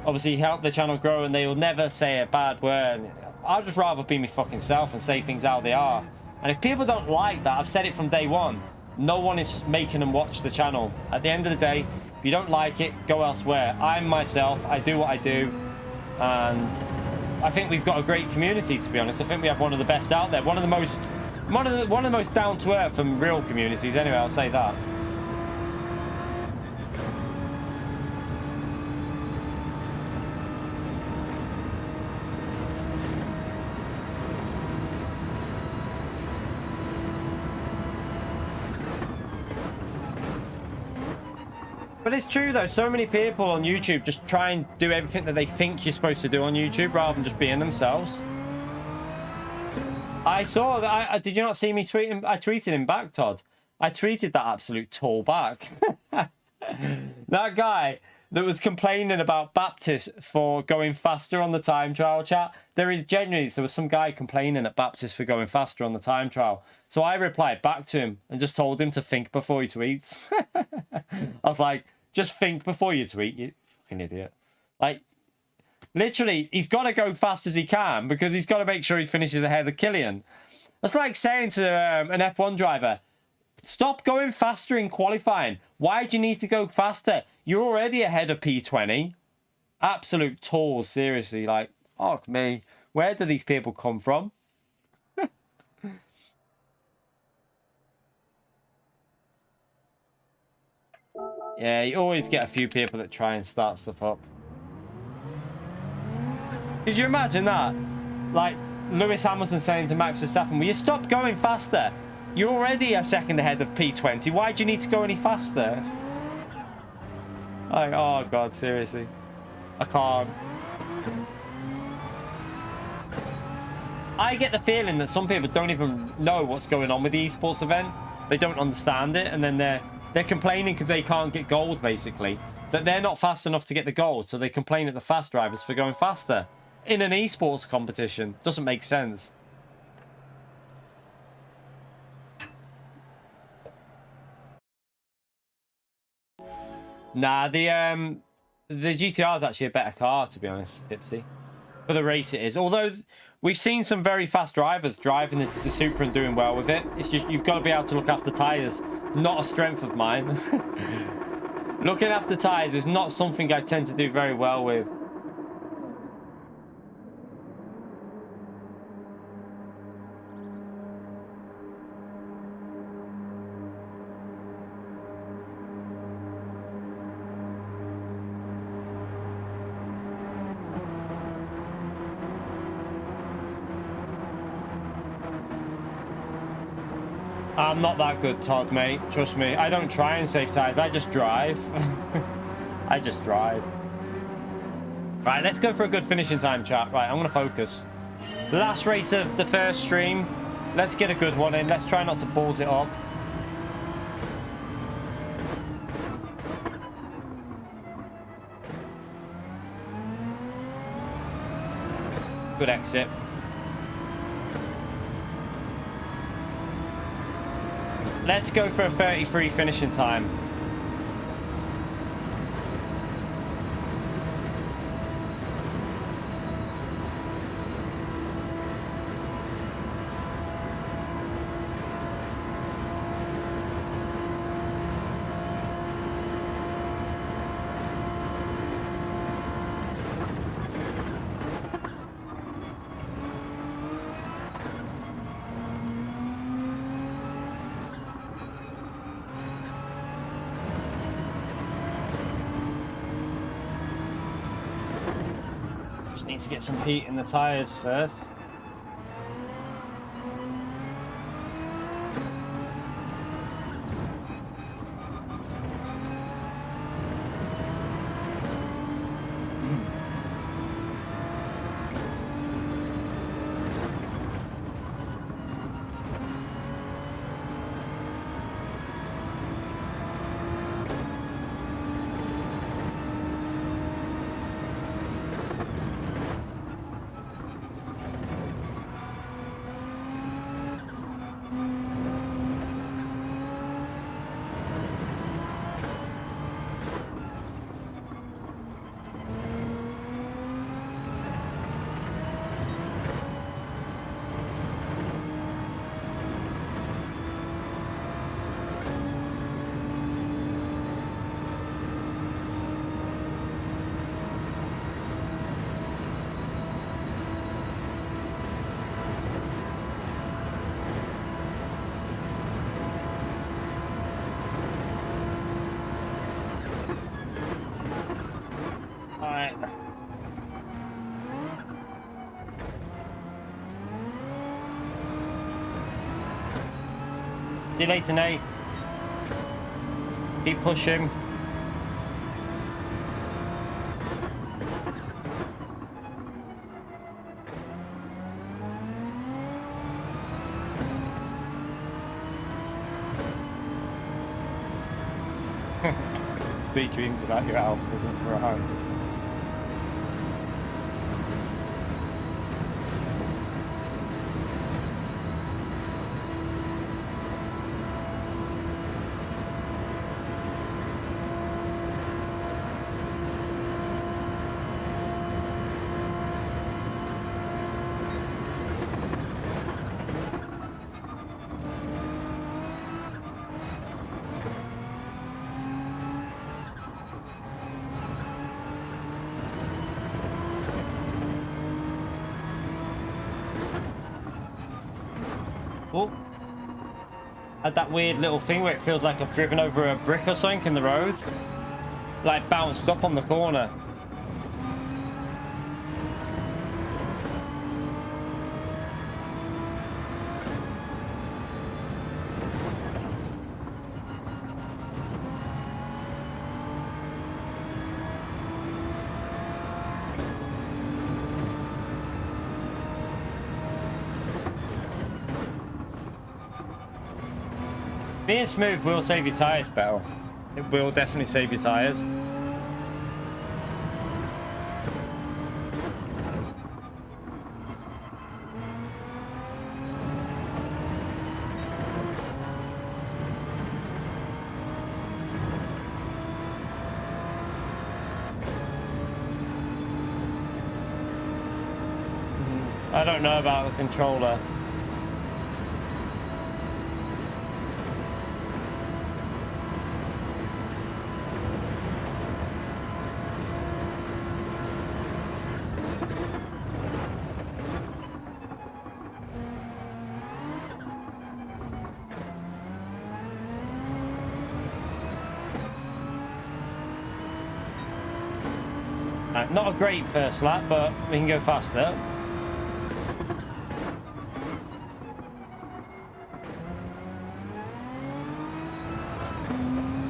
obviously help the channel grow, and they will never say a bad word. I'd just rather be my fucking self and say things how they are. And if people don't like that, I've said it from day one. No one is making them watch the channel. At the end of the day, if you don't like it, go elsewhere. I'm myself. I do what I do, and I think we've got a great community. To be honest, I think we have one of the best out there. One of the most down to earth and real communities. Anyway, I'll say that. But it's true though, so many people on YouTube just try and do everything that they think you're supposed to do on YouTube rather than just being themselves. I saw that. Did you not see me tweeting? I tweeted him back, Todd. I tweeted that absolute tool back. That guy that was complaining about Baptist for going faster on the time trial, chat. There was some guy complaining at Baptist for going faster on the time trial. So I replied back to him and just told him to think before he tweets. I was like, just think before you tweet, you fucking idiot. Like, literally, he's got to go fast as he can because he's got to make sure he finishes ahead of Killian. That's like saying to an F1 driver, stop going faster in qualifying. Why do you need to go faster? You're already ahead of P20. Absolute tools, seriously. Like, fuck me. Where do these people come from? Yeah, you always get a few people that try and start stuff up. Could you imagine that? Like, Lewis Hamilton saying to Max Verstappen, will you stop going faster? You're already a second ahead of P20. Why do you need to go any faster? Like, oh god, seriously. I can't. I get the feeling that some people don't even know what's going on with the esports event. They don't understand it, and then they're complaining because they can't get gold, basically. That they're not fast enough to get the gold, so they complain at the fast drivers for going faster. In an esports competition. Doesn't make sense. Nah, the GTR is actually a better car, to be honest, Pipsy. For the race it is. Although we've seen some very fast drivers driving the Supra and doing well with it. It's just you've got to be able to look after tyres. Not a strength of mine. Looking after tyres is not something I tend to do very well with. I'm not that good, Todd, mate. Trust me. I don't try and save tyres. I just drive. I just drive. Right, let's go for a good finishing time, chat. Right, I'm going to focus. Last race of the first stream. Let's get a good one in. Let's try not to balls it up. Good exit. Let's go for a 33 finishing time. Need to get some heat in the tyres first. See you later, Nate. Keep pushing. Sweet dreams about your algorithm for a home. Oh, had that weird little thing where it feels like I've driven over a brick or something in the road, like bounced up on the corner. Being smooth will save your tyres, Bell. It will definitely save your tyres. I don't know about the controller. Not a great first lap, but we can go faster.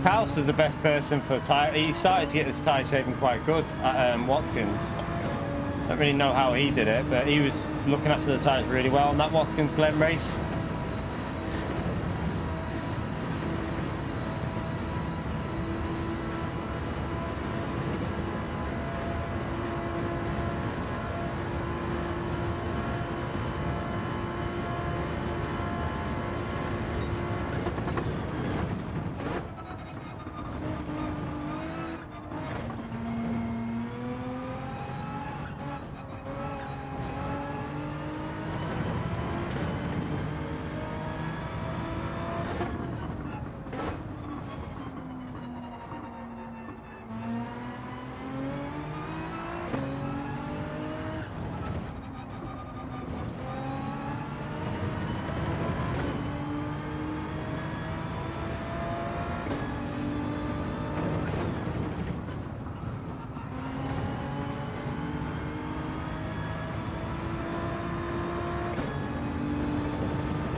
House is the best person for tyre. He started to get this tyre saving quite good at Watkins. Don't really know how he did it, but he was looking after the tyres really well on that Watkins Glen race.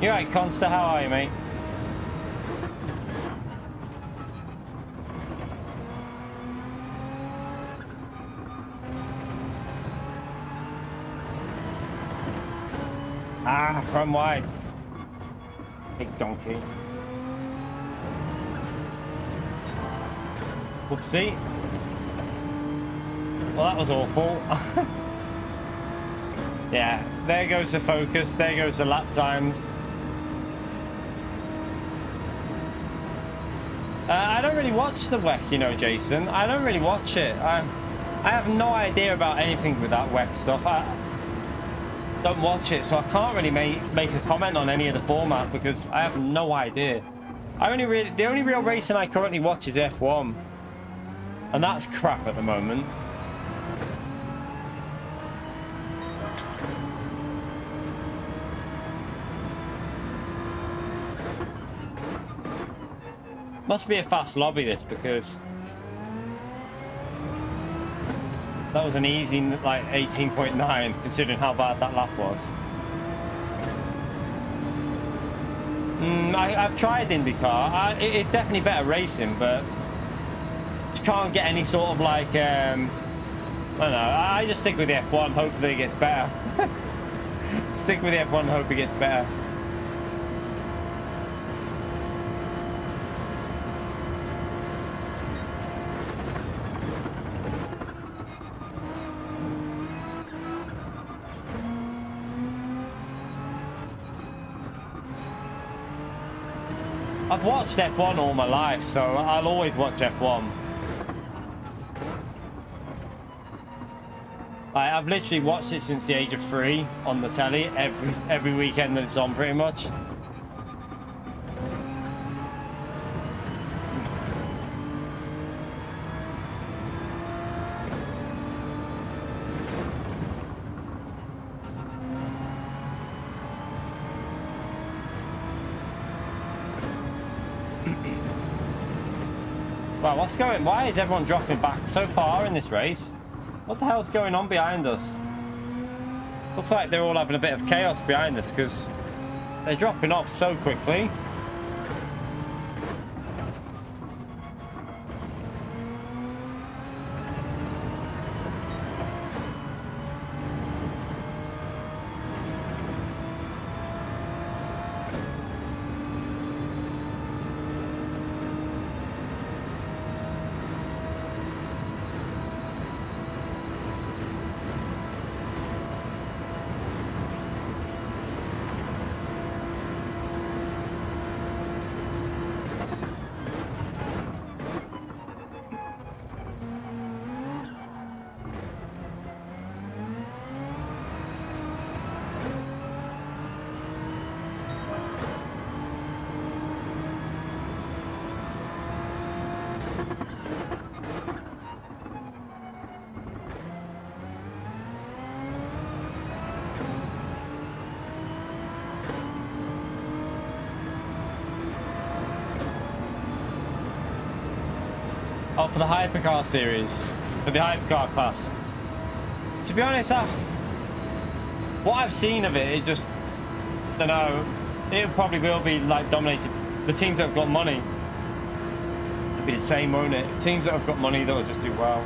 You right, Consta? How are you, mate? Ah, front wide. Big donkey. Whoopsie. Well, that was awful. Yeah, there goes the focus. There goes the lap times. I don't really watch the WEC, you know, Jason. I don't really watch it. I have no idea about anything with that WEC stuff. I don't watch it, so I can't really make a comment on any of the format because I have no idea. The only real racing I currently watch is F1, and that's crap at the moment. Must be a fast lobby, this, because that was an easy, like, 18.9, considering how bad that lap was. I've tried IndyCar. It's definitely better racing, but you can't get any sort of, like, I don't know. I just stick with the F1, hope that it gets better. Stick with the F1, hope it gets better. I've watched F1 all my life, so I'll always watch F1. I've literally watched it since the age of 3 on the telly, every weekend that it's on, pretty much. Wow, what's going? Why is everyone dropping back so far in this race? What the hell's going on behind us? Looks like they're all having a bit of chaos behind us because they're dropping off so quickly. Oh, for the hypercar series, for the hypercar class. To be honest, what I've seen of it, it just, I don't know. It probably will be like dominated. The teams that have got money, it'll be the same, won't it? Teams that have got money that will just do well.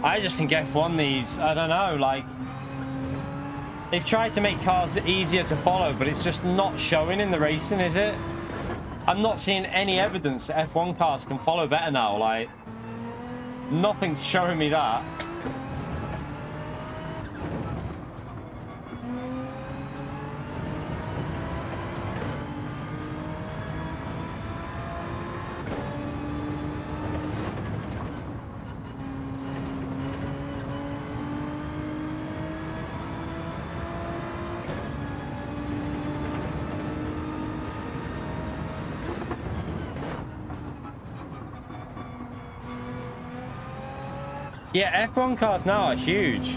I just think F1 these, I don't know, like, they've tried to make cars easier to follow, but it's just not showing in the racing, is it? I'm not seeing any evidence that F1 cars can follow better now, like, nothing's showing me that. Yeah, F1 cars now are huge.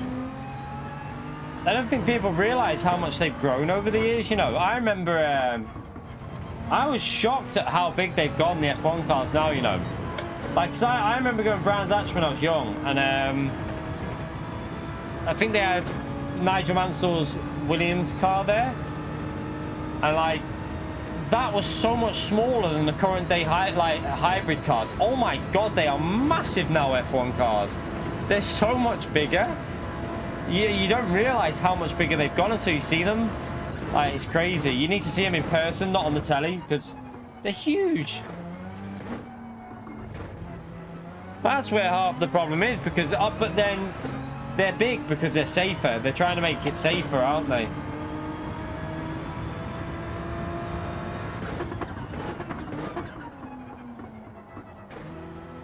I don't think people realize how much they've grown over the years, you know. I remember, I was shocked at how big they've gotten, the F1 cars now, you know. Like, 'cause I remember going to Brands Hatch when I was young, and I think they had Nigel Mansell's Williams car there. And, like, that was so much smaller than the current day hybrid cars. Oh my God, they are massive now, F1 cars. They're so much bigger. You don't realize how much bigger they've gone until you see them. Like, it's crazy. You need to see them in person, not on the telly, because they're huge. That's where half the problem is, because but then they're big because they're safer. They're trying to make it safer, aren't they?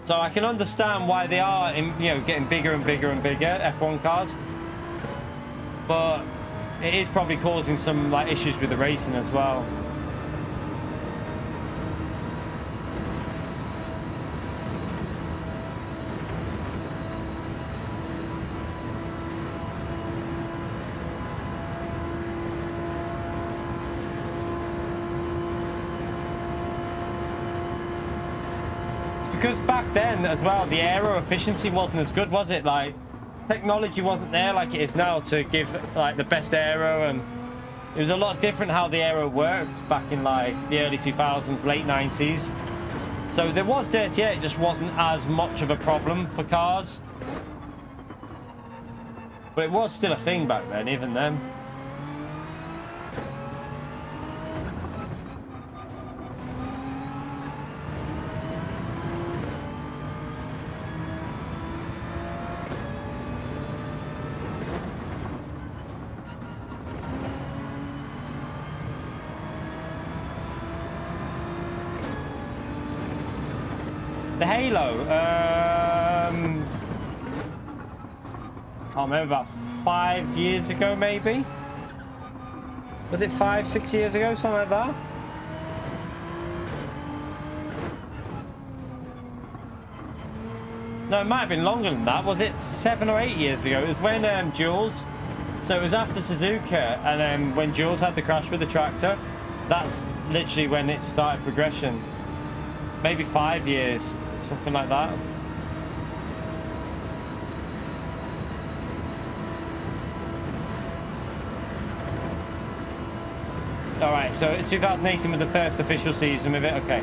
So I can understand why they are, getting bigger and bigger and bigger, F1 cars. But it is probably causing some like issues with the racing as well. Because back then as well, the aero efficiency wasn't as good, was it? Like, technology wasn't there like it is now to give like the best aero, and it was a lot different how the aero worked back in like the early 2000s, late 90s. So there was dirty air, it just wasn't as much of a problem for cars. But it was still a thing back then, even then. The Halo, can't remember, about 5 years ago maybe? Was it 5, 6 years ago, something like that? No, it might have been longer than that. Was it 7 or 8 years ago? It was when Jules, so it was after Suzuka, and when Jules had the crash with the tractor, that's literally when it started progression. Maybe 5 years. Something like that. All right, so 2018 was the first official season with it. Okay.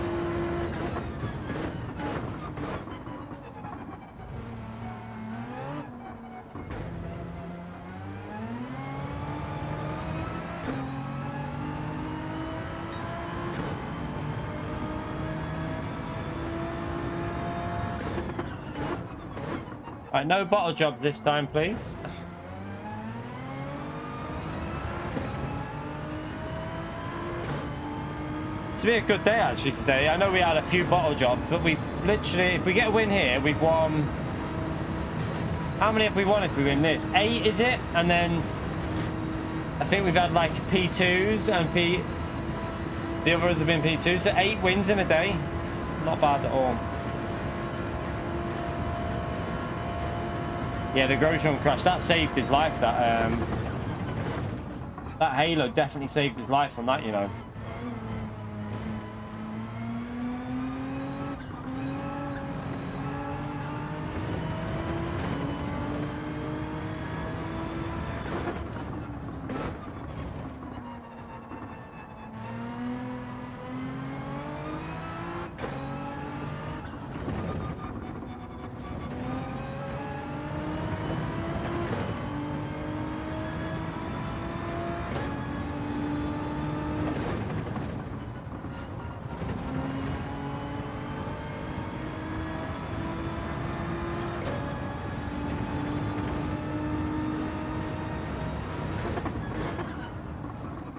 Right, no bottle job this time, please. It's been a good day actually today. I know we had a few bottle jobs, but we've literally, if we get a win here, we've won. How many have we won if we win this? 8, is it? And then I think we've had like P2s and the others have been P2s, so 8 wins in a day. Not bad at all. Yeah, the Grosjean crash, that saved his life. That That halo definitely saved his life on that, you know.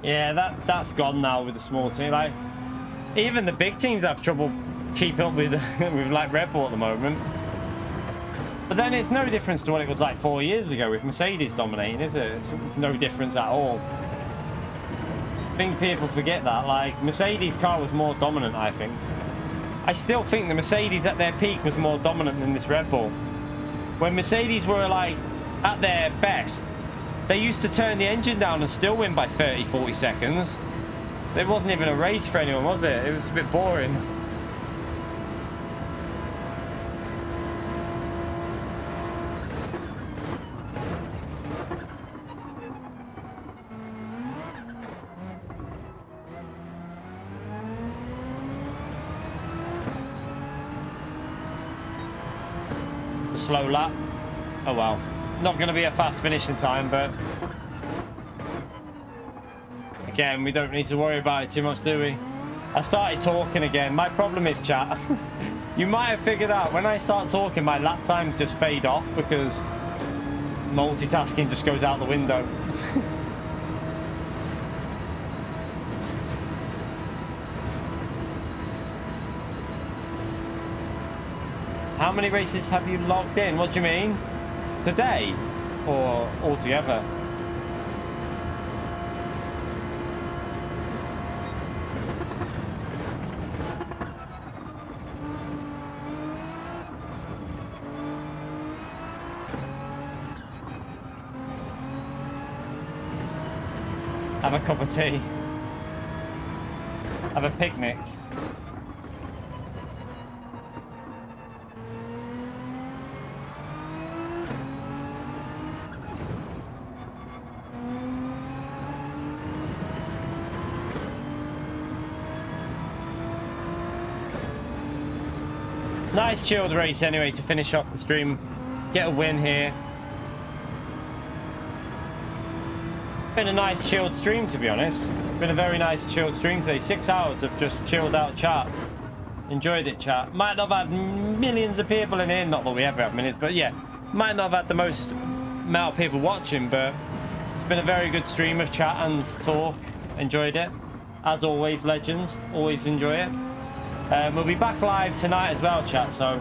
Yeah, that's gone now with the small team. Like, even the big teams have trouble keeping up with with like Red Bull at the moment. But then it's no difference to what it was like 4 years ago with Mercedes dominating, is it? It's no difference at all. I think people forget that. Like, Mercedes' car was more dominant, I think. I still think the Mercedes at their peak was more dominant than this Red Bull. When Mercedes were like at their best, they used to turn the engine down and still win by 30, 40 seconds. It wasn't even a race for anyone, was it? It was a bit boring. The slow lap. Oh well. Not going to be a fast finishing time, but again, we don't need to worry about it too much, do we? I started talking again. My problem is, chat, you might have figured out when I start talking, my lap times just fade off because multitasking just goes out the window. How many races have you logged in? What do you mean? Today or altogether? Have a cup of tea. Have a picnic. Nice chilled race anyway to finish off the stream. Get a win here. Been a nice chilled stream, to be honest. Been a very nice chilled stream today. 6 hours of just chilled out chat. Enjoyed it, chat. Might not have had millions of people in here. Not that we ever have millions, but yeah. Might not have had the most amount of people watching, but it's been a very good stream of chat and talk. Enjoyed it. As always, legends. Always enjoy it. We'll be back live tonight as well, chat, so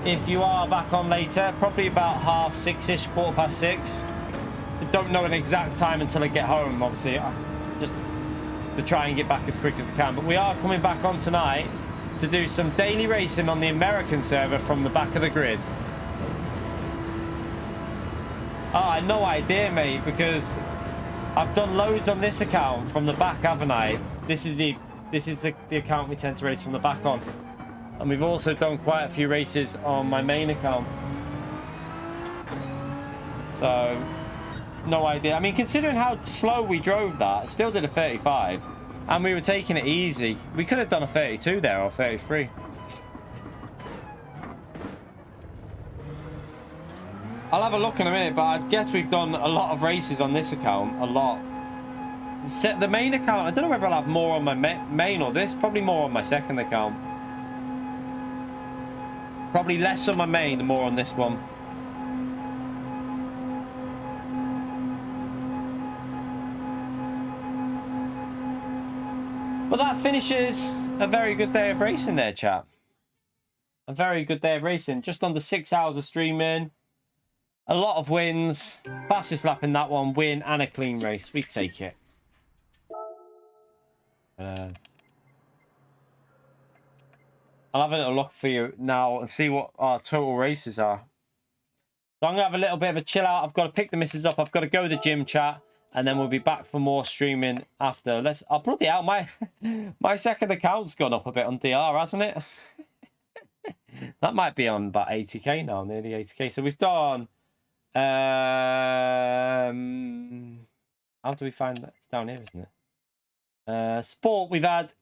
if you are back on later, probably about 6:30-ish, 6:15. I don't know an exact time until I get home, obviously, just to try and get back as quick as I can. But we are coming back on tonight to do some daily racing on the American server from the back of the grid. Oh, I had no idea, mate, because I've done loads on this account from the back, haven't I? This is the account we tend to race from the back on. And we've also done quite a few races on my main account. So, no idea. I mean, considering how slow we drove that, it still did a 35. And we were taking it easy. We could have done a 32 there, or 33. I'll have a look in a minute, but I guess we've done a lot of races on this account. A lot. The main account, I don't know whether I'll have more on my main or this. Probably more on my second account. Probably less on my main and more on this one. But that finishes a very good day of racing there, chat. A very good day of racing. Just under 6 hours of streaming. A lot of wins. Fastest lap in that one. Win and a clean race. We take it. I'll have a little look for you now and see what our total races are. So I'm going to have a little bit of a chill out. I've got to pick the missus up. I've got to go to the gym, chat. and then we'll be back for more streaming after. Oh, bloody hell, my second account's gone up a bit on DR, hasn't it? That might be on about 80k now, nearly 80k. So we've done. How do we find that? It's down here, isn't it? Sport. We've had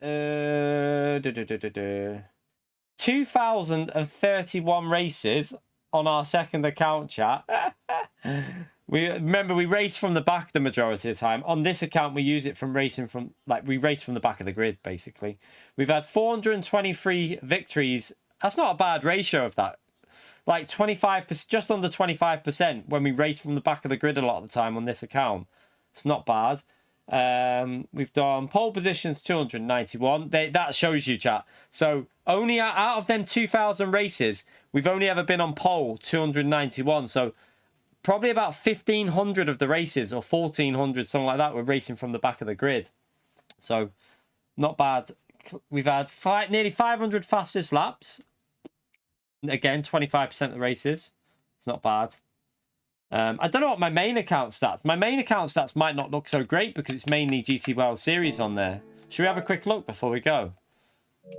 2,031 races on our second account, chat. We race from the back the majority of the time. On this account, we use it from racing from, like, we race from the back of the grid, basically. We've had 423 victories. That's not a bad ratio of that. Like 25%, just under 25% when we race from the back of the grid a lot of the time on this account. It's not bad. We've done pole positions 291. That shows you, chat. So only out of them 2,000 races, we've only ever been on pole 291. So probably about 1,500 of the races, or 1,400, something like that, we're racing from the back of the grid. So not bad. We've had nearly 500 fastest laps. Again, 25% of the races. It's not bad. I don't know what my main account stats. My main account stats might not look so great because it's mainly GT World Series on there. Should we have a quick look before we go?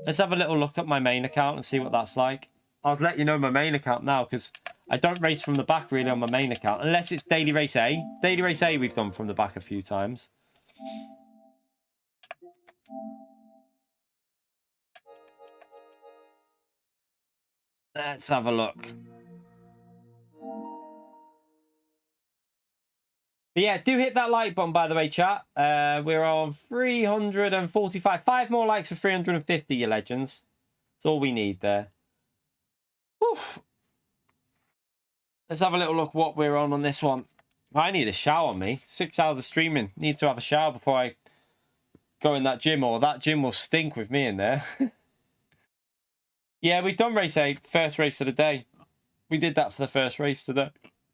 Let's have a little look at my main account and see what that's like. I'll let you know my main account now because I don't race from the back really on my main account. Unless it's Daily Race A. Daily Race A we've done from the back a few times. Let's have a look. But yeah, do hit that like button, by the way, chat. We're on 345. 5 more likes for 350, you legends. That's all we need there. Whew. Let's have a little look what we're on this one. I need a shower, me. 6 hours of streaming. Need to have a shower before I go in that gym, or that gym will stink with me in there. Yeah, we've done race 8. First race of the day. We did that for the first race today.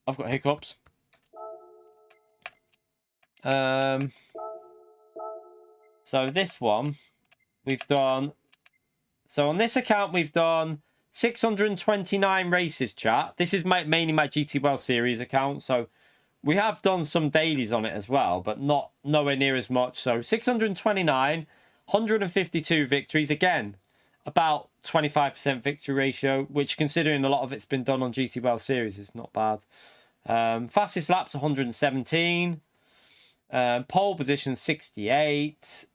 I've got hiccups. So this one we've done. So on this account we've done 629 races, chat. This is mainly my GT World Series account. So we have done some dailies on it as well, but nowhere near as much. So 629, 152 victories. Again, about 25% victory ratio, which considering a lot of it's been done on GT World Series is not bad. Fastest laps 117. Pole position 68.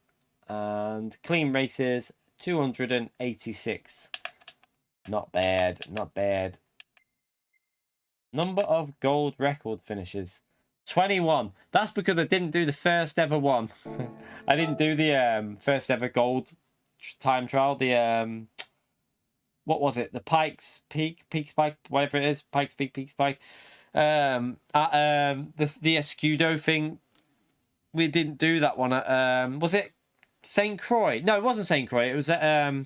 And clean races 286. Not bad, not bad. Number of gold record finishes 21. That's because I didn't do the first ever one. I didn't do the first ever gold time trial. The what was it? The Pikes Peak Spike, whatever it is. Pikes Peak Spike. The Escudo thing. We didn't do that one at was it St. Croix? No, it wasn't St. Croix. It was at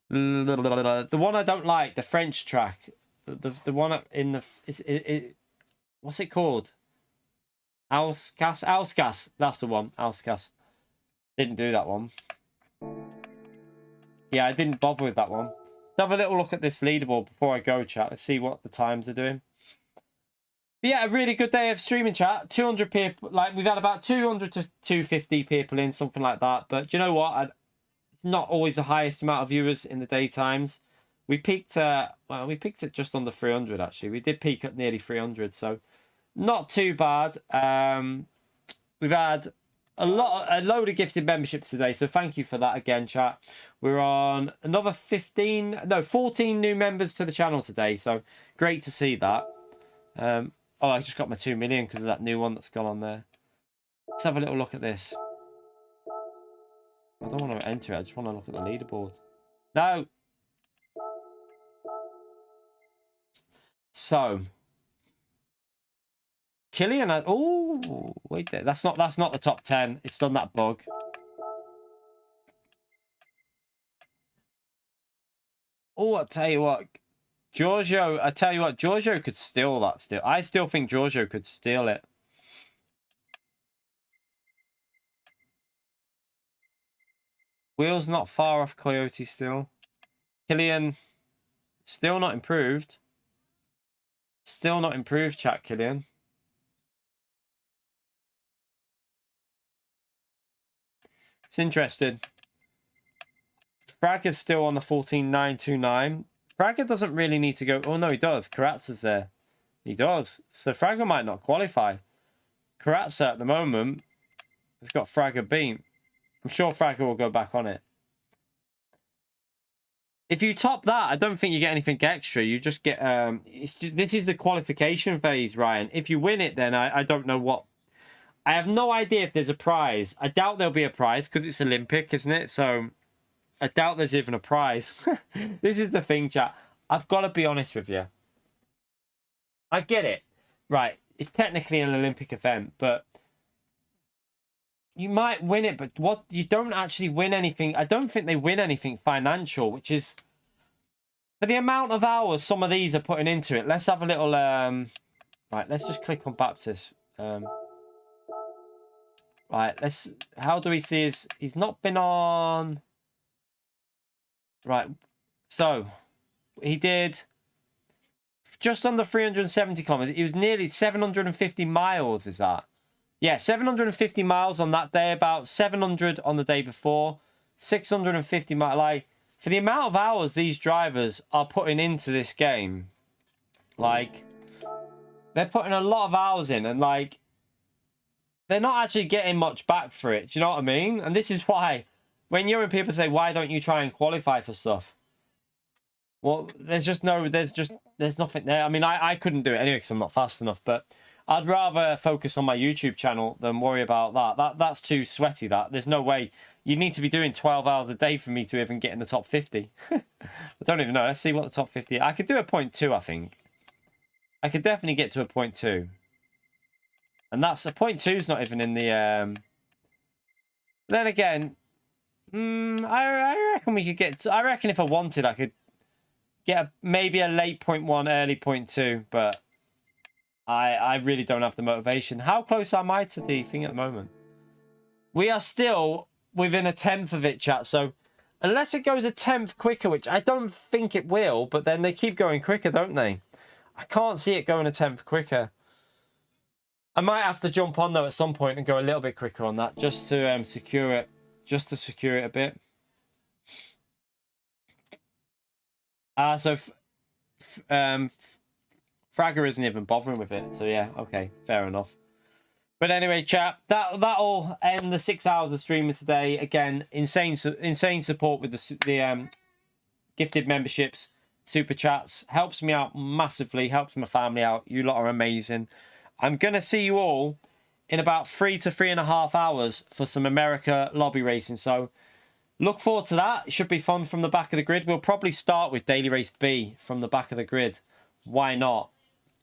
the one I don't like, the French track. The one in the what's it called? Ausgas. That's the one. Ausgas. Didn't do that one. Yeah, I didn't bother with that one. Let's have a little look at this leaderboard before I go, chat. Let's see what the times are doing. But yeah, a really good day of streaming, chat. 200 people. Like, we've had about 200 to 250 people in, something like that. But do you know what? It's not always the highest amount of viewers in the daytimes. We peaked at just under 300, actually. We did peak at nearly 300, so not too bad. We've had a load of gifted memberships today, so thank you for that again, chat. We're on another 14 new members to the channel today, so great to see that. Oh, I just got my 2 million because of that new one that's gone on there. Let's have a little look at this. I don't want to enter it. I just want to look at the leaderboard. No. So, Killian. Oh, wait there. That's not the top 10. It's done that bug. Oh, I tell you what, Giorgio could steal that still. I still think Giorgio could steal it. Wheels not far off Coyote still. Killian, still not improved. Still not improved, chat, Killian. It's interesting. Fragger's still on the 14929. Fragger doesn't really need to go. Oh, no, he does. Karatza's there. He does. So Fragger might not qualify. Karatza at the moment has got Fragger beat. I'm sure Fragger will go back on it. If you top that, I don't think you get anything extra. You just get... this is the qualification phase, Ryan. If you win it, then I don't know what... I have no idea if there's a prize. I doubt there'll be a prize because it's Olympic, isn't it? So I doubt there's even a prize. This is the thing, chat. I've got to be honest with you. I get it. Right. It's technically an Olympic event, but you might win it, but what you don't actually win anything. I don't think they win anything financial, which is for the amount of hours some of these are putting into it. Let's have a little right, let's just click on Baptist. Right, how do we see he's not been on. Right. So he did just under 370 kilometers. It was nearly 750 miles, is that? Yeah, 750 miles on that day, about 700 on the day before, 650 miles. Like, for the amount of hours these drivers are putting into this game, like, they're putting a lot of hours in, and, like, they're not actually getting much back for it. Do you know what I mean? And this is why, when you're in, people say, why don't you try and qualify for stuff? Well, there's nothing there. I mean, I couldn't do it anyway because I'm not fast enough, but I'd rather focus on my YouTube channel than worry about that. That's too sweaty, that. There's no way. You need to be doing 12 hours a day for me to even get in the top 50. I don't even know. Let's see what the top 50 is. I could do a 0.2, I think. I could definitely get to a 0.2. And that's a 0.2 is not even in the... Then again, I reckon we could get... I reckon if I wanted, I could get maybe a late 0.1, early 0.2, but I really don't have the motivation. How close am I to the thing at the moment? We are still within a tenth of it, chat. So unless it goes a tenth quicker, which I don't think it will, but then they keep going quicker, don't they? I can't see it going a tenth quicker. I might have to jump on, though, at some point and go a little bit quicker on that just to secure it. Just to secure it a bit. So Fragger isn't even bothering with it. So, yeah, okay, fair enough. But anyway, chat, that'll end the 6 hours of streaming today. Again, insane support with the gifted memberships, super chats. Helps me out massively, helps my family out. You lot are amazing. I'm going to see you all in about 3 to 3.5 hours for some America lobby racing. So look forward to that. It should be fun from the back of the grid. We'll probably start with Daily Race B from the back of the grid. Why not?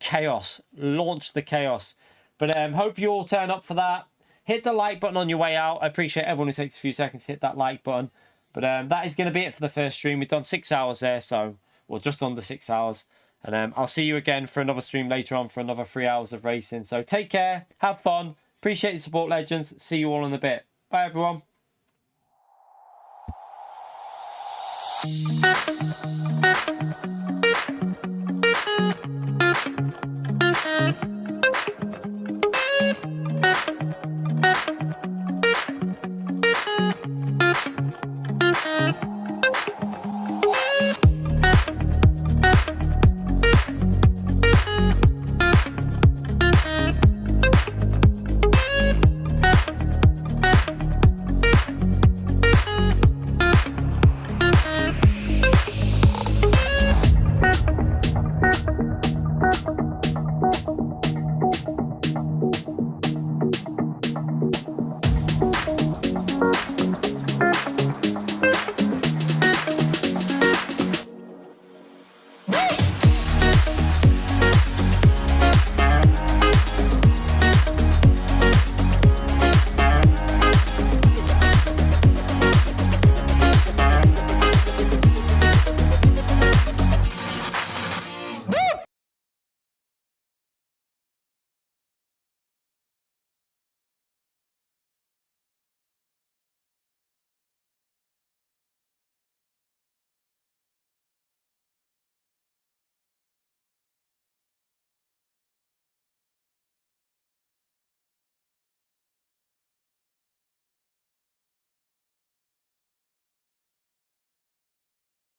Chaos. Launch the chaos. But hope you all turn up for that. Hit the like button on your way out. I appreciate everyone who takes a few seconds to hit that like button. But that is going to be it for the first stream. We've done 6 hours there, so... Well, just under 6 hours. And I'll see you again for another stream later on for another 3 hours of racing. So take care. Have fun. Appreciate the support, legends. See you all in a bit. Bye, everyone.